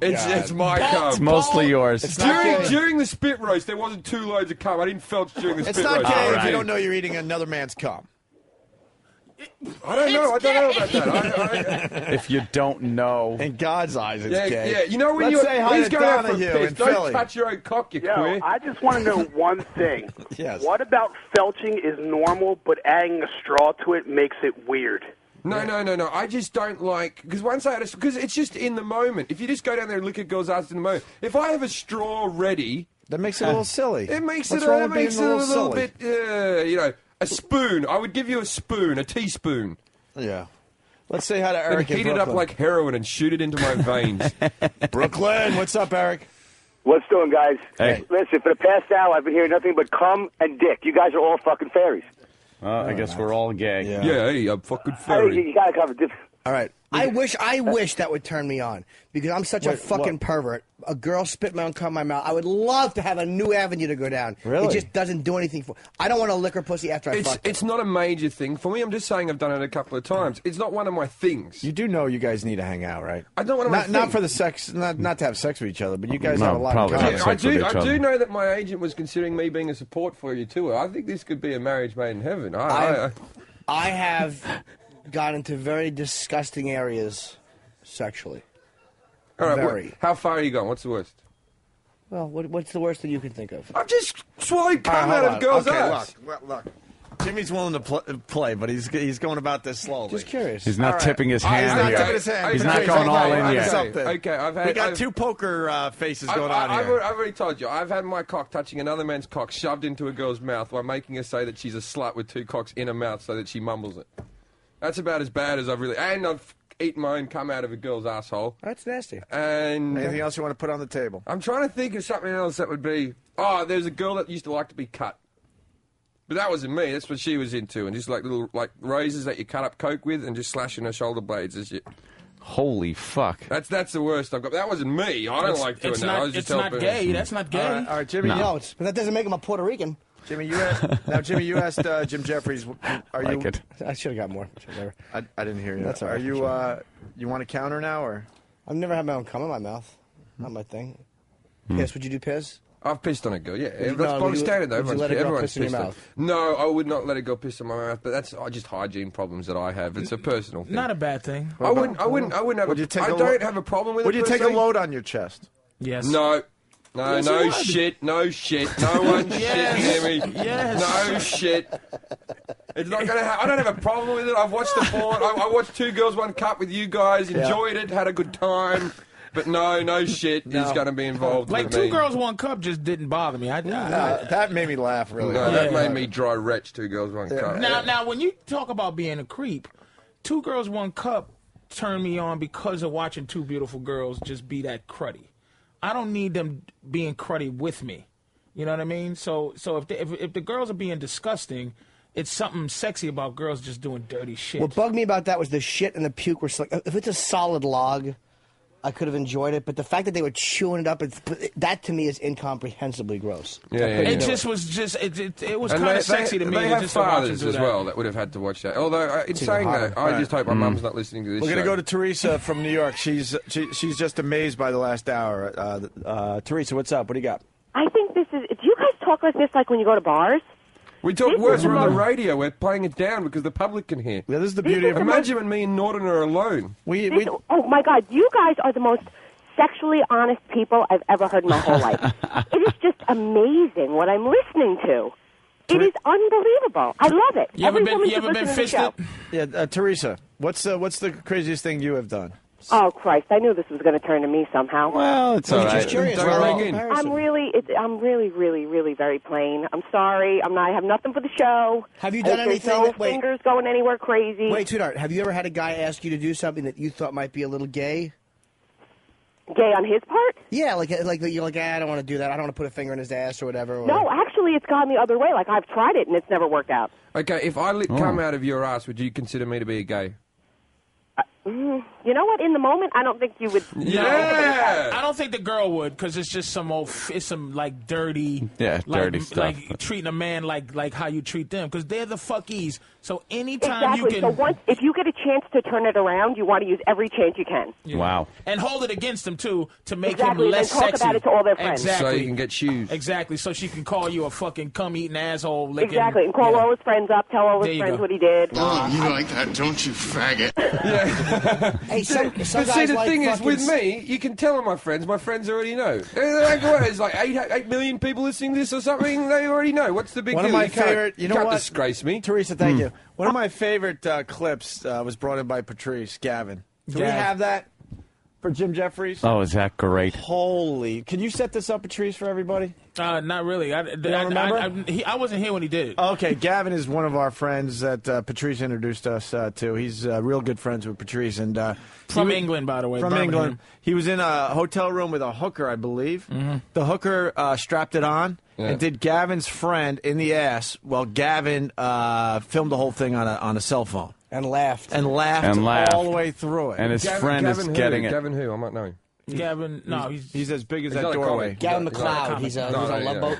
It's my cum. It's mostly yours. During the spit roast, there wasn't 2 loads of cum. I didn't felch during the It's spit not roast. gay if you don't know you're eating another man's cum. I don't know. I don't know about that. If you don't know. In God's eyes, it's Yeah, gay. yeah. You know when Let's say hi he's to going out for a Donahue piss. in Don't Philly. touch your own cock, you Yo, queer. I just want to know one thing. Yes. What about felching is normal, but adding a straw to it makes it weird? No. I just don't like because once I had because it's just in the moment. If you just go down there and look at girls' asses in the moment, if I have a straw ready, that makes it a little silly. It makes What's it wrong a with being little silly? bit. A spoon. I would give you a spoon, a teaspoon. Yeah. Let's say hi to And Eric in heat it up Brooklyn. like heroin and shoot it into my veins. Brooklyn, what's up, Eric? What's doing, guys? Hey. Listen, for the past hour, I've been hearing nothing but cum and dick. You guys are all fucking fairies. I guess we're all gay. Yeah, hey, I'm fucking I fairy. think you gotta cover different. All right. I wish that would turn me on because I'm such a Wait, fucking what? pervert. A girl spit my own cum in my mouth. I would love to have a new avenue to go down. Really? It just doesn't do anything for. I don't want to lick her pussy after I fuck. It's not a major thing for me. I'm just saying I've done it a couple of times. It's not one of my things. You do know you guys need to hang out, right? I don't want to. Not for the sex, not to have sex with each other, but you guys No, have a lot in probably common. not. I sex with do. each I other. do know that my agent was considering me being a support for you too. I think this could be a marriage made in heaven. I have got into very disgusting areas sexually. All right, Very. how far are you going? What's the worst? Well, what's the worst that you can think of? I've just swallowed cum All right, out hold of girls' on. ass. Look. Jimmy's willing to play, but he's going about this slowly. Just curious. He's not All right. tipping his He's hand not here. tipping his hand. He's not going all in yet. Okay, We got two poker faces going on I've here. already told you. I've had my cock touching another man's cock shoved into a girl's mouth while making her say that she's a slut with 2 cocks in her mouth so that she mumbles it. That's about as bad as I've really... And I've eaten my own cum out of a girl's asshole. That's nasty. And Anything else you want to put on the table? I'm trying to think of something else that would be... Oh, there's a girl that used to like to be cut. But that wasn't me. That's what she was into. And just like little razors that you cut up coke with and just slashing her shoulder blades as you... Holy fuck. That's the worst I've got. That wasn't me. I don't like doing it's that. not, I was just it's not helping. gay. That's not gay. All right, Jimmy. No, but that doesn't make him a Puerto Rican. Jimmy, you asked Jim Jeffries. Are Like you? it. I should have got more. I didn't hear you. That's all Are right. you? You want to counter now, or? I've never had my own cum in my mouth. Not my thing. Piss? Would you do piss? I've pissed on a girl, yeah. you- That's no, bog would you- standard, though. would you let a girl Everyone's piss in your pissed on- mouth? No, I would not let a girl piss in my mouth, but that's just hygiene problems that I have. It's a personal thing. Not a bad thing. I wouldn't have Would you a... take I a don't lo- have a problem with Would it. you per take a se. load on your chest? Yes. No. No, Yes, no you would. shit, no shit, no one Yes. shit, Jimmy. Yes. No shit. It's not gonna I don't have a problem with it. I've watched the porn. I watched 2 Girls, 1 Cup with you guys, enjoyed it, had a good time. But no shit is going to be involved Like with 2 me. Girls, 1 Cup just didn't bother me. That made me laugh really. No, hard. that made me dry retch. 2 Girls, 1 Cup. Now, when you talk about being a creep, 2 Girls, 1 Cup turned me on because of watching 2 beautiful girls just be that cruddy. I don't need them being cruddy with me. You know what I mean? So if the girls are being disgusting, it's something sexy about girls just doing dirty shit. What bugged me about that was the shit and the puke were like, if it's a solid log, I could have enjoyed it. But the fact that they were chewing it up, that to me is incomprehensibly gross. It was kind of sexy to me. They have just to watch them fathers do as that. well that would have had to watch that. Although, in It's saying even that, harder. I just hope my mum's not listening to this We're show. gonna go to Teresa from New York. She's just amazed by the last hour. Teresa, what's up? What do you got? I think this is. Do you guys talk like this like when you go to bars? We talk This words. is We're on the the most- radio. We're playing it down because the public can hear. Yeah, this is the beauty of Imagine when me and Norton are alone. Oh my God! You guys are the most sexually honest people I've ever heard in my whole life. It is just amazing what I'm listening to. It is unbelievable. I love it. You ever Every woman been should listen to the fisted? show. Yeah, Teresa, what's the craziest thing you have done? Oh Christ! I knew this was going to turn to me somehow. Well, it's all right. Just curious. We're all- I'm really, really very plain. I'm sorry. I have nothing for the show. Have you done There's anything No that- wait. fingers going anywhere crazy. Wait, sweetheart, have you ever had a guy ask you to do something that you thought might be a little gay? Gay on his part? Yeah, like you're like, I don't want to do that. I don't want to put a finger in his ass or whatever. Or... No, actually, it's gone the other way. Like I've tried it and it's never worked out. Okay, if I lit cum out of your ass, would you consider me to be a gay? You know what? In the moment, I don't think you would. Yeah. I don't think the girl would, because it's just some like dirty, dirty stuff. Like treating a man like how you treat them, because they're the fuckies. So anytime Exactly. you can, if you get a chance to turn it around, you want to use every chance you can. Wow. And hold it against them too to make Exactly, him less and talk sexy. about it to all their friends. Exactly. So you can get shoes. Exactly. So she can call you a fucking cum-eating asshole. Licking, Exactly, and call all his friends up, tell all There his you friends go. what he did. Oh, you like that, don't you, faggot? Hey, some But guys see, the like thing is, fucking with me, you can tell my friends already know. There's like 8 million people listening to this or something, they already know. What's the big One deal? of my You can't- favorite, you know can't what? disgrace me. Teresa, thank you. One of my favorite clips was brought in by Patrice Gavin. Do we Gav. have that for Jim Jeffries? Oh, is that great? Holy! Can you set this up, Patrice, for everybody? Not really. I remember? I wasn't here when he did it. Okay, Gavin is one of our friends that Patrice introduced us to. He's real good friends with Patrice, and From England, by the way. From Birmingham. England. He was in a hotel room with a hooker, I believe. Mm-hmm. The hooker strapped it on and did Gavin's friend in the ass while Gavin filmed the whole thing on a cell phone. and laughed. And laughed all the way through it. And his friend Gavin is who? getting it. Gavin who? I might know him. Gavin, no, he's as big as He's that not a doorway. comic. Gavin He's not- McLeod. He's on Love Boat.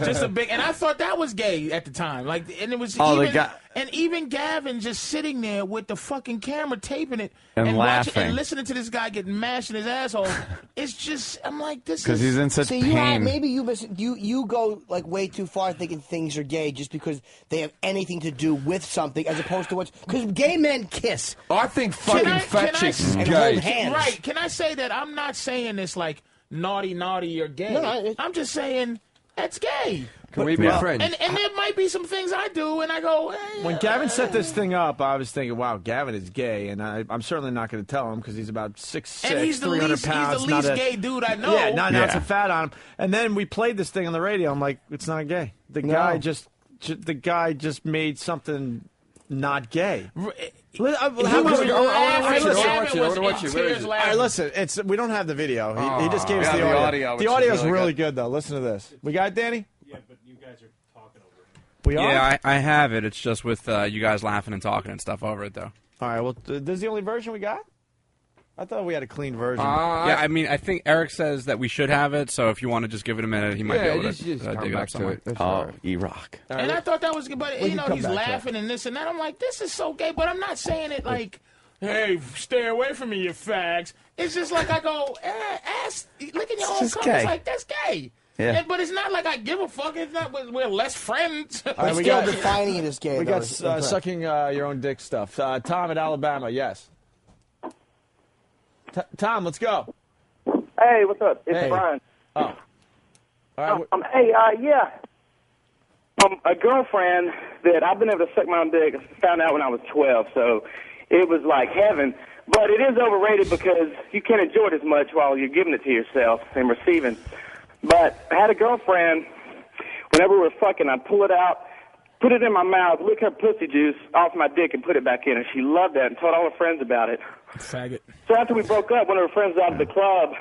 just a big, and I thought that was gay at the time. Like, and it was Oh, the even, guy- and even Gavin just sitting there with the fucking camera taping it And watching laughing. and listening to this guy get mashed in his asshole. It's just, I'm like, this is 'Cause he's in such See, pain. maybe you go like way too far thinking things are gay just because they have anything to do with something, as opposed to what's because gay men kiss. I think Can fucking I- fat can I- chicks is and gay. hold hands. right. Can I say that I'm not saying this like naughty, you're gay. No, I'm just saying that's gay. Can we be friends? And there might be some things I do, and I go, hey, When Gavin set this thing up, I was thinking, wow, Gavin is gay, and I'm certainly not going to tell him because he's about 6'6", and he's the 300 least, pounds. he's the least gay dude I know. Yeah, not a fat on him. And then we played this thing on the radio. I'm like, it's not gay. The guy just made something not gay. I want to watch it. All right, listen. We don't have the video. He just gave us the audio. The audio is really good, though. Listen to this. We got it, Danny? Yeah, but you guys are talking over it. We are? Yeah, I have it. It's just with you guys laughing and talking and stuff over it, though. All right, well, this is the only version we got? I thought we had a clean version. Yeah, I mean, I think Eric says that we should have it, so if you want to just give it a minute, he might be able to dig it up somewhere. E-Rock. And I thought that was good, but We you can know, come he's back to laughing and this and that. I'm like, this is so gay, but I'm not saying it like, hey, stay away from me, you fags. It's just like I go, ass, licking your own just cum. gay. It's like, that's gay. Yeah. But it's not like I give a fuck. It's not we're less friends. All right, We're still defining it as gay. We though. got It's incorrect. sucking your own dick stuff. Tom in Alabama, yes. Tom, let's go. Hey, what's up? It's Hey. Brian. Oh. All right. Hey, yeah. A girlfriend that I've been able to suck my own dick found out when I was 12, so it was like heaven. But it is overrated because you can't enjoy it as much while you're giving it to yourself and receiving. But I had a girlfriend, whenever we were fucking, I'd pull it out, put it in my mouth, lick her pussy juice off my dick and put it back in. And she loved that and told all her friends about it. Faggot. So after we broke up, one of her friends out of the club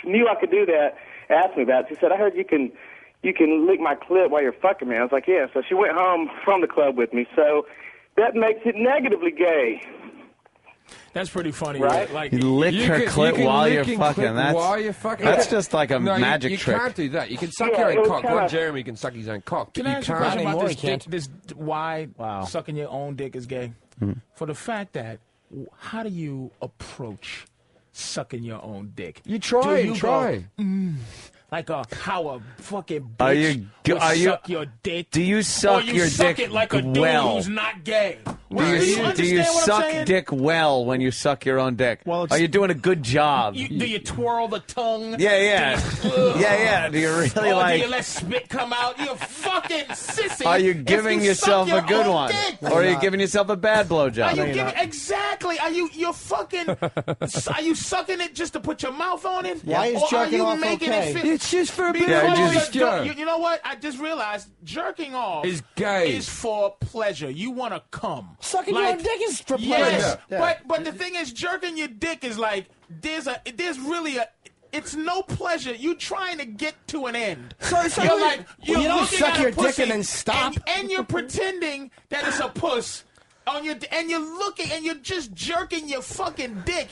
knew I could do that, asked me about it. She said, I heard you can lick my clit while you're fucking me. I was like, yeah. So she went home from the club with me. So that makes it negatively gay. That's pretty funny, Right? Like You lick her clit while you're fucking. That's just like a No, magic you trick. can't do that. You can suck Yeah, your it own was cock. kinda- Ron Jeremy can suck his own cock. Can but I you ask you a can't. question about anymore, this he can't. dick? Why sucking your own dick is gay? For the fact that, how do you approach sucking your own dick? You try Do and you try. Go, like how a fucking Are bitch you- would are you- suck your dick? do you or suck you your suck dick it like a dude well? who's not gay? Do Do you you understand what I'm suck saying? dick well when you suck your own dick? Well, it's- Are you doing a good job? Do you twirl the tongue? Yeah. Do you- Yeah. Do you really or like? do you let spit come out? You fucking sissy. Are you if giving you yourself suck a good your own one, dick. or are you giving yourself a bad Are blowjob? you giving exactly? You're fucking? Are you sucking it just to put your mouth on it? Why is or jerking are you off making okay? it fit? It's just for a bit Because of just- pleasure. you know what? I just realized jerking off Is gay. is for pleasure. You want to come. Sucking your own dick is for pleasure. Yes, Yeah. but the thing is, jerking your dick is like there's really a. It's no pleasure. You trying to get to an end. So you're like you don't looking suck at a your dick pussy and then stop. and you're pretending that it's a puss. and you're looking and you're just jerking your fucking dick.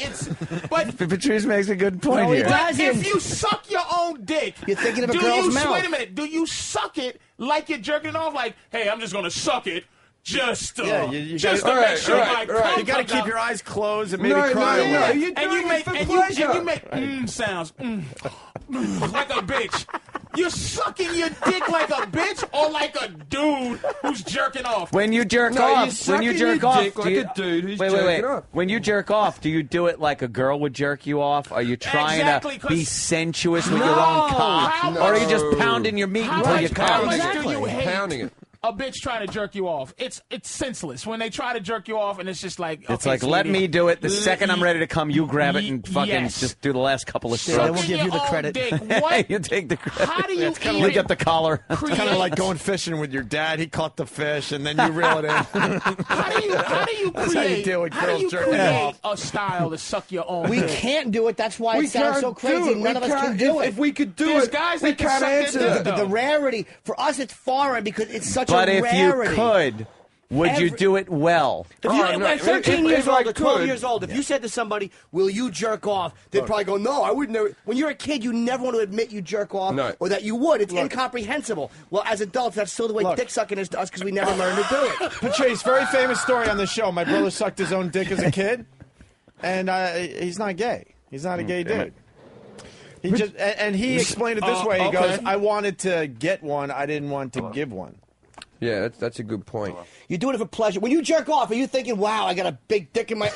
But Patrice makes a good point No, he here. doesn't. if you suck your own dick, You're thinking of a do girl's you, mouth. Wait a minute. Do you suck it like you're jerking it off? Like, hey, I'm just gonna suck it. Just to make sure my cum You got to comes keep out. your eyes closed and maybe No, cry no, a no, little. you And you make sounds like a bitch. You're sucking your dick like a bitch or like a dude who's jerking off. When you jerk No, you're off, when sucking you your jerk off, dick do like you, a dude who's wait. jerking off. When you jerk off, do you do it like a girl would jerk you off? Are you trying Exactly, to be 'cause- sensuous with your No. own cock, How or are you just much- pounding your meat How until you much, how come? much do you hate Pounding it. a bitch trying to jerk you off? It's senseless when they try to jerk you off, and it's just like It's okay, like, let sweetie, me do it. The second I'm ready to come, you grab it and fucking yes. just do the last couple of Yeah, they strokes. won't give you the Your own credit. dick. What? You take the credit. How do you It's kinda even like Get the collar. It's kind of like going fishing with your dad. He caught the fish, and then you reel it in. How do you That's how you create? deal with How do girls you jerking create off. a style to suck your own? We dick? can't do it. That's why it We sounds can't so do crazy. it. None of We us can can't- do If it. we could do There's it, guys we that can can't suck their answer dick, that. though. The rarity for us, it's foreign because it's such But a if rarity. you could, would you do it well? If you, Oh, no, at 13 if years I old or 12 could- years old, if you said to somebody, "Will you jerk off?" They'd probably go, "No, I would never." When you're a kid, you never want to admit you jerk off No. or that you would. It's incomprehensible. Well, as adults, that's still the way dick sucking is to us because we never learned to do it. Patrice, very famous story on the show. My brother sucked his own dick as a kid, and he's not gay. He's not a gay dude. He just and he explained it this way. He okay. goes, "I wanted to get one. I didn't want to give one." Yeah, that's a good point. You're doing it for pleasure. When you jerk off, are you thinking, "Wow, I got a big dick in my"?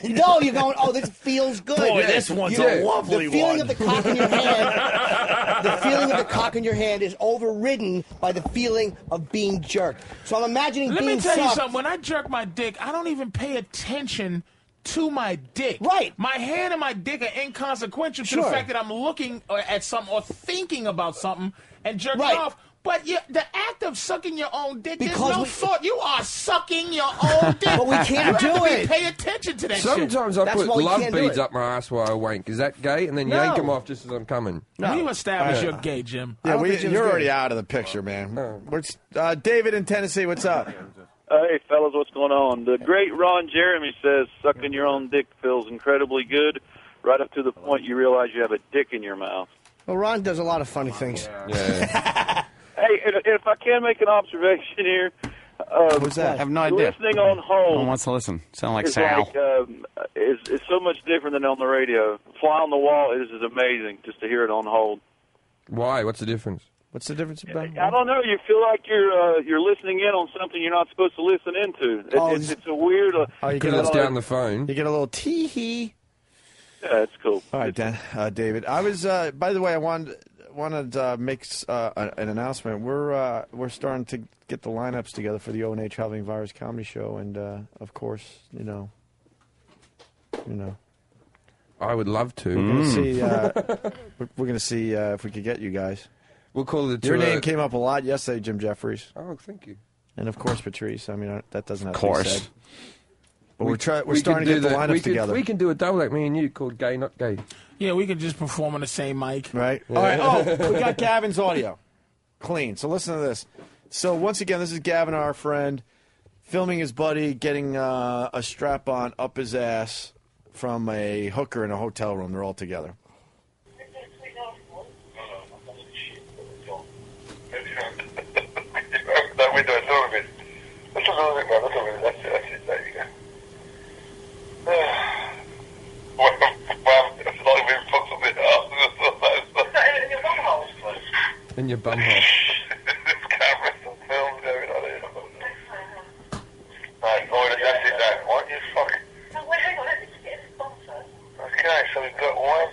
No, you're going, "Oh, this feels good." Boy, this one's a lovely The feeling one. of the cock in your hand, the feeling of the cock in your hand is overridden by the feeling of being jerked. So I'm imagining Let being me tell you sucked. something. When I jerk my dick, I don't even pay attention to my dick. Right. My hand and my dick are inconsequential to Sure. the fact that I'm looking at something or thinking about something and jerking Right. off. But the act of sucking your own dick, Because there's no we- thought. You are sucking your own dick. But we can't you have do to it. Pay attention to that shit. Sometimes I That's put why we love can't do beads it. up my ass while I wank. Is that gay? And then No. yank them off just as I'm coming. You establish you're gay, Jim. Yeah, don't think Jim's you're gay. already out of the picture, man. David in Tennessee, what's up? Hey, fellas, what's going on? The great Ron Jeremy says sucking your own dick feels incredibly good, right up to the point you realize you have a dick in your mouth. Well, Ron does a lot of funny things. Yeah. Hey, if I can make an observation here, What's that? I have no idea. listening on No hold one wants to listen. Sound like is Sal. like is so much different than on the radio. Fly on the Wall is amazing just to hear it on hold. Why? What's the difference? What's the difference about? I don't know. You feel like you're listening in on something you're not supposed to listen into. It's a weird. Oh, you Because get it's a down the phone. You get a little tee-hee. Yeah, it's cool. All right, Dan, David. I was. By the way, I wanted to make an announcement. We're starting to get the lineups together for the O&H Halving Virus Comedy Show, and of course, you know. I would love to. We're gonna see. We're gonna see if we could get you guys. We'll call it. Your name came up a lot yesterday, Jim Jeffries, Oh, thank you. and of course Patrice. I mean, that doesn't have Of to be course. said. But we're We starting could to get do the lineups together. We can do a double act, me and you, called Gay Not Gay. Yeah, we could just perform on the same mic. Right. All right. Oh, we got Gavin's audio. Clean. So listen to this. So once again, this is Gavin, our friend, filming his buddy getting a strap-on up his ass from a hooker in a hotel room. They're all together. That window is over it. That's a little bit, man. That's over it. That's it. There you go. Well, it's like we've put something up. Is that in your bumhole? In your bumhole. This camera's on film going on here. Right, that's it now. What you fucking... No, wait, hang on. Let me just get a sponsor. Okay, so we've got one.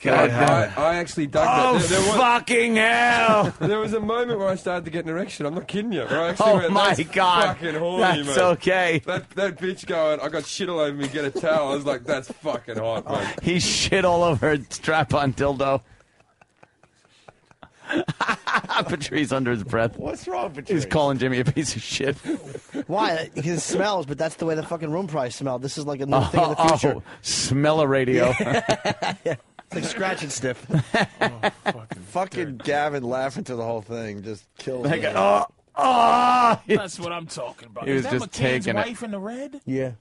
I actually dug that. Oh, fucking hell! There was a moment where I started to get an erection. I'm not kidding you. Where I actually went, my "That's God. fucking horny, That's mate." okay. That bitch going, I got shit all over me, get a towel. I was like, that's fucking hot, mate. He shit all over a strap-on dildo. Patrice under his breath. What's wrong, Patrice? He's calling Jimmy a piece of shit. Why? Because it smells, but that's the way the fucking room price smelled. This is like a new thing in the future. Oh, smell a radio. It's like scratch and sniff. Fucking Gavin laughing to the whole thing just kills Like, me. That's what I'm talking about. He was Is that just McCain's taking it. wife in the red? Yeah.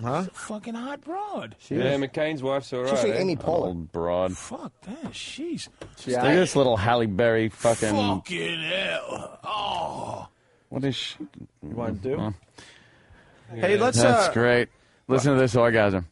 Huh? Fucking hot broad. Yeah, McCain's wife's alright. She's like eh? Amy Poehler. Old broad. Fuck that. She's Look at this little Halle Berry fucking... fucking hell. Oh. What is she... You want to do? Well, Hey, let's. that's great. Listen to this orgasm.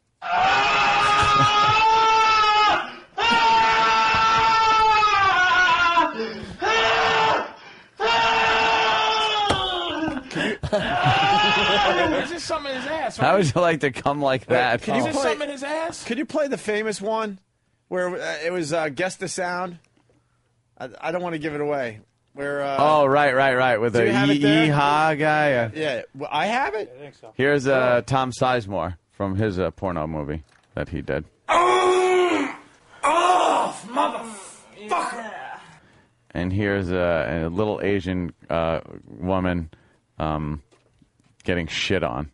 Is this something in his ass? How Right? would you like to come like that? Can you Is this play- something in his ass? Could you play the famous one where it was Guess the Sound? I don't want to give it away. Where? Oh, right. With Do the you have it there? yeehaw guy. Yeah, well, I have it. I think so. Here's Tom Sizemore from his porno movie that he did. Oh, motherfucker! And here's a little Asian woman getting shit on.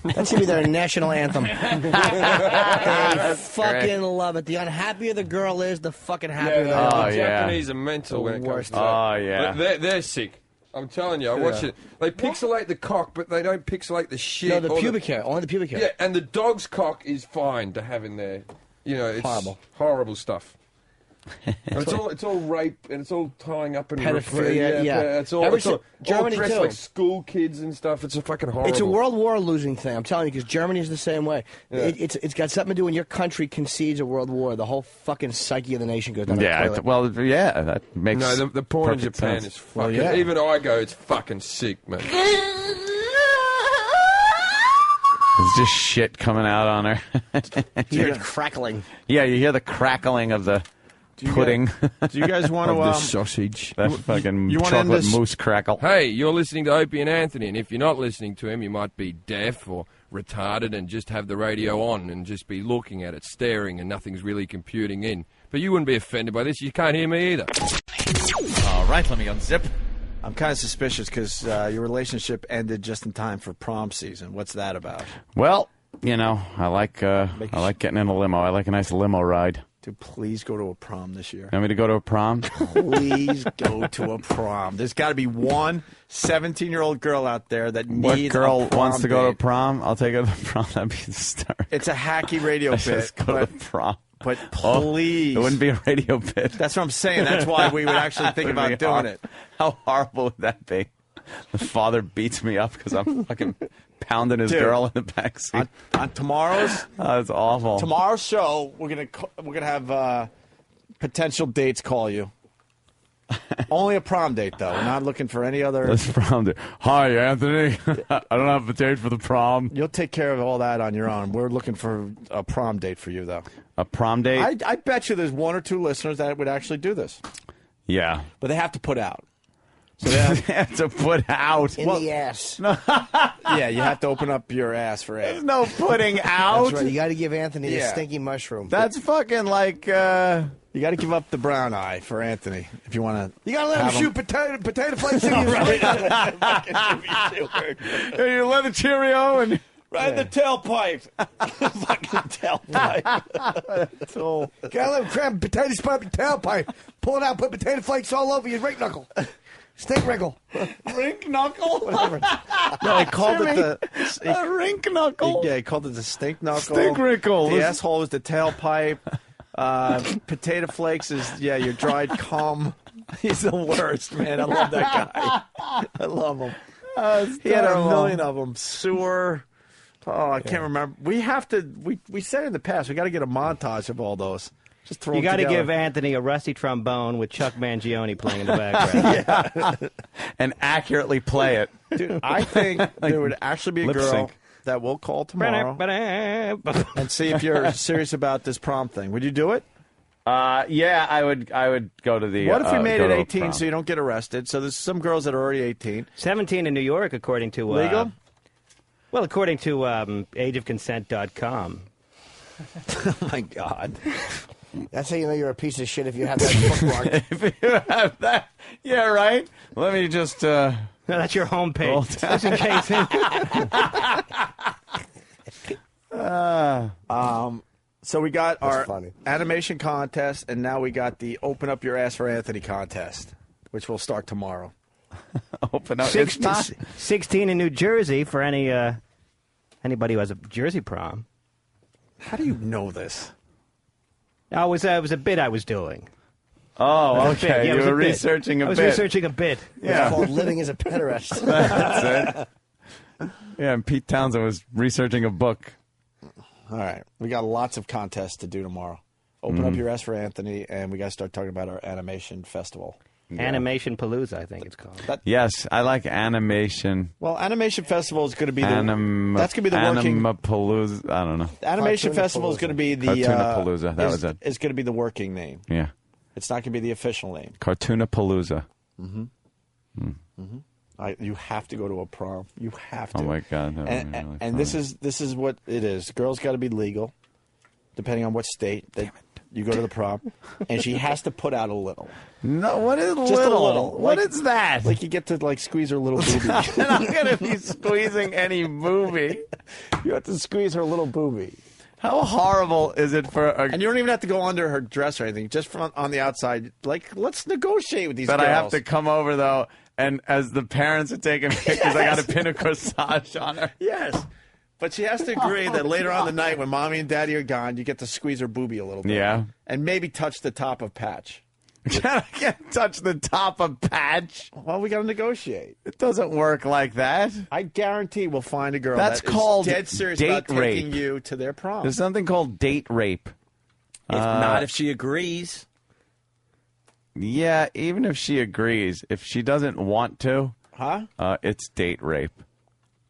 That should be their national anthem. They fucking great. love it. The unhappier the girl is, the fucking happier they the are. Japanese are mental when it comes worst. to that. Oh, yeah. They're sick. I'm telling you, I watch it. They pixelate the cock, but they don't pixelate the shit. No, the or pubic hair. Only the pubic hair. Yeah, and the dog's cock is fine to have in there. You know, it's horrible stuff. it's all rape and it's all tying up and Pedophilia, yeah. It's all, Germany dressed too. like school kids and stuff. It's a fucking horrible. It's a World War losing thing. I'm telling you, because Germany is the same way. Yeah. It's got something to do when your country concedes a world war. The whole fucking psyche of the nation goes down the toilet. That makes No, the porn in perfect Japan sense. is fucking. Even I go, it's fucking sick, man. There's just shit coming out on her. You hear it crackling. Yeah, you hear the crackling of the pudding. Do you guys want Of to? the sausage. That fucking you wanna end chocolate this- mousse crackle. Hey, you're listening to Opie and Anthony, and if you're not listening to him, you might be deaf or retarded and just have the radio on and just be looking at it, staring, and nothing's really computing in. But you wouldn't be offended by this. You can't hear me either. All right, let me unzip. I'm kind of suspicious because your relationship ended just in time for prom season. What's that about? Well, I like getting in a limo. I like a nice limo ride. Dude, please go to a prom this year. You want me to go to a prom? Please go to a prom. There's got to be one 17-year-old girl out there that What needs girl a prom wants to go to a date. prom? I'll take her to the prom. That'd be the start. It's a hacky radio bit. Just go to the prom. But Oh, please. it wouldn't be a radio bit. That's what I'm saying. That's why we would actually think Would be about doing hor- it. How horrible would that be? The father beats me up because I'm fucking pounding his Dude, girl in the backseat. On tomorrow's That's awful. tomorrow's show, we're gonna have potential dates call you. Only a prom date though. We're not looking for any other. That's prom day. Hi, Anthony. I don't have a date for the prom. You'll take care of all that on your own. We're looking for a prom date for you though. A prom date? I bet you there's one or two listeners that would actually do this, Yeah. but they have to put out. So they have, to put out. In the ass. yeah, you have to open up your ass for it. There's no putting out. That's right. You got to give Anthony the Yeah. stinky mushroom. That's fucking like. You got to give up the brown eye for Anthony if you want to. You got to let him shoot potato flakes in your You let the Cheerio and. Right in the tailpipe. Fucking tailpipe. So, gotta let him cram potato spice in your tailpipe. Pull it out, put potato flakes all over your rink knuckle. Stink wrinkle. Rink knuckle? Whatever. No, he called it the rink knuckle. Yeah, he called it the stink knuckle. Stink wrinkle. The asshole is the tailpipe. Potato flakes is your dried cum. He's the worst, man. I love that guy. I love him. He had a million of them. Sewer. Oh, I can't remember. We have to. We said in the past we got to get a montage of all those. Just throw You them got to together. give Anthony a rusty trombone with Chuck Mangione playing in the background. And accurately play it. Dude, I think there would actually be a Lip girl sync. that we'll call tomorrow and see if you're serious about this prom thing. Would you do it? Yeah, I would go to the. What if we made go it to a 18 prom. so you don't get arrested? So there's some girls that are already 18. 17 in New York, according to Legal? Well, according to ageofconsent.com. Oh my God. That's how you know you're a piece of shit if you have that bookmark. If you have that, yeah, right. Let me just. No, that's your homepage. Just in case. So we got That's our funny. animation contest, and now we got the Open Up Your Ass for Anthony contest, which will start tomorrow. Open up. 16 in New Jersey for anybody who has a Jersey prom. How do you know this? No, it was a bit I was doing. Oh, It was a bit. okay. Yeah, it You was were a bit. researching a I was bit. researching a bit. Yeah. It's called living as a pederast. That's it. Yeah, and Pete Townsend was researching a book. All right. We got lots of contests to do tomorrow. Open Up Your Ass for Anthony, and we got to start talking about our animation festival. Animation Palooza, I think it's called. Yes, I like animation. Well, Animation Festival is going to be that's going to be the working. Animapalooza. I don't know. Animation Festival is going to be the Cartoonapalooza. That was it. It's going to be the working name. Yeah. It's not going to be the official name. Cartoonapalooza. You have to go to a prom. You have to. Oh my God. That would be And, really and this is what it is. Girls got to be legal, depending on what state that you go to the prom, and she has to put out a little. No, what is Just little? a little. What Like- is that? Like you get to like squeeze her little boobie. I'm not going to be squeezing any movie. You have to squeeze her little boobie. How horrible is it for a... And you don't even have to go under her dress or anything. Just from on the outside. Like, let's negotiate with these But girls. I have to come over, though, and as the parents are taking pictures, I got to pin a corsage on her. Yes. But she has to agree that later on the night when mommy and daddy are gone, you get to squeeze her boobie a little bit. Yeah. And maybe touch the top of Patch. I can't touch the top of Patch. Well, we got to negotiate. It doesn't work like that. I guarantee we'll find a girl That's that is called dead serious date about taking rape. you to their prom. There's something called date rape. If not, if she agrees. Yeah, even if she agrees, if she doesn't want to, it's date rape.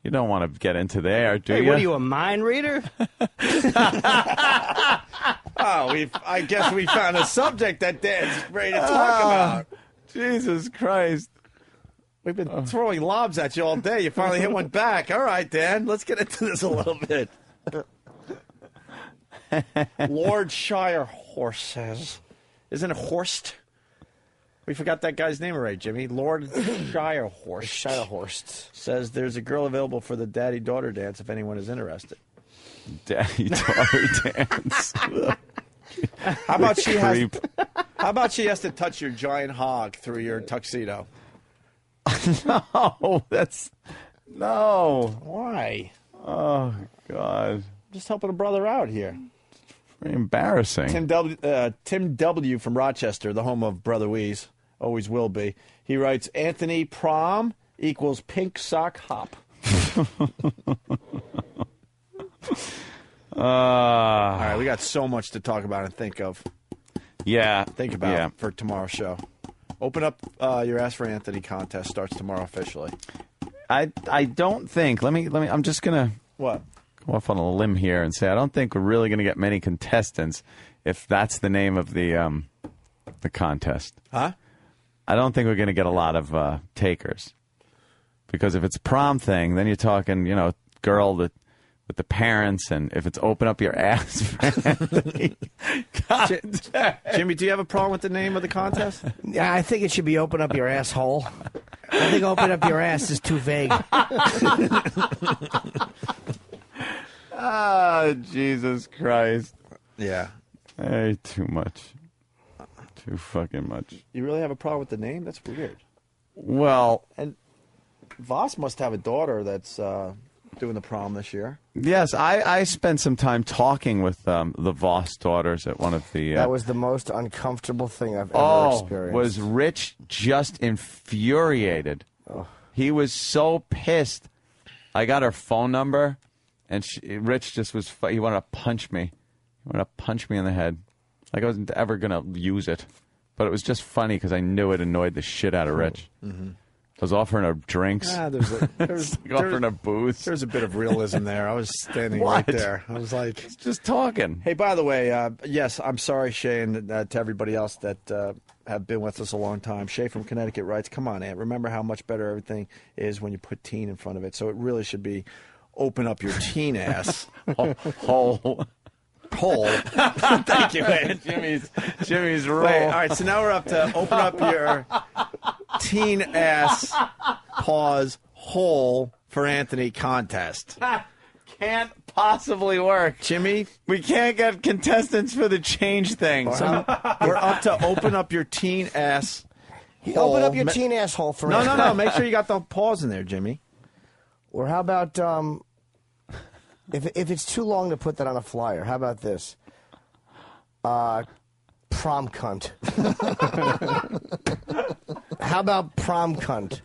You don't want to get into there, do Hey, you? what are you, a mind reader? I guess we found a subject that Dan's ready to talk about. Jesus Christ. We've been throwing lobs at you all day. You finally hit one back. All right, Dan, let's get into this a little bit. Lord Shire Horse says, isn't it Horst? We forgot that guy's name already, Jimmy. Lord Shire Horse. Shire Horst says there's a girl available for the daddy-daughter dance if anyone is interested. Daddy-daughter dance. How about she has? Creep. How about she has to touch your giant hog through your tuxedo? No, that's no. Why? Oh God. Just helping a brother out here. Very embarrassing. Tim W. from Rochester, the home of Brother Weeze, always will be. He writes, Anthony prom equals pink sock hop. All right, we got so much to talk about and think of. Yeah. Think about for tomorrow's show. Open up your Ask for Anthony contest starts tomorrow officially. I don't think. Let me. I'm just gonna What? go off on a limb here and say I don't think we're really gonna get many contestants if that's the name of the contest. Huh? I don't think we're gonna get a lot of takers because if it's a prom thing, then you're talking, girl that. With the parents, and if it's open up your ass for Anthony. Jimmy, do you have a problem with the name of the contest? Yeah, I think it should be open up your asshole. I think open up your ass is too vague. Ah, Jesus Christ. Yeah. Hey, too much. Too fucking much. You really have a problem with the name? That's weird. Well, and Voss must have a daughter that's doing the prom this year. Yes, I spent some time talking with the Voss daughters at one of the... That was the most uncomfortable thing I've ever experienced. Was Rich just infuriated? Oh. He was so pissed. I got her phone number, and Rich just was... He wanted to punch me. He wanted to punch me in the head. Like I wasn't ever going to use it. But it was just funny because I knew it annoyed the shit out of Rich. Mm-hmm. I was offering her drinks. There's offering her booze. There's a bit of realism there. I was standing right there. I was like, just talking. Hey, by the way, yes, I'm sorry, Shay, and to everybody else that have been with us a long time. Shay from Connecticut writes, "Come on, Aunt. Remember how much better everything is when you put teen in front of it. So it really should be open up your teen ass hole." Thank you, Aunt. Jimmy's rule. Wait, all right, so now we're up to open up your teen ass pause hole for Anthony contest. Can't possibly work. Jimmy, we can't get contestants for the change thing. So we're up to open up your teen ass hole. Open up your teen asshole for No. Make sure you got the pause in there, Jimmy. Or how about if it's too long to put that on a flyer, how about this? Prom cunt. How about prom cunt?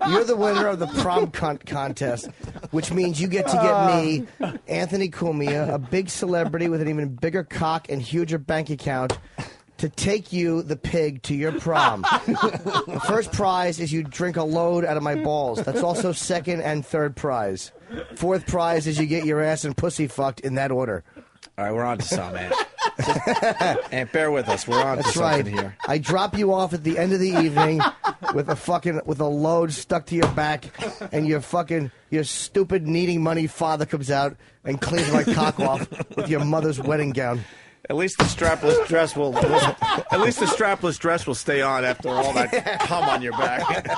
You're the winner of the prom cunt contest, which means you get to get me, Anthony Cumia, a big celebrity with an even bigger cock and huger bank account, to take you, the pig, to your prom. The first prize is you drink a load out of my balls. That's also second and third prize. Fourth prize is you get your ass and pussy fucked in that order. All right, we're on to some, man. And bear with us. We're on to something here. I drop you off at the end of the evening with a load stuck to your back, and your stupid needing money father comes out and cleans my cock off with your mother's wedding gown. At least the strapless dress will stay on after all that cum on your back.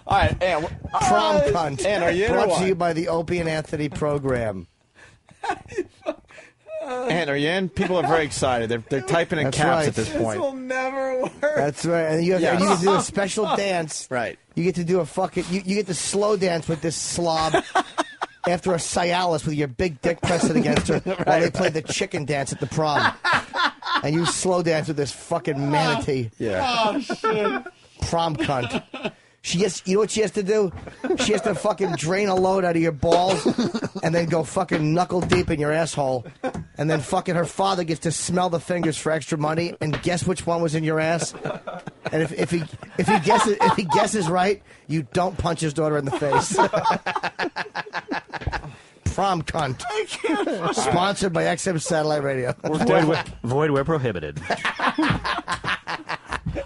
All right, Ann. Prom cunt. Ann, are you in or Brought what? to you by the Opie and Anthony program. Ann, are you in? People are very excited. They're typing in That's caps right. at this point. This will never work. That's right. And you get to do a special dance. Right. You get to do a fucking... You get to slow dance with this slob after a Cialis with your big dick pressing against her while they play the chicken dance at the prom. And you slow dance with this fucking manatee. Yeah. Oh, shit. Prom cunt. You know what she has to do? She has to fucking drain a load out of your balls and then go fucking knuckle deep in your asshole. And then fucking her father gets to smell the fingers for extra money and guess which one was in your ass. And if he guesses right, you don't punch his daughter in the face. Prom cunt. Sponsored by XM Satellite Radio. Void where prohibited.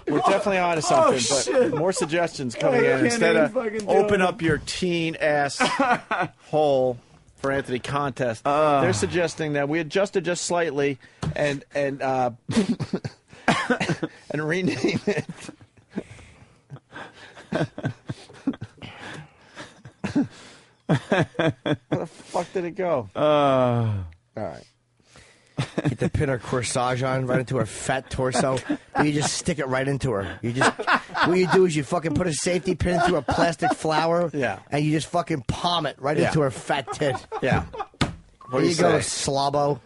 We're definitely on to something, shit. but more suggestions coming in. can't Instead even of fucking do open it. up your teen ass hole for Anthony contest, they're suggesting that we adjust it just slightly and and rename it. Where the fuck did it go? All right. Get to pin her corsage on right into her fat torso. But you just stick it right into her. What you do is you fucking put a safety pin through a plastic flower. Yeah. And you just fucking palm it right Yeah. into her fat tit. Yeah. There you go, slobbo.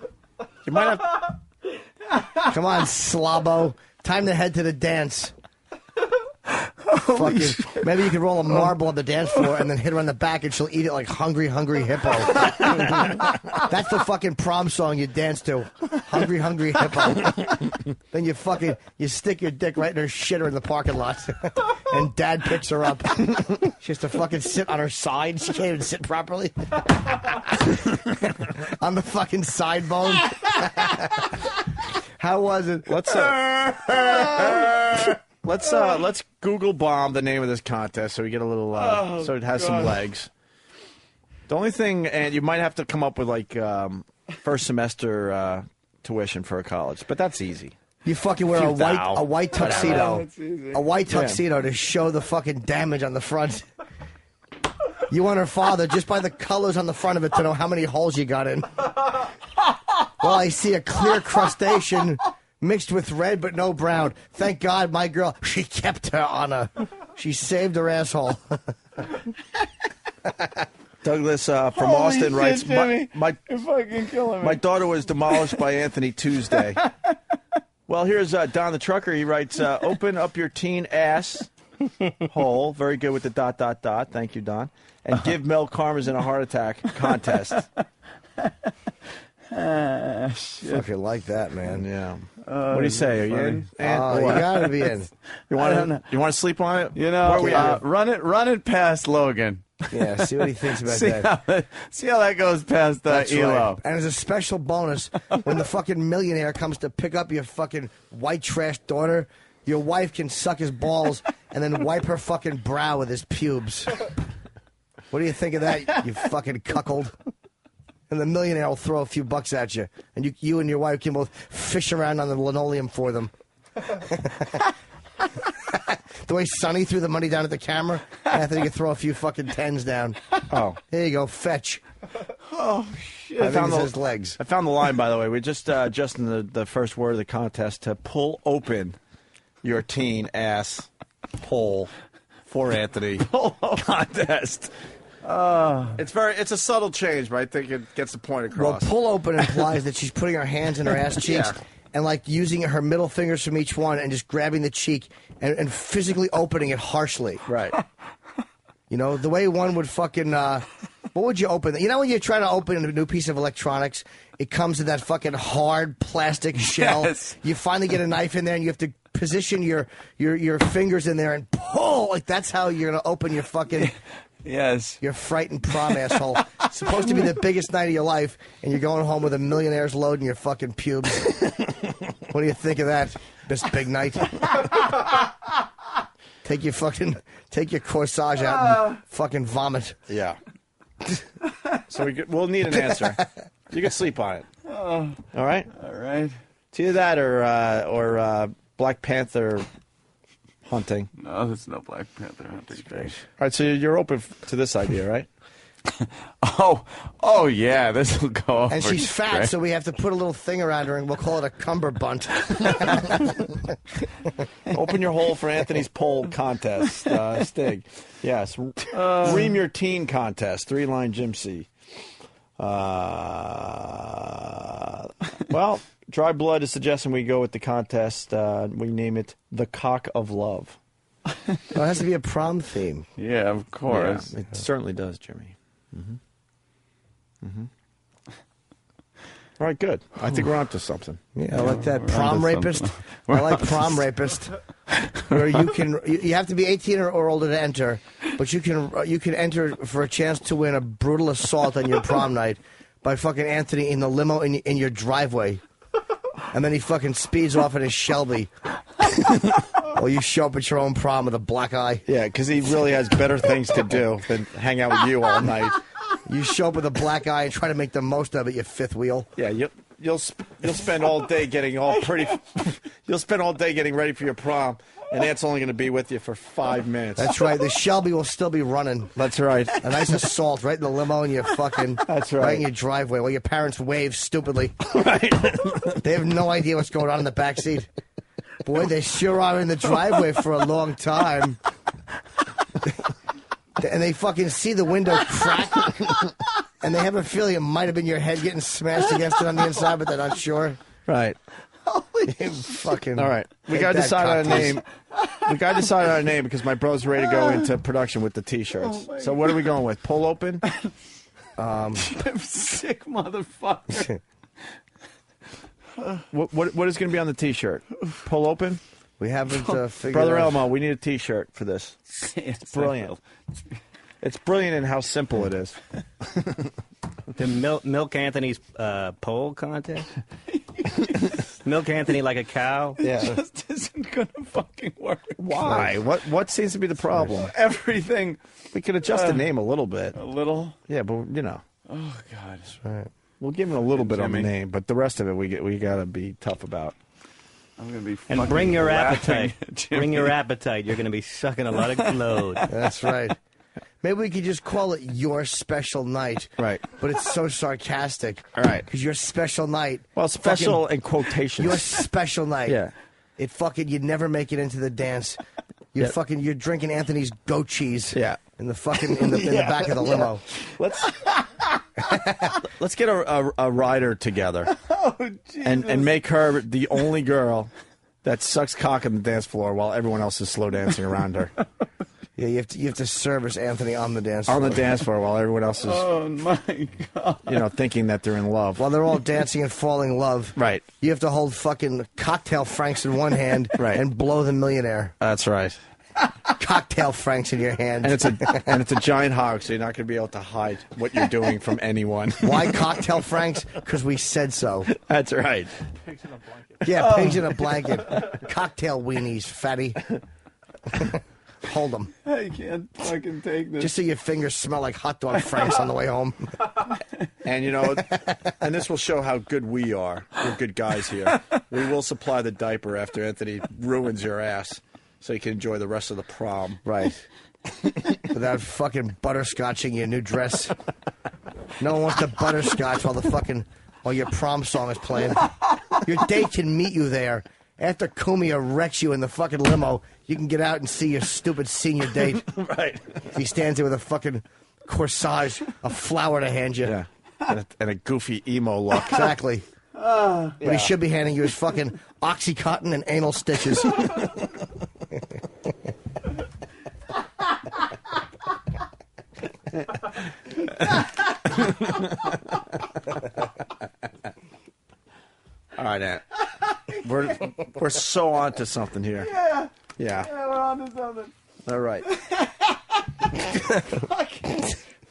You might have. Come on, slobbo. Time to head to the dance. Fucking, maybe you could roll a marble on the dance floor and then hit her on the back and she'll eat it like Hungry, Hungry Hippo. That's the fucking prom song you dance to. Hungry, Hungry Hippo. Then you stick your dick right in her shitter in the parking lot. And dad picks her up. She has to fucking sit on her side. She can't even sit properly. On the fucking side bone. How was it? Let's Google bomb the name of this contest so we get a little so it has some legs. The only thing, and you might have to come up with like first semester tuition for a college, but that's easy. You fucking wear a white tuxedo, That's easy. a white tuxedo to show the fucking damage on the front. You want her father just by the colors on the front of it to know how many holes you got in. Well, I see a clear crustacean mixed with red but no brown. Thank God my girl, she kept her honor. She saved her asshole. Douglas from Austin writes, Jimmy. my You're fucking killing me. My daughter was demolished by Anthony Tuesday. Well, here's Don the Trucker. He writes, open up your teen ass hole. Very good with the ... Thank you, Don. And give Mel Karmazin a heart attack contest. Fucking like that, man. Yeah. What do you say? Are you in? Oh, you gotta be in. You want to sleep on it? You know, Where are we at? run it past Logan. Yeah, see what he thinks about that. See how that goes past That's Elo. right. And as a special bonus, when the fucking millionaire comes to pick up your fucking white trash daughter, your wife can suck his balls and then wipe her fucking brow with his pubes. What do you think of that, you fucking cuckold? And the millionaire will throw a few bucks at you, and you and your wife can both fish around on the linoleum for them. The way Sonny threw the money down at the camera, Anthony could throw a few fucking tens down. Oh. Here you go, fetch. Oh, shit. I think it's his legs. I found the line, by the way. We just in the first word of the contest to pull open your teen ass hole for Anthony contest. It's a subtle change, but I think it gets the point across. Well, pull open implies that she's putting her hands in her ass cheeks and like using her middle fingers from each one and just grabbing the cheek and physically opening it harshly. Right. You know, the way one would fucking, what would you open? You know when you try to open a new piece of electronics, it comes in that fucking hard plastic shell. Yes. You finally get a knife in there and you have to position your fingers in there and pull. Like that's how you're going to open your fucking... Yes. Your frightened prom asshole. It's supposed to be the biggest night of your life, and you're going home with a millionaire's load in your fucking pubes. What do you think of that, this big night? Take your corsage out and fucking vomit. Yeah. So we'll need an answer. You can sleep on it. All right? All right. It's either that or Black Panther hunting. No, there's no Black Panther hunting. All right, so you're open to this idea, right? Oh yeah, this will go over. And she's fat, great. so we have to put a little thing around her, and we'll call it a cummerbund. Open your hole for Anthony's pole contest, Stig. Yes, Ream Your Teen contest, 3-line Jim C. Well, Dry Blood is suggesting we go with the contest. We name it The Cock of Love. It has to be a prom theme. Yeah, of course. Yeah, it certainly does, Jimmy. Mm-hmm. Mm-hmm. All right, good. I think we're onto something. Yeah, I like that. We're Prom onto rapist. something. I like prom rapist. Where you have to be 18 or older to enter, but you can enter for a chance to win a brutal assault on your prom night by fucking Anthony in the limo in your driveway. And then he fucking speeds off in his Shelby. Well, you show up at your own prom with a black eye. Yeah, because he really has better things to do than hang out with you all night. You show up with a black eye and try to make the most of it, you fifth wheel. Yeah, you'll spend all day getting all pretty. You'll spend all day getting ready for your prom, and Aunt's only going to be with you for 5 minutes. That's right. The Shelby will still be running. That's right. A nice assault right in the limo in your fucking. That's right. Right in your driveway while your parents wave stupidly. Right. They have no idea what's going on in the back seat. Boy, they sure are in the driveway for a long time. And they fucking see the window crack. And they have a feeling it might have been your head getting smashed against it on the inside, but they're not sure. Right. Fucking. All right. We got to decide on a name. We got to decide on a name because my bro's ready to go into production with the T-shirts. So what are we going with? Pull open? Sick motherfucker. What is going to be on the T-shirt? Pull open? We haven't figured Brother out. Elmo, we need a T-shirt for this. It's brilliant. It's brilliant in how simple it is. The Milk Anthony's pole contest? Milk Anthony like a cow? Yeah. It just isn't going to fucking work. Why? What seems to be the problem? Everything. We could adjust the name a little bit. A little? Yeah, but you know. Oh, God. Right. We'll give him a little bit on the Jimmy. name, but the rest of it we got to be tough about. I'm going to be And fucking bring your laughing, appetite. Jimmy. Bring your appetite. You're going to be sucking a lot of load. That's right. Maybe we could just call it Your Special Night. Right. But it's so sarcastic. All right. Because your special night. Well, special fucking- in quotations. Your special night. Yeah. It fucking, you'd never make it into the dance. You're Yeah. you're drinking Anthony's goat cheese. Yeah. In the fucking, in the back of the limo. Let's get a rider together and make her the only girl that sucks cock on the dance floor while everyone else is slow dancing around her. Yeah, you have to service Anthony on the dance floor. On the dance floor while everyone else is, Oh, my God. thinking that they're in love. While they're all dancing and falling in love. Right. You have to hold fucking cocktail Franks in one hand Right. and blow the millionaire. That's right. Cocktail Franks in your hand. And it's a giant hog, so you're not going to be able to hide what you're doing from anyone. Why cocktail Franks? Because we said so. That's right. Yeah, pigs in a blanket. Cocktail weenies, fatty. Hold them. I can't fucking take this. Just so your fingers smell like hot dog Franks on the way home. And and this will show how good we are. We're good guys here. We will supply the diaper after Anthony ruins your ass, so you can enjoy the rest of the prom. Right. Without fucking butterscotching your new dress. No one wants to butterscotch while your prom song is playing. Your date can meet you there. After Kumia wrecks you in the fucking limo, you can get out and see your stupid senior date. Right. He stands there with a fucking corsage, a flower to hand you. Yeah. And a goofy emo look. Exactly. But he should be handing you his fucking Oxycontin and anal stitches. All right, Aunt. We're so on to something here. Yeah. We're on to something. All right.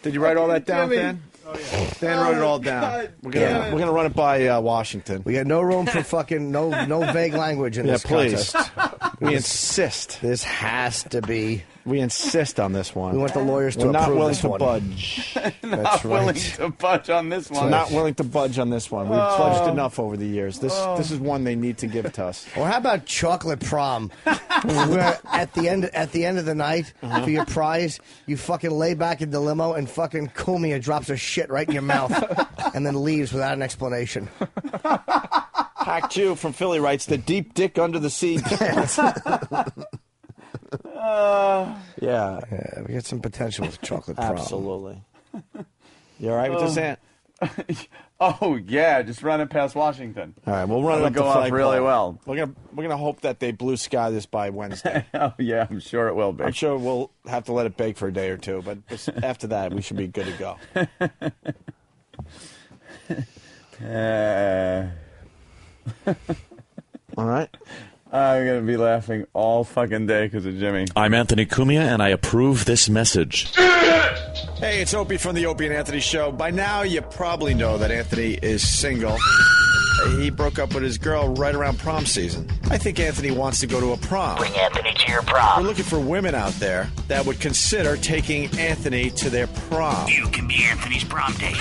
Did you write all that down, Jimmy. Dan? Oh, yeah. Dan wrote it all down. God. We're gonna run it by Washington. We got no room for fucking no vague language in Yeah, this please. contest. We insist. This has to be. We insist on this one. We want the lawyers to We're not approve willing this to one. budge. That's willing right. to budge on this one. We're not willing to budge on this one. We've pledged enough over the years. This is one they need to give to us. Or how about chocolate prom? Where at the end of the night for your prize, you fucking lay back in the limo and fucking Kumia drops her shit right in your mouth and then leaves without an explanation. Hack 2 from Philly writes, the deep dick under the seat. Yeah. We got some potential with chocolate prom. Absolutely. You all right with this, Aunt? Oh, yeah, just run it past Washington. All right, we'll run it up It'll the go off flagpole. really well. We're gonna hope that they blue sky this by Wednesday. Oh, yeah, I'm sure it will be. I'm sure we'll have to let it bake for a day or two, but after that, we should be good to go. All right. I'm going to be laughing all fucking day because of Jimmy. I'm Anthony Cumia, and I approve this message. Hey, it's Opie from the Opie and Anthony Show. By now, you probably know that Anthony is single. He broke up with his girl right around prom season. I think Anthony wants to go to a prom. Bring Anthony to your prom. We're looking for women out there that would consider taking Anthony to their prom. You can be Anthony's prom date.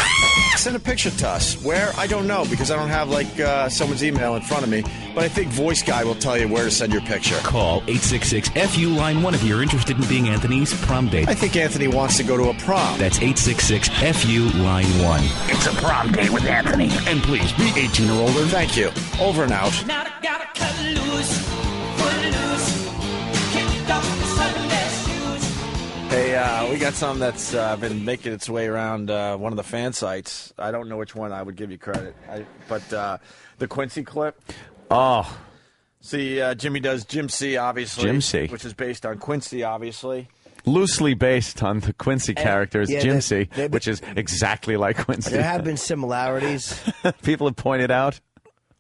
Send a picture to us. Where? I don't know, because I don't have, someone's email in front of me. But I think Voice Guy will tell you where to send your picture. Call 866-FU Line 1 if you're interested in being Anthony's prom date. I think Anthony wants to go to a prom. That's 866-FU Line 1. It's a prom date with Anthony. And please, be 18 or older. Thank you. Over and out. Now I gotta cut loose, put loose, kick off the Sunday shoes. Hey, we got something that's been making its way around one of the fan sites. I don't know which one I would give you credit, but the Quincy clip. Oh. See, Jimmy does Jim C, obviously. Jim C. Which is based on Quincy, obviously. Loosely based on the Quincy characters, yeah, Jim C, which is exactly like Quincy. There have been similarities. People have pointed out.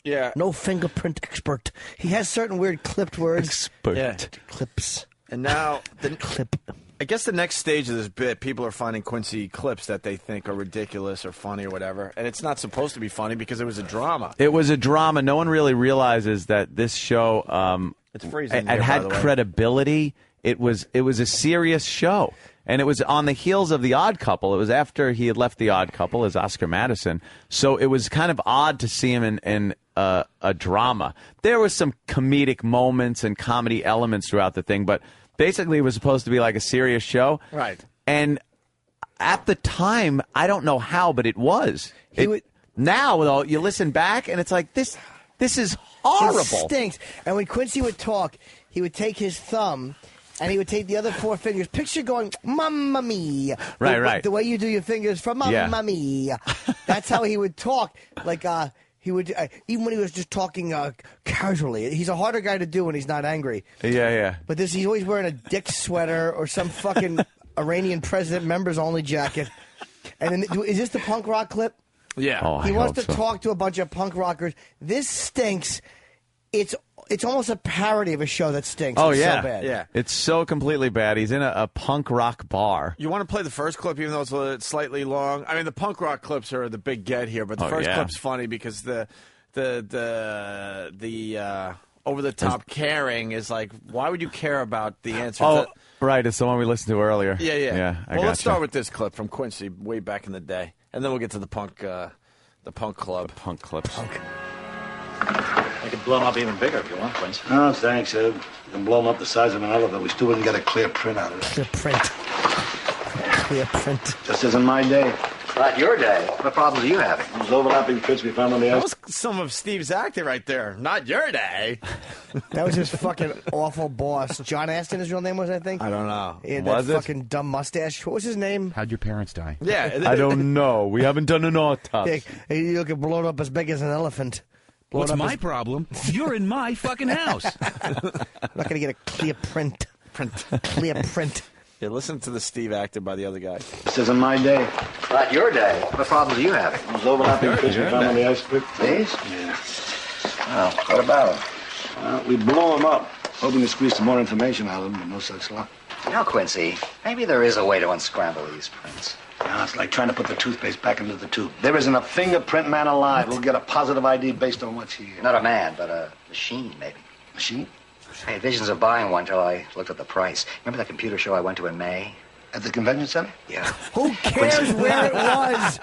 Yeah. No fingerprint expert. He has certain weird clipped words. Expert. Yeah. Clips. And now, clip. I guess the next stage of this bit, people are finding Quincy clips that they think are ridiculous or funny or whatever. And it's not supposed to be funny because it was a drama. It was a drama. No one really realizes that this show it's freezing it here, by had the way. credibility. It was a serious show. And it was on the heels of The Odd Couple. It was after he had left The Odd Couple as Oscar Madison. So it was kind of odd to see him in a drama. There were some comedic moments and comedy elements throughout the thing, but basically it was supposed to be like a serious show. Right. And at the time, I don't know how, but it was. Now, though, you listen back and it's like, this is horrible. It stinks. And when Quincy would talk, he would take his thumb and he would take the other four fingers. Picture going, Mamma Mia. Right. The way you do your fingers for Mamma Mia. That's how he would talk. Like, he would, even when he was just talking casually. He's a harder guy to do when he's not angry. Yeah. But he's always wearing a dick sweater or some fucking Iranian president members only jacket. And then, is this the punk rock clip? Yeah. Oh, He I wants hope to so. talk to a bunch of punk rockers. This stinks. It's almost a parody of a show that stinks. Oh, It's yeah. so bad. Yeah. It's so completely bad. He's in a punk rock bar. You want to play the first clip, even though it's slightly long? I mean, the punk rock clips are the big get here, but the first clip's funny because the over the top caring is like, why would you care about the answer? Oh, right. It's the one we listened to earlier. Yeah. I Well, let's gotcha. start with this clip from Quincy way back in the day, and then we'll get to the punk club. Punk clips. I could blow them up even bigger if you want, Quince. No, thanks, Ed. You can blow them up the size of an elephant. We still wouldn't get a clear print out of it. Clear print. Just isn't my day. Not your day. What problems are you having? Those overlapping prints we found on the That ice. was some of Steve's acting right there. Not your day. That was his fucking awful boss. John Aston, his real name was, I think. I don't know. He had Was that it? fucking dumb mustache. What was his name? How'd your parents die? Yeah. I don't know. We haven't done an autopsy. He look blown up as big as an elephant. Blown What's up my as- problem? You're in my fucking house. I'm not going to get a clear print. Clear print. Yeah, listen to the Steve acted by the other guy. This isn't my day. Not your day. What problems are you having? Those overlapping prints we found on the ice. These? Yeah. Well, what about them? We blew them up, hoping to squeeze some more information out of them, but no such luck. You know, Quincy, maybe there is a way to unscramble these prints. Now, it's like trying to put the toothpaste back into the tube. There isn't a fingerprint man alive who'll get a positive ID based on what's here. Not a man, but a machine, maybe. Machine? I had visions of buying one till I looked at the price. Remember that computer show I went to in May? At the convention center? Yeah. Who cares where it was?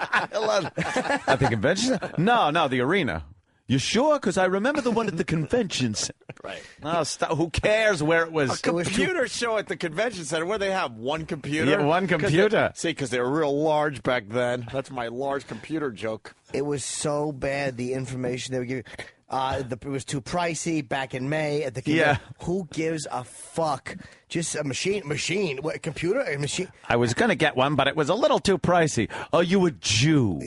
At the convention? No, the arena. You sure? Because I remember the one at the convention center. Right. No, stop. Who cares where it was? A computer show at the convention center where they have one computer. Yeah, one computer. Because they were real large back then. That's my large computer joke. It was so bad, the information they were giving. It was too pricey back in May at the convention. Yeah. Who gives a fuck? Just a machine. What, a computer? A machine? I was going to get one, but it was a little too pricey. Oh, you a Jew.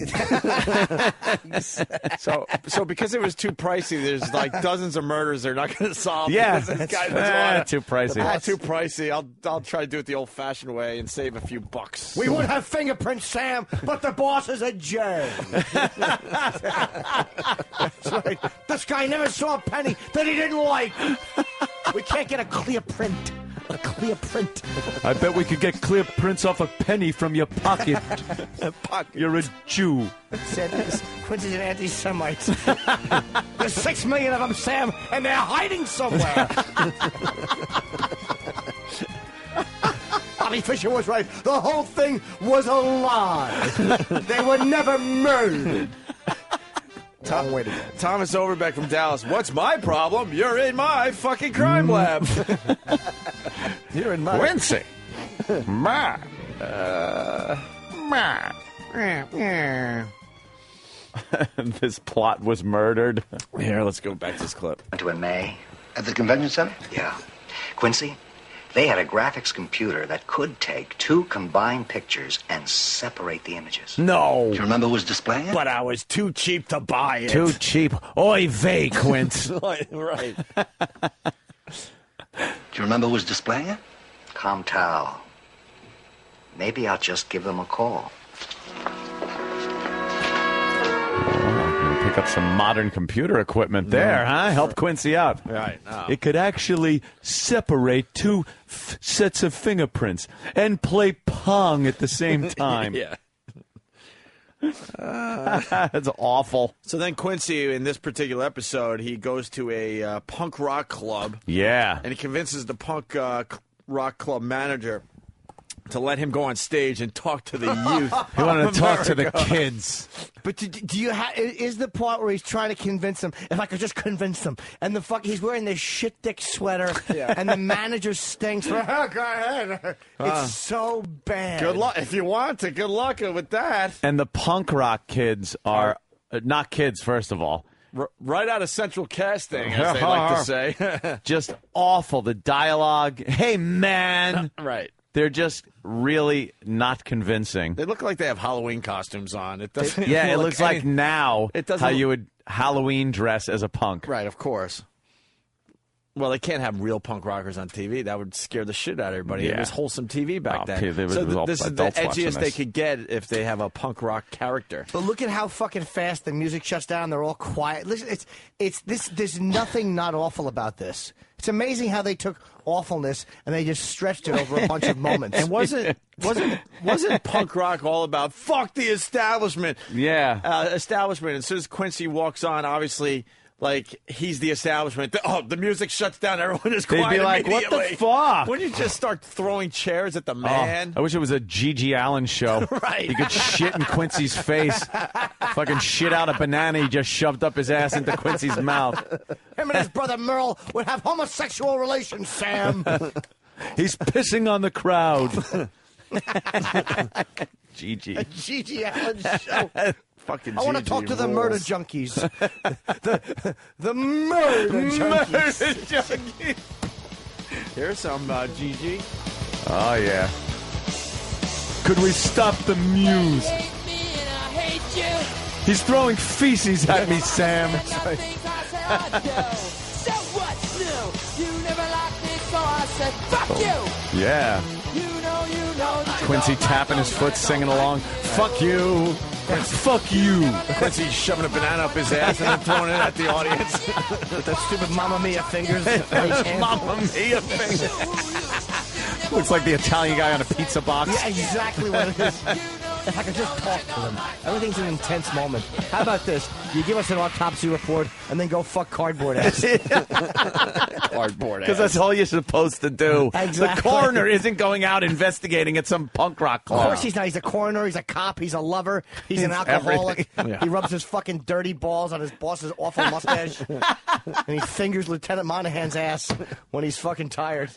So because it was too pricey, there's like dozens of murders they're not going to solve. Yeah. because this guy doesn't want Too pricey. Too pricey. I'll try to do it the old-fashioned way and save a few bucks. We would have fingerprints, Sam, but the boss is a J. That's right. This guy never saw a penny that he didn't like. We can't get a clear print. A clear print. I bet we could get clear prints off a penny from your pocket. You're a Jew. Said this. Quincy's an anti-Semite. There's 6 million of them, Sam, and they're hiding somewhere. Bobby Fischer was right. The whole thing was a lie. They were never murdered. Thomas Overbeck from Dallas. What's my problem? You're in my fucking crime lab. You're in my... Quincy. Ma. This plot was murdered. Here, let's go back to this clip. Went to in May. At the convention center? Yeah. Quincy, they had a graphics computer that could take 2 combined pictures and separate the images. No. Do you remember who was displaying it? But I was too cheap to buy it. Too cheap. Oy vey, Quince. Right. Do you remember who was displaying it? Comtal. Maybe I'll just give them a call. Pick up some modern computer equipment there, huh? Help Quincy out. Right. Oh. It could actually separate 2 sets of fingerprints and play Pong at the same time. Yeah. That's awful. So then Quincy, in this particular episode, he goes to a punk rock club. Yeah. And he convinces the punk rock club manager to let him go on stage and talk to the youth. He wanted to talk to the kids. But do you is the part where he's trying to convince them? If I could just convince them, and he's wearing this shit dick sweater, and the manager stinks. Go ahead. It's so bad. Good luck if you want to. Good luck with that. And the punk rock kids are not kids, first of all. Right out of Central Casting, as they like to say. Just awful. The dialogue. Hey, man. Right. They're just really not convincing. They look like they have Halloween costumes on. It doesn't. It looks like now it doesn't how you would Halloween dress as a punk. Right, of course. Well, they can't have real punk rockers on TV. That would scare the shit out of everybody. Yeah. It was wholesome TV back then. This So is this is the edgiest they could get if they have a punk rock character. But look at how fucking fast the music shuts down. They're all quiet. Listen, it's this. There's nothing not awful about this. It's amazing how they took awfulness and they just stretched it over a bunch of moments. And wasn't punk rock all about fuck the establishment? Yeah, establishment. As soon as Quincy walks on, obviously, like he's the establishment. The music shuts down. Everyone is quiet. They'd be like, "What the fuck?" When you just start throwing chairs at the man. I wish it was a Gigi Allen show. Right. He could shit in Quincy's face. Fucking shit out a banana he just shoved up his ass into Quincy's mouth. Him and his brother Merle would have homosexual relations, Sam. He's pissing on the crowd. Gigi. A Gigi Allen show. Fucking I want to talk to the murder junkies. the murder junkies. Here's some Gigi. Oh, yeah. Could we stop the muse? He's throwing feces at me, Sam. Yeah. Quincy tapping his foot, singing along. Fuck you. Fuck you. Quincy shoving a banana up his ass and then throwing it at the audience. With those stupid Mamma Mia fingers. Mamma Mia fingers. Looks like the Italian guy on a pizza box. Yeah, exactly what it is. If I could just talk to them. Everything's an intense moment. How about this? You give us an autopsy report and then go fuck cardboard ass. Cardboard ass. Because that's all you're supposed to do. Exactly. The coroner isn't going out investigating at some punk rock club. Of course he's not. He's a coroner. He's a cop. He's a lover. He's an alcoholic. Yeah. He rubs his fucking dirty balls on his boss's awful mustache. And he fingers Lieutenant Monahan's ass when he's fucking tired.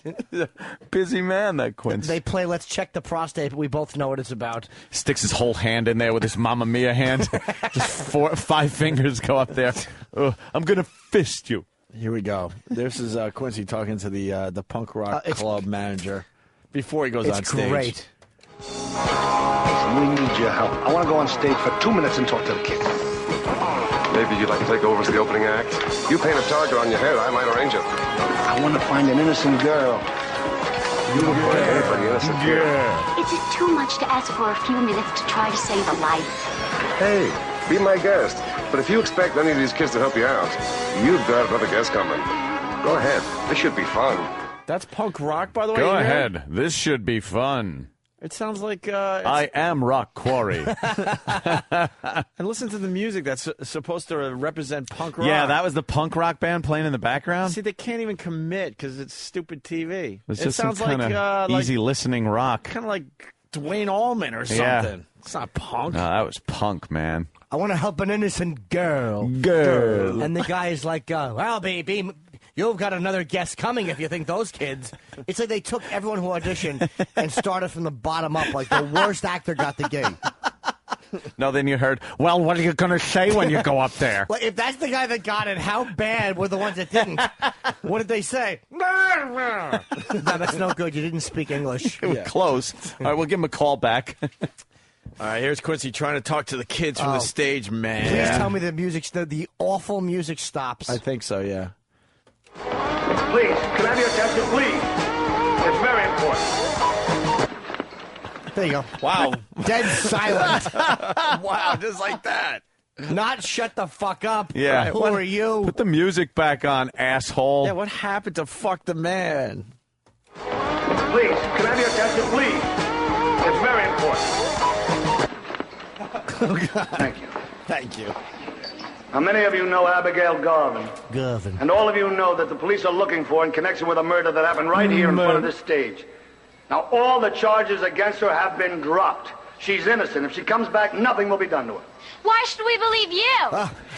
Busy man, that Quince. They play Let's Check the Prostate, but we both know what it's about. Sticks his whole hand in there with his Mamma Mia hand. Just 5 fingers go up there. I'm going to fist you. Here we go. This is Quincy talking to the punk rock club manager before he goes on stage. It's great. We need your help. I want to go on stage for 2 minutes and talk to the kid. Maybe you'd like to take over as the opening act. You paint a target on your head, I might arrange it. I want to find an innocent girl. You will find anybody innocent here. Is it too much to ask for a few minutes to try to save a life? Hey, be my guest. But if you expect any of these kids to help you out, you've got another guest coming. Go ahead. This should be fun. That's punk rock, by the way. Go you ahead. heard? This should be fun. It sounds like. I am Rock Quarry. And listen to the music that's supposed to represent punk rock. Yeah, that was the punk rock band playing in the background. See, they can't even commit because it's stupid TV. It's It just sounds some kind of easy listening rock. Kind of like Dwayne Allman or something. Yeah. It's not punk. No, that was punk, man. I want to help an innocent girl. Girl. And the guy is like, well, baby, you've got another guest coming if you think those kids. It's like they took everyone who auditioned and started from the bottom up. Like the worst actor got the gig. No, then you heard, well, what are you going to say when you go up there? Well, if that's the guy that got it, how bad were the ones that didn't? What did they say? No, that's no good. You didn't speak English. It was close. All right, we'll give him a call back. All right, here's Quincy trying to talk to the kids from the stage, man. Please tell me the awful music stops. I think so, yeah. Please, can I have your attention, please? It's very important. There you go. Wow. Dead silent. Wow, just like that. Not shut the fuck up. Yeah. Right, who are you? Put the music back on, asshole. Yeah, what happened to Fuck the Man? Please, can I have your attention, please? It's very important. Thank you. Thank you. Now, many of you know Abigail Garvin. Garvin. And all of you know that the police are looking for in connection with a murder that happened right here in front of this stage. Now, all the charges against her have been dropped. She's innocent. If she comes back, nothing will be done to her. Why should we believe you?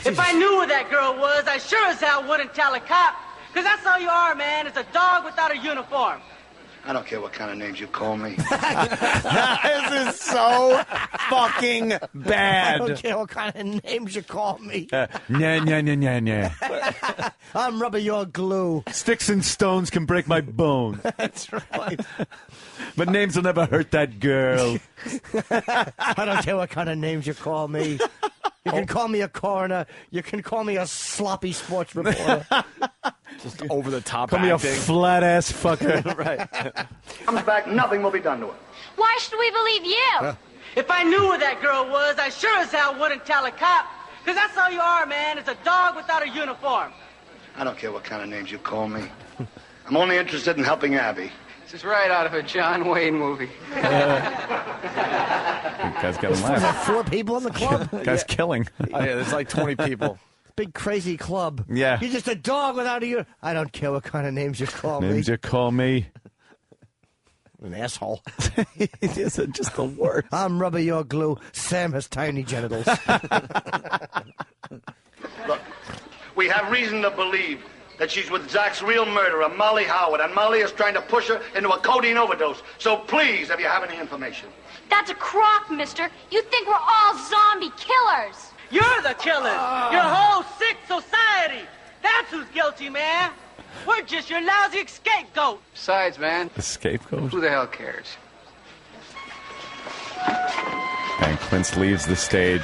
If I knew who that girl was, I sure as hell wouldn't tell a cop. Because that's all you are, man. It's a dog without a uniform. I don't care what kind of names you call me. This is so fucking bad. I don't care what kind of names you call me. Nah. I'm rubbing your glue. Sticks and stones can break my bones. That's right. But names will never hurt that girl. I don't care what kind of names you call me. You can call me a coroner. You can call me a sloppy sports reporter. Just over the top Call me a acting. flat ass fucker. Right. Comes back, nothing will be done to her. Why should we believe you? If I knew who that girl was, I sure as hell wouldn't tell a cop. Because that's all you are, man. It's a dog without a uniform. I don't care what kind of names you call me. I'm only interested in helping Abby. This is right out of a John Wayne movie. Guy's got him There's laughing. like 4 people in the club. Guy's killing. Oh, yeah, there's like 20 people. Big crazy club. Yeah. You're just a dog without a uniform. I don't care what kind of names you call me. Names you call me. An asshole. It is just the worst. I'm rubbing your glue. Sam has tiny genitals. Look, we have reason to believe that she's with Zach's real murderer, Molly Howard, and Molly is trying to push her into a codeine overdose. So please, if you have any information. That's a crock, mister. You think we're all zombie killers. You're the killers. Your whole sick society. That's who's guilty, man. We're just your lousy scapegoat. Besides, man, The scapegoat. who the hell cares? And Quince leaves the stage,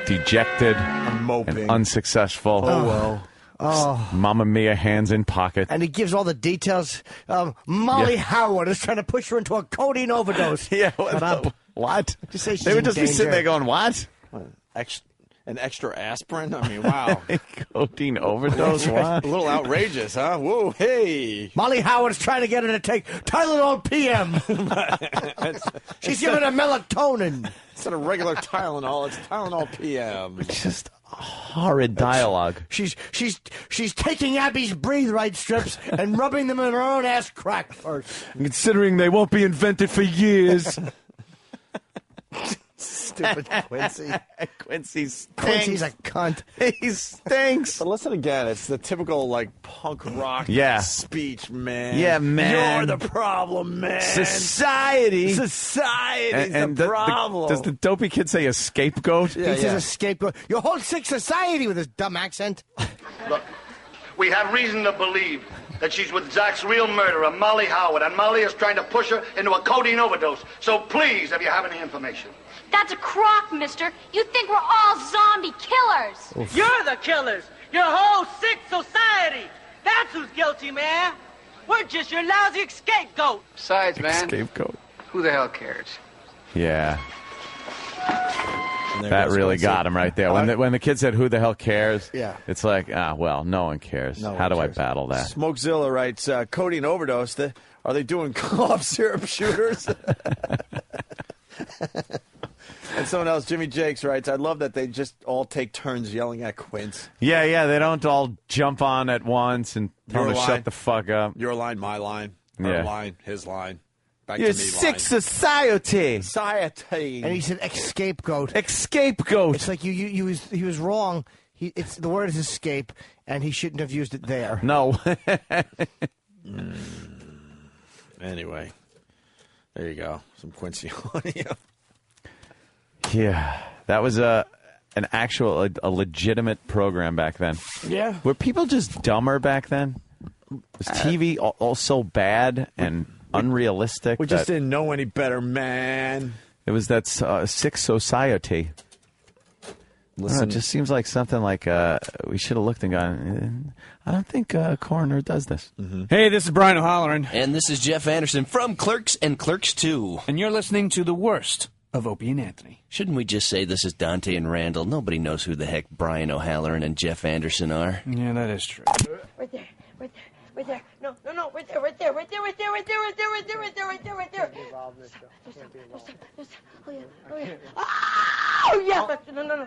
dejected and unsuccessful. Oh, well. Oh. Mamma Mia, hands in pocket. And he gives all the details. Molly Yeah. Howard is trying to push her into a codeine overdose. Yeah, Shut up. What? Just say she's They would in just be sitting there danger. going, what? An extra aspirin? I mean, wow. Codeine overdose? What? A little outrageous, huh? Whoa, hey. Molly Howard's trying to get her to take Tylenol PM. She's giving her melatonin. Instead of regular Tylenol, it's Tylenol PM. Just horrid dialogue. She's taking Abby's breathe right strips and rubbing them in her own ass crack first. Considering they won't be invented for years. Stupid Quincy. Quincy stinks. Quincy's a cunt. He stinks. But listen again, it's the typical, like, punk rock speech, man. Yeah, man. You're the problem, man. Society's the problem. Does the dopey kid say a scapegoat? He says a scapegoat. Your whole sick society with his dumb accent. Look, we have reason to believe that she's with Zach's real murderer, Molly Howard, and Molly is trying to push her into a codeine overdose. So please, if you have any information. That's a crock, mister. You think we're all zombie killers. You're the killers. Your whole sick society. That's who's guilty, man. We're just your lousy scapegoat. Besides, man, Scapegoat. who the hell cares? Yeah. That really got him right there. When the kid said, "Who the hell cares?" Yeah. It's like, well, no one cares. How do I battle that? Smokezilla writes, codeine overdose. Are they doing cough syrup shooters? And someone else, Jimmy Jakes, writes, I love that they just all take turns yelling at Quince. Yeah, they don't all jump on at once and tell him to shut the fuck up. Your line, my line. Her line, his line. Back You're to me sick line. society. Society. And he said scapegoat. Scapegoat. It's like he was wrong. The word is escape, and he shouldn't have used it there. No. Anyway, there you go. Some Quincy audio. Yeah, that was a legitimate program back then. Yeah. Were people just dumber back then? Was TV all so bad and unrealistic? We just didn't know any better, man. It was that sick society. Listen, it just seems like something like we should have looked and gone, I don't think Coroner does this. Mm-hmm. Hey, this is Brian O'Halloran. And this is Jeff Anderson from Clerks and Clerks 2. And you're listening to the worst of Opie and Anthony. Shouldn't we just say this is Dante and Randall? Nobody knows who the heck Brian O'Halloran and Jeff Anderson are. Yeah, that is true. Right there. No, right there. Oh, yeah.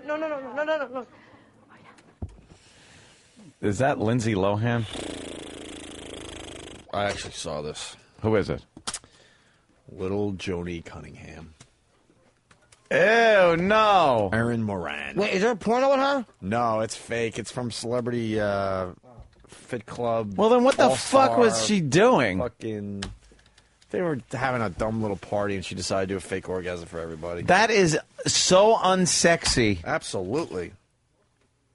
No. Is that Lindsay Lohan? I actually saw this. Who is it? Little Joni Cunningham. Ew, no. Erin Moran. Wait, is there a porno with her? No, it's fake. It's from Celebrity Fit Club. Well, then what the All-Star. fuck was she doing? Fucking. They were having a dumb little party, and she decided to do a fake orgasm for everybody. That is so unsexy. Absolutely.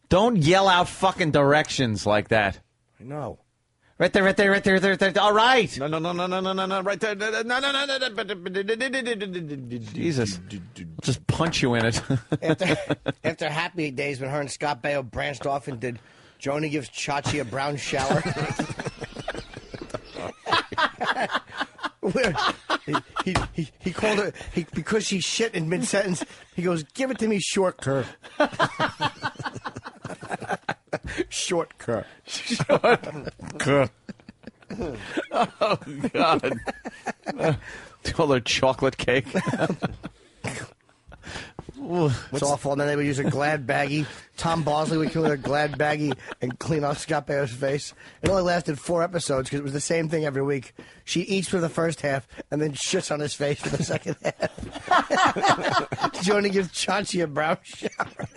Don't yell out fucking directions like that. I know. Right there. All right. No. Right there. No. Jesus. I'll just punch you in it. After Happy Days, when her and Scott Baio branched off and did Joni Gives Chachi a Brown Shower. Where he called her because she shit in mid sentence. He goes, "Give it to me, short curve." Short curve. Oh God! Call her chocolate cake. It's awful. And then they would use a Glad baggie. Tom Bosley would kill her a Glad baggie and clean off Scott Baio's face. It only lasted 4 episodes because it was the same thing every week. She eats for the first half and then shits on his face for the second half. Joni gives Chachi a brown shower.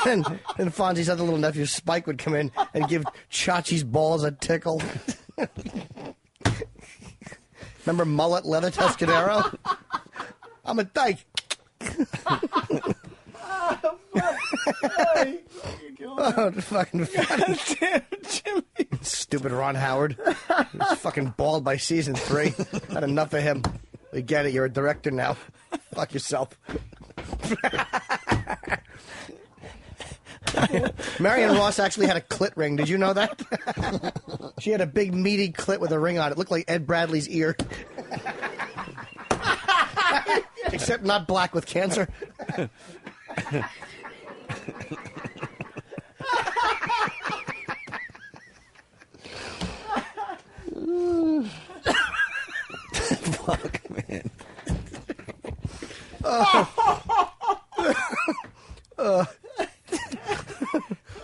and Fonzie's other little nephew, Spike, would come in and give Chachi's balls a tickle. Remember Mullet Leather Tuscadero? I'm a dyke. Oh, fucking funny. Damn, Jimmy. Stupid Ron Howard. He's fucking bald by season 3. Had enough of him. We get it. You're a director now. Fuck yourself. Marion Ross actually had a clit ring. Did you know that? She had a big meaty clit with a ring on it. It looked like Ed Bradley's ear. Except not black with cancer. Fuck, man.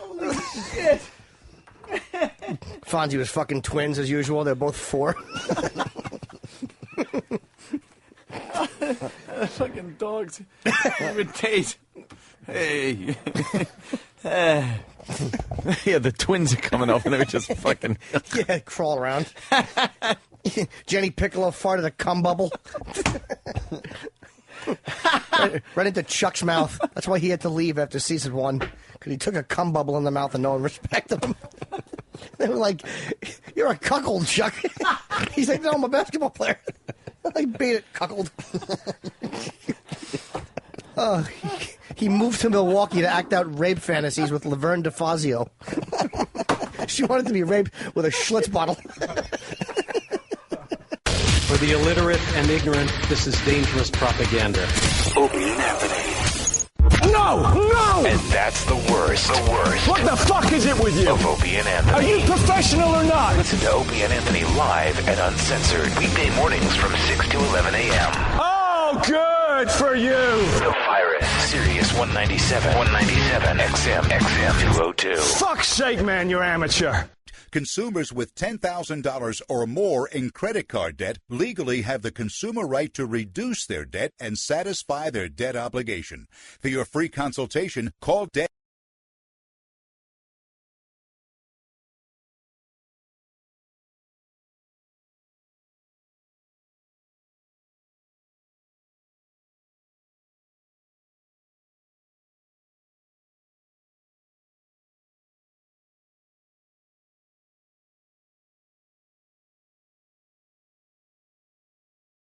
Holy shit. Fonzie was fucking twins as usual. They're both 4. Fucking dogs. Imitate. Hey. Yeah, the twins are coming up and they were just fucking. Yeah, crawl around. Jenny Piccolo farted a cum bubble. right into Chuck's mouth. That's why he had to leave after season 1. Because he took a cum bubble in the mouth and no one respected him. They were like, "You're a cuckold, Chuck." He's like, "No, I'm a basketball player." I beat it, cuckold. He moved to Milwaukee to act out rape fantasies with Laverne DeFazio. She wanted to be raped with a Schlitz bottle. For the illiterate and ignorant, this is dangerous propaganda. Opie and Anthony. No! And that's the worst. The worst. What the fuck is it with you? Of Opie and Anthony. Are you professional or not? Listen to Opie and Anthony live and uncensored weekday mornings from 6 to 11 a.m. Oh, good for you. The Virus, Sirius 197, XM 202. Fuck's sake, man, you're amateur. Consumers with $10,000 or more in credit card debt legally have the consumer right to reduce their debt and satisfy their debt obligation. For your free consultation, call Debt